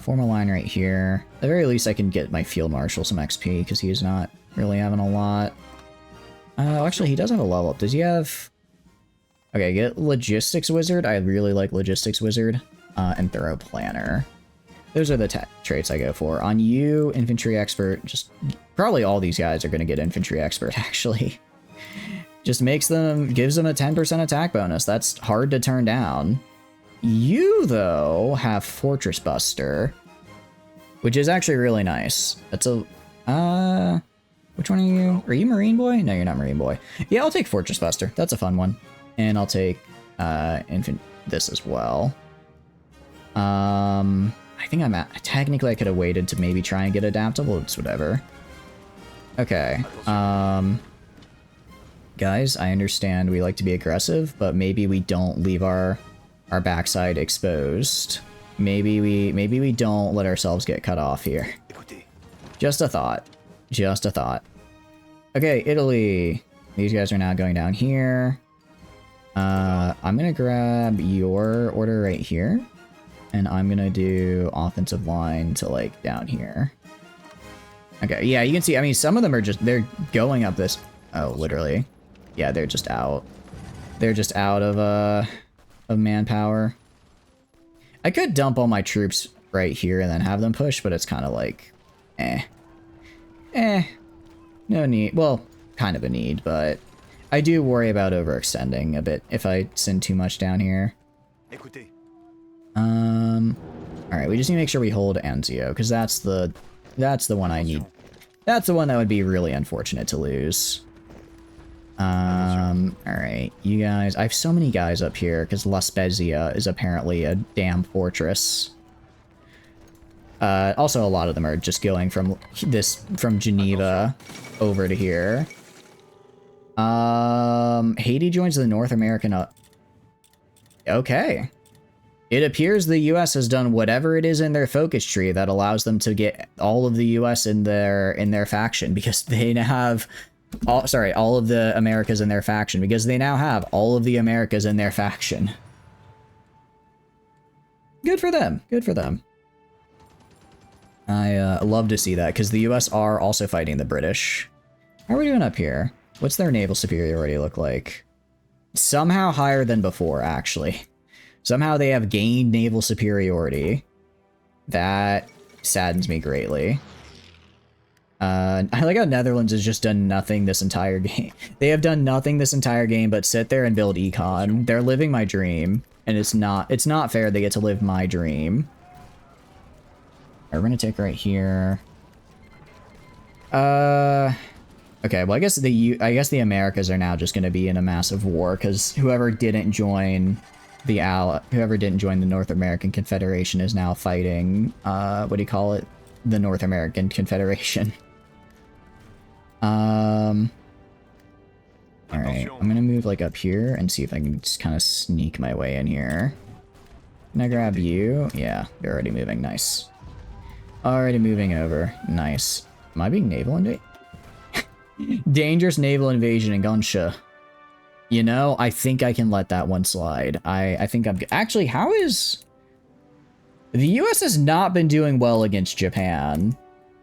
Form a line right here. At the very least, I can get my Field Marshal some XP, because he is not really having a lot. Actually, he does have a level up. Does he have... Okay, get Logistics Wizard. I really like Logistics Wizard. And Thorough Planner. Those are the traits I go for. On you, Infantry Expert. Just probably all these guys are going to get Infantry Expert, actually. Just gives them a 10% attack bonus. That's hard to turn down. You, though, have Fortress Buster, which is actually really nice. That's a... Which one are you? Are you Marine Boy? No, you're not Marine Boy. Yeah, I'll take Fortress Buster. That's a fun one. And I'll take this as well. I think technically I could have waited to maybe try and get adaptable. It's whatever. Okay. Guys, I understand we like to be aggressive, but maybe we don't leave our backside exposed. Maybe we don't let ourselves get cut off here. Just a thought. Just a thought. Okay, Italy. These guys are now going down here. I'm gonna grab your order right here. And I'm gonna do offensive line to, like, down here. Okay, yeah, you can see, I mean, some of them are just, they're going up this... Oh, literally. Yeah, they're just out. They're just out of manpower. I could dump all my troops right here and then have them push, but it's kind of like... No need. Well, kind of a need, but... I do worry about overextending a bit if I send too much down here. Alright, we just need to make sure we hold Anzio, because that's the one I need. That's the one that would be really unfortunate to lose. Alright, you guys, I have so many guys up here, because La Spezia is apparently a damn fortress. Also, a lot of them are just going from Geneva over to here. Haiti joins the North American... Okay. It appears the US has done whatever it is in their focus tree that allows them to get all of the US in their faction, because they now have... all of the Americas in their faction, because they now have all of the Americas in their faction. Good for them. Good for them. I love to see that, because the US are also fighting the British. How are we doing up here? What's their naval superiority look like? Somehow higher than before, actually. Somehow they have gained naval superiority. That saddens me greatly. I like how Netherlands has just done nothing this entire game. They have done nothing this entire game but sit there and build econ. They're living my dream, and it's not fair they get to live my dream. We're gonna take right here. Okay, well I guess the Americas are now just gonna be in a massive war, because whoever didn't join the North American Confederation is now fighting, what do you call it? The North American Confederation. Alright, I'm gonna move, like, up here and see if I can just kind of sneak my way in here. Can I grab you? Yeah, they're already moving. Nice. Already moving over. Nice. Am I being naval invaded? Dangerous naval invasion in Gunsha. You know, I think I can let that one slide. I think I'm... Actually, how is... The US has not been doing well against Japan.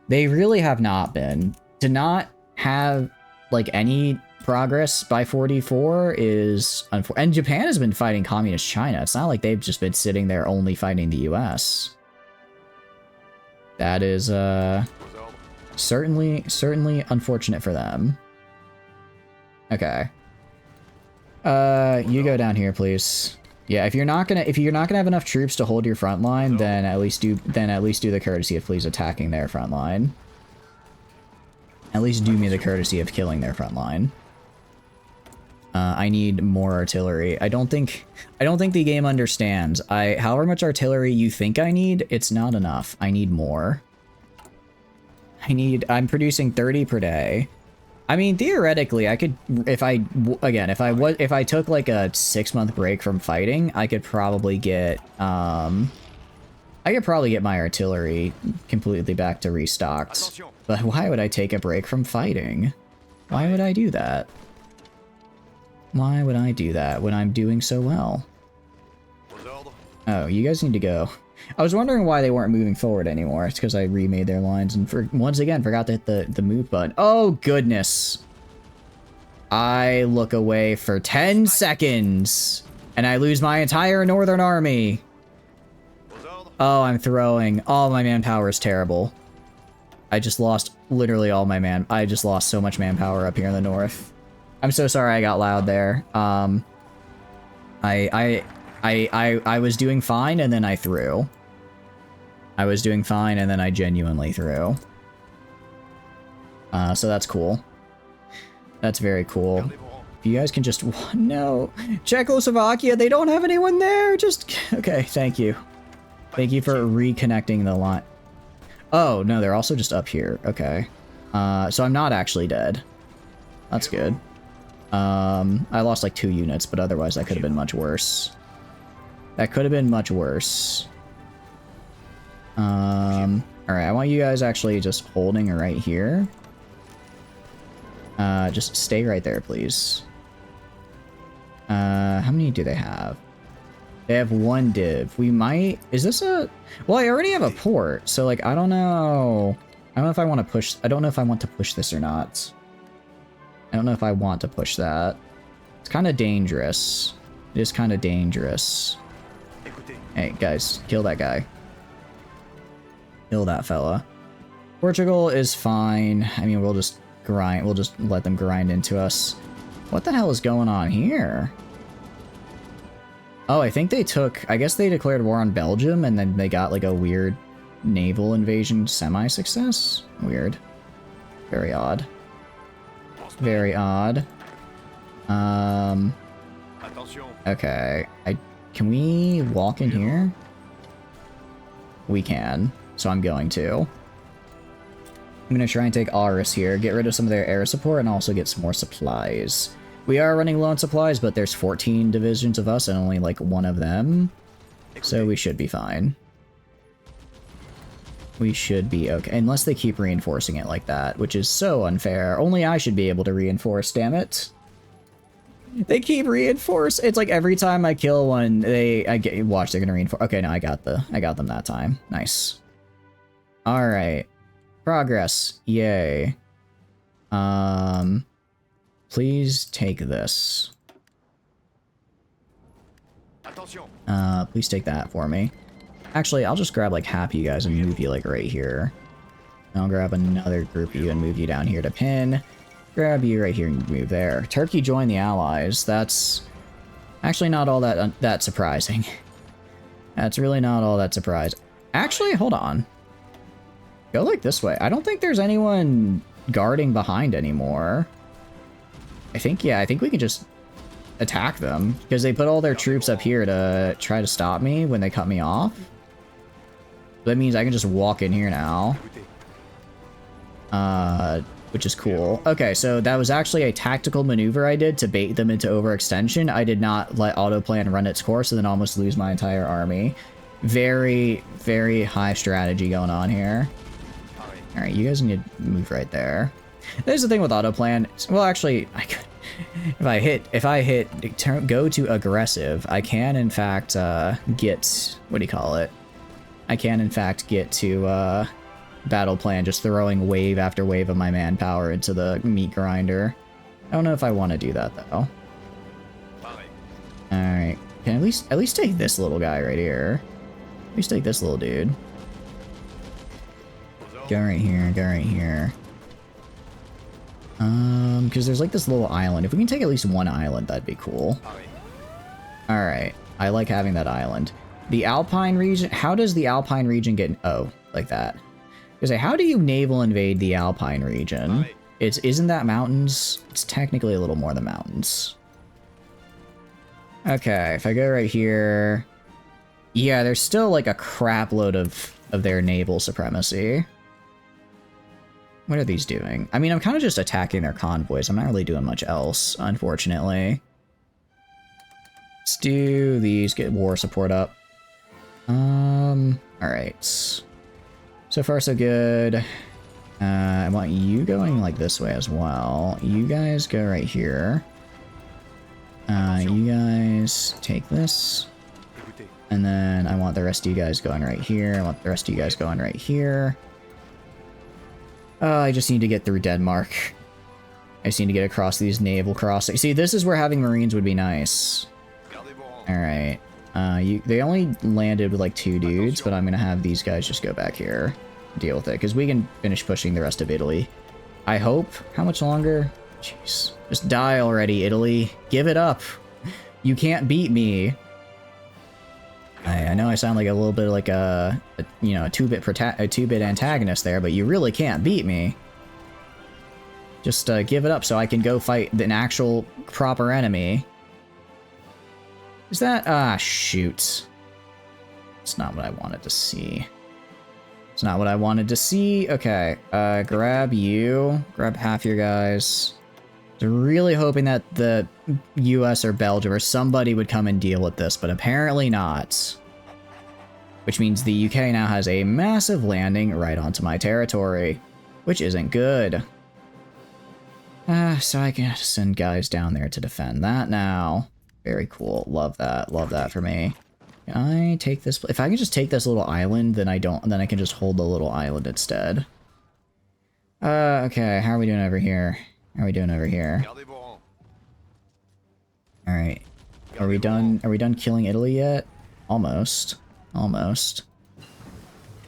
They really have not been. To not have, like, any progress by 44 is... And Japan has been fighting Communist China. It's not like they've just been sitting there only fighting the US. That is, certainly unfortunate for them. Okay. You go down here, please. Yeah, if you're not gonna have enough troops to hold your front line, then at least do the courtesy of please attacking their front line. At least do me the courtesy of killing their front line. I need more artillery. I don't think the game understands. However much artillery you think I need, it's not enough. I need more. I'm producing 30 per day. I mean, theoretically, I could, if I took like a 6-month break from fighting, I could probably get, my artillery completely back to restocked. But why would I take a break from fighting? Why would I do that? Why would I do that when I'm doing so well? Oh, you guys need to go. I was wondering why they weren't moving forward anymore. It's because I remade their lines and once again forgot to hit the move button. Oh, goodness. I look away for 10 seconds and I lose my entire northern army. Oh, I'm throwing. All my manpower is terrible. I just lost literally all my I just lost so much manpower up here in the north. I'm so sorry I got loud there. I was doing fine and then I threw. I was doing fine and then I genuinely threw. So that's cool. That's very cool. If you guys can just... No. Czechoslovakia, they don't have anyone there. Just... Okay, thank you. Thank you for reconnecting the line. Oh, no, they're also just up here. Okay. So I'm not actually dead. That's good. I lost like 2 units, but otherwise that could have been much worse. That could have been much worse. Alright, I want you guys actually just holding right here. Just stay right there, please. How many do they have? They have 1 div. We might... Is this a... Well, I already have a port, so, like, I don't know... I don't know if I want to push... I don't know if I want to push this or not. I don't know if I want to push that. It's kind of dangerous. It is kind of dangerous. Hey, guys, kill that guy. Kill that fella. Portugal is fine. I mean, we'll just grind. We'll just let them grind into us. What the hell is going on here? Oh, I think they took... I guess they declared war on Belgium, and then they got, like, a weird naval invasion semi-success? Weird. Very odd. Very odd. Okay. Can we walk in here? We can. So I'm going to. I'm going to try and take Aarhus here, get rid of some of their air support, and also get some more supplies. We are running low on supplies, but there's 14 divisions of us and only like 1 of them. So we should be fine. We should be okay. Unless they keep reinforcing it like that, which is so unfair. Only I should be able to reinforce, damn it. They keep reinforce. It's like every time I kill one, watch, they're gonna reinforce. Okay, no, I got them that time. Nice. All right. Progress. Yay. Please take this. Please take that for me. Actually, I'll just grab like half you guys and move you like right here. I'll grab another group of you and move you down here to pin. Grab you right here and move there. Turkey joined the Allies. That's actually not all that surprising. That's really not all that surprising. Actually, hold on. Go like this way. I don't think there's anyone guarding behind anymore. I think we can just attack them because they put all their troops up here to try to stop me when they cut me off. That means I can just walk in here now. Which is cool. Okay, so that was actually a tactical maneuver I did to bait them into overextension. I did not let autoplan run its course and then almost lose my entire army. Very, very high strategy going on here. Alright, you guys need to move right there. There's the thing with autoplan. Well, actually, if I hit go to aggressive, I can in fact get, what do you call it? I can in fact get to battle plan, just throwing wave after wave of my manpower into the meat grinder. I don't know if I want to do that though. Alright. Can at least take this little guy right here. At least take this little dude. Go right here, go right here. Because there's like this little island. If we can take at least 1 island, that'd be cool. Alright. I like having that island. The Alpine region, how does the Alpine region get, oh, like that. Because how do you naval invade the Alpine region? Isn't that mountains? It's technically a little more than mountains. Okay, if I go right here... Yeah, there's still like a crap load of their naval supremacy. What are these doing? I mean, I'm kind of just attacking their convoys. I'm not really doing much else, unfortunately. Let's do these, get war support up. Alright. So far, so good. I want you going like this way as well. You guys go right here. You guys take this. And then I want the rest of you guys going right here. I want the rest of you guys going right here. I just need to get through Denmark. I just need to get across these naval crossings. See, this is where having Marines would be nice. Alright. They only landed with like 2 dudes, but I'm gonna have these guys just go back here. Deal with it, because we can finish pushing the rest of Italy. I hope. How much longer? Jeez. Just die already, Italy. Give it up. You can't beat me. I know I sound like a little bit like a you know, a two-bit antagonist there, but you really can't beat me. Just give it up so I can go fight an actual proper enemy. Is that... Ah, shoot. It's not what I wanted to see. It's not what I wanted to see. Okay, grab you. Grab half your guys. I was really hoping that the US or Belgium or somebody would come and deal with this, but apparently not. Which means the UK now has a massive landing right onto my territory, which isn't good. So I can send guys down there to defend that now. Very cool. Love that. Love that for me. Can I take this? If I can just take this little island, then I can just hold the little island instead. Okay. How are we doing over here? How are we doing over here? Alright. Are we done? Are we done killing Italy yet? Almost. Almost.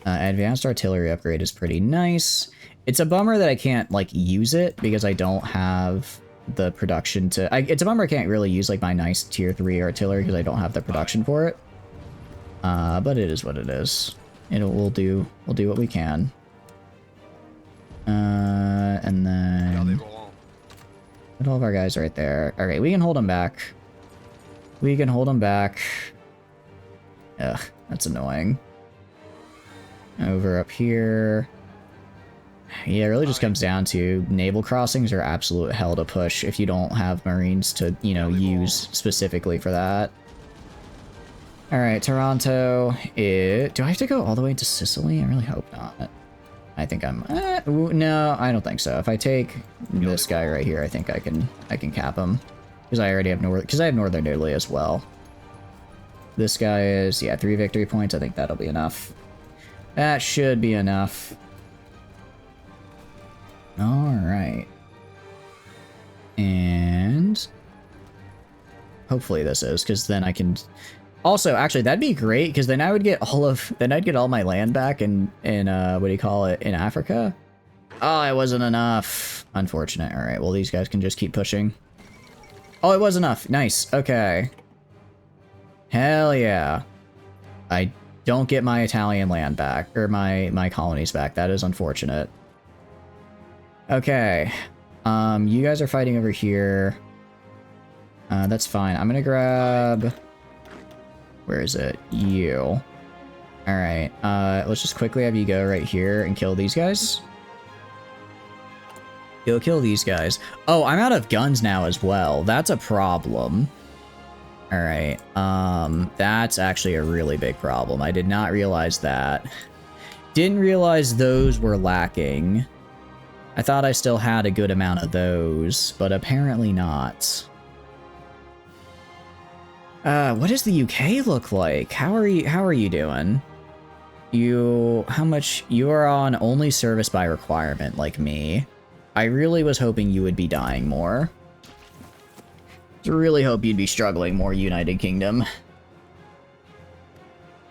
Advanced artillery upgrade is pretty nice. It's a bummer that I can't, like, use it because I don't have the production to... it's a bummer I can't really use, like, my nice tier 3 artillery because I don't have the production for it. But it is what it is. We'll do what we can. And then... Put all of our guys right there. Alright, we can hold them back. We can hold them back. Ugh, that's annoying. Over up here. Yeah, it really just comes down to naval crossings are absolute hell to push if you don't have Marines to, you know, use specifically for that. Alright, Taranto. Do I have to go all the way to Sicily? I really hope not. I think I'm... no, I don't think so. If I take this guy right here, I think I can cap him. Because I already have Northern Italy as well. This guy is, yeah, 3 victory points. I think that'll be enough. That should be enough. Alright. And... hopefully this is, because then I can... Also, actually, that'd be great, because then I would get all my land back in what do you call it, in Africa. Oh, it wasn't enough. Unfortunate. Alright, well, these guys can just keep pushing. Oh, it was enough. Nice. Okay. Hell yeah. I don't get my Italian land back, or my colonies back. That is unfortunate. Okay. You guys are fighting over here. That's fine. I'm gonna grab... Where is it? You. Alright, let's just quickly have you go right here and kill these guys. You'll kill these guys. Oh, I'm out of guns now as well. That's a problem. Alright, that's actually a really big problem. I did not realize that. Didn't realize those were lacking. I thought I still had a good amount of those, but apparently not. What does the UK look like? How are you doing? How much? You are on only service by requirement, like me. I really was hoping you would be dying more. I really hope you'd be struggling more, United Kingdom.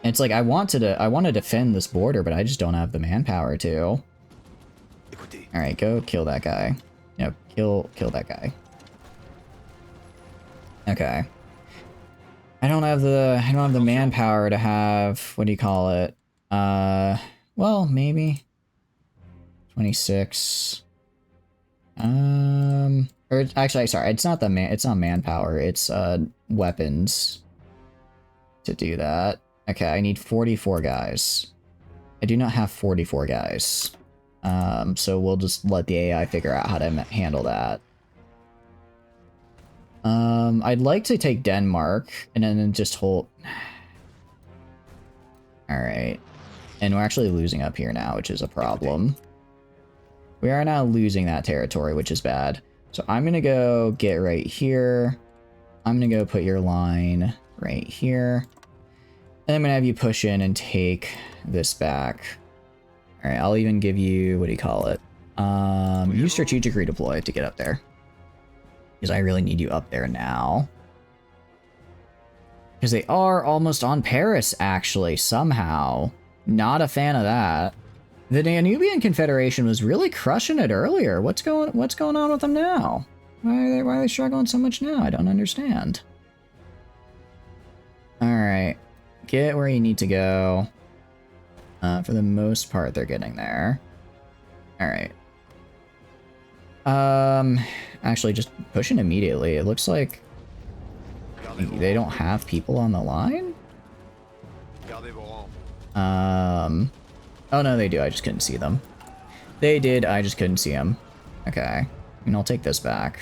It's like, I want to defend this border, but I just don't have the manpower to. Alright, go kill that guy. No, kill that guy. Okay. I don't have the manpower to have, what do you call it? Well, maybe 26. Or actually, sorry, it's not it's not manpower, it's weapons to do that. Okay, I need 44 guys. I do not have 44 guys. So we'll just let the AI figure out how to handle that. I'd like to take Denmark and then just hold. Alright. And we're actually losing up here now, which is a problem. We are now losing that territory, which is bad. So I'm going to go get right here. I'm going to go put your line right here. And I'm going to have you push in and take this back. Alright, I'll even give you, what do you call it? Use strategic redeploy to get up there. Because I really need you up there now. Because they are almost on Paris, actually, somehow. Not a fan of that. The Danubian Confederation was really crushing it earlier. What's going on with them now? Why are they struggling so much now? I don't understand. Alright. Get where you need to go. For the most part, they're getting there. Alright. Actually, just pushing immediately. It looks like they don't have people on the line? Oh no, they do. I just couldn't see them. They did. I just couldn't see them. Okay. And I'll take this back.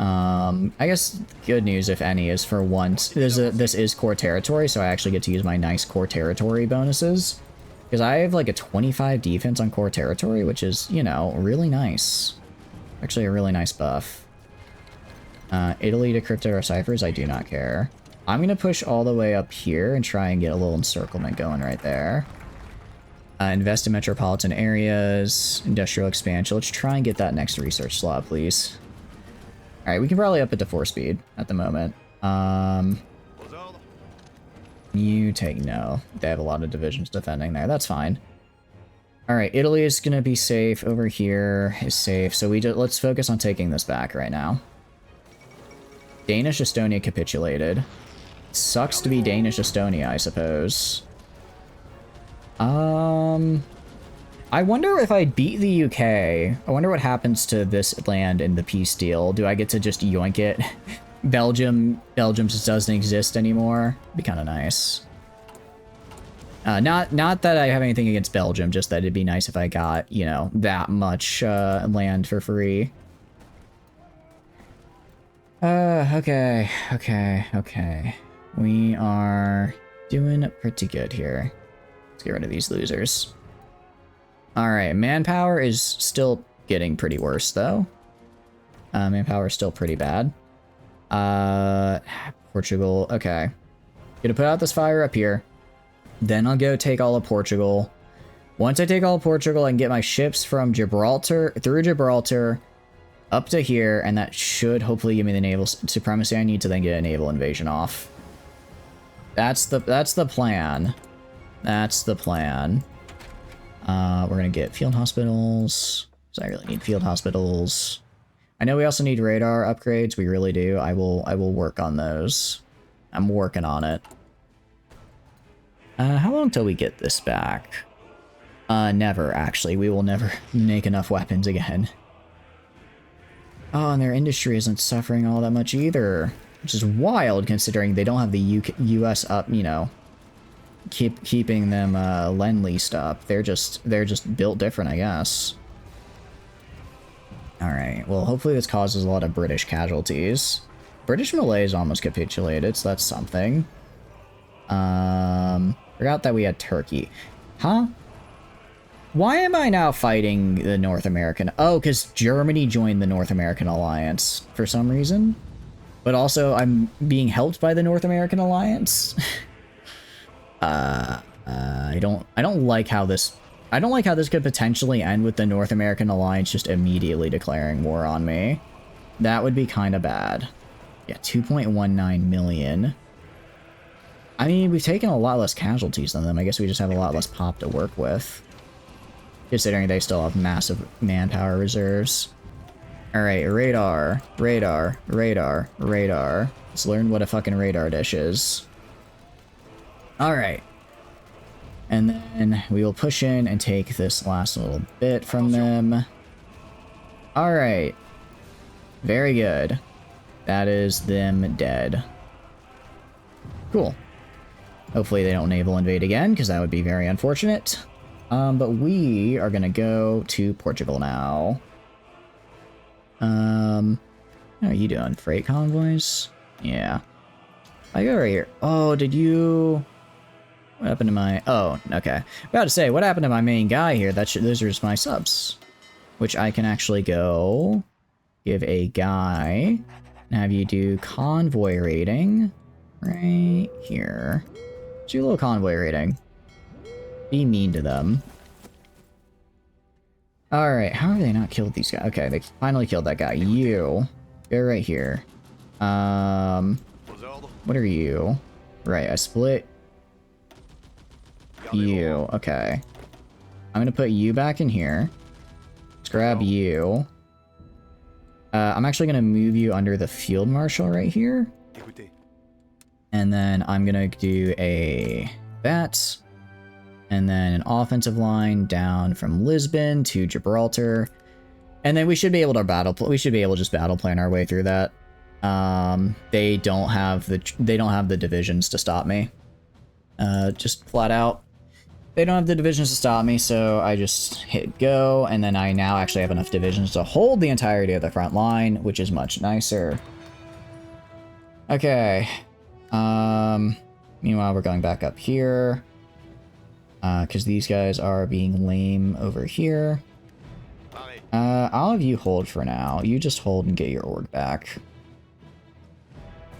I guess good news, if any, is for once, this is core territory, so I actually get to use my nice core territory bonuses. Because I have like a 25 defense on core territory, which is, you know, really nice. Actually a really nice buff. Italy decrypted our ciphers, I do not care. I'm going to push all the way up here and try and get a little encirclement going right there. Invest in metropolitan areas, industrial expansion. Let's try and get that next research slot, please. Alright, we can probably up it to 4 speed at the moment. You take no. They have a lot of divisions defending there. That's fine. Alright, Italy is going to be safe. Over here is safe. So let's focus on taking this back right now. Danish Estonia capitulated. Sucks to be Danish Estonia, I suppose. I wonder if I beat the UK. I wonder what happens to this land in the peace deal. Do I get to just yoink it? Belgium just doesn't exist anymore. Be kind of nice. Not that I have anything against Belgium, just that it'd be nice if I got, you know, that much land for free. Okay. We are doing pretty good here. Let's get rid of these losers. Alright, manpower is still getting pretty worse, though. Manpower is still pretty bad. Portugal, okay. Gonna put out this fire up here. Then I'll go take all of Portugal. Once I take all of Portugal, I can get my ships from Gibraltar, through Gibraltar, up to here, and that should hopefully give me the naval supremacy I need to then get a naval invasion off. That's the plan. That's the plan. We're gonna get field hospitals, because I really need field hospitals. I know we also need radar upgrades. We really do. I will work on those. I'm working on it. How long till we get this back? Never, actually. We will never make enough weapons again. Oh, and their industry isn't suffering all that much either, which is wild considering they don't have the US up, you know, keeping them lend-leased up. They're just built different, I guess. Alright, well, hopefully this causes a lot of British casualties. British Malays almost capitulated, so that's something. Forgot that we had Turkey. Huh? Why am I now fighting the North American? Oh, because Germany joined the North American Alliance for some reason. But also, I'm being helped by the North American Alliance. I don't like how this... I don't like how this could potentially end with the North American Alliance just immediately declaring war on me. That would be kind of bad. Yeah, 2.19 million. I mean, we've taken a lot less casualties than them. I guess we just have a lot less pop to work with. Considering they still have massive manpower reserves. Alright, radar. Let's learn what a fucking radar dish is. Alright. And then we will push in and take this last little bit from them. Alright. Very good. That is them dead. Cool. Hopefully they don't naval invade again, because that would be very unfortunate. But we are gonna go to Portugal now. How are you doing? Freight convoys? Yeah. I go right here. Oh, did you... What happened to my... Oh, okay. About to say, what happened to my main guy here? Those are just my subs. Which I can actually go... Give a guy... And have you do convoy rating. Right here. Do a little convoy rating. Be mean to them. Alright, how have they not killed these guys? Okay, they finally killed that guy. You. Go right here. What are you? Right, I split you. Okay. I'm gonna put you back in here. Let's grab you. I'm actually gonna move you under the field marshal right here. And then I'm gonna do that. And then an offensive line down from Lisbon to Gibraltar. And then we should be able to we should be able to just battle plan our way through that. They don't have the divisions to stop me. Just flat out. They don't have the divisions to stop me, so I just hit go, and then I now actually have enough divisions to hold the entirety of the front line, which is much nicer. Okay. Meanwhile, we're going back up here. Because these guys are being lame over here. I'll have you hold for now. You just hold and get your org back.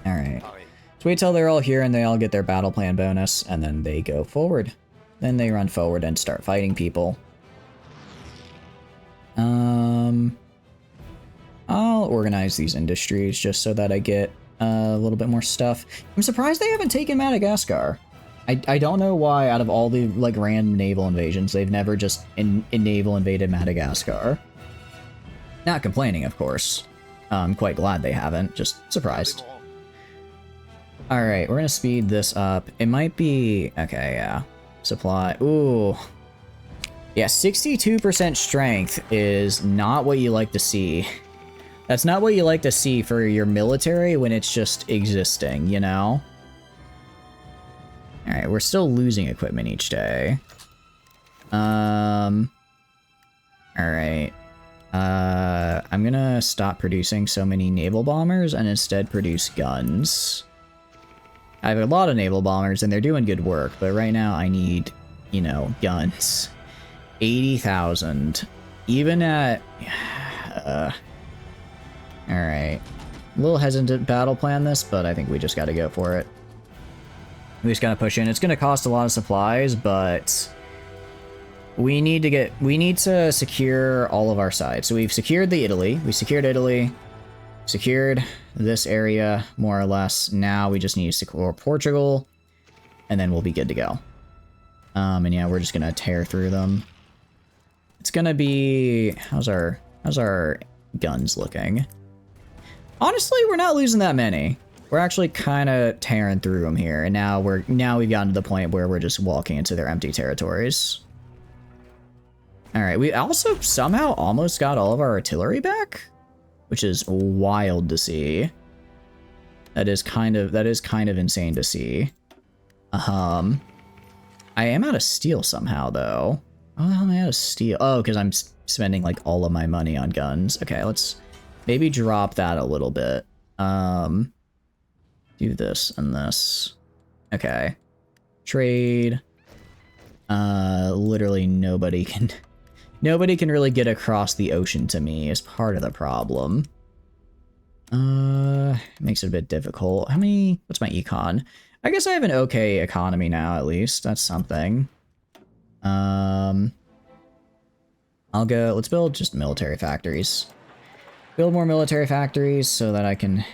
Alright. So wait till they're all here and they all get their battle plan bonus, and then they go forward. Then they run forward and start fighting people. I'll organize these industries just so that I get a little bit more stuff. I'm surprised they haven't taken Madagascar. I don't know why out of all the like random naval invasions, they've never just naval invaded Madagascar. Not complaining, of course. I'm quite glad they haven't, just surprised. Alright, we're gonna speed this up. It might be... Okay, yeah. Supply. Ooh. Yeah, 62% strength is not what you like to see. That's not what you like to see for your military when it's just existing, you know? Alright, we're still losing equipment each day. Alright. I'm gonna stop producing so many naval bombers and instead produce guns. I have a lot of naval bombers, and they're doing good work, but right now I need, you know, guns. 80,000. Even at... Alright. A little hesitant to battle plan this, but I think we just gotta go for it. We just gotta push in. It's gonna cost a lot of supplies, but... We need to secure all of our sides. So we've secured Italy. We secured Italy. Secured this area, more or less. Now we just need to secure Portugal, and then we'll be good to go. And yeah, we're just gonna tear through them. It's gonna be... How's our guns looking? Honestly, we're not losing that many. We're actually kind of tearing through them here, and now we've gotten to the point where we're just walking into their empty territories. All right, we also somehow almost got all of our artillery back, which is wild to see. That is kind of insane to see. I am out of steel somehow though. Oh, how am I out of steel? Oh, because I'm spending like all of my money on guns. Okay, let's maybe drop that a little bit. Do this and this. Okay. Trade. Literally nobody can really get across the ocean to me is part of the problem. Makes it a bit difficult. What's my econ? I guess I have an okay economy now, at least. That's something. Let's build just military factories. Build more military factories so that I can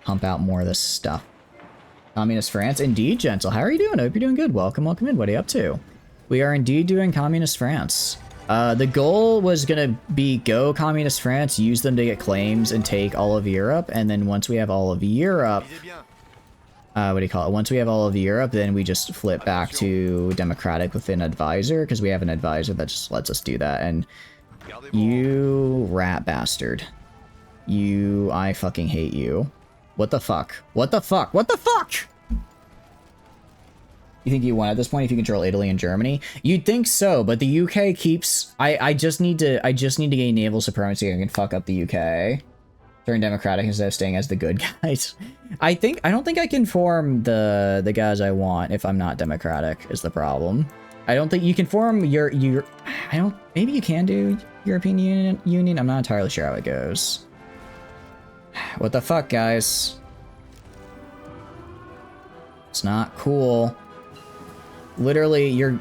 pump out more of this stuff. Communist France. Indeed, Gentle. How are you doing? I hope you're doing good. Welcome in. What are you up to? We are indeed doing Communist France. The goal was gonna be go Communist France, use them to get claims, and take all of Europe, and then once we have all of Europe... what do you call it? Once we have all of Europe, then we just flip back to democratic with an advisor, because we have an advisor that just lets us do that, and... You rat bastard. I fucking hate you. What the fuck? What the fuck? What the fuck? You think you won at this point if you control Italy and Germany? You'd think so, but the UK keeps... I just need to gain naval supremacy and I can fuck up the UK. Turn democratic instead of staying as the good guys. I don't think I can form the guys I want if I'm not democratic is the problem. I don't think you can form maybe you can do European Union. I'm not entirely sure how it goes. What the fuck, guys? It's not cool. Literally, you're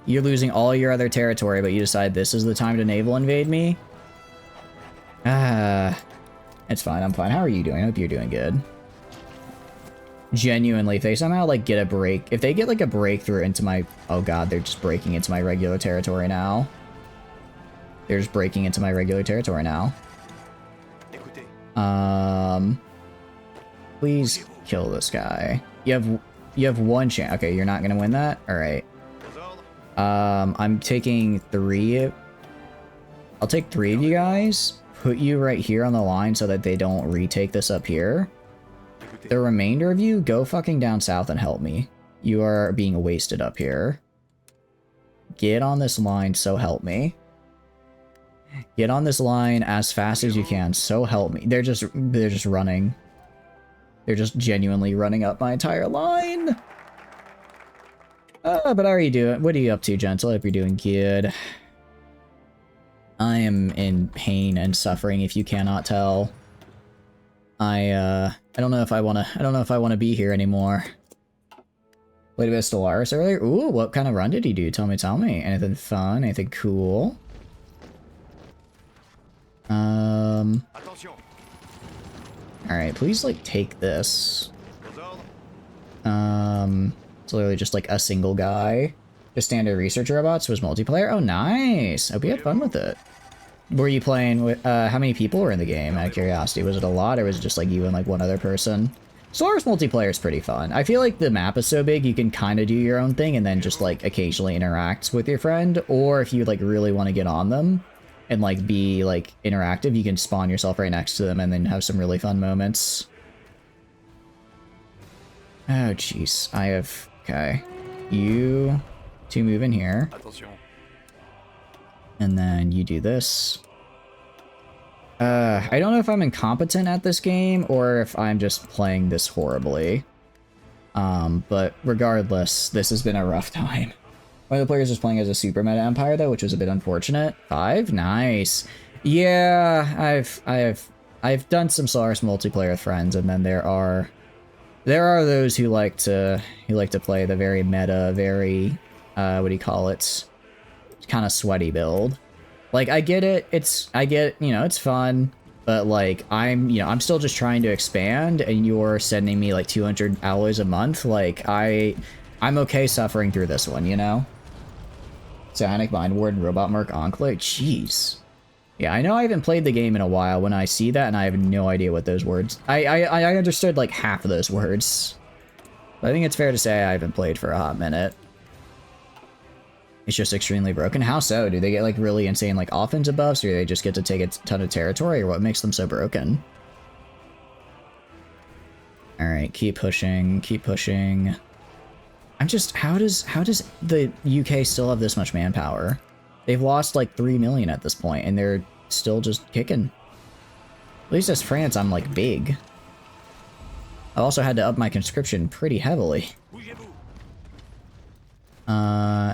losing all your other territory, but you decide this is the time to naval invade me? It's fine, I'm fine. How are you doing? I hope you're doing good. Genuinely, if they somehow, like, get a break... If they get, like, a breakthrough into my... Oh god, they're just breaking into my regular territory now. They're just breaking into my regular territory now. Please kill this guy. You have one chance. Okay, you're not gonna win that? Alright. I'm taking 3... I'll take 3 of you guys, put you right here on the line so that they don't retake this up here. The remainder of you, go fucking down south and help me. You are being wasted up here. Get on this line, so help me. Get on this line as fast as you can, so help me. They're just running. They're just genuinely running up my entire line. But how are you doing? What are you up to, Gentle? I hope you're doing good. I am in pain and suffering if you cannot tell. I don't know if I wanna be here anymore. Played a bit of Stellaris earlier. Ooh, what kind of run did you do? Tell me. Anything fun? Anything cool? Alright, please, like, take this. It's literally just, like, a single guy. Just standard research robots was multiplayer. Oh, nice! Hope you had fun with it. Were you playing with, how many people were in the game, out of curiosity? Was it a lot, or was it just, like, you and, like, one other person? Stellaris multiplayer is pretty fun. I feel like the map is so big, you can kind of do your own thing and then just, like, occasionally interact with your friend. Or if you, like, really want to get on them and, like, be, like, interactive, you can spawn yourself right next to them and then have some really fun moments. Oh, jeez. I have... Okay. You two move in here. And then you do this. I don't know if I'm incompetent at this game or if I'm just playing this horribly. But regardless, this has been a rough time. One of the players was playing as a super meta empire though, which was a bit unfortunate. 5? Nice. Yeah, I've done some Stellaris multiplayer with friends, and then there are those who like to play the very meta, very what do you call it? Kind of sweaty build. Like, I get it, you know, it's fun, but like, I'm still just trying to expand, and you're sending me like 200 alloys a month. Like, I'm okay suffering through this one, you know? Psionic Mind Ward and Robot Merc Enclave, jeez. Yeah, I know I haven't played the game in a while when I see that, and I have no idea what those words... I understood like half of those words. But I think it's fair to say I haven't played for a hot minute. It's just extremely broken. How so? Do they get like really insane like offensive buffs, or do they just get to take a ton of territory, or what makes them so broken? Alright, keep pushing, keep pushing. I'm just... How does the UK still have this much manpower? They've lost like 3 million at this point, and they're still just kicking. At least as France, I'm like big. I also had to up my conscription pretty heavily.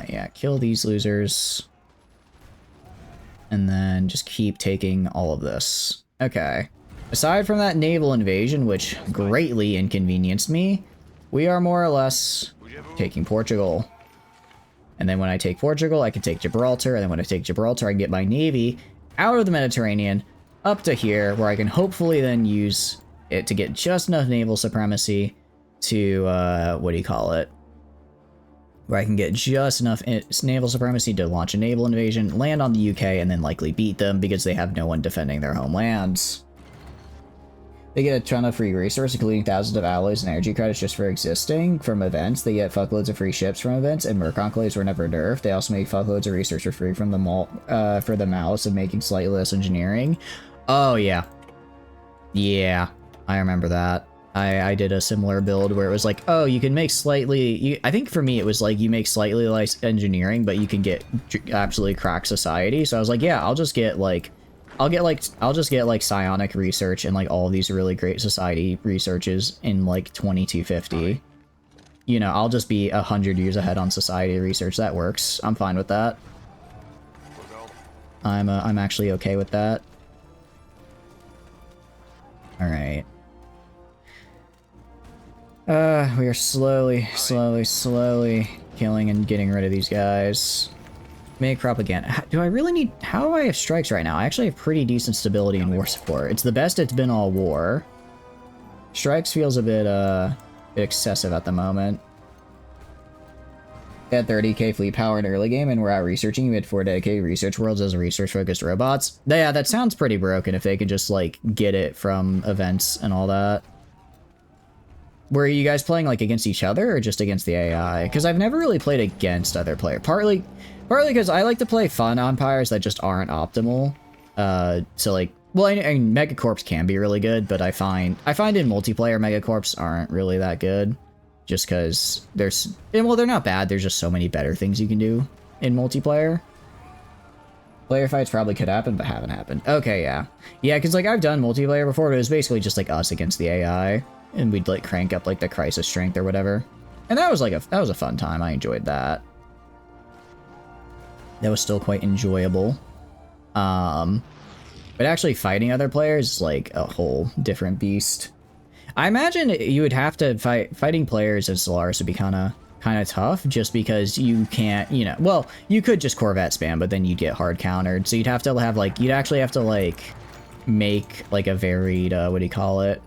Yeah, kill these losers. And then just keep taking all of this. Okay. Aside from that naval invasion, which greatly inconvenienced me, we are more or less taking Portugal. And then when I take Portugal, I can take Gibraltar, and then when I take Gibraltar, I can get my navy out of the Mediterranean up to here, where I can hopefully then use it to get just enough naval supremacy to, what do you call it? Where I can get just enough naval supremacy to launch a naval invasion, land on the UK, and then likely beat them because they have no one defending their homelands. They get a ton of free resources, including thousands of alloys and energy credits just for existing from events. They get fuckloads of free ships from events, and Merc Enclaves were never nerfed. They also make fuckloads of research for free from the for the malice of making slightly less engineering. Oh yeah, Yeah, I remember that. I did a similar build where it was like, oh, you can make slightly... I think for me it was like, you make slightly less engineering, but you can get absolutely crack society. So I was like, yeah, I'll just get like... I'll just get like psionic research and like all these really great society researches in like 2250. You know, I'll just be 100 years ahead on society research. That works. I'm fine with that. I'm actually okay with that. All right. We are slowly killing and getting rid of these guys. Make propaganda. Do I really need... How do I have strikes right now? I actually have pretty decent stability in war support. It's the best it's been all war. Strikes feels a bit excessive at the moment. At 30k fleet power in early game, and we're out researching. You had 4 dedicated research worlds as research-focused robots. Yeah, that sounds pretty broken if they could just, like, get it from events and all that. Were you guys playing, like, against each other or just against the AI? Because I've never really played against other players. Partly because I like to play fun empires that just aren't optimal. So, like, well, I mean, Megacorps can be really good, but I find in multiplayer Megacorps aren't really that good. Just because there's... Well, they're not bad. There's just so many better things you can do in multiplayer. Player fights probably could happen, but haven't happened. Okay, yeah. Yeah, because, like, I've done multiplayer before, but it was basically just, like, us against the AI. And we'd, like, crank up, like, the crisis strength or whatever. And that was, like, that was a fun time. I enjoyed that. That was still quite enjoyable. But actually fighting other players is, like, a whole different beast. I imagine you would have to fighting players as Stellaris would be kind of tough, just because you can't, you know, well, you could just Corvette spam, but then you'd get hard countered. So you'd have to have, like, you'd actually have to, like, make, like, a varied, what do you call it?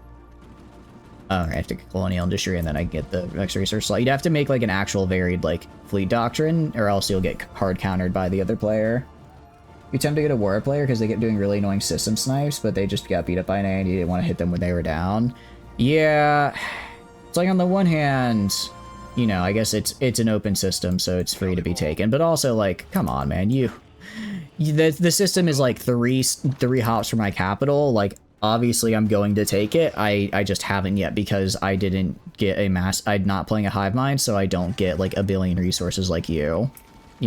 I have to get colonial industry and then I get the next research slot. You'd have to make, like, an actual varied, like, fleet doctrine, or else you'll get hard countered by the other player. You tend to get a war player because they get doing really annoying system snipes, but they just got beat up by an AI and you didn't want to hit them when they were down. Yeah, it's like, on the one hand, you know, I guess it's an open system, so it's free to be taken. But also, like, come on, man, the system is like three hops from my capital. Like, obviously, I'm going to take it. I just haven't yet because I didn't get I'm not playing a hive mind, so I don't get like a billion resources like you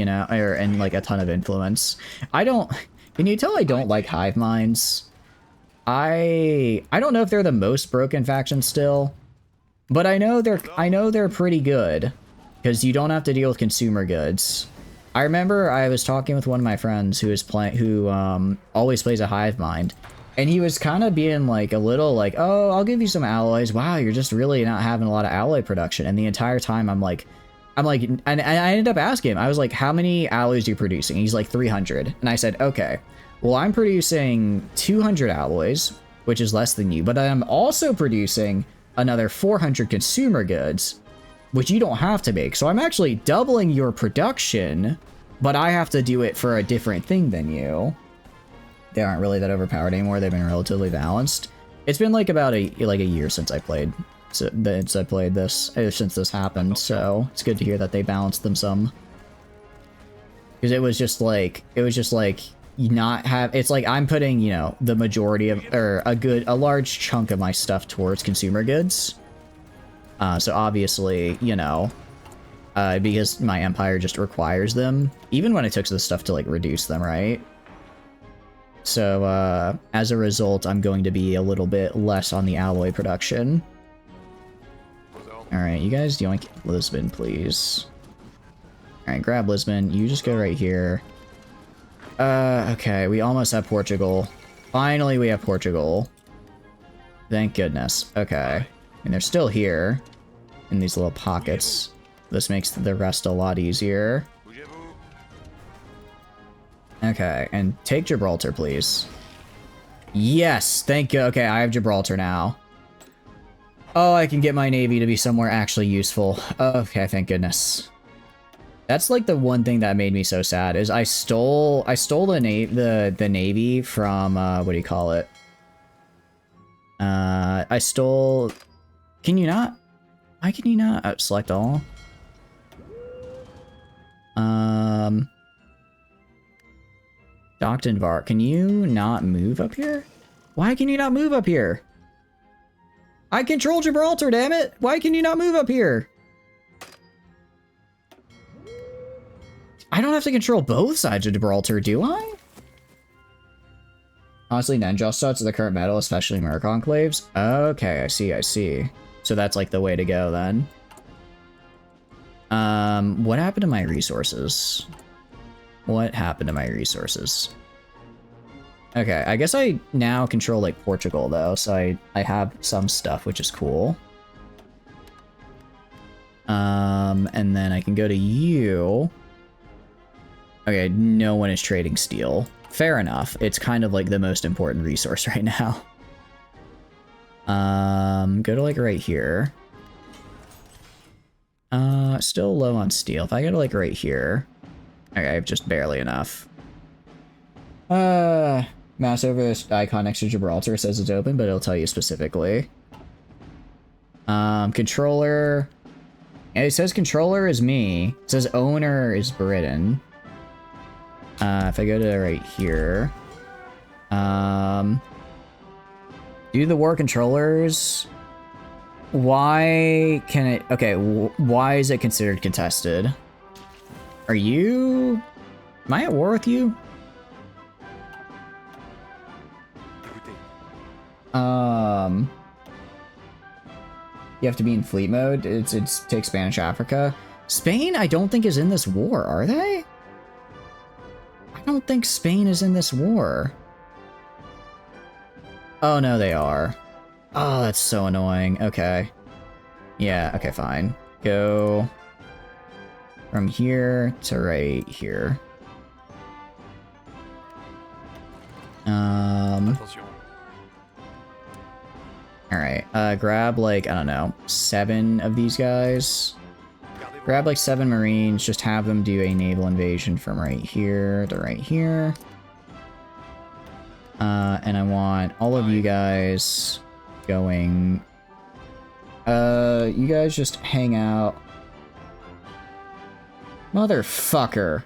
know, and like a ton of influence. Can you tell I don't like hive minds? I don't know if they're the most broken faction still, but I know they're pretty good because you don't have to deal with consumer goods. I remember I was talking with one of my friends who always plays a hive mind, and he was kind of being like a little like, oh, I'll give you some alloys. Wow, you're just really not having a lot of alloy production. And the entire time and I ended up asking him, I was like, how many alloys are you producing? He's like 300. And I said, okay. Well, I'm producing 200 alloys, which is less than you, but I'm also producing another 400 consumer goods, which you don't have to make. So I'm actually doubling your production, but I have to do it for a different thing than you. They aren't really that overpowered anymore. They've been relatively balanced. It's been like about a year since I played. Since this happened, so it's good to hear that they balanced them some. Because it was just like it's like I'm putting, you know, the majority of, or a large chunk of my stuff towards consumer goods. So obviously, you know, because my empire just requires them, even when it took the stuff to like reduce them, right? So as a result, I'm going to be a little bit less on the alloy production. All right, you guys yoink Lisbon, please. All right, grab Lisbon. You just go right here. Okay, we almost have Portugal. Finally, we have Portugal. Thank goodness. Okay. And they're still here in these little pockets. This makes the rest a lot easier. Okay, and take Gibraltar, please. Yes, thank you. Okay, I have Gibraltar now. Oh, I can get my navy to be somewhere actually useful. Okay, thank goodness. That's like the one thing that made me so sad is I stole the navy from what do you call it? I stole. Can you not? Why can you not select all? Doctonvar, can you not move up here? Why can you not move up here? I control Gibraltar, damn it! Why can you not move up here? I don't have to control both sides of Gibraltar, do I? Honestly, Nenjal studs are the current battle, especially Merc Enclaves. Okay, I see. So that's like the way to go then. What happened to my resources? What happened to my resources? Okay, I guess I now control like Portugal though, so I have some stuff, which is cool. And then I can go to you. Okay, no one is trading steel. Fair enough. It's kind of like the most important resource right now. Go to like right here. Still low on steel. If I go to like right here. Okay, I have just barely enough. Mouse over this icon next to Gibraltar says it's open, but it'll tell you specifically. Controller. It says controller is me. It says owner is Britain. If I go to right here. Do the war controllers. Why can it... Okay, why is it considered contested? Are you... Am I at war with you? You have to be in fleet mode. It's take Spanish Africa. Spain, I don't think is in this war, are they? I don't think Spain is in this war. Oh, no, they are. Oh, that's so annoying. Okay. Yeah, okay, fine. Go from here to right here. Alright, grab like, I don't know, 7 of these guys. Grab like 7 Marines, just have them do a naval invasion from right here to right here. And I want all of you guys going... you guys just hang out. Motherfucker.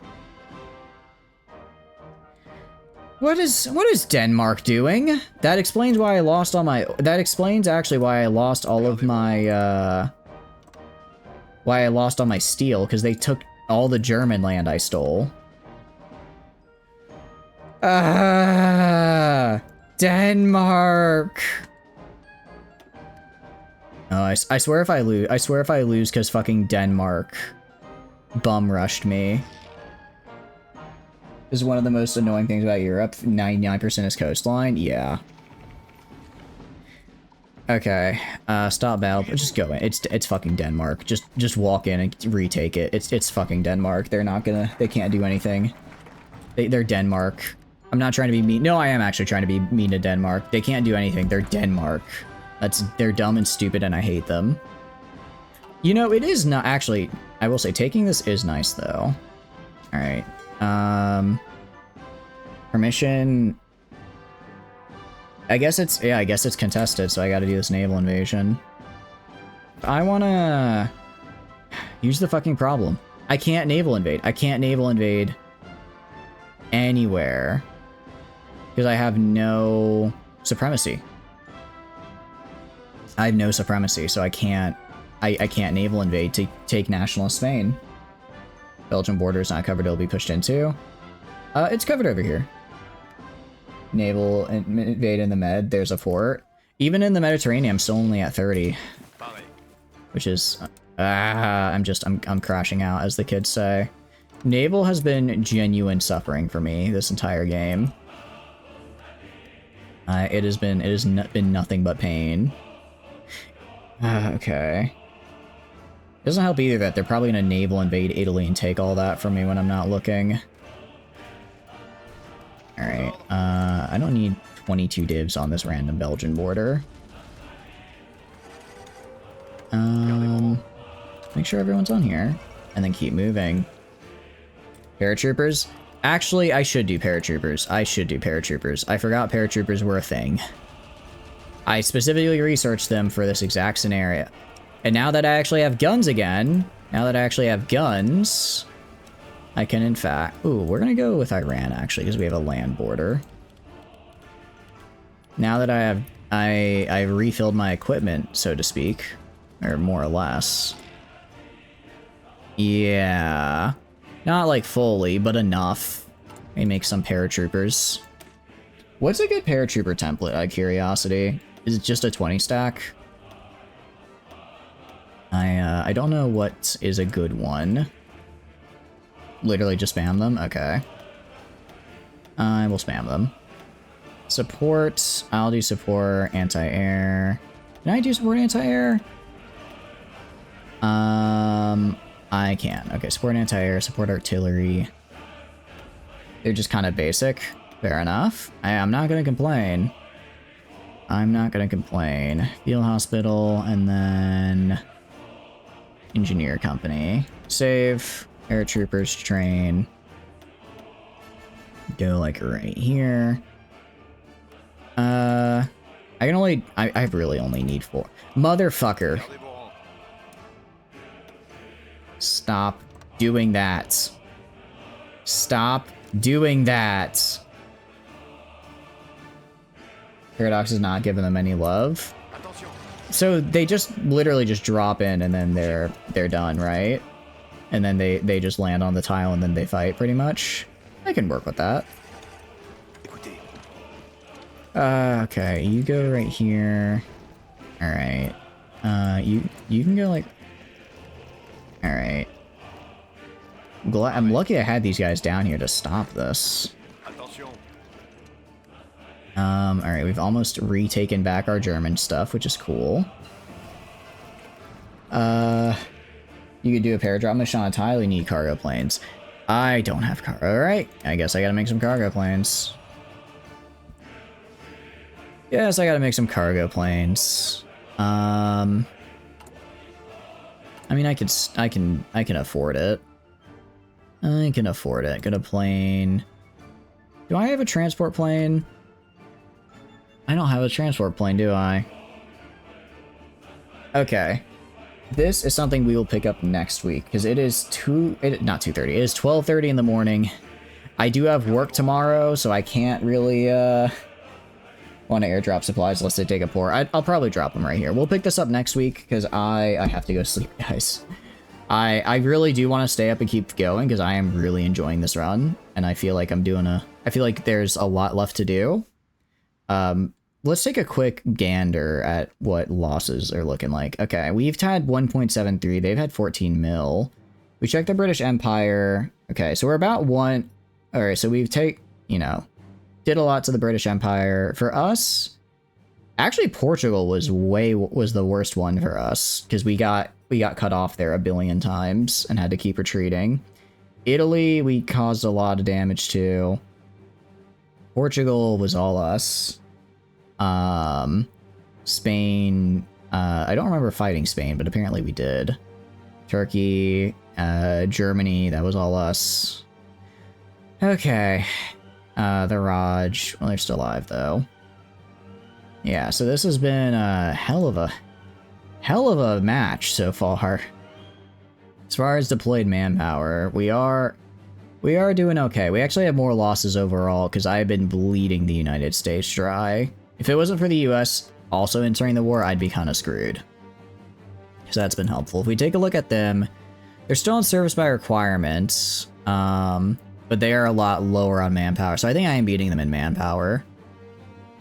What is Denmark doing? That explains why I lost all my... That explains actually why I lost all of my, why I lost all my steel, because they took all the German land I stole. Denmark! Oh, I swear if I lose because fucking Denmark bum rushed me. This is one of the most annoying things about Europe. 99% is coastline. Yeah. Okay. Stop battle. Just go in. It's fucking Denmark. Just walk in and retake it. It's fucking Denmark. They're not gonna... They can't do anything. They're Denmark. I'm not trying to be mean. No, I am actually trying to be mean to Denmark. They can't do anything. They're Denmark. They're dumb and stupid and I hate them. You know, it is not... Actually, I will say taking this is nice though. Alright. Permission. I guess it's contested, so I gotta do this naval invasion. I wanna... Here's the fucking problem. I can't naval invade. I can't naval invade anywhere. Because I have no supremacy. I have no supremacy, so I can't naval invade to take nationalist Spain. Belgian border is not covered, it'll be pushed into. It's covered over here. Naval invade in the Med, there's a fort. Even in the Mediterranean, I'm still only at 30. Which is... I'm crashing out, as the kids say. Naval has been genuine suffering for me this entire game. It has been nothing but pain. Okay. Doesn't help either that they're probably gonna naval invade Italy and take all that from me when I'm not looking. Alright, I don't need 22 divs on this random Belgian border. Make sure everyone's on here, and then keep moving. Paratroopers? Actually, I should do paratroopers. I forgot paratroopers were a thing. I specifically researched them for this exact scenario. And now that I actually have guns again, I can in fact... Ooh, we're gonna go with Iran, actually, because we have a land border. Now that I have I refilled my equipment, so to speak. Or more or less. Yeah. Not like fully, but enough. Maybe make some paratroopers. What's a good paratrooper template, out of curiosity? Is it just a 20 stack? I don't know what is a good one. Literally just spam them? Okay. I will spam them. Support. I'll do support anti-air. Can I do support anti-air? I can. Okay, support anti-air, support artillery. They're just kind of basic. Fair enough. I'm not gonna complain. I'm not gonna complain. Field hospital, and then engineer company. Save. Paratroopers train. Go like right here. I can only. I really only need 4. Motherfucker. Stop doing that. Stop doing that. Paradox is not giving them any love. So they just literally just drop in and then they're done, right? And then they just land on the tile and then they fight pretty much. I can work with that. Okay, you go right here. All right. You can go like. All right. I'm lucky I had these guys down here to stop this. All right, we've almost retaken back our German stuff, which is cool. You could do a paradrop mission on a tile. You need cargo planes. I don't have cargo. All right, I guess I gotta make some cargo planes. Yes, I gotta make some cargo planes. I mean, I can afford it. I can afford it. Get a plane. Do I have a transport plane? I don't have a transport plane, do I? Okay. This is something we will pick up next week, because it is not 2:30, it is 12:30 in the morning. I do have work tomorrow, so I can't really, want to airdrop supplies unless they take a pour. I'll probably drop them right here. We'll pick this up next week, because I have to go sleep, guys. I really do want to stay up and keep going, because I am really enjoying this run, and I feel like I feel like there's a lot left to do. Let's take a quick gander at what losses are looking like. Okay, we've had 1.73. They've had 14 mil. We checked the British Empire. Okay, so we're about 1. All right, so we've did a lot to the British Empire. For us, actually Portugal was the worst one for us, because we got cut off there a billion times and had to keep retreating. Italy, we caused a lot of damage to. Portugal was all us. Spain, I don't remember fighting Spain, but apparently we did. Turkey, Germany, that was all us. Okay. The Raj, well, they're still alive though. Yeah, so this has been a hell of a match so far. As far as deployed manpower, we are doing okay. We actually have more losses overall because I've been bleeding the United States dry. If it wasn't for the US also entering the war, I'd be kind of screwed. So that's been helpful. If we take a look at them, they're still in service by requirements, but they are a lot lower on manpower. So I think I am beating them in manpower.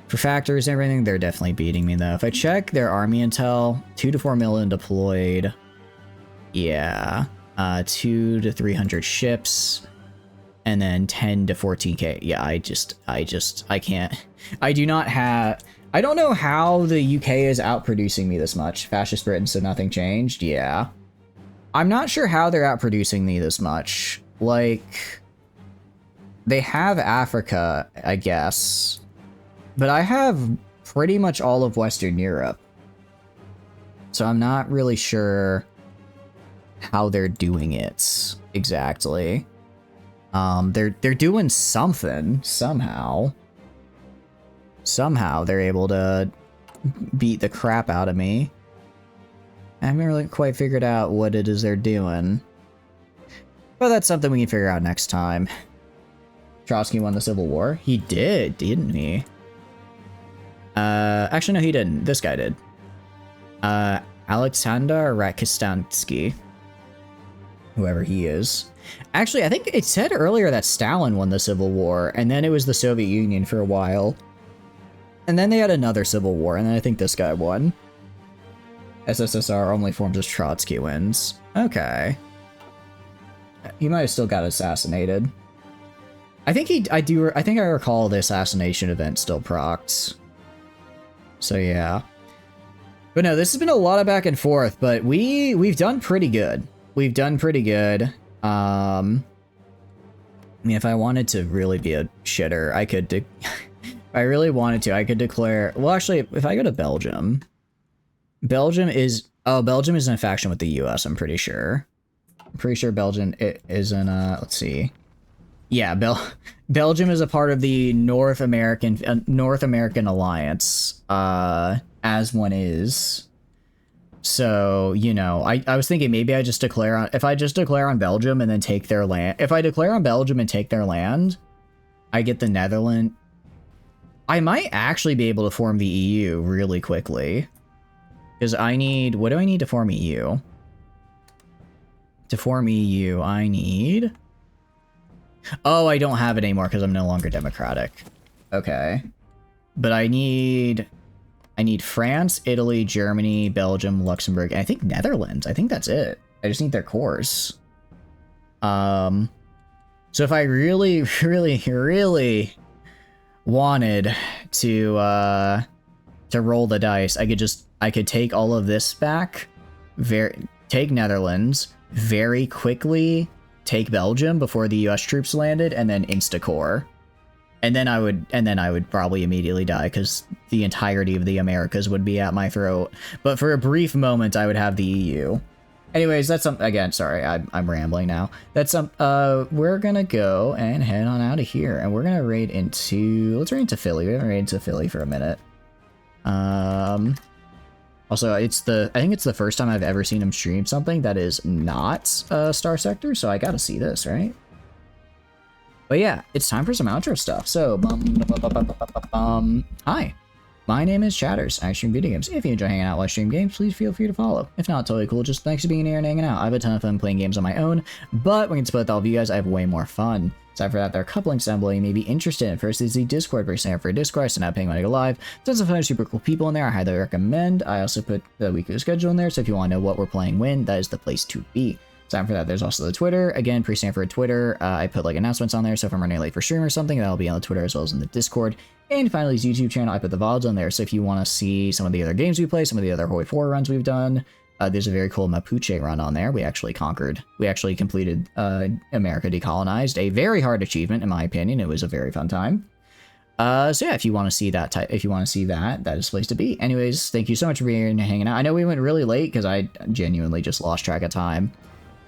For factors and everything, they're definitely beating me though. If I check their army intel, 2 to 4 million deployed. Yeah, 2 to 300 ships. And then 10 to 14k. Yeah, I can't. I don't know how the UK is outproducing me this much. Fascist Britain, so nothing changed. Yeah. I'm not sure how they're outproducing me this much. Like, they have Africa, I guess. But I have pretty much all of Western Europe. So I'm not really sure how they're doing it exactly. They're doing something somehow. Somehow they're able to beat the crap out of me. I haven't really quite figured out what it is they're doing. But that's something we can figure out next time. Trotsky won the Civil War? He did, didn't he? Actually, no, he didn't. This guy did. Alexander Rakistansky. Whoever he is. Actually, I think it said earlier that Stalin won the Civil War, and then it was the Soviet Union for a while. And then they had another civil war, and then I think this guy won. SSSR only forms as Trotsky wins. Okay. He might have still got assassinated. I think I recall the assassination event still procs. So yeah. But no, this has been a lot of back and forth, but we've done pretty good. We've done pretty good. I mean, if I wanted to really be a shitter, I could if I really wanted to, I could declare, well, actually, if I go to Belgium, Belgium is in a faction with the US, I'm pretty sure. I'm pretty sure Belgium is in, let's see. Yeah, Belgium is a part of the North American Alliance, as one is. So, you know, I was thinking maybe I just declare on, if I just declare on Belgium and then take their land, if I declare on Belgium and take their land, I get the Netherlands. I might actually be able to form the EU really quickly. Because I need, what do I need to form EU? To form EU, I need... Oh, I don't have it anymore because I'm no longer democratic. Okay. But I need France, Italy, Germany, Belgium, Luxembourg, and I think Netherlands. I think that's it. I just need their cores. So if I really, really, really wanted to roll the dice, I could take all of this back, take Netherlands, very quickly take Belgium before the US troops landed, and then insta-core. And then I would probably immediately die because the entirety of the Americas would be at my throat. But for a brief moment, I would have the EU. Anyways, that's again, sorry, I'm rambling now. That's we're gonna go and head on out of here, and we're gonna raid into, let's raid into Philly. We haven't raided into Philly for a minute. Also, I think it's the first time I've ever seen him stream something that is not Star Sector, so I gotta see this, right? But yeah, it's time for some outro stuff. So, hi, my name is Chatters. I stream video games. If you enjoy hanging out while I stream games, please feel free to follow. If not, totally cool. Just thanks for being here and hanging out. I have a ton of fun playing games on my own, but when I can split with all of you guys, I have way more fun. Aside for that, there are a couple links down below you may be interested in. First is the Discord, where you sign up for a Discord. I send out paying when I go live. Tons of fun, super cool people in there. I highly recommend. I also put the weekly schedule in there, so if you want to know what we're playing when, that is the place to be. Aside for that, there's also the Twitter. Again, pre-Stanford Twitter. I put like announcements on there, so if I'm running late for stream or something, that'll be on the Twitter as well as in the Discord. And finally, his YouTube channel. I put the VODs on there, so if you want to see some of the other games we play, some of the other Hoi 4 runs we've done, there's a very cool Mapuche run on there. We actually completed America Decolonized, a very hard achievement in my opinion. It was a very fun time. So yeah, if you want to see that, that is the place to be. Anyways, thank you so much for being here and hanging out. I know we went really late because I genuinely just lost track of time.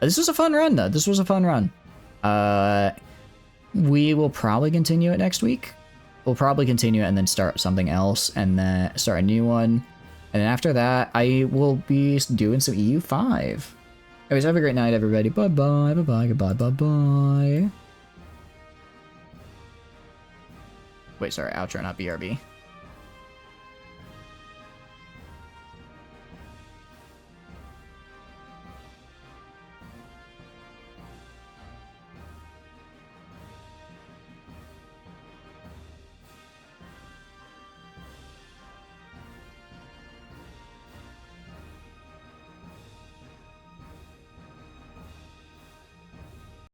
This was a fun run though. This was a fun run. We will probably continue it next week. We'll probably continue it and then start something else and then start a new one. And then after that, I will be doing some EU5. Anyways, have a great night, everybody. Bye-bye, bye-bye, goodbye, bye-bye. Wait, sorry, outro, not BRB.